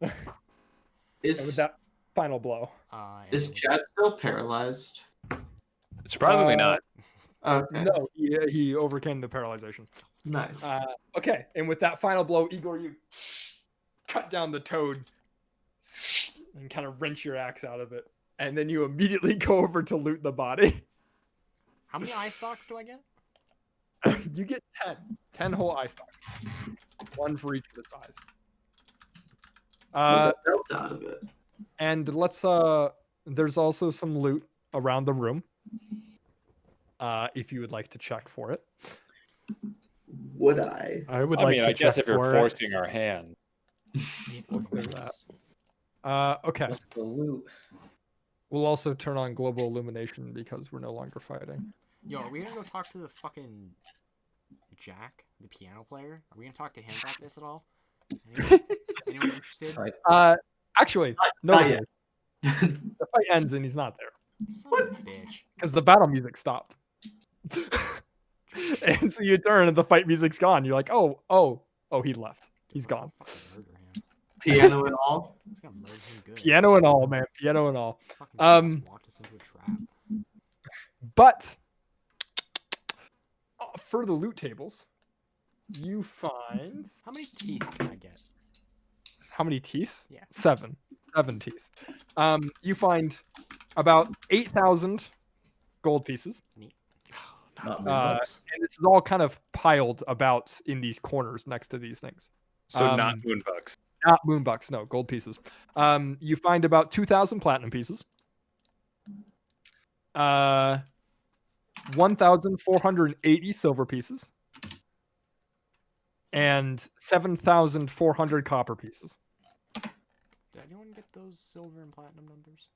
And with Is that final blow. is Chad still paralyzed? Surprisingly not. Okay. No, he overcame the paralyzation. Nice. Okay, and with that final blow, Igor, you cut down the toad and kind of wrench your axe out of it. And then you immediately go over to loot the body. How many eye stalks do I get? You get 10. 10 whole eye stalks. 1 for each of its eyes. Built out of it. And let's there's also some loot around the room. If you would like to check for it. Would I? I would I like mean, to I guess check if you're for it. forcing our hand. There's that. Okay. What's the loot? We'll also turn on global illumination because we're no longer fighting. Yo, are we gonna go talk to the fucking Jack, the piano player? Are we gonna talk to him about this at all? Anyone interested? Actually, no. Not yet. The fight ends and he's not there Son of a bitch. because the battle music stopped. And so you turn and the fight music's gone. You're like, oh, he left. He's gone. Fucking murder him. Piano and all. He's gonna murder him good. Piano and all, man. Piano and all. Fucking just walked us into a trap. But for the loot tables, you find How many teeth can I get? how many teeth? Yeah. 7 teeth. You find about 8,000 gold pieces. Not And this is all kind of piled about in these corners next to these things. So not moonbucks. Not moonbucks, no, gold pieces. You find about 2,000 platinum pieces. 1,480 silver pieces. And 7,400 copper pieces. Did anyone get those silver and platinum numbers?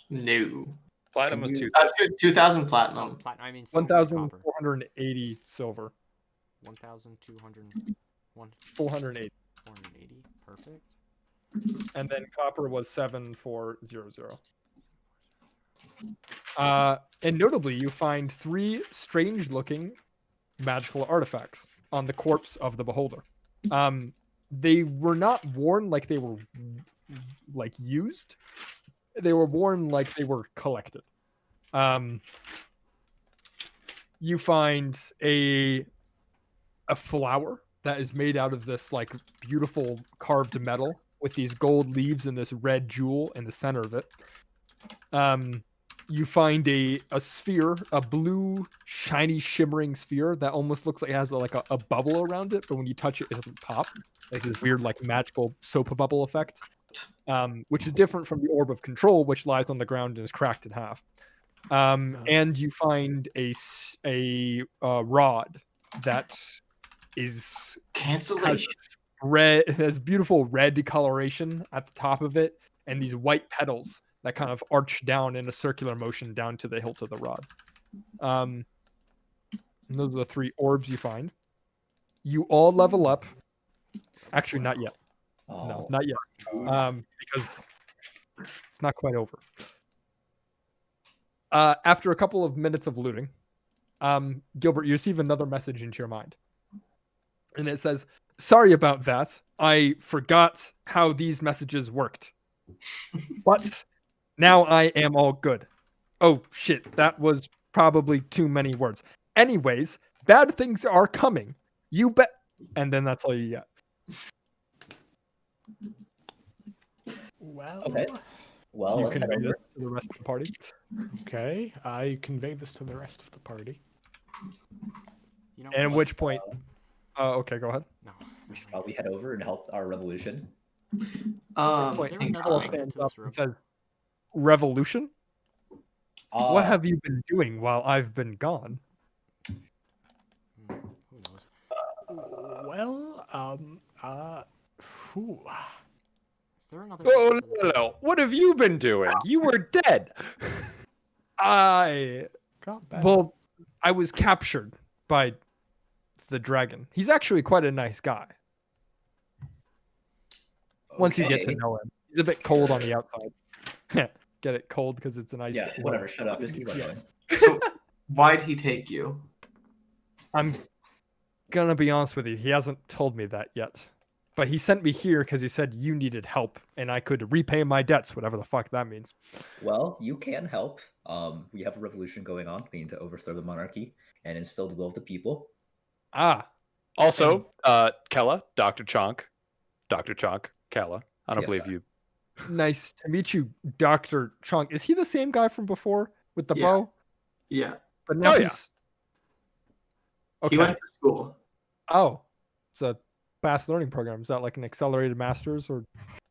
No. Platinum was 2. 2,000 platinum. I mean silver and copper. 1,480 silver. 1,200. 480. 480. Perfect. And then copper was 7,400. And notably, you find 3 strange-looking magical artifacts on the corpse of the beholder. They were not worn like they were like used. They were worn like they were collected. You find a flower that is made out of this like beautiful carved metal with these gold leaves and this red jewel in the center of it. You find a sphere, a blue, shiny, shimmering sphere that almost looks like it has a bubble around it, but when you touch it, it doesn't pop. Like this weird, like magical soap bubble effect, which is different from the orb of control, which lies on the ground and is cracked in half. And you find a rod that is Cancellation. red, has beautiful red coloration at the top of it, and these white petals that kind of arch down in a circular motion down to the hilt of the rod. And those are the 3 orbs you find. You all level up. Actually, not yet. No, not yet. Because it's not quite over. After a couple of minutes of looting, Gilbert, you receive another message into your mind. And it says, "Sorry about that. I forgot how these messages worked. But now I am all good. Oh, shit. That was probably too many words. Anyways, bad things are coming. You bet." And then that's all you get. Well, Okay. Well, Do you let's head convey over. this to the rest of the party? okay. I convey this to the rest of the party. You know, And at which point... okay, go ahead. no. We should probably head over and help our revolution. Point, there and another Carl exit stands to this up room? and says, "Revolution? What have you been doing while I've been gone?" Who knows? Well, whew. Is there another Oh, exit to this room? no. What have you been doing? You were dead. I Got back. Well, I was captured by the dragon. He's actually quite a nice guy. Once you get to Okay. know him, he's a bit cold on the outside. Get it? Cold because it's a nice. Yeah, whatever. Shut up. Just keep on going. Yes. So why'd he take you? I'm gonna be honest with you. He hasn't told me that yet, but he sent me here because he said you needed help and I could repay my debts, whatever the fuck that means. Well, you can help. We have a revolution going on. We need to overthrow the monarchy and instill the will of the people. Ah, Also, Kella, Dr. Chonk, Kella. I don't Yes. believe you. nice to meet you, Dr. Chunk. Is he the same guy from before with the Yeah. bow? Yeah. But now Oh, yeah. he's He went to school. Oh, it's a fast learning program. Is that like an accelerated master's or?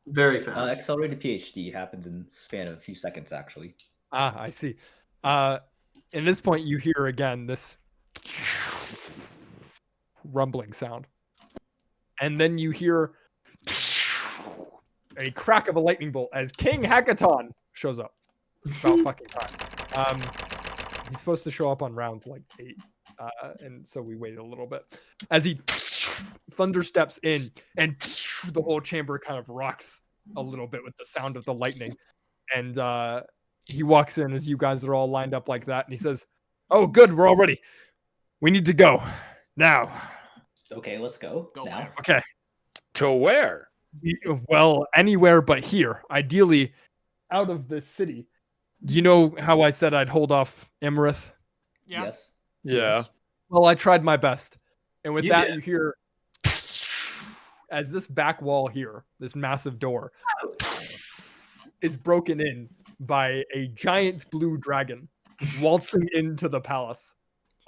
Very fast. Accelerated PhD happens in the span of a few seconds, actually. Ah, I see. At this point, you hear again this rumbling sound, and then you hear a crack of a lightning bolt as King Hackathon shows up. About fucking time. He's supposed to show up on round like 8, and so we waited a little bit as he thunder steps in, and the whole chamber kind of rocks a little bit with the sound of the lightning, and he walks in as you guys are all lined up like that, and he says, "Oh, good, we're all ready. We need to go now." Okay, let's go. Go now. where? Okay. To where? Well, anywhere but here. Ideally, out of the city. You know how I said I'd hold off Imarith? Yeah. Yes. Yeah. Well, I tried my best. And with You that, did. you hear as this back wall here, this massive door, is broken in by a giant blue dragon waltzing into the palace,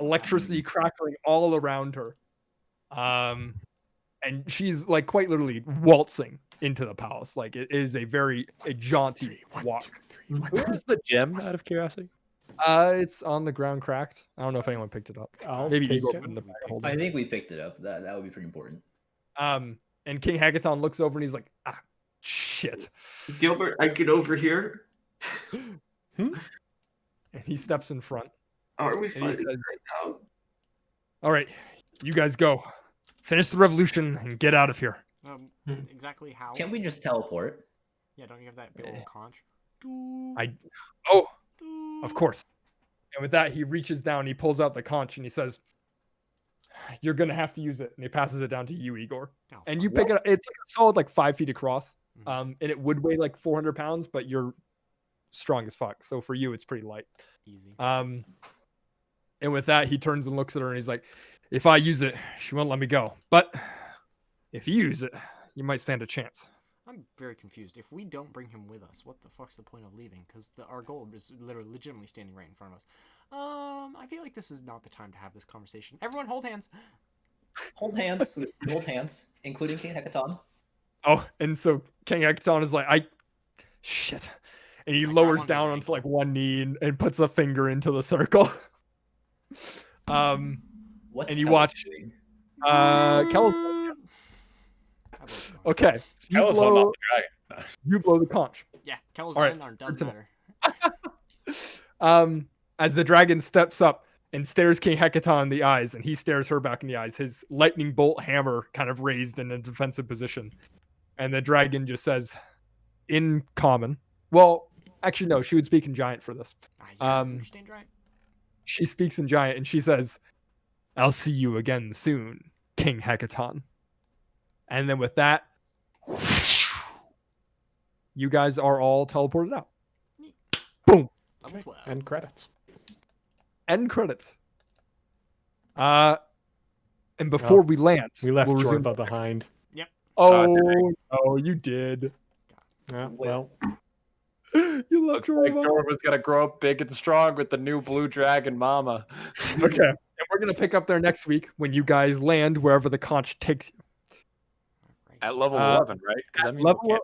electricity crackling all around her. And she's like quite literally waltzing into the palace. Like it is a jaunty walk. Where is the gem, out of curiosity? It's on the ground cracked. I don't know if anyone picked it up. I'll Maybe take Igor it. put it in the bag of I holding. think we picked it up. That would be pretty important. And King Hackathon looks over and he's like, "Ah, shit." Gilbert, I get over here. And he steps in front. Are we And he fighting says, right now? "All right, you guys go. Finish the revolution and get out of here." Exactly how? Can't we just teleport? Yeah, don't you have that big old conch? Oh, Of course. And with that, he reaches down, he pulls out the conch, and he says, "You're gonna have to use it." And he passes it down to you, Igor. Oh, And fuck. you pick it up. It's like a solid like 5 feet across. Mhm. And it would weigh like 400 pounds, but you're strong as fuck. So for you, it's pretty light. Easy. And with that, he turns and looks at her and he's like, "If I use it, she won't let me go. But if you use it, you might stand a chance." I'm very confused. If we don't bring him with us, what the fuck's the point of leaving? Because our goal is literally legitimately standing right in front of us. I feel like this is not the time to have this conversation. Everyone hold hands. Hold hands. We hold hands, including King Hecaton. Oh, and so King Ekton is like, shit. And he I got lowers one down of onto his like one knee and puts a finger into the circle. What's And you Kelly watch- doing? Kel's Kel's going. okay. So you Kel's on blow, the dragon. you blow the conch. Yeah, Kel's All right, in there. Doesn't first of matter. As the dragon steps up and stares King Hecaton in the eyes, and he stares her back in the eyes, his lightning bolt hammer kind of raised in a defensive position. And the dragon just says, in common. Well, actually, no, she would speak in giant for this. I understand, right? She speaks in giant and she says, "I'll see you again soon, King Hecaton." And then with that, you guys are all teleported out. Boom. Level 12. End credits. End credits. And before we land, We left we'll resume- Jorva behind. Oh, no, you did. Yeah, Wait. well, You left Looks like Jorva. Jorva's gonna grow up big and strong with the new blue dragon mama. Okay. And we're going to pick up there next week when you guys land wherever the conch takes you. Right. At level 11, right? Because that means level we can't